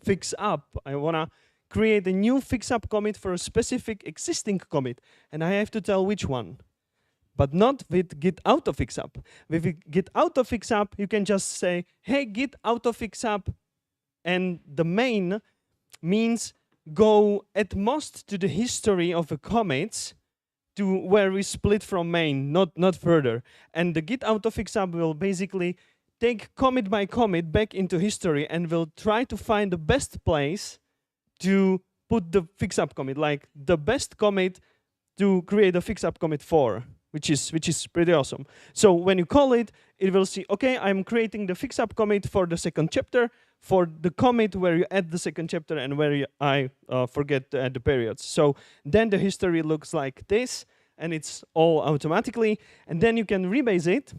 fix up. I want to create a new fix-up commit for a specific existing commit, and I have to tell which one. But not with git auto fix-up. With git auto fix-up, you can just say, hey, git auto fix-up, and the main means go at most to the history of the commits to where we split from main, not further. And the git auto fix-up will basically take commit by commit back into history and will try to find the best place to put the fix-up commit, like the best commit to create a fix-up commit for, which is pretty awesome. So when you call it, it will see, okay, I'm creating the fix-up commit for the second chapter, for the commit where you add the second chapter and where I forget to add the periods. So then the history looks like this, and it's all automatically. And then you can rebase it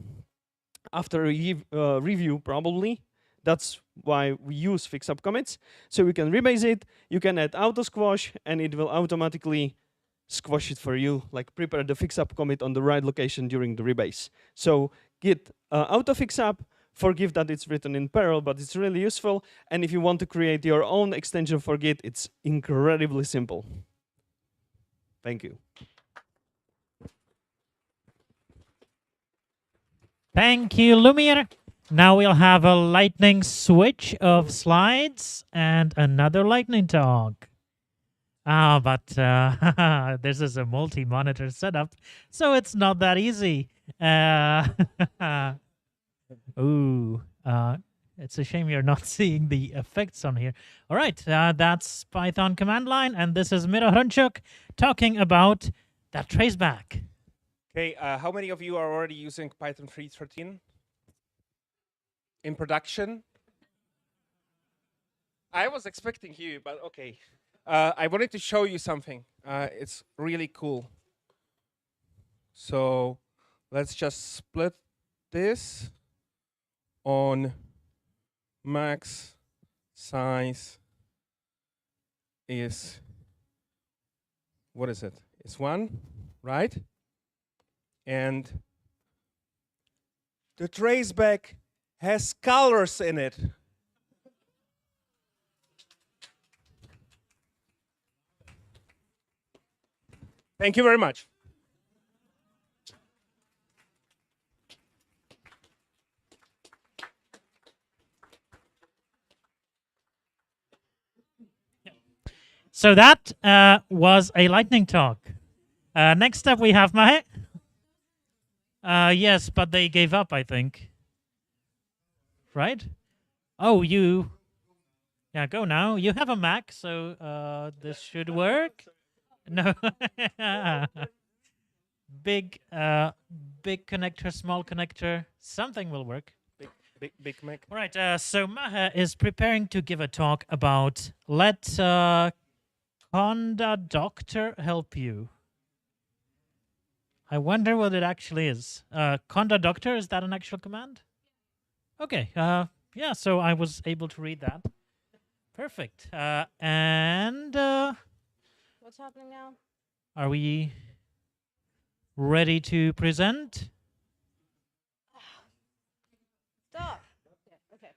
after a review, probably. That's why we use fix-up commits. So we can rebase it, you can add auto squash, and it will automatically squash it for you, like prepare the fix-up commit on the right location during the rebase. So git auto fix-up, forgive that it's written in Perl, but it's really useful. And if you want to create your own extension for Git, it's incredibly simple. Thank you. Thank you, Lumir. Now we'll have a lightning switch of slides and another lightning talk. But this is a multi-monitor setup, so it's not that easy. Ooh, it's a shame you're not seeing the effects on here. All right, that's Python command line, and this is Miro Hrnčuk talking about that traceback. Okay, how many of you are already using Python 3.13 in production? I was expecting you, but okay. I wanted to show you something. It's really cool. So let's just split this on max size is, what is it? It's 1, right? And the traceback has colors in it. Thank you very much. So that was a lightning talk. Next up, we have Mahe. Yes, but they gave up, I think. Right? Oh, you. Yeah, go now. You have a Mac, so this should work. No. Big connector, small connector. Something will work. Big Mac. All right. So Mahe is preparing to give a talk about let Conda Doctor help you. I wonder what it actually is. Conda Doctor, is that an actual command? Okay. Yeah, so I was able to read that. Perfect. And What's happening now? are we ready to present? Stop. Okay.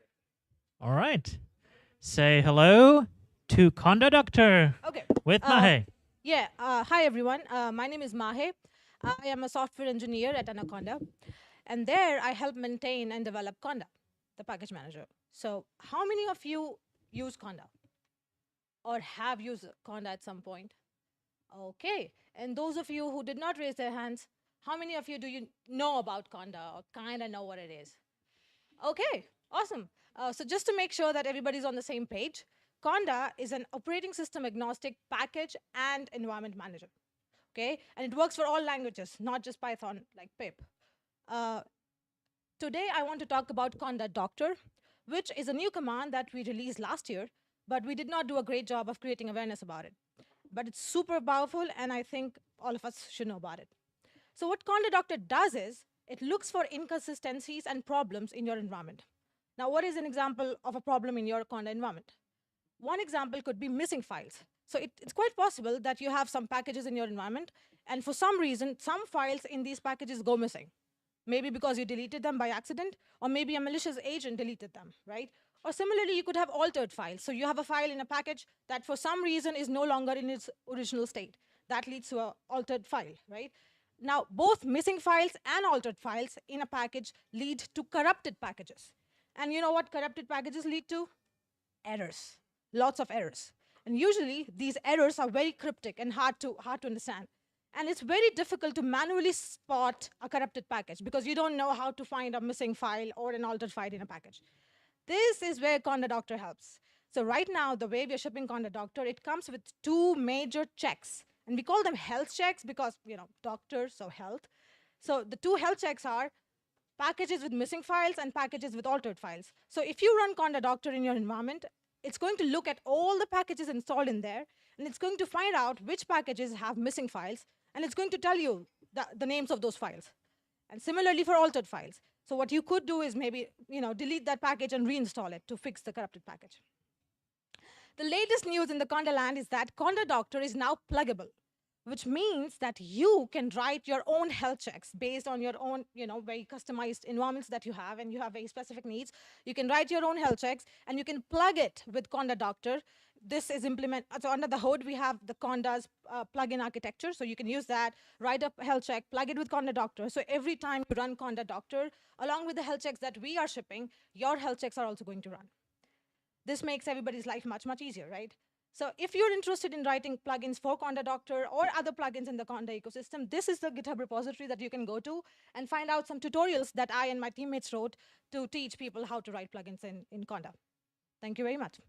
All right. Say hello to Conda Doctor Okay. with Mahe. Yeah. Hi, everyone. My name is Mahe. I am a software engineer at Anaconda. And there I help maintain and develop Conda, the package manager. So how many of you use Conda or have used Conda at some point? Okay. And those of you who did not raise their hands, how many of you do you know about Conda or kind of know what it is? Okay, awesome. So just to make sure that everybody's on the same page, Conda is an operating system agnostic package and environment manager. Okay, and it works for all languages, not just Python like pip. Today I want to talk about Conda Doctor, which is a new command that we released last year, but we did not do a great job of creating awareness about it. But it's super powerful, and I think all of us should know about it. So what Conda Doctor does is, it looks for inconsistencies and problems in your environment. Now, what is an example of a problem in your Conda environment? One example could be missing files. So it's quite possible that you have some packages in your environment, and for some reason, some files in these packages go missing. Maybe because you deleted them by accident, or maybe a malicious agent deleted them, right? Or similarly, you could have altered files. So you have a file in a package that for some reason is no longer in its original state. That leads to an altered file, right? Now, both missing files and altered files in a package lead to corrupted packages. And you know what corrupted packages lead to? Errors, lots of errors. And usually, these errors are very cryptic and hard to understand. And it's very difficult to manually spot a corrupted package because you don't know how to find a missing file or an altered file in a package. This is where Conda Doctor helps. So right now, the way we're shipping Conda Doctor, it comes with 2 major checks. And we call them health checks because, doctor, so health. So the 2 health checks are packages with missing files and packages with altered files. So if you run Conda Doctor in your environment, it's going to look at all the packages installed in there, and it's going to find out which packages have missing files, and it's going to tell you the names of those files. And similarly for altered files. So what you could do is maybe delete that package and reinstall it to fix the corrupted package. The latest news in the Conda land is that Conda Doctor is now pluggable, which means that you can write your own health checks based on your own, very customized environments that you have, and you have very specific needs. You can write your own health checks, and you can plug it with Conda Doctor. This is so under the hood, we have the Conda's plugin architecture, so you can use that, write a health check, plug it with Conda Doctor. So every time you run Conda Doctor, along with the health checks that we are shipping, your health checks are also going to run. This makes everybody's life much, much easier, right? So if you're interested in writing plugins for Conda Doctor or other plugins in the Conda ecosystem, this is the GitHub repository that you can go to and find out some tutorials that I and my teammates wrote to teach people how to write plugins in Conda. Thank you very much.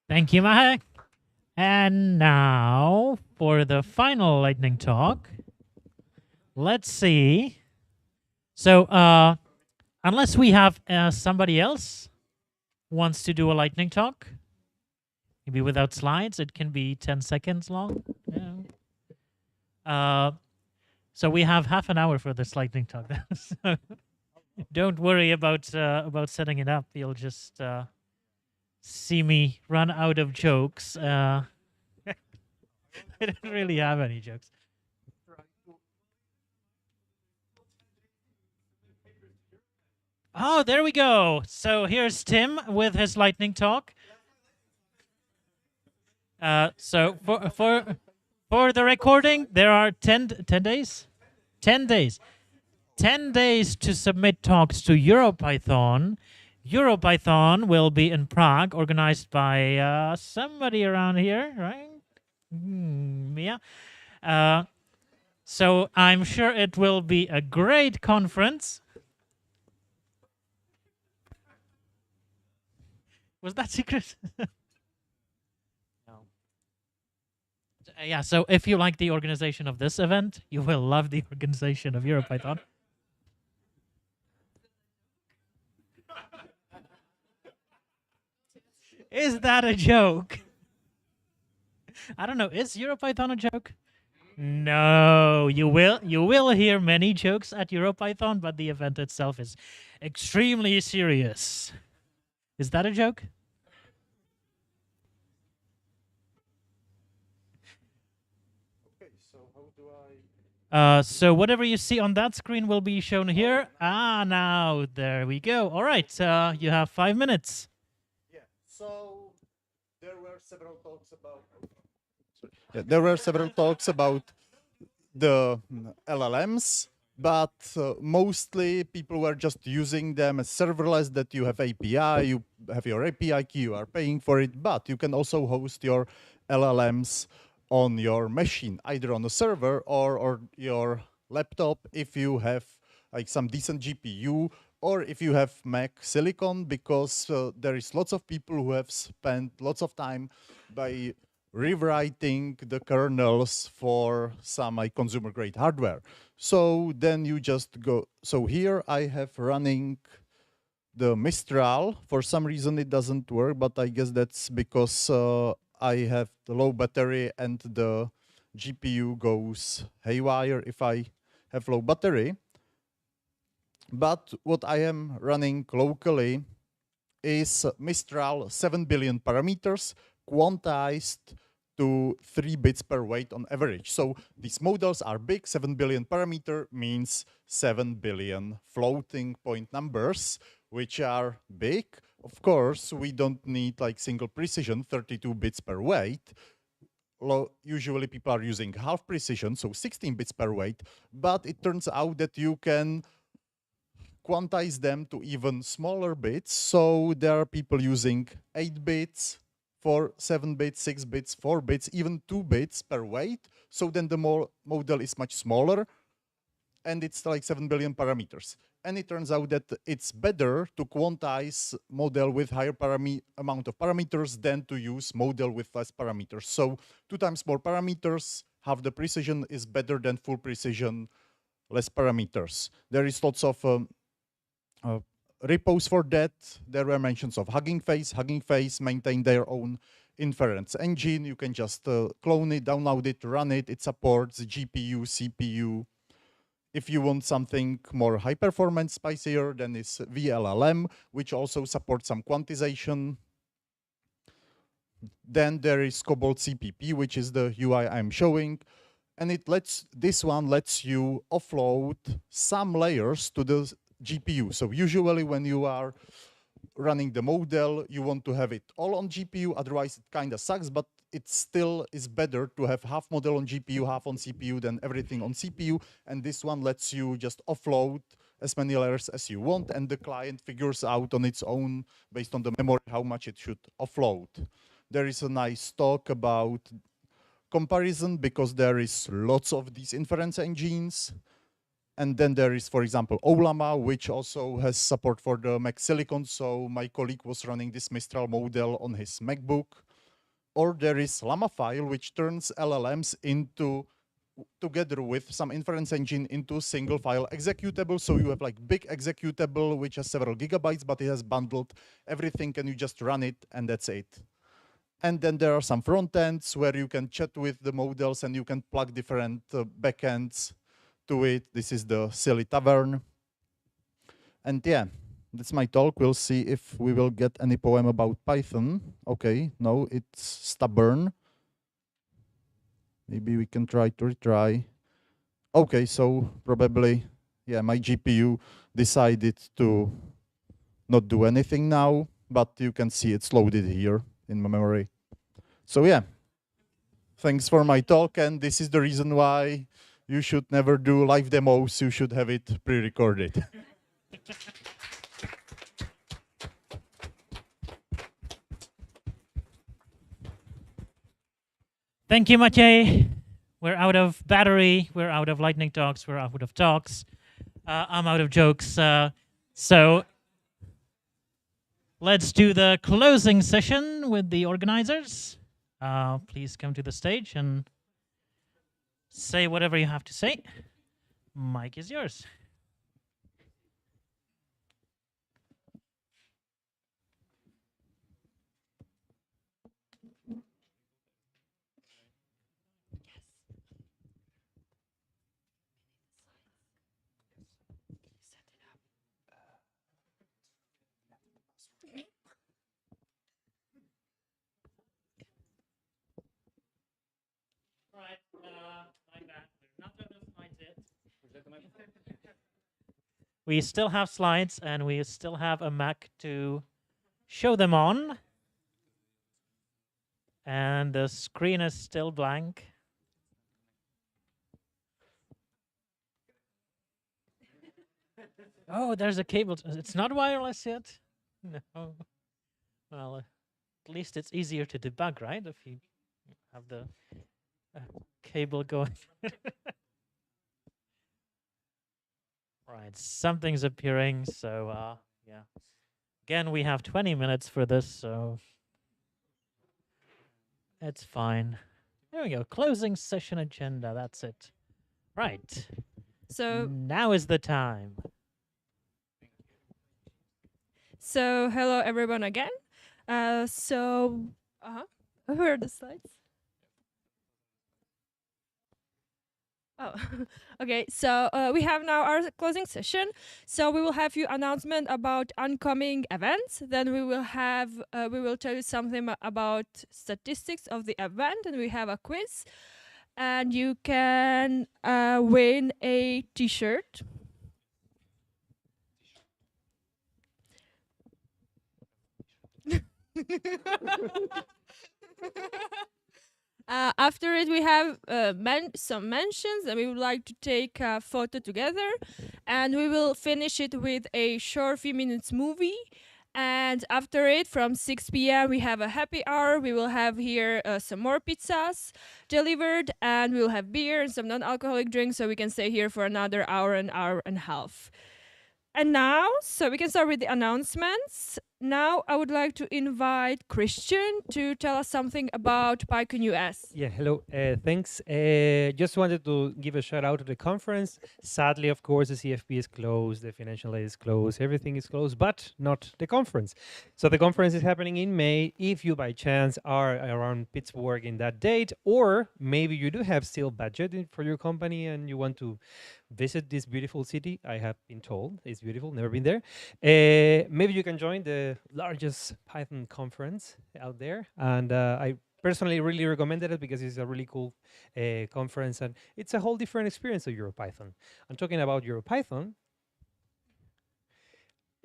Thank you, Mahek. And now for the final lightning talk. Let's see. So, unless we have somebody else who wants to do a lightning talk, maybe without slides, it can be 10 seconds long. Yeah. So we have half an hour for this lightning talk. So don't worry about setting it up. You'll just see me run out of jokes. I don't really have any jokes. Oh, there we go. So here's Tim with his lightning talk. So for the recording, there are 10 days? 10 days. 10 days to submit talks to EuroPython. EuroPython will be in Prague, organized by somebody around here, right? Mia. So I'm sure it will be a great conference. Was that secret? No. Yeah, so if you like the organization of this event, you will love the organization of EuroPython. Is that a joke? I don't know. Is EuroPython a joke? No, you will hear many jokes at EuroPython, but the event itself is extremely serious. Is that a joke? Okay, so how do I... So whatever you see on that screen will be shown here. Ah, now there we go. All right, you have 5 minutes. Yeah, so there were several talks about... Yeah, there were several talks about the LLMs, but mostly people were just using them as serverless, that you have API, you have your API key, you are paying for it, but you can also host your LLMs on your machine, either on a server or your laptop if you have like some decent GPU, or if you have Mac Silicon, because there is lots of people who have spent lots of time by rewriting the kernels for some like consumer grade hardware. So then you just go, so here I have running the Mistral. For some reason it doesn't work, but I guess that's because I have the low battery and the GPU goes haywire if I have low battery. But what I am running locally is Mistral 7 billion parameters quantized to 3 bits per weight on average. So these models are big. 7 billion parameter means 7 billion floating point numbers, which are big. Of course, we don't need like single precision, 32 bits per weight. Usually people are using half precision, so 16 bits per weight. But it turns out that you can quantize them to even smaller bits. So there are people using 8 bits, 7 bits, 6 bits, 4 bits, even 2 bits per weight. So then the model is much smaller, and it's like 7 billion parameters. And it turns out that it's better to quantize model with higher amount of parameters than to use model with less parameters. So 2 times more parameters, half the precision is better than full precision, less parameters. There is lots of repos for that. There were mentions of Hugging Face. Hugging Face maintain their own inference engine. You can just clone it, download it, run it. It supports GPU, CPU, If you want something more high performance, spicier, then it's VLLM, which also supports some quantization. Then there is Cobalt CPP, which is the UI I'm showing. And this one lets you offload some layers to the GPU. So usually when you are running the model, you want to have it all on GPU, otherwise it kind of sucks, but it still is better to have half model on GPU, half on CPU than everything on CPU. And this one lets you just offload as many layers as you want, and the client figures out on its own, based on the memory, how much it should offload. There is a nice talk about comparison, because there is lots of these inference engines. And then there is, for example, Ollama, which also has support for the Mac Silicon. So my colleague was running this Mistral model on his MacBook. Or there is Llama-File, which turns LLMs into, together with some inference engine, into single file executable. So you have like big executable, which has several gigabytes, but it has bundled everything, and you just run it, and that's it. And then there are some front ends where you can chat with the models, and you can plug different backends to it. This is the silly tavern. And yeah, that's my talk. We'll see if we will get any poem about Python. Okay, no, it's stubborn. Maybe we can try to retry. Okay, so probably, yeah, my GPU decided to not do anything now, but you can see it's loaded here in my memory. So yeah, thanks for my talk, and this is the reason why you should never do live demos. You should have it pre-recorded. Thank you, Maciej. We're out of battery. We're out of lightning talks. We're out of talks. I'm out of jokes. So let's do the closing session with the organizers. Please come to the stage and say whatever you have to say. Mic is yours. We still have slides, and we still have a Mac to show them on. And the screen is still blank. Oh, there's a cable. It's not wireless yet? No. Well, at least it's easier to debug, right? If you have the cable going. Right, something's appearing, so yeah. Again, we have 20 minutes for this, so it's fine. There we go, closing session agenda, that's it. Right, So now is the time. So hello everyone again. Where are the slides? Oh, okay. So we have now our closing session. So we will have few announcement about oncoming events. Then we will tell you something about statistics of the event, and we have a quiz, and you can win a T-shirt. After it, we have some mentions, and we would like to take a photo together, and we will finish it with a short few minutes movie. And after it, from 6 p.m., we have a happy hour. We will have here some more pizzas delivered, and we will have beer and some non-alcoholic drinks, so we can stay here for another hour and a half. And now, so we can start with the announcements. now I would like to invite Christian to tell us something about PyCon US. Yeah, hello. Thanks. Just wanted to give a shout out to the conference. Sadly, of course, the CFP is closed, the financial aid is closed, everything is closed, but not the conference. So the conference is happening in May. If you by chance are around Pittsburgh in that date, or maybe you do have still budget for your company and you want to visit this beautiful city, I have been told it's beautiful, never been there. Maybe you can join the largest Python conference out there. And I personally really recommended it because it's a really cool conference and it's a whole different experience of EuroPython. I'm talking about EuroPython.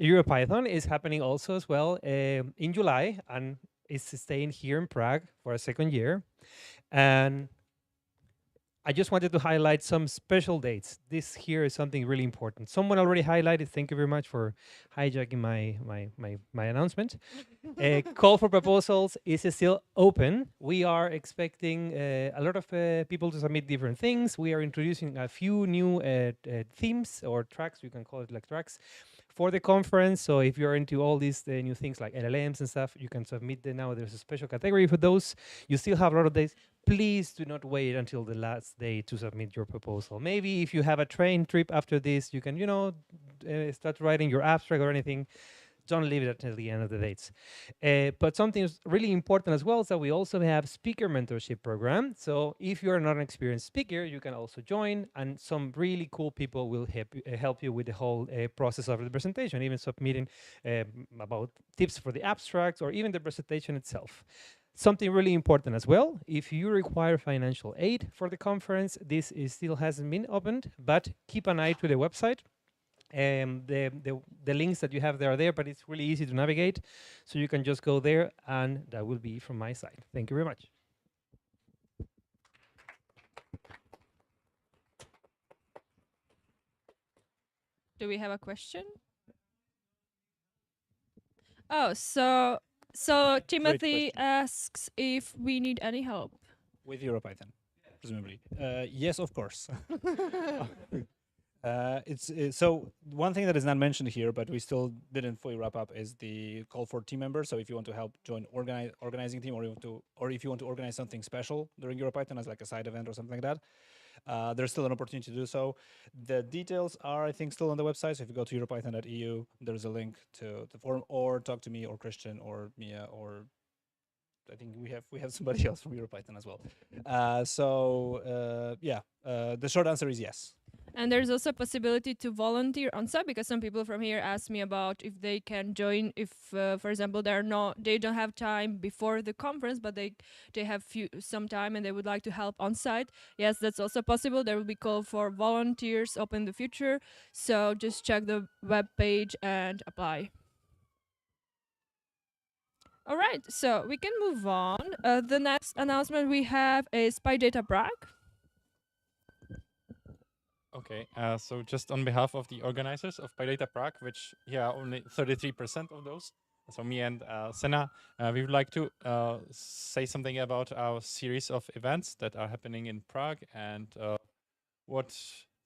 EuroPython is happening also as well in July and it's staying here in Prague for a second year. And I just wanted to highlight some special dates. This here is something really important. Someone already highlighted. Thank you very much for hijacking my announcement. Call for proposals is still open. We are expecting a lot of people to submit different things. We are introducing a few new themes or tracks. You can call it like tracks for the conference. So if you're into all these new things like LLMs and stuff, you can submit them now. There's a special category for those. You still have a lot of days. Please do not wait until the last day to submit your proposal. Maybe if you have a train trip after this, you can, start writing your abstract or anything. Don't leave it until the end of the dates. But something is really important as well is that we also have speaker mentorship program. So if you're not an experienced speaker, you can also join, and some really cool people will help you with the whole process of the presentation, even submitting about tips for the abstracts or even the presentation itself. Something really important as well, if you require financial aid for the conference, this still hasn't been opened, but keep an eye to the website. The links that you have there are there, but it's really easy to navigate. So you can just go there, and that will be from my side. Thank you very much. Do we have a question? Oh, so Timothy asks if we need any help. With EuroPython, presumably. Yes, of course. So one thing that is not mentioned here, but we still didn't fully wrap up, is the call for team members. So if you want to help join organizing team, or if you want to organize something special during EuroPython as like a side event or something like that, there's still an opportunity to do so. The details are, I think, still on the website. So if you go to europython.eu, there's a link to the forum, or talk to me or Christian or Mia, or I think we have somebody else from EuroPython as well. The short answer is yes. And there's also a possibility to volunteer on site, because some people from here asked me about if they can join if, for example, they don't have time before the conference, but they have some time and they would like to help on site. Yes, that's also possible. There will be call for volunteers open in the future. So just check the web page and apply. All right, so we can move on. The next announcement we have is PyData Prague. Okay, so just on behalf of the organizers of PyData Prague, which only 33% of those, so me and Sena, we would like to say something about our series of events that are happening in Prague, and what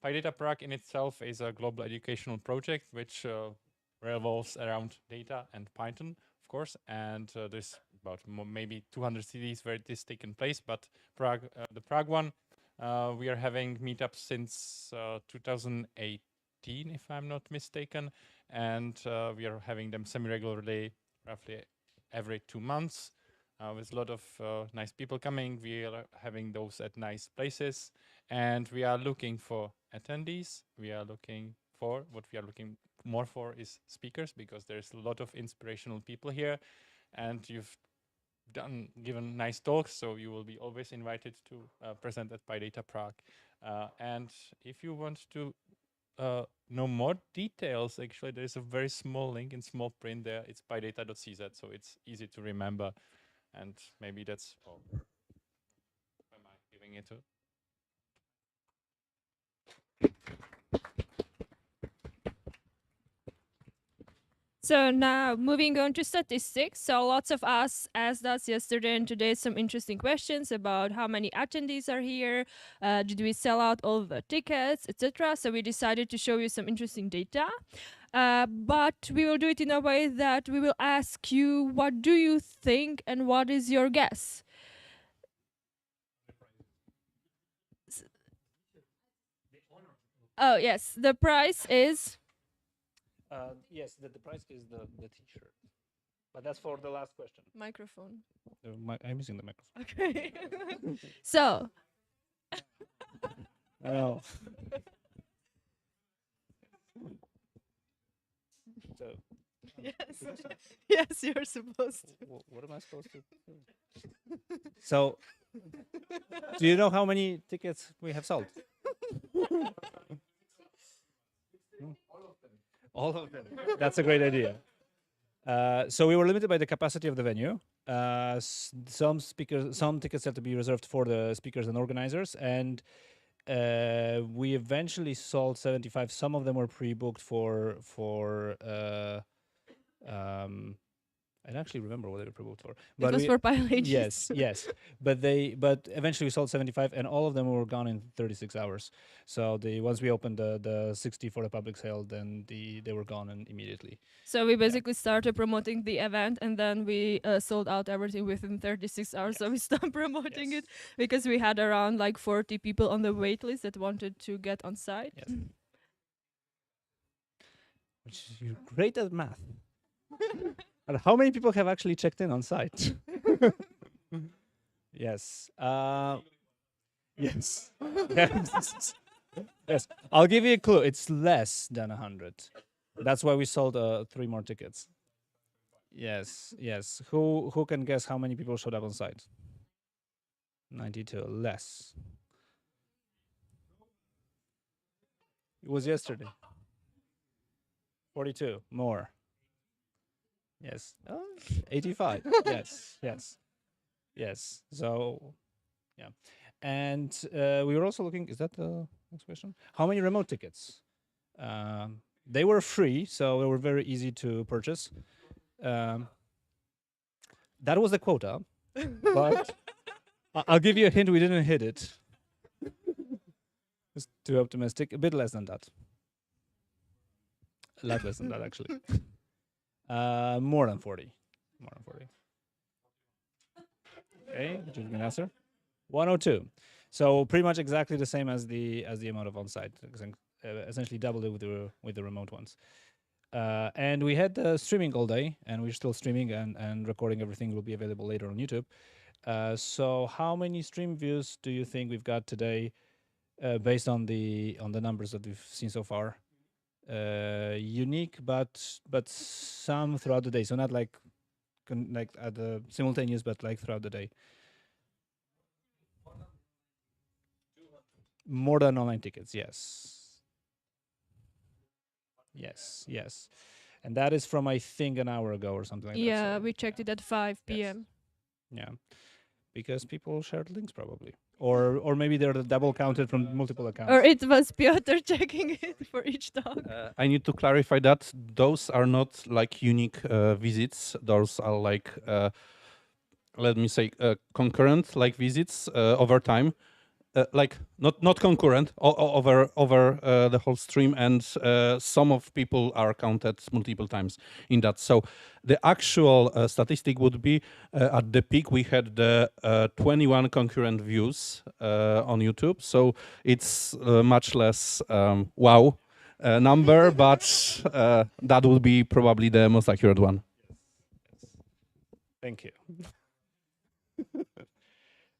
PyData Prague in itself is a global educational project which revolves around data and Python, of course, and there's about maybe 200 cities where this is taken place, but Prague, the Prague one, we are having meetups since 2018, if I'm not mistaken, and we are having them semi-regularly, roughly every 2 months, with a lot of nice people coming. We are having those at nice places, and we are looking for attendees. What we are looking more for is speakers, because there's a lot of inspirational people here, and you've given nice talks, so you will be always invited to present at PyData Prague. And if you want to know more details, actually there's a very small link in small print there. It's pydata.cz, so it's easy to remember, and maybe that's all. Who am I giving it to? So now moving on to statistics. So lots of us asked us yesterday and today some interesting questions about how many attendees are here, did we sell out all the tickets, etc. So we decided to show you some interesting data. But we will do it in a way that we will ask you, what do you think and what is your guess? Oh, yes, the price is... Yes, the price is the T-shirt. But that's for the last question. Microphone. I'm using the microphone. Okay. So. Oh. So. Yes. Yes, you're supposed to. What am I supposed to do? So, do you know how many tickets we have sold? All of them. That's a great idea. So we were limited by the capacity of the venue. Some tickets had to be reserved for the speakers and organizers, and we eventually sold 75. Some of them were pre-booked for I don't actually remember what they were pre-booked for. It was for Pylages. Yes, yes. But eventually we sold 75, and all of them were gone in 36 hours. So once we opened the 60 for the public sale, then they were gone immediately. So we basically started promoting the event, and then we sold out everything within 36 hours. Yes. So we stopped promoting it because we had around like 40 people on the wait list that wanted to get on site. Yes. Which you're great at math. And how many people have actually checked in on site? Yes. Yes. Yes. I'll give you a clue. It's less than 100. That's why we sold 3 more tickets. Yes. Yes. Who can guess how many people showed up on site? 92. Less. It was yesterday. 42. More. Yes. 85. Yes. Yes. Yes. So, yeah. And we were also looking, is that the next question? How many remote tickets? They were free, so they were very easy to purchase. That was the quota, but I'll give you a hint, we didn't hit it. It's too optimistic, a bit less than that. A lot less than that, actually. More than 40. More than 40. Okay, which is an answer. 102. So pretty much exactly the same as the amount of on-site, essentially double it with the remote ones. And we had streaming all day, and we're still streaming and recording. Everything will be available later on YouTube. So how many stream views do you think we've got today, based on the numbers that we've seen so far? Unique, but some throughout the day. So not like at the simultaneous, but like throughout the day. More than online tickets, yes. Yes, yes. And that is from, I think, an hour ago or something like that. Yeah, we checked it at 5 p.m. Yeah, because people shared links probably. Or maybe they're double counted from multiple accounts. Or it was Piotr checking it for each talk. I need to clarify that those are not like unique visits. Those are like, let me say, concurrent like visits over time. Like not concurrent over the whole stream, and some of people are counted multiple times in that. So the actual statistic would be at the peak we had the 21 concurrent views on YouTube. So it's much less wow number, but that would be probably the most accurate one. Thank you.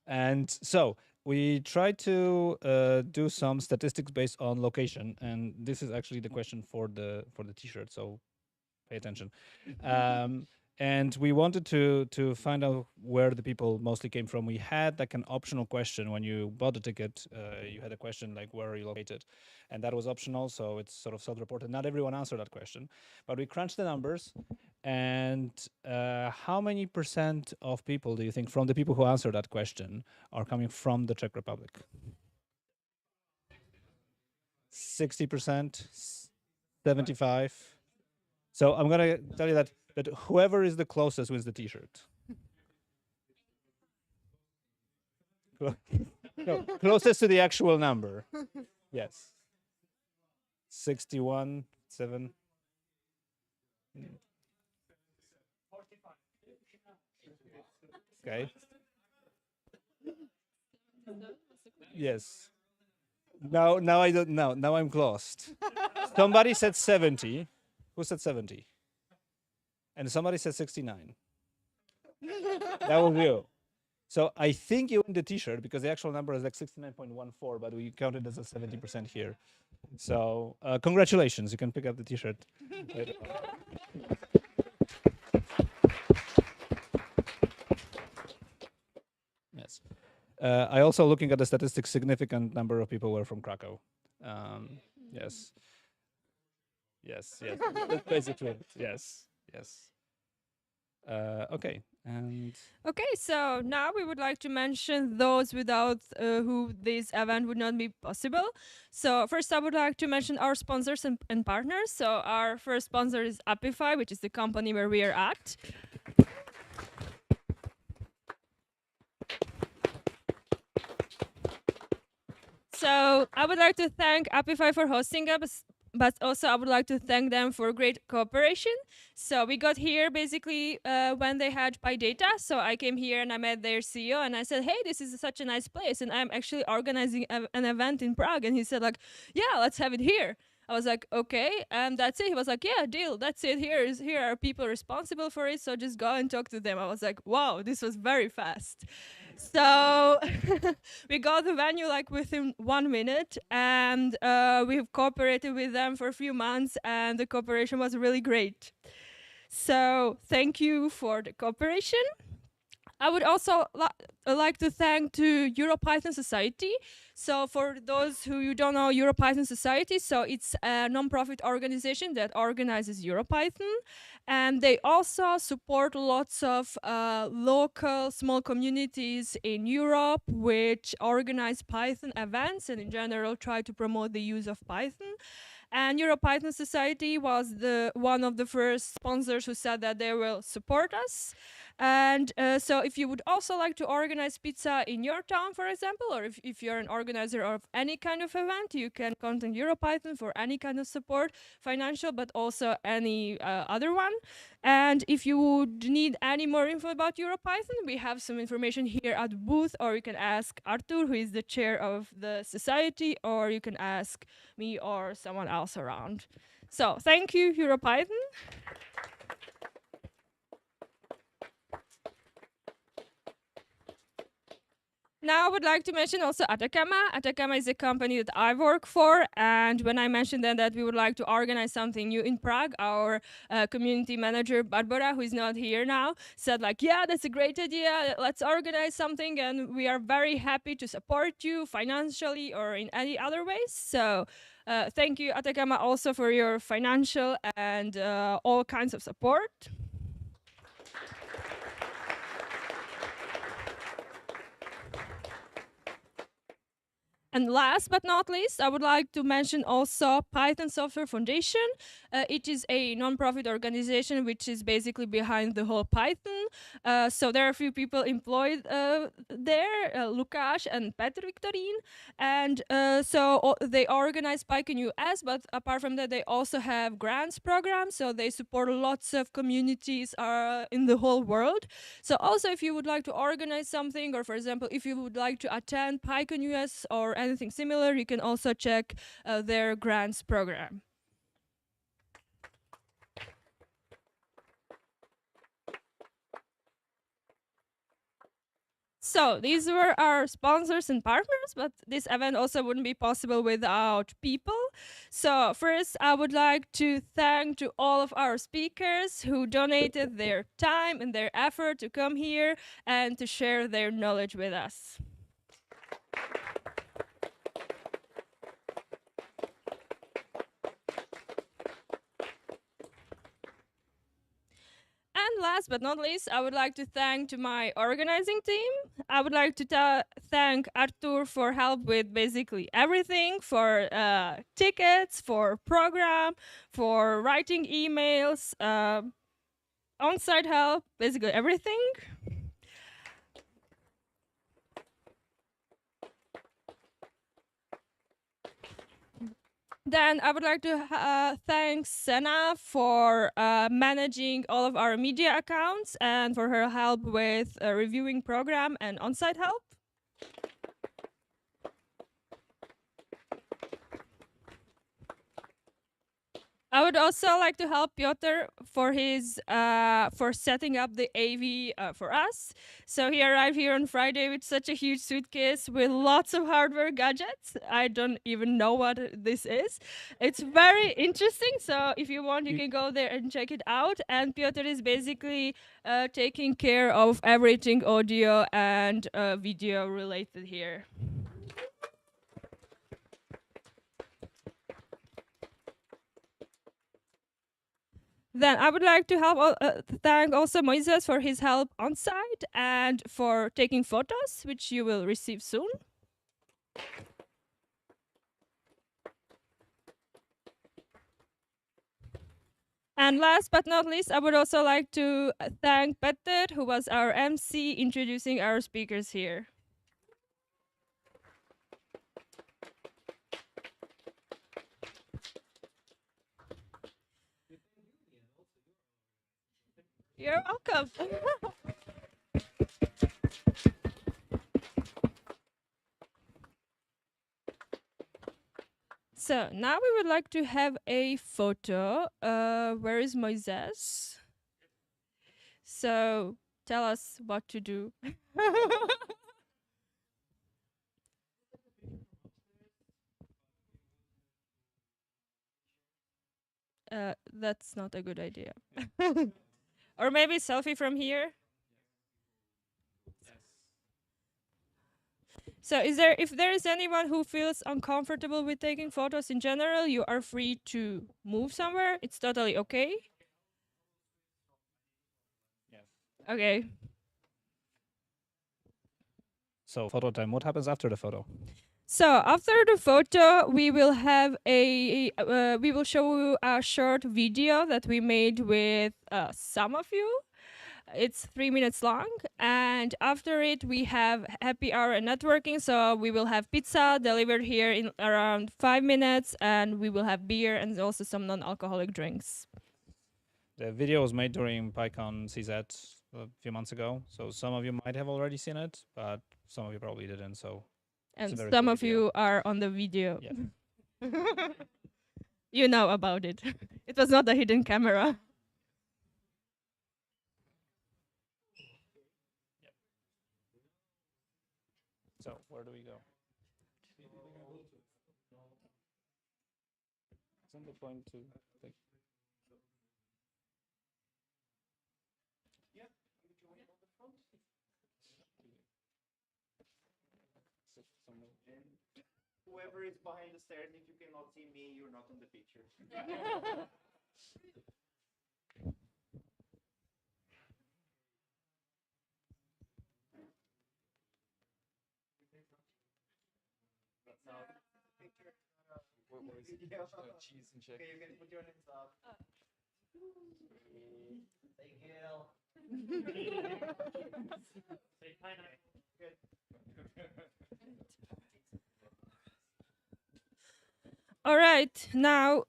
And so we tried to do some statistics based on location, and this is actually the question for the T-shirt. So pay attention. And we wanted to find out where the people mostly came from. We had like an optional question when you bought the ticket. You had a question like, where are you located? And that was optional, so it's sort of self-reported. Not everyone answered that question, but we crunched the numbers. And how many % of people do you think, from the people who answered that question, are coming from the Czech Republic? 60%, 75%. So I'm gonna tell you that whoever is the closest wins the T-shirt. No, closest to the actual number. Yes. 61, 7. Okay. Yes. Now I don't know. Now I'm lost. Somebody said 70. Who said 70? And somebody said 69. That was you. So I think you win the T-shirt because the actual number is like 69.14, but we counted as a 70% here. So congratulations, you can pick up the T-shirt. Yes. I also, looking at the statistics, significant number of people were from Krakow. Yes. Yes, yes. That's basically it. Yes, yes. Okay, and Okay, so now we would like to mention those without who this event would not be possible. So first I would like to mention our sponsors and partners. So our first sponsor is Apify, which is the company where we are at. So I would like to thank Apify for hosting us, but also I would like to thank them for great cooperation. So we got here basically when they had PyData. So I came here and I met their CEO and I said, hey, this is such a nice place and I'm actually organizing an event in Prague. And he said like, yeah, let's have it here. I was like, okay, and that's it. He was like, yeah, deal, that's it. Here are people responsible for it, so just go and talk to them. I was like, wow, this was very fast. So we got the venue like within 1 minute, and we've cooperated with them for a few months, and the cooperation was really great. So thank you for the cooperation. I would also like to thank to EuroPython Society. So for those who you don't know EuroPython Society, so it's a non-profit organization that organizes EuroPython. And they also support lots of local small communities in Europe which organize Python events and in general try to promote the use of Python. And EuroPython Society was one of the first sponsors who said that they will support us. And so if you would also like to organize pizza in your town, for example, or if you're an organizer of any kind of event, you can contact EuroPython for any kind of support, financial, but also any other one. And if you would need any more info about EuroPython, we have some information here at the booth, or you can ask Artur, who is the chair of the society, or you can ask me or someone else around. So thank you, EuroPython. Now I would like to mention also Atacama. Atacama is a company that I work for, and when I mentioned then that we would like to organize something new in Prague, our community manager, Barbara, who is not here now, said like, yeah, that's a great idea, let's organize something, and we are very happy to support you financially or in any other ways. So thank you, Atacama, also for your financial and all kinds of support. And last but not least, I would like to mention also Python Software Foundation. It is a non-profit organization which is basically behind the whole Python. So there are a few people employed there, Lukáš and Petr Victorín. And so they organize PyCon US, but apart from that, they also have grants programs. So they support lots of communities in the whole world. So also if you would like to organize something, or for example, if you would like to attend PyCon US or anything similar, you can also check their grants program. So these were our sponsors and partners, but this event also wouldn't be possible without people. So first, I would like to thank to all of our speakers who donated their time and their effort to come here and to share their knowledge with us. And last but not least, I would like to thank to my organizing team. I would like to thank Artur for help with basically everything, for tickets, for program, for writing emails, on-site help, basically everything. Then I would like to thank Senna for managing all of our media accounts and for her help with reviewing program and on-site help. I would also like to help Piotr for his for setting up the AV for us. So he arrived here on Friday with such a huge suitcase with lots of hardware gadgets. I don't even know what this is. It's very interesting. So if you want, you can go there and check it out. And Piotr is basically taking care of everything audio and video related here. Then I would like to thank also Moises for his help on site and for taking photos, which you will receive soon. And last but not least, I would also like to thank Petter, who was our MC introducing our speakers here. You're welcome. So now we would like to have a photo. Where is Moises? So tell us what to do. That's not a good idea. Or maybe selfie from here. So if there is anyone who feels uncomfortable with taking photos in general, you are free to move somewhere. It's totally okay. Yes. Okay. So photo time. What happens after the photo? So after the photo, we will have we will show you a short video that we made with some of you. It's 3 minutes long, and after it we have happy hour and networking. So we will have pizza delivered here in around 5 minutes, and we will have beer and also some non-alcoholic drinks. The video was made during PyCon CZ a few months ago, so some of you might have already seen it, but some of you probably didn't. So and some of you are on the video. Yeah. You know about it. It was not a hidden camera. So where do we go? Isn't the point to take? Yeah. Whoever is behind the stairs, if you cannot see me, you're not in the picture. Cheese and check. Okay, you can put your hands up. Say Gil. Say pineapple. Good. All right, now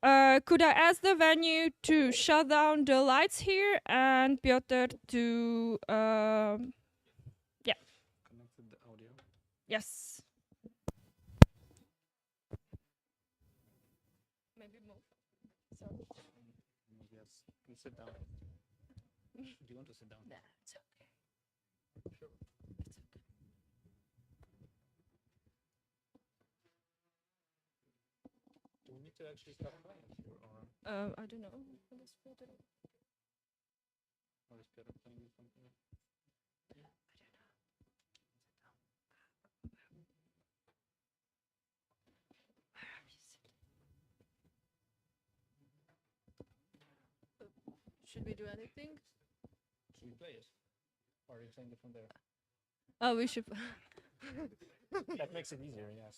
could I ask the venue to shut down the lights here and Piotr to yeah. Connected the audio. Yes. Maybe move. Sorry. Yes, you can sit down. Do you want to sit down? No, it's okay. Sure. It's okay. Do we need to actually start playing here, or? I don't know. Or is Piotr playing with something? Should we do anything? Should we play it? Or are you playing it from there? Oh, we should. That makes it easier, yes.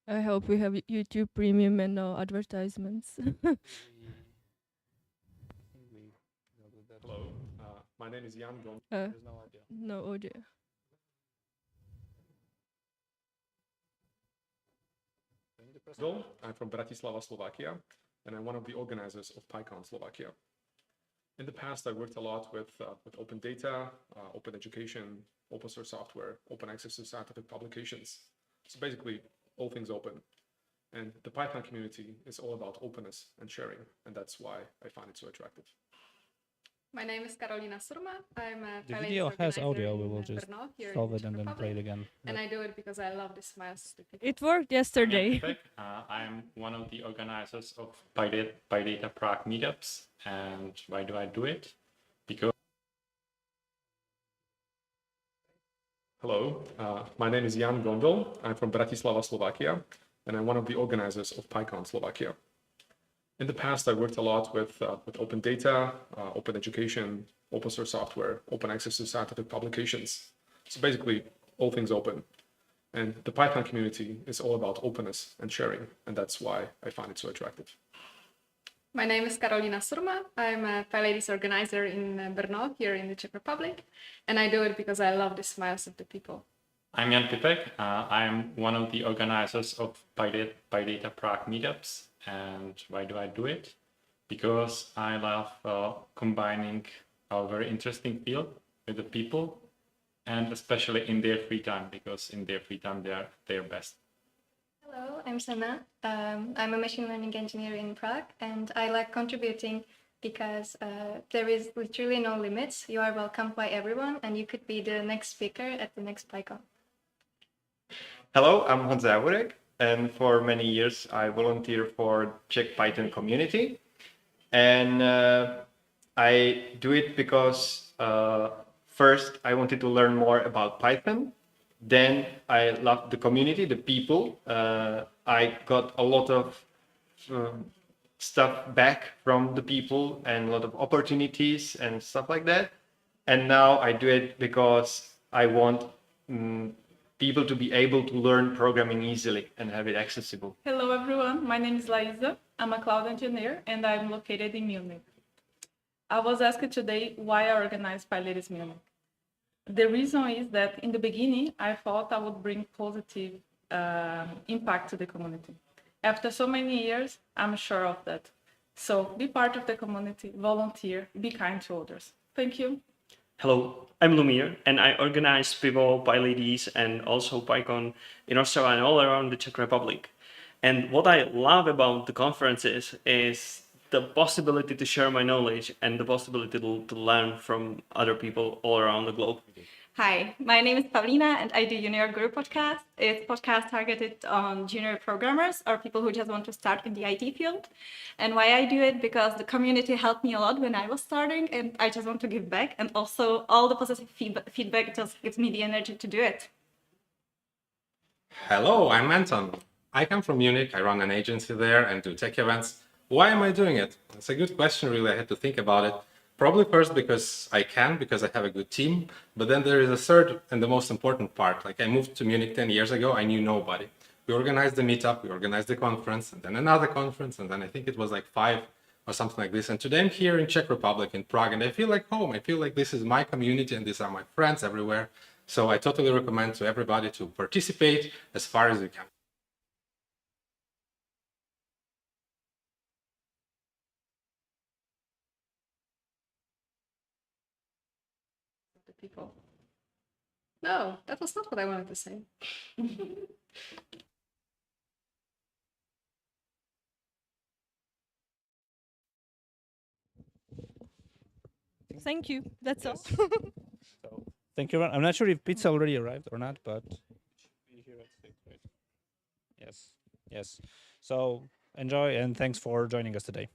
I hope we have YouTube Premium and no advertisements. Hello, my name is Jan Gon. There's no audio. No audio. I'm from Bratislava, Slovakia, and I'm one of the organizers of PyCon Slovakia. In the past, I worked a lot with open data, open education, open source software, open access to scientific publications. So basically, all things open. And the Python community is all about openness and sharing, and that's why I find it so attractive. My name is Karolina Surma. I'm a The Python video has organizer audio. We in will just Brno, here in solve the it Czech and then Republic. play it again. And I do it because I love the smiles of the people. It worked yesterday. I'm one of the organizers of PyData Prague meetups. And why do I do it? Because... Hello, my name is Jan Gondol. I'm from Bratislava, Slovakia, and I'm one of the organizers of PyCon Slovakia. In the past, I worked a lot with open data, open education, open source software, open access to scientific publications. So basically, all things open. And the Python community is all about openness and sharing, and that's why I find it so attractive. My name is Karolina Surma. I'm a PyLadies organizer in Brno, here in the Czech Republic. And I do it because I love the smiles of the people. I'm Jan Pipek. I'm one of the organizers of PyData Prague meetups. And why do I do it? Because I love combining a very interesting field with the people, and especially in their free time, because in their free time they are their best. Hello, I'm Sana. I'm a machine learning engineer in Prague, and I like contributing because there is literally no limits. You are welcomed by everyone, and you could be the next speaker at the next PyCon. Hello, I'm Honza Javorek, and for many years I volunteer for Czech Python community. And I do it because first I wanted to learn more about Python. Then I loved the community, the people. I got a lot of stuff back from the people and a lot of opportunities and stuff like that. And now I do it because I want people to be able to learn programming easily and have it accessible. Hello everyone, my name is Laisa. I'm a cloud engineer and I'm located in Munich. I was asked today why I organized PyLadies Munich. The reason is that in the beginning, I thought I would bring positive impact to the community. After so many years, I'm sure of that. So be part of the community, volunteer, be kind to others. Thank you. Hello, I'm Lumir, and I organize Pivo, PyLadies, and also PyCon in Australia and all around the Czech Republic. And what I love about the conferences is the possibility to share my knowledge and the possibility to learn from other people all around the globe. Hi, my name is Pavlina and I do Junior Guru podcast. It's a podcast targeted on junior programmers or people who just want to start in the IT field. And why I do it, because the community helped me a lot when I was starting and I just want to give back. And also all the positive feedback just gives me the energy to do it. Hello, I'm Anton. I come from Munich. I run an agency there and do tech events. Why am I doing it? It's a good question, really. I had to think about it. Probably first because I can, because I have a good team. But then there is a third and the most important part. Like I moved to Munich 10 years ago, I knew nobody. We organized the meetup, we organized the conference, and then another conference, and then I think it was like 5 or something like this. And today I'm here in Czech Republic, in Prague, and I feel like home. I feel like this is my community and these are my friends everywhere. So I totally recommend to everybody to participate as far as you can. People. No, that was not what I wanted to say. Thank you. That's all. So, thank you. I'm not sure if pizza already arrived or not, but yes, yes. So enjoy and thanks for joining us today.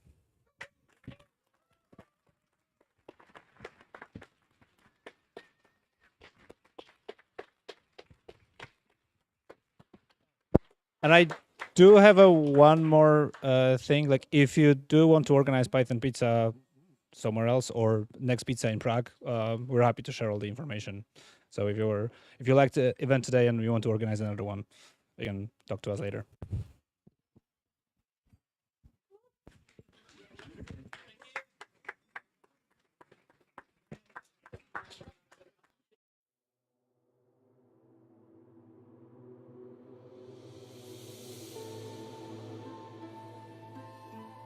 And I do have one more thing. Like, if you do want to organize Python Pizza somewhere else or next pizza in Prague, we're happy to share all the information. So if you liked the event today and you want to organize another one, you can talk to us later.